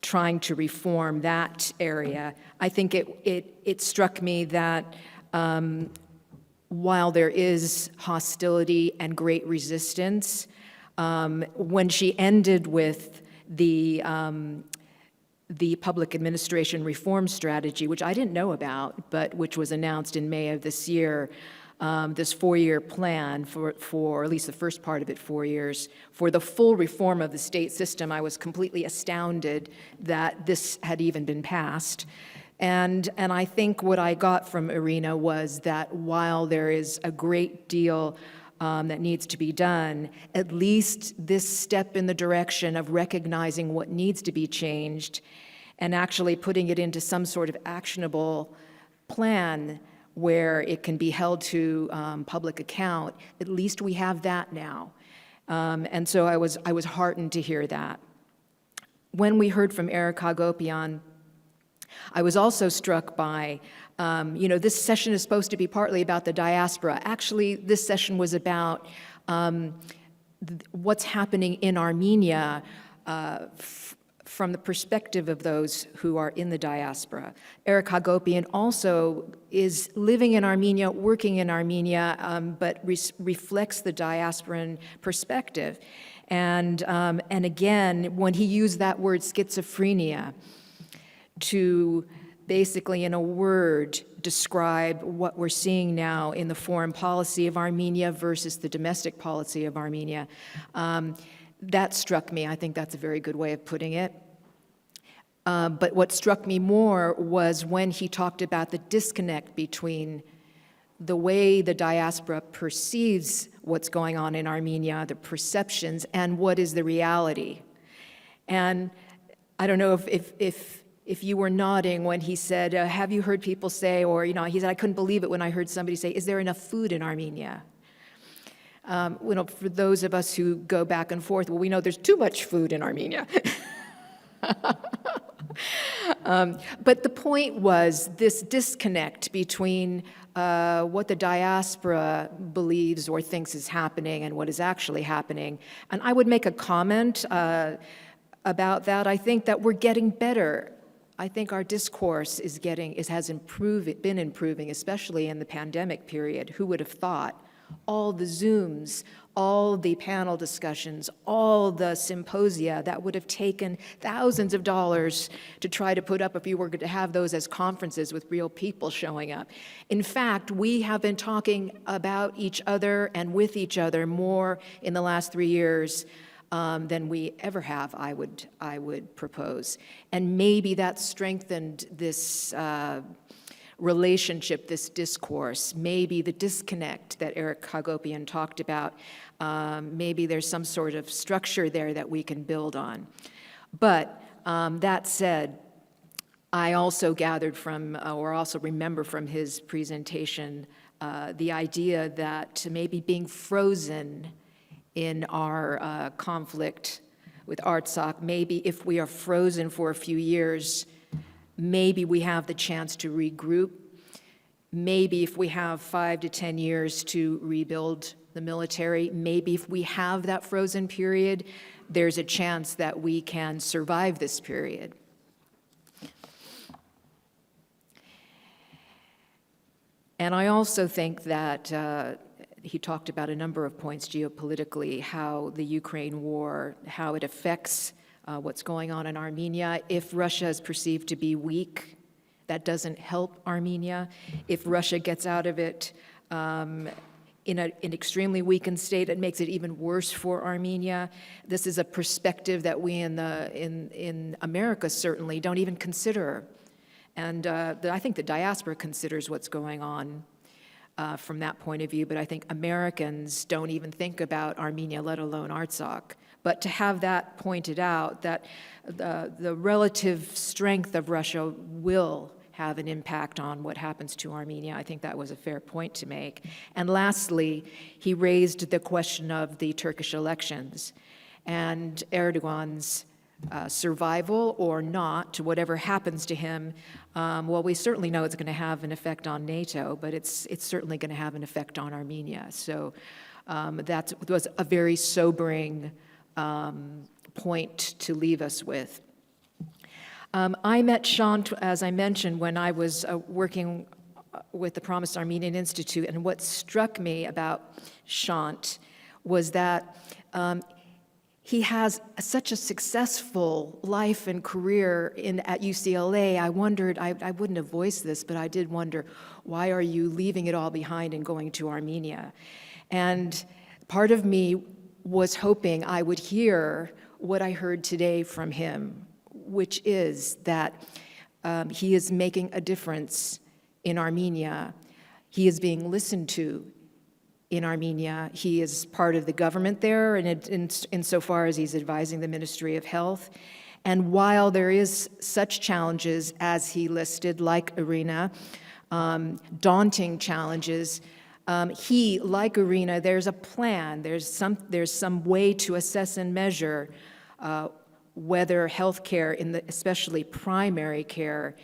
trying to reform that area, I think it struck me that while there is hostility and great resistance, when she ended with the public administration reform strategy, which I didn't know about, but which was announced in May of this year, this four-year plan for at least the first part of it, 4 years, for the full reform of the state system, I was completely astounded that this had even been passed. And I think what I got from Irina was that while there is a great deal that needs to be done, at least this step in the direction of recognizing what needs to be changed and actually putting it into some sort of actionable plan where it can be held to public account, at least we have that now. And so I was heartened to hear that. When we heard from Eric Hagopian, I was also struck by, this session is supposed to be partly about the diaspora. Actually, this session was about what's happening in Armenia from the perspective of those who are in the diaspora. Eric Hagopian also is living in Armenia, working in Armenia, but reflects the diasporan perspective. And again, when he used that word schizophrenia, to basically, in a word, describe what we're seeing now in the foreign policy of Armenia versus the domestic policy of Armenia. That struck me. I think that's a very good way of putting it. But what struck me more was when he talked about the disconnect between the way the diaspora perceives what's going on in Armenia, the perceptions, and what is the reality. And I don't know if you were nodding when he said, have you heard people say, or, he said, I couldn't believe it when I heard somebody say, is there enough food in Armenia? For those of us who go back and forth, well, we know there's too much food in Armenia. But the point was this disconnect between what the diaspora believes or thinks is happening and what is actually happening. And I would make a comment about that. I think that we're getting better. I think our discourse has been improving, especially in the pandemic period. Who would have thought? All the Zooms, all the panel discussions, all the symposia that would have taken thousands of dollars to try to put up if you were to have those as conferences with real people showing up. In fact, we have been talking about each other and with each other more in the last 3 years than we ever have, I would propose. And maybe that strengthened this relationship, this discourse, maybe the disconnect that Eric Hagopian talked about. Maybe there's some sort of structure there that we can build on. But that said, I also gathered from, or also remember from his presentation, the idea that maybe being frozen in our conflict with Artsakh, maybe if we are frozen for a few years, maybe we have the chance to regroup. Maybe if we have 5 to 10 years to rebuild the military, maybe if we have that frozen period, there's a chance that we can survive this period. And I also think that he talked about a number of points geopolitically, how the Ukraine war, how it affects what's going on in Armenia. If Russia is perceived to be weak, that doesn't help Armenia. If Russia gets out of it in an extremely weakened state, it makes it even worse for Armenia. This is a perspective that we in America certainly don't even consider. And I think the diaspora considers what's going on from that point of view, but I think Americans don't even think about Armenia, let alone Artsakh. But to have that pointed out, that the relative strength of Russia will have an impact on what happens to Armenia. I think that was a fair point to make. And lastly, he raised the question of the Turkish elections and Erdogan's survival or not, whatever happens to him. Well, we certainly know it's going to have an effect on NATO, but it's certainly going to have an effect on Armenia. So that was a very sobering point to leave us with. I met Shant, as I mentioned, when I was working with the Promised Armenian Institute, and what struck me about Shant was that he has such a successful life and career at UCLA. I wondered, I wouldn't have voiced this, but I did wonder, why are you leaving it all behind and going to Armenia? And part of me was hoping I would hear what I heard today from him, which is that he is making a difference in Armenia. He is being listened to in Armenia. He is part of the government there, and insofar as he's advising the Ministry of Health. And while there is such challenges as he listed, like Irina, daunting challenges, he, like Irina, there's a plan, there's some way to assess and measure whether healthcare, especially primary care,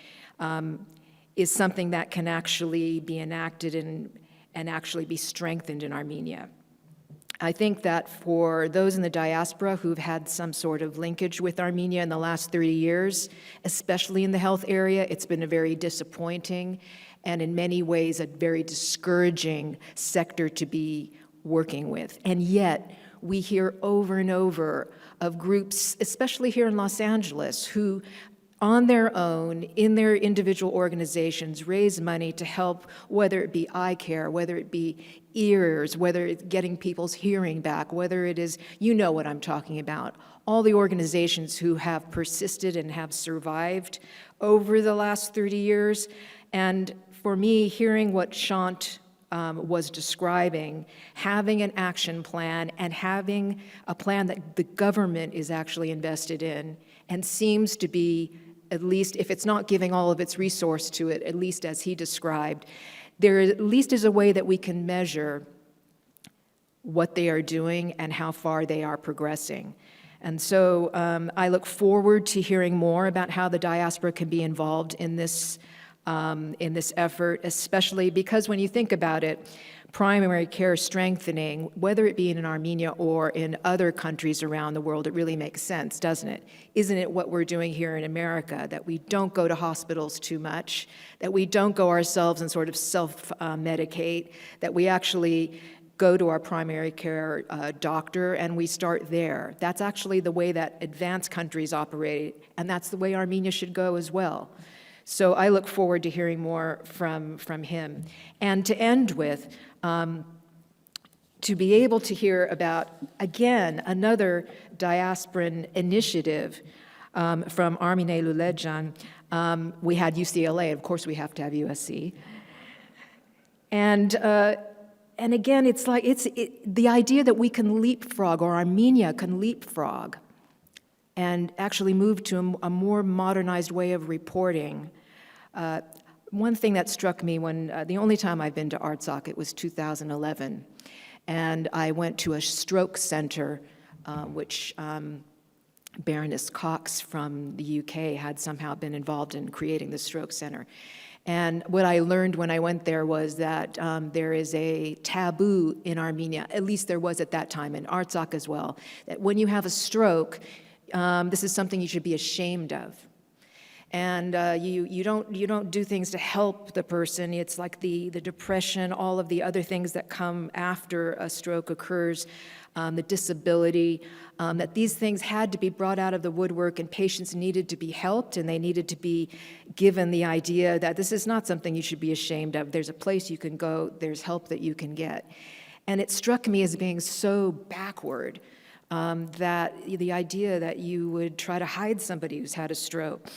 is something that can actually be enacted and actually be strengthened in Armenia. I think that for those in the diaspora who've had some sort of linkage with Armenia in the last 30 years, especially in the health area, it's been a very disappointing and in many ways a very discouraging sector to be working with. And yet, we hear over and over of groups, especially here in Los Angeles, who on their own, in their individual organizations, raise money to help, whether it be eye care, whether it be ears, whether it's getting people's hearing back, whether it is, you know what I'm talking about, all the organizations who have persisted and have survived over the last 30 years. And for me, hearing what Shant was describing, having an action plan and having a plan that the government is actually invested in and seems to be, at least if it's not giving all of its resource to it, at least as he described, there at least is a way that we can measure what they are doing and how far they are progressing. And so I look forward to hearing more about how the diaspora can be involved in this effort, especially because when you think about it, primary care strengthening, whether it be in Armenia or in other countries around the world, it really makes sense, doesn't it? Isn't it what we're doing here in America, that we don't go to hospitals too much, that we don't go ourselves and sort of self-medicate, that we actually go to our primary care doctor and we start there. That's actually the way that advanced countries operate, and that's the way Armenia should go as well. So I look forward to hearing more from him. And to end with, to be able to hear about, again, another diasporan initiative from Armine Lulejan. We had UCLA, of course we have to have USC. And again, it's like, the idea that we can leapfrog, or Armenia can leapfrog, and actually move to a more modernized way of reporting. One thing that struck me when, the only time I've been to ARTSOC, it was 2011, and I went to a stroke center, which Baroness Cox from the UK had somehow been involved in creating the stroke center. And what I learned when I went there was that there is a taboo in Armenia, at least there was at that time, in ARTSOC as well, that when you have a stroke, this is something you should be ashamed of. And you don't do things to help the person. It's like the depression, all of the other things that come after a stroke occurs, the disability, that these things had to be brought out of the woodwork, and patients needed to be helped, and they needed to be given the idea that this is not something you should be ashamed of. There's a place you can go, there's help that you can get. And it struck me as being so backward, that the idea that you would try to hide somebody who's had a stroke.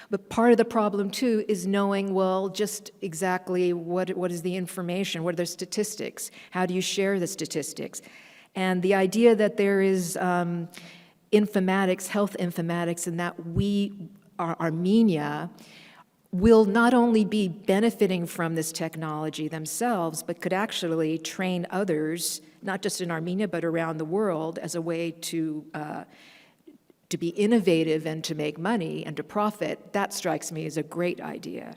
But part of the problem, too, is knowing, well, just exactly what is the information, what are the statistics, how do you share the statistics? And the idea that there is informatics, health informatics, and that Armenia, will not only be benefiting from this technology themselves, but could actually train others, not just in Armenia, but around the world, as a way to be innovative and to make money and to profit. That strikes me as a great idea.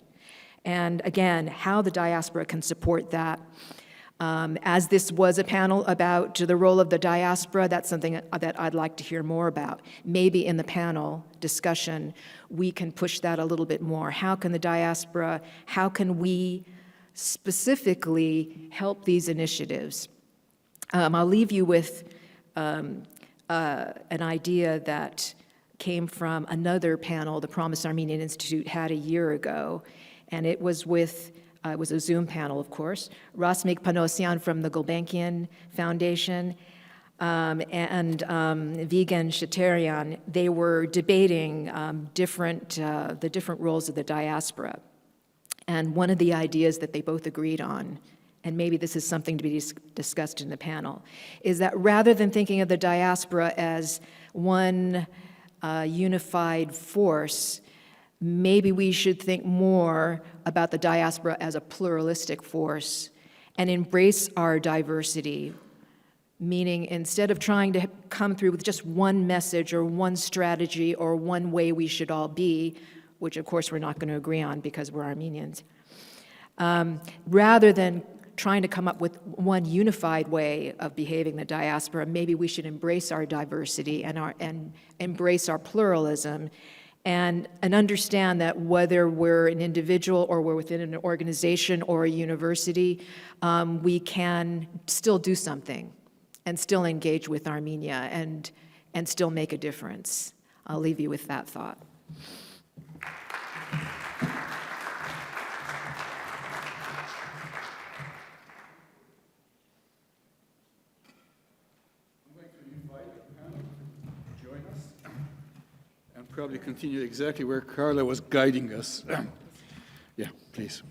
And again, how the diaspora can support that. As this was a panel about the role of the diaspora, that's something that I'd like to hear more about. Maybe in the panel discussion, we can push that a little bit more. How can the diaspora, how can we specifically help these initiatives? I'll leave you with an idea that came from another panel the Promise Armenian Institute had a year ago, and it was with it was a Zoom panel, of course. Rasmik Panosyan from the Gulbenkian Foundation and Vigen Shaterian, they were debating the different roles of the diaspora. And one of the ideas that they both agreed on, and maybe this is something to be discussed in the panel, is that rather than thinking of the diaspora as one unified force, maybe we should think more about the diaspora as a pluralistic force and embrace our diversity, meaning instead of trying to come through with just one message or one strategy or one way we should all be, which of course we're not going to agree on because we're Armenians, rather than trying to come up with one unified way of behaving the diaspora, maybe we should embrace our diversity and embrace our pluralism and understand that whether we're an individual or we're within an organization or a university, we can still do something and still engage with Armenia and still make a difference. I'll leave you with that thought. Probably continue exactly where Carla was guiding us. Yeah, please.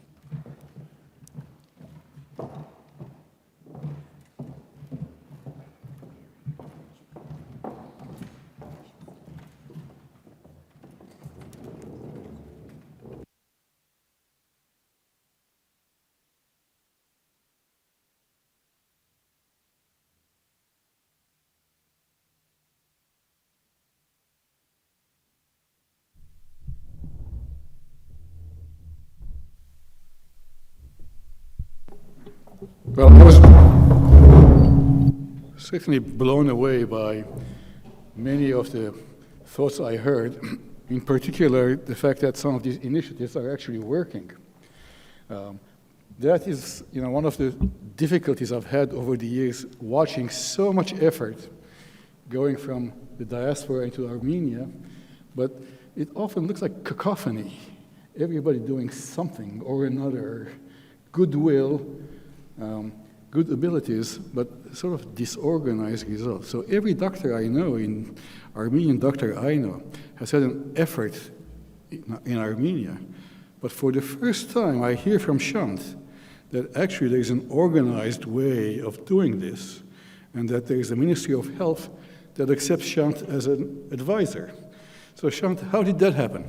Well, I was certainly blown away by many of the thoughts I heard, in particular the fact that some of these initiatives are actually working. That is, one of the difficulties I've had over the years, watching so much effort going from the diaspora into Armenia, but it often looks like cacophony. Everybody doing something or another, goodwill, good abilities, but sort of disorganized results. So every doctor I know, Armenian doctor I know, has had an effort in Armenia. But for the first time, I hear from Shant that actually there is an organized way of doing this, and that there is a Ministry of Health that accepts Shant as an advisor. So Shant, how did that happen?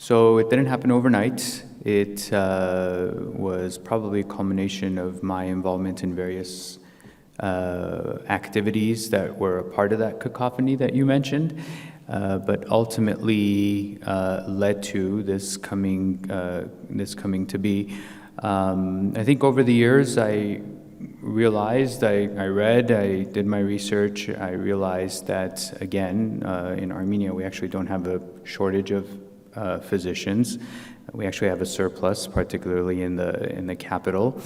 So it didn't happen overnight. It was probably a culmination of my involvement in various activities that were a part of that cacophony that you mentioned, but ultimately led to this coming to be. I think over the years I realized, I read, I did my research, I realized that, again, in Armenia we actually don't have a shortage of physicians. We actually have a surplus, particularly in the capital,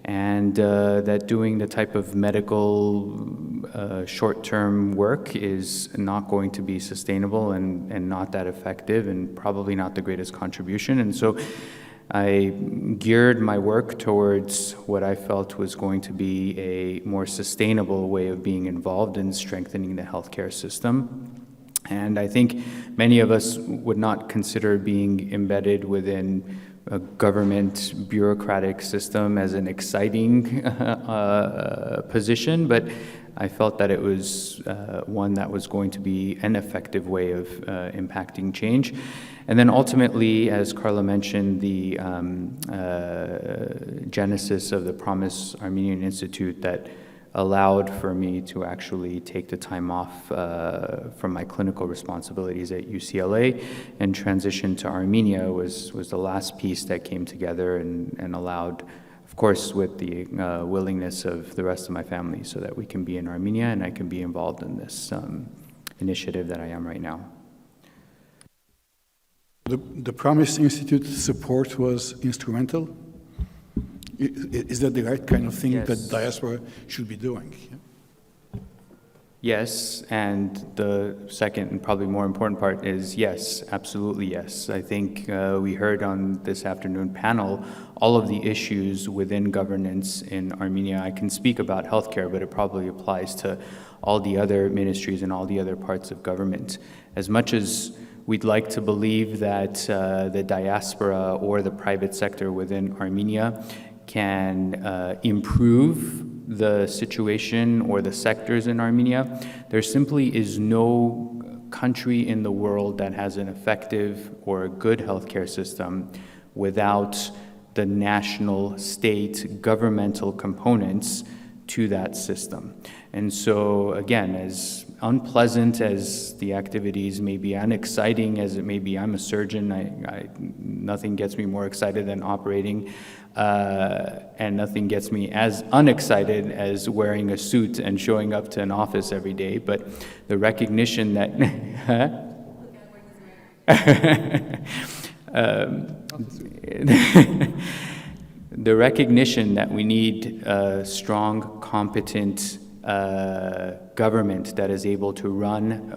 and that doing the type of medical short-term work is not going to be sustainable and not that effective and probably not the greatest contribution. And so I geared my work towards what I felt was going to be a more sustainable way of being involved in strengthening the healthcare system. And I think many of us would not consider being embedded within a government bureaucratic system as an exciting position, but I felt that it was one that was going to be an effective way of impacting change. And then ultimately, as Carla mentioned, the genesis of the Promise Armenian Institute that allowed for me to actually take the time off from my clinical responsibilities at UCLA and transition to Armenia was the last piece that came together and allowed, of course, with the willingness of the rest of my family, so that we can be in Armenia and I can be involved in this initiative that I am right now. The Promise Institute support was instrumental? Is that the right kind of thing Yes. that diaspora should be doing? Yes, and the second and probably more important part is yes, absolutely yes. I think we heard on this afternoon panel all of the issues within governance in Armenia. I can speak about healthcare, but it probably applies to all the other ministries and all the other parts of government. As much as we'd like to believe that the diaspora or the private sector within Armenia can improve the situation or the sectors in Armenia, there simply is no country in the world that has an effective or a good healthcare system without the national, state, governmental components to that system. And so, again, as unpleasant as the activities may be, unexciting as it may be, I'm a surgeon, nothing gets me more excited than operating, and nothing gets me as unexcited as wearing a suit and showing up to an office every day, but the recognition that... the recognition that we need a strong, competent government that is able to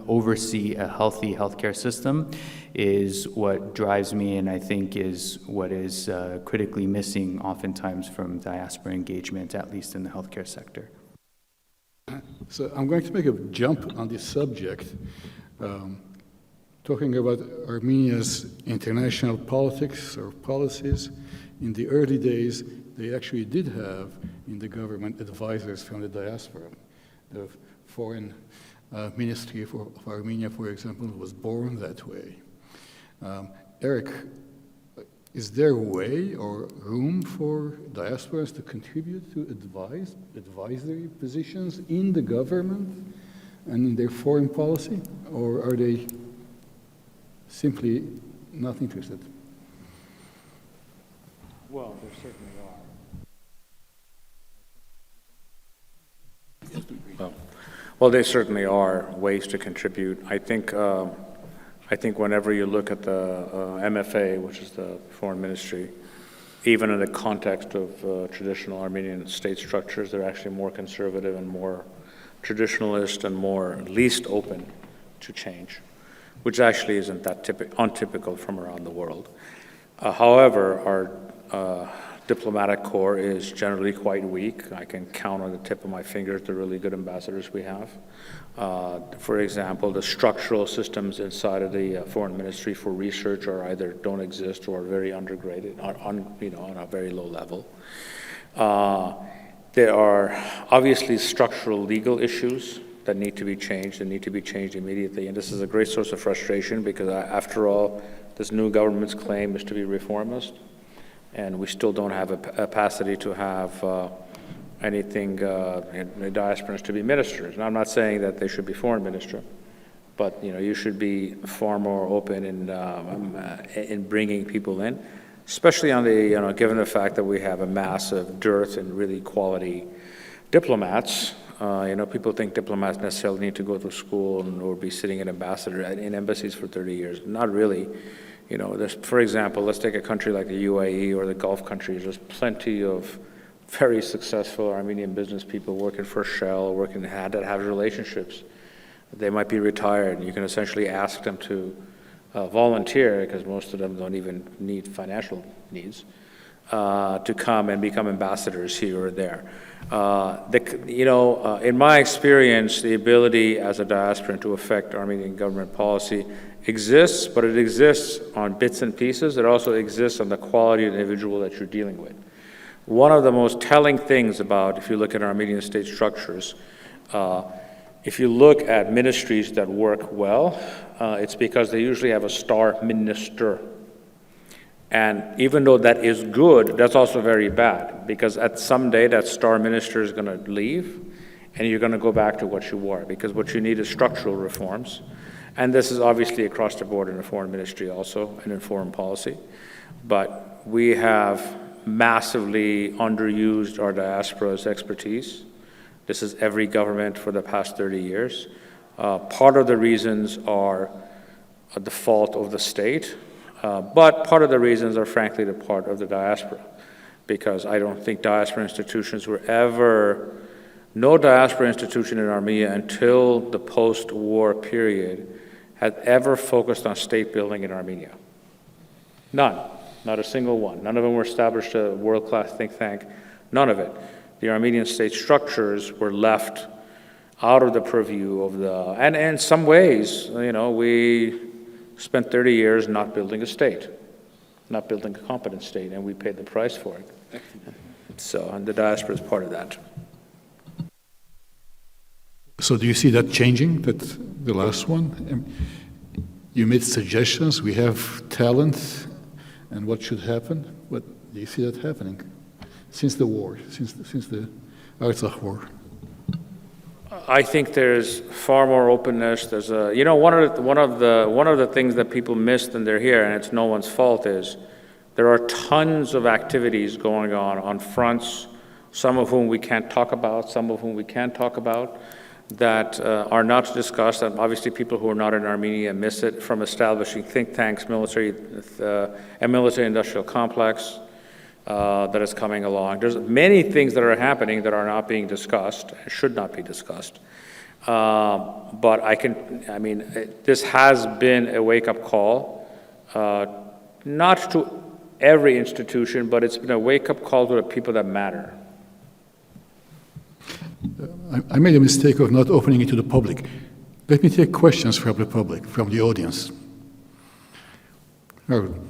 oversee a healthy healthcare system is what drives me, and I think is what is critically missing oftentimes from diaspora engagement, at least in the healthcare sector. So I'm going to make a jump on this subject, talking about Armenia's international politics or policies. In the early days, they actually did have in the government advisors from the diaspora. The foreign ministry of Armenia, for example, was born that way. Eric, is there a way or room for diasporas to contribute to advisory positions in the government and in their foreign policy, or are they simply not interested? Well, there certainly are. Well, there certainly are ways to contribute. I think whenever you look at the MFA, which is the foreign ministry, even in the context of traditional Armenian state structures, they're actually more conservative and more traditionalist and more least open to change, which actually isn't that untypical from around the world. However, our diplomatic corps is generally quite weak. I can count on the tip of my fingers the really good ambassadors we have. For example, the structural systems inside of the foreign ministry for research are either don't exist or are very undergraded, on a very low level. There are obviously structural legal issues that need to be changed and need to be changed immediately. And this is a great source of frustration because after all, this new government's claim is to be reformist. And we still don't have a capacity to have anything in diasporans to be ministers. And I'm not saying that they should be foreign minister, but you should be far more open in bringing people in, especially on the given the fact that we have a massive dearth in really quality diplomats. People think diplomats necessarily need to go to school or be sitting in embassies for 30 years. Not really. For example, let's take a country like the UAE or the Gulf countries. There's plenty of very successful Armenian business people working for Shell, that have relationships. They might be retired. You can essentially ask them to volunteer, because most of them don't even need financial needs, to come and become ambassadors here or there. In my experience, the ability as a diasporan to affect Armenian government policy exists, but it exists on bits and pieces. It also exists on the quality of the individual that you're dealing with. One of the most telling things about, if you look at Armenian state structures, If you look at ministries that work well, it's because they usually have a star minister. And even though that is good, that's also very bad, because at some day that star minister is going to leave, and you're going to go back to what you were, because what you need is structural reforms. And this is obviously across the board in the foreign ministry also, and in foreign policy. But we have massively underused our diaspora's expertise. This is every government for the past 30 years. Part of the reasons are the fault of the state, but part of the reasons are frankly the part of the diaspora, because I don't think diaspora institutions were ever, no diaspora institution in Armenia until the post-war period had ever focused on state building in Armenia. None, not a single one. None of them were established a world-class think tank, none of it. The Armenian state structures were left out of the purview of the, and in some ways, you know, we spent 30 years not building a state, not building a competent state, and we paid the price for it. So, and the diaspora is part of that. So do you see that changing, that the last one? You made suggestions, we have talent, and what should happen? But do you see that happening? Since the war, since the Artsakh war? I think there's far more openness. There's a, you know, one of the things that people missed and they're here, and it's no one's fault, is there are tons of activities going on fronts, some of whom we can't talk about, some of whom we can talk about, that are not discussed. And obviously, people who are not in Armenia miss it, from establishing think tanks, a military-industrial complex. That is coming along. There's many things that are happening that are not being discussed, should not be discussed. But this has been a wake-up call, not to every institution, but it's been a wake-up call to the people that matter. I made a mistake of not opening it to the public. Let me take questions from the public, from the audience. Harold.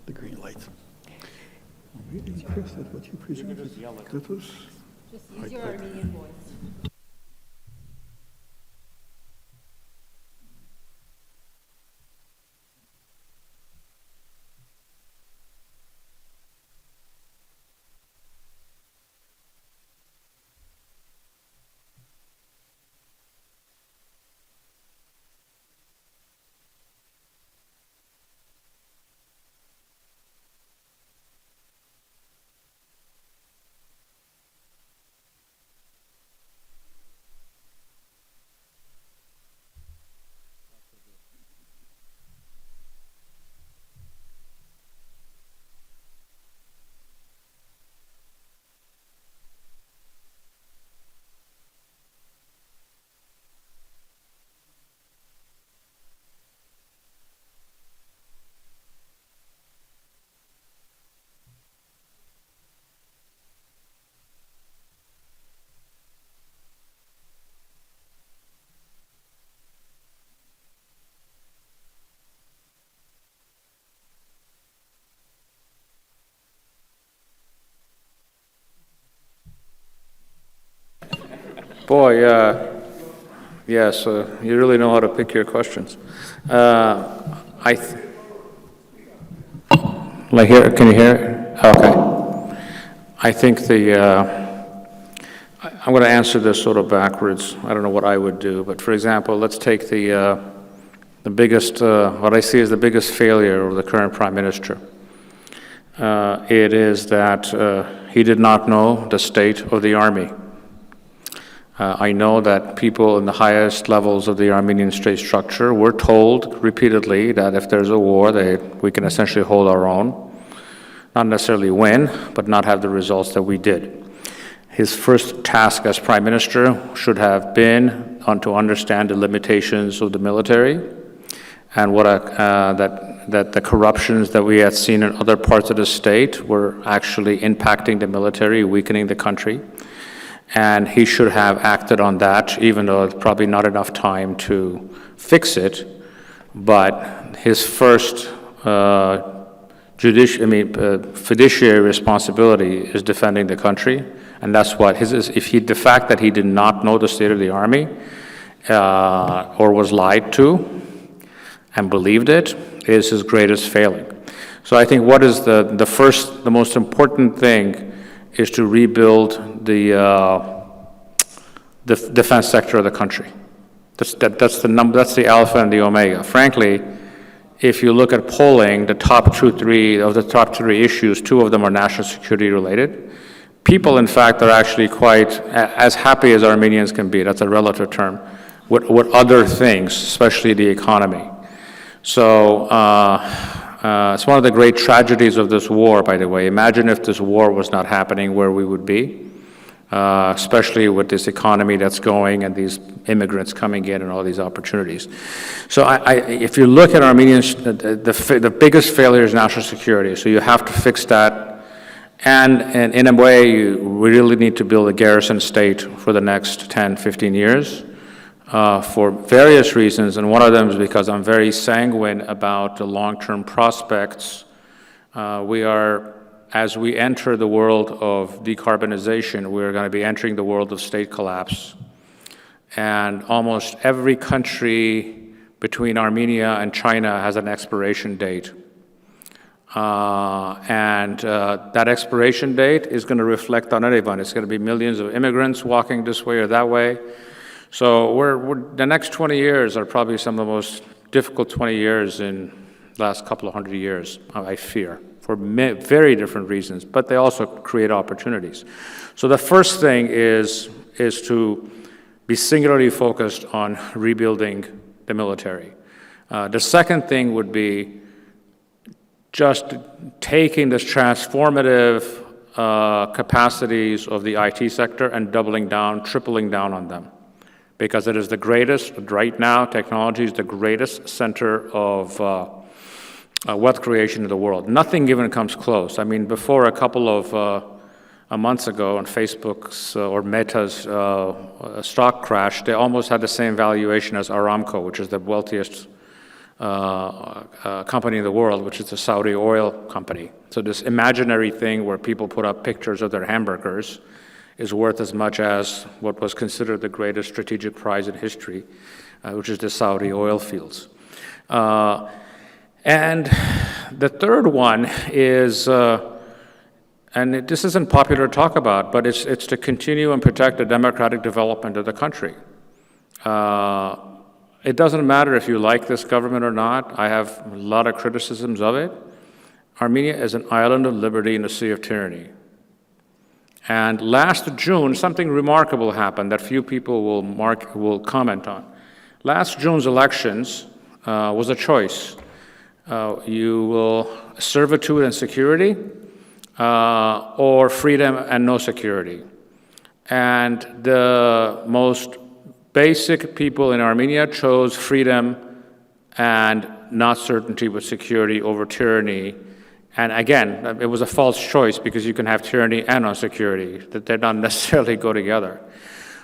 The green light. Really impressed at what you presented. That was... Just use your Armenian voice. Boy, yes, you really know how to pick your questions. Can you hear it? Okay. I think I'm going to answer this sort of backwards. I don't know what I would do, but for example, let's take the biggest, what I see as the biggest failure of the current prime minister. It is that he did not know the state of the army. I know that people in the highest levels of the Armenian state structure were told repeatedly that if there's a war, we can essentially hold our own. Not necessarily win, but not have the results that we did. His first task as prime minister should have been to understand the limitations of the military and that the corruptions that we had seen in other parts of the state were actually impacting the military, weakening the country. And he should have acted on that, even though it's probably not enough time to fix it. But his first fiduciary responsibility is defending the country. And that's what the fact that he did not know the state of the Army or was lied to and believed it is his greatest failing. So I think what is the most important thing is to rebuild the defense sector of the country. That's the alpha and the omega. Frankly, if you look at polling, the top three issues, 2 of them are national security related. People, in fact, are actually quite as happy as Armenians can be. That's a relative term. With other things, especially the economy. So it's one of the great tragedies of this war, by the way. Imagine if this war was not happening, where we would be, especially with this economy that's going and these immigrants coming in and all these opportunities. So if you look at Armenians, the biggest failure is national security. So you have to fix that. And in a way, we really need to build a garrison state for the next 10, 15 years. For various reasons, and one of them is because I'm very sanguine about the long-term prospects. As we enter the world of decarbonization, we're going to be entering the world of state collapse. And almost every country between Armenia and China has an expiration date. That expiration date is going to reflect on anyone. It's going to be millions of immigrants walking this way or that way. So the next 20 years are probably some of the most difficult 20 years in the last couple of hundred years, I fear, for very different reasons, but they also create opportunities. So the first thing is to be singularly focused on rebuilding the military. The second thing would be just taking this transformative capacities of the IT sector and doubling down, tripling down on them. Because it is the greatest, right now, technology is the greatest center of wealth creation in the world. Nothing even comes close. I mean, before a couple of months ago on Facebook's or Meta's stock crash, they almost had the same valuation as Aramco, which is the wealthiest company in the world, which is the Saudi oil company. So this imaginary thing where people put up pictures of their hamburgers is worth as much as what was considered the greatest strategic prize in history, which is the Saudi oil fields. And the third one is, and this isn't popular to talk about, but it's to continue and protect the democratic development of the country. It doesn't matter if you like this government or not. I have a lot of criticisms of it. Armenia is an island of liberty in a sea of tyranny. And last June, something remarkable happened that few people will comment on. Last June's elections was a choice. You will servitude and security, or freedom and no security. And the most basic people in Armenia chose freedom and not certainty with security over tyranny. And again, it was a false choice because you can have tyranny and insecurity, that they don't necessarily go together.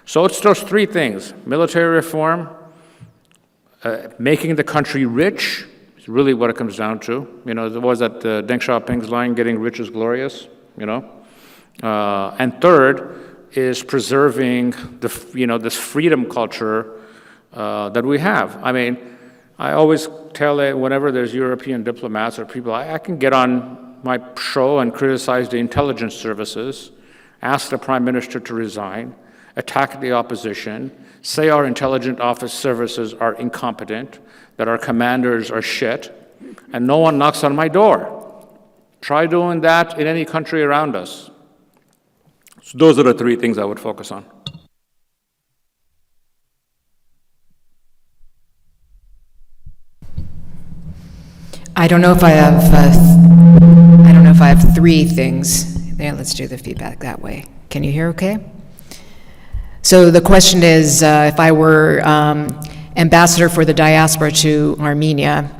So it's those 3 things: military reform, making the country rich, is really what it comes down to. You know, there was that Deng Xiaoping's line, getting rich is glorious, you know. And third is preserving this freedom culture that we have. I mean, I always tell it whenever there's European diplomats or people, I can get on my show and criticize the intelligence services, ask the prime minister to resign, attack the opposition, say our intelligence office services are incompetent, that our commanders are shit, and no one knocks on my door. Try doing that in any country around us. So those are the 3 things I would focus on. I don't know if I have 3 things. Yeah, let's do the feedback that way. Can you hear okay? So the question is, if I were ambassador for the diaspora to Armenia,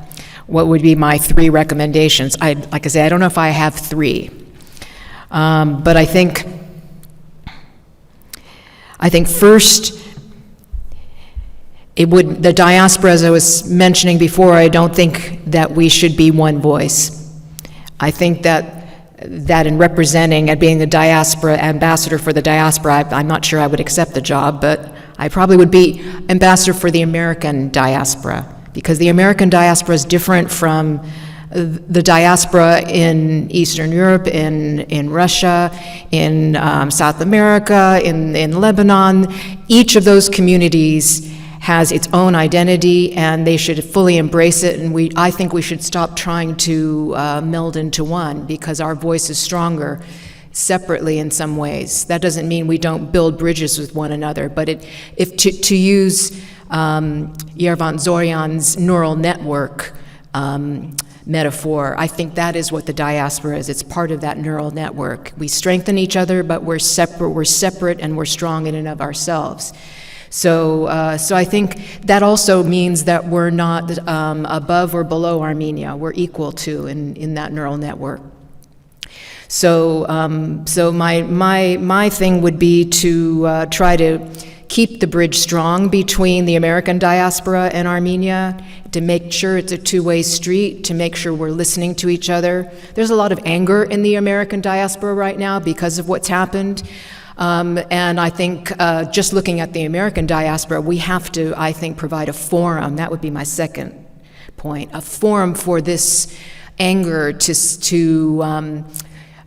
what would be my 3 recommendations. Like I say, I don't know if I have 3, but I think first, the diaspora, as I was mentioning before, I don't think that we should be one voice. I think that in representing and being the diaspora ambassador for the diaspora, I'm not sure I would accept the job, but I probably would be ambassador for the American diaspora, because the American diaspora is different from the diaspora in Eastern Europe, in Russia, in South America, in Lebanon. Each of those communities has its own identity, and they should fully embrace it, and I think we should stop trying to meld into one, because our voice is stronger separately in some ways. That doesn't mean we don't build bridges with one another, but if to use Yervant Zoryan's neural network metaphor, I think that is what the diaspora is. It's part of that neural network. We strengthen each other, but we're separate, and we're strong in and of ourselves. So I think that also means that we're not above or below Armenia. We're equal to in that neural network. So my thing would be to try to keep the bridge strong between the American diaspora and Armenia, to make sure it's a two-way street, to make sure we're listening to each other. There's a lot of anger in the American diaspora right now because of what's happened. And I think just looking at the American diaspora, we have to, I think, provide a forum. That would be my second point, a forum for this anger to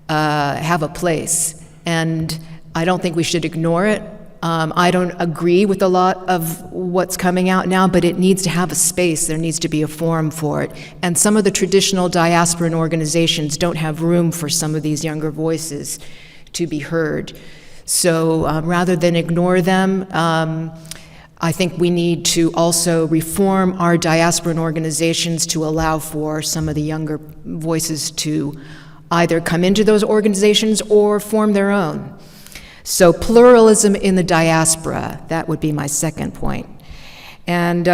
have a place. And I don't think we should ignore it. I don't agree with a lot of what's coming out now, but it needs to have a space. There needs to be a forum for it. And some of the traditional diasporan organizations don't have room for some of these younger voices to be heard. So rather than ignore them, I think we need to also reform our diasporan organizations to allow for some of the younger voices to either come into those organizations or form their own. So pluralism in the diaspora, that would be my second point. And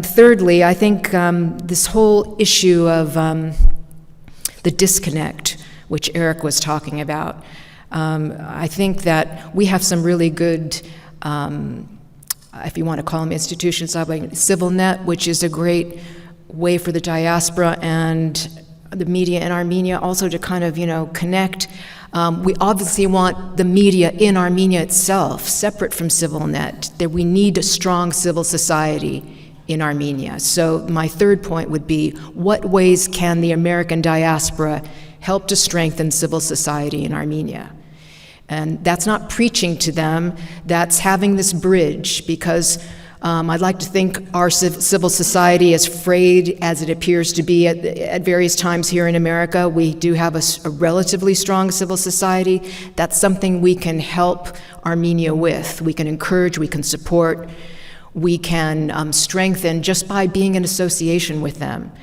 thirdly, I think this whole issue of the disconnect, which Eric was talking about, I think that we have some really good, if you want to call them institutions, like CivilNet, which is a great way for the diaspora and the media in Armenia also to kind of, connect. We obviously want the media in Armenia itself, separate from CivilNet, that we need a strong civil society in Armenia. So my third point would be, what ways can the American diaspora help to strengthen civil society in Armenia? And that's not preaching to them, that's having this bridge, because I'd like to think our civil society, as frayed as it appears to be at various times here in America, we do have a relatively strong civil society. That's something we can help Armenia with. We can encourage, we can support, we can strengthen just by being in association with them.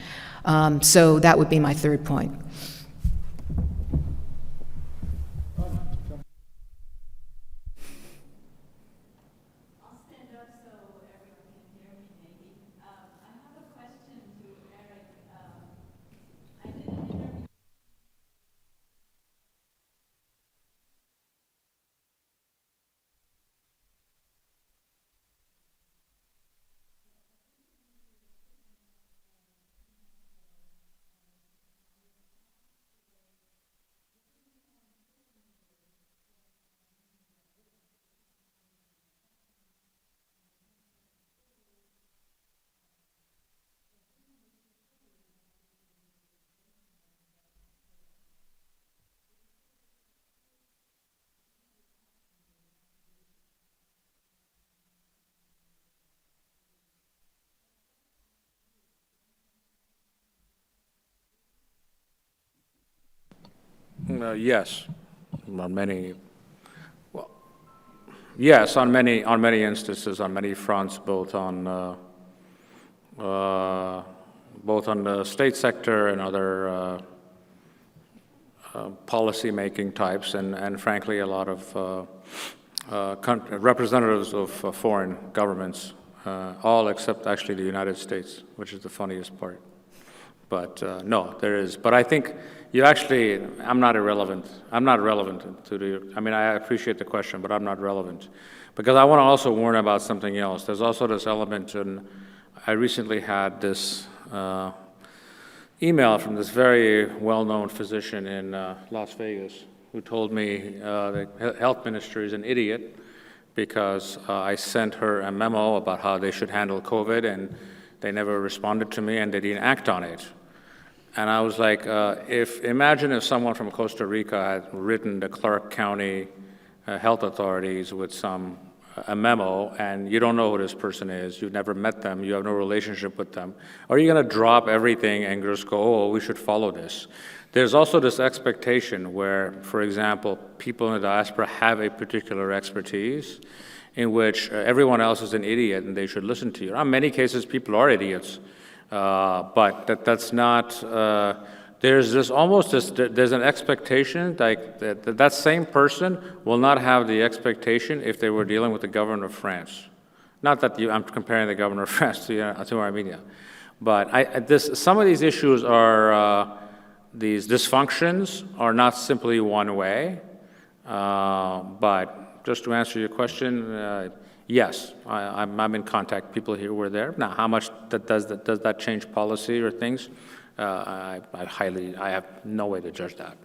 So that would be my third point. Yes, on many. Well, yes, on many instances, on many fronts, both on the state sector and other policy-making types, and frankly, a lot of representatives of foreign governments, all except actually the United States, which is the funniest part. But no, there is. But I think you actually, I'm not irrelevant. I'm not relevant to the, I mean, I appreciate the question, but I'm not relevant. Because I want to also warn about something else. There's also this element, and I recently had this email from this very well-known physician in Las Vegas who told me the health minister is an idiot because I sent her a memo about how they should handle COVID, and they never responded to me, and they didn't act on it. And I was like, imagine if someone from Costa Rica had written the Clark County health authorities with a memo, and you don't know who this person is, you've never met them, you have no relationship with them. Are you going to drop everything and just go, oh, we should follow this? There's also this expectation where, for example, people in the diaspora have a particular expertise in which everyone else is an idiot and they should listen to you. In many cases, people are idiots, but that's not, there's an expectation like that same person will not have the expectation if they were dealing with the governor of France. Not that I'm comparing the governor of France to Armenia, but some of these issues are, these dysfunctions are not simply one way, but just to answer your question, yes, I'm in contact. People here were there. Now, how much does that change policy or things? I have no way to judge that.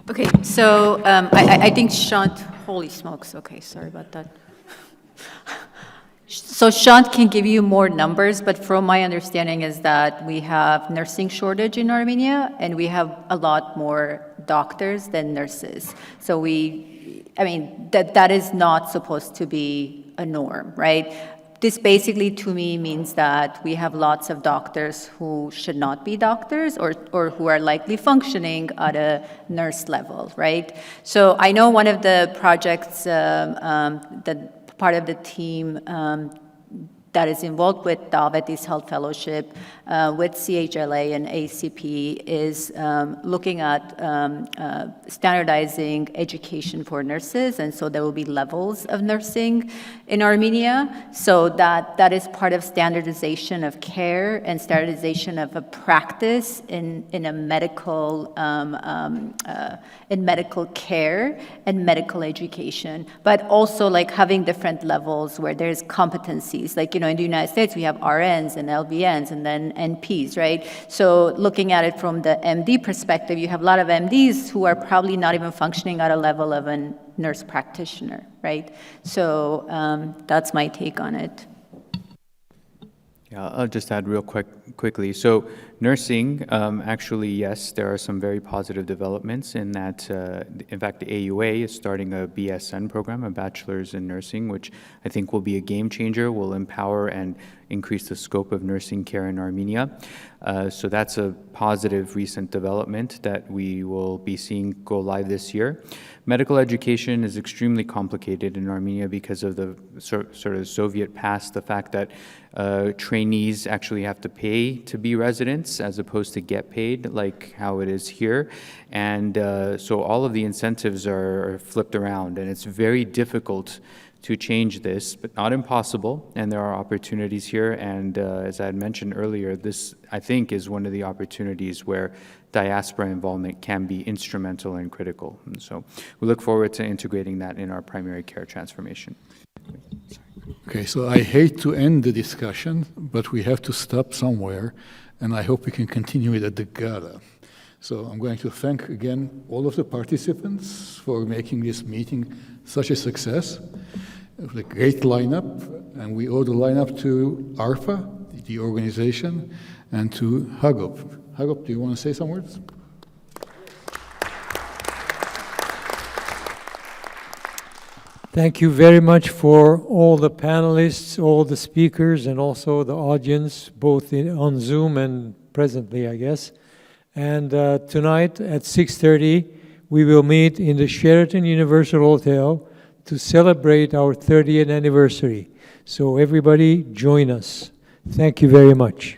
Okay, so I think Shant, holy smokes, okay, sorry about that. So Shant can give you more numbers, but from my understanding is that we have nursing shortage in Armenia, and we have a lot more doctors than nurses. So that is not supposed to be a norm, right? This basically, to me, means that we have lots of doctors who should not be doctors or who are likely functioning at a nurse level, right? So I know one of the projects that part of the team that is involved with Diabetes Health Fellowship, with CHLA and ACP, is looking at standardizing education for nurses, and so there will be levels of nursing in Armenia. So that is part of standardization of care and standardization of a practice in a medical in medical care and medical education, but also like having different levels where there's competencies. Like, in the United States, we have RNs and LVNs and then NPs, right? So looking at it from the MD perspective, you have a lot of MDs who are probably not even functioning at a level of a nurse practitioner, right? So that's my take on it. Yeah, I'll just add real quickly. So nursing, actually, yes, there are some very positive developments in that, in fact, the AUA is starting a BSN program, a bachelor's in nursing, which I think will be a game changer, will empower and increase the scope of nursing care in Armenia. So that's a positive recent development that we will be seeing go live this year. Medical education is extremely complicated in Armenia because of the sort of Soviet past, the fact that trainees actually have to pay to be residents as opposed to get paid like how it is here. And so all of the incentives are flipped around, and it's very difficult to change this, but not impossible, and there are opportunities here. And as I had mentioned earlier, this, I think, is one of the opportunities where diaspora involvement can be instrumental and critical. And so we look forward to integrating that in our primary care transformation. Okay, so I hate to end the discussion, but we have to stop somewhere, and I hope we can continue it at the Gala. So I'm going to thank again all of the participants for making this meeting such a success. It was a great lineup, and we owe the lineup to ARPA, the organization, and to Hagop. Hagop, do you want to say some words? Thank you very much for all the panelists, all the speakers, and also the audience, both on Zoom and presently, I guess. And tonight at 6:30, we will meet in the Sheraton Universal Hotel to celebrate our 30th anniversary. So everybody join us. Thank you very much.